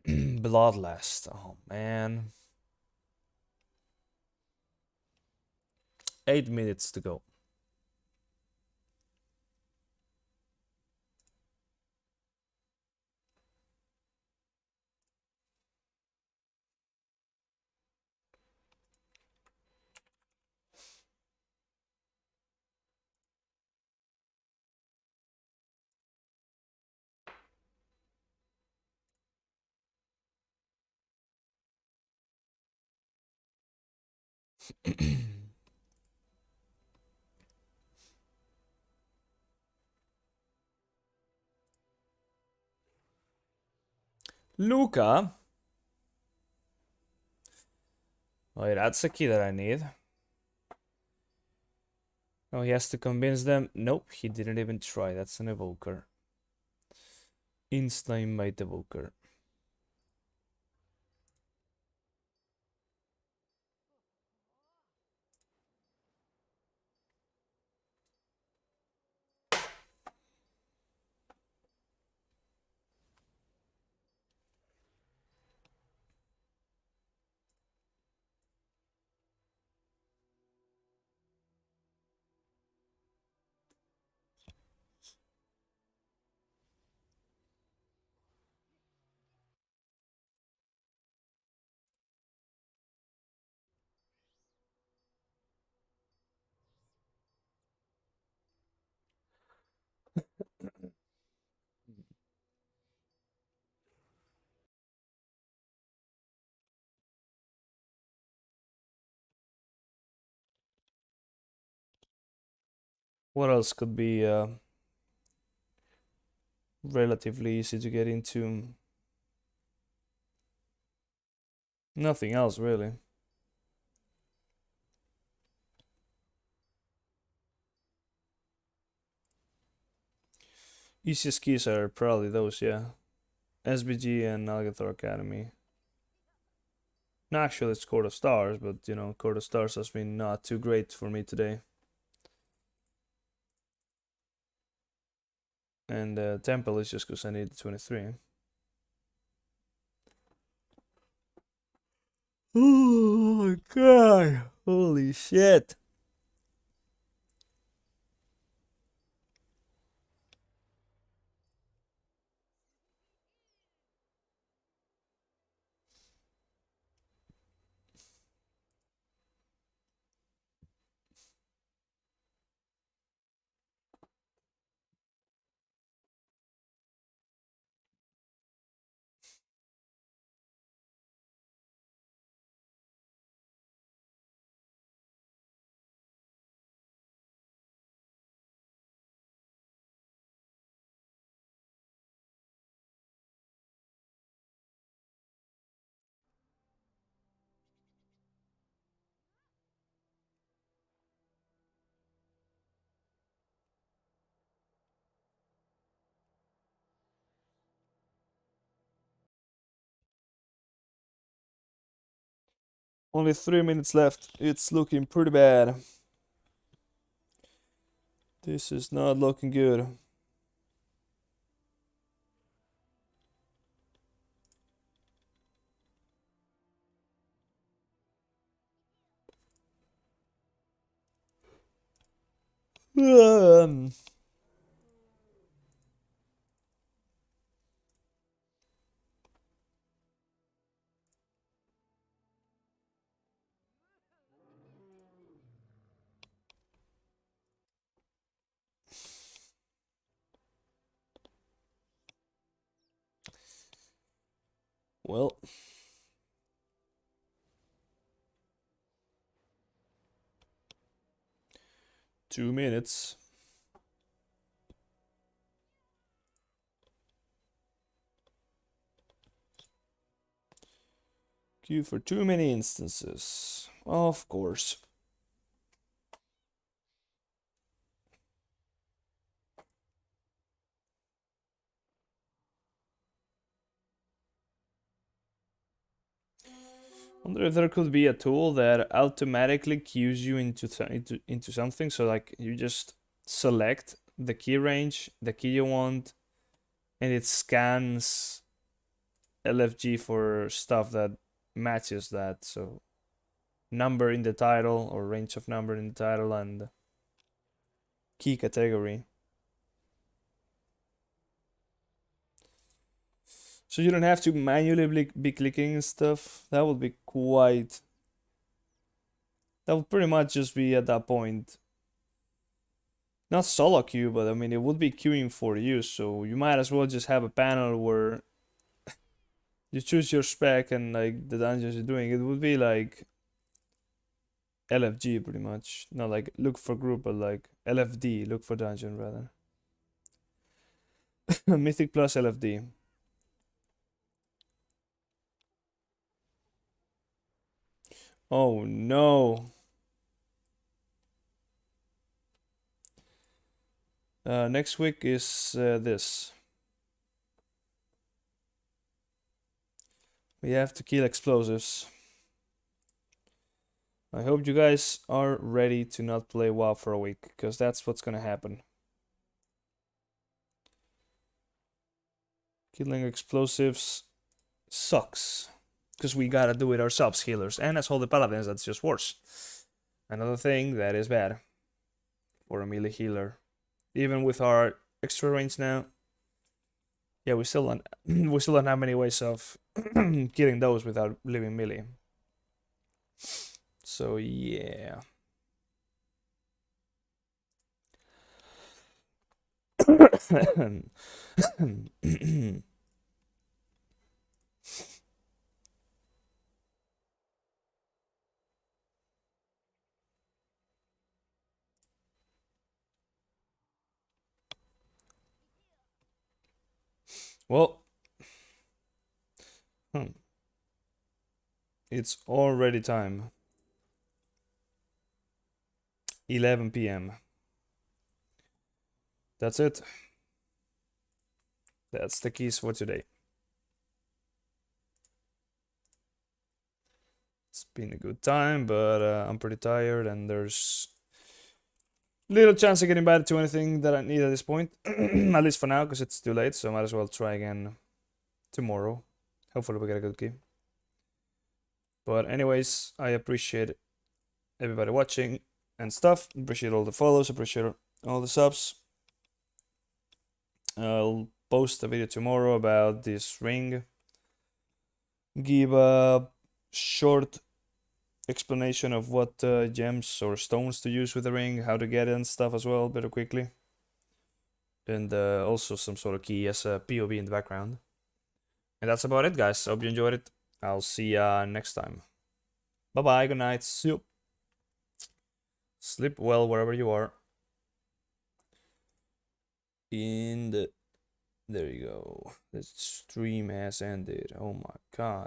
Bloodlust. Oh man. 8 minutes to go. Luca. Oh, yeah, that's a key that I need. Oh, he has to convince them. Nope, he didn't even try. That's an evoker. Insta-invite evoker. What else could be relatively easy to get into. Nothing else really. Easiest keys are probably those, yeah. SBG and Algathor Academy. No, actually, it's Court of Stars, but you know, Court of Stars has been not too great for me today. And Temple is just because I need 23. Oh my god! Holy shit! Only 3 minutes left. It's looking pretty bad. This is not looking good. Um, well, 2 minutes. Queue for too many instances. Of course. Wonder if there could be a tool that automatically queues you into something. So like you just select the key range, the key you want, and it scans LFG for stuff that matches that. So number in the title or range of number in the title and key category. So you don't have to manually be clicking and stuff. That would be quite. That would pretty much just be at that point. Not solo queue, but I mean, it would be queuing for you. So you might as well just have a panel where you choose your spec and like the dungeons you're doing. It would be like LFG pretty much. Not like look for group, but like LFD, look for dungeon rather. Mythic plus LFD. Oh no. Next week is this. We have to kill explosives. I hope you guys are ready to not play WoW for a week, because that's what's gonna happen. Killing explosives sucks, because we gotta do it ourselves, healers. And as Holy Paladins, that's just worse. Another thing that is bad for a melee healer. Even with our extra range now, yeah, we still don't have many ways of killing those without leaving melee. So yeah. Well, it's already time. 11 p.m. That's it. That's the keys for today. It's been a good time, but I'm pretty tired and there's little chance of getting back to anything that I need at this point. At least for now, because it's too late, so I might as well try again tomorrow. Hopefully we get a good key. But anyways, I appreciate everybody watching and stuff. Appreciate all the follows, appreciate all the subs. I'll post a video tomorrow about this ring. Give a short explanation of what gems or stones to use with the ring, how to get it and stuff as well, very quickly. And also some sort of key as a POV in the background. And that's about it, guys. Hope you enjoyed it. I'll see ya next time. Bye bye, good night, see you. Sleep well wherever you are. There you go. The stream has ended. Oh my god.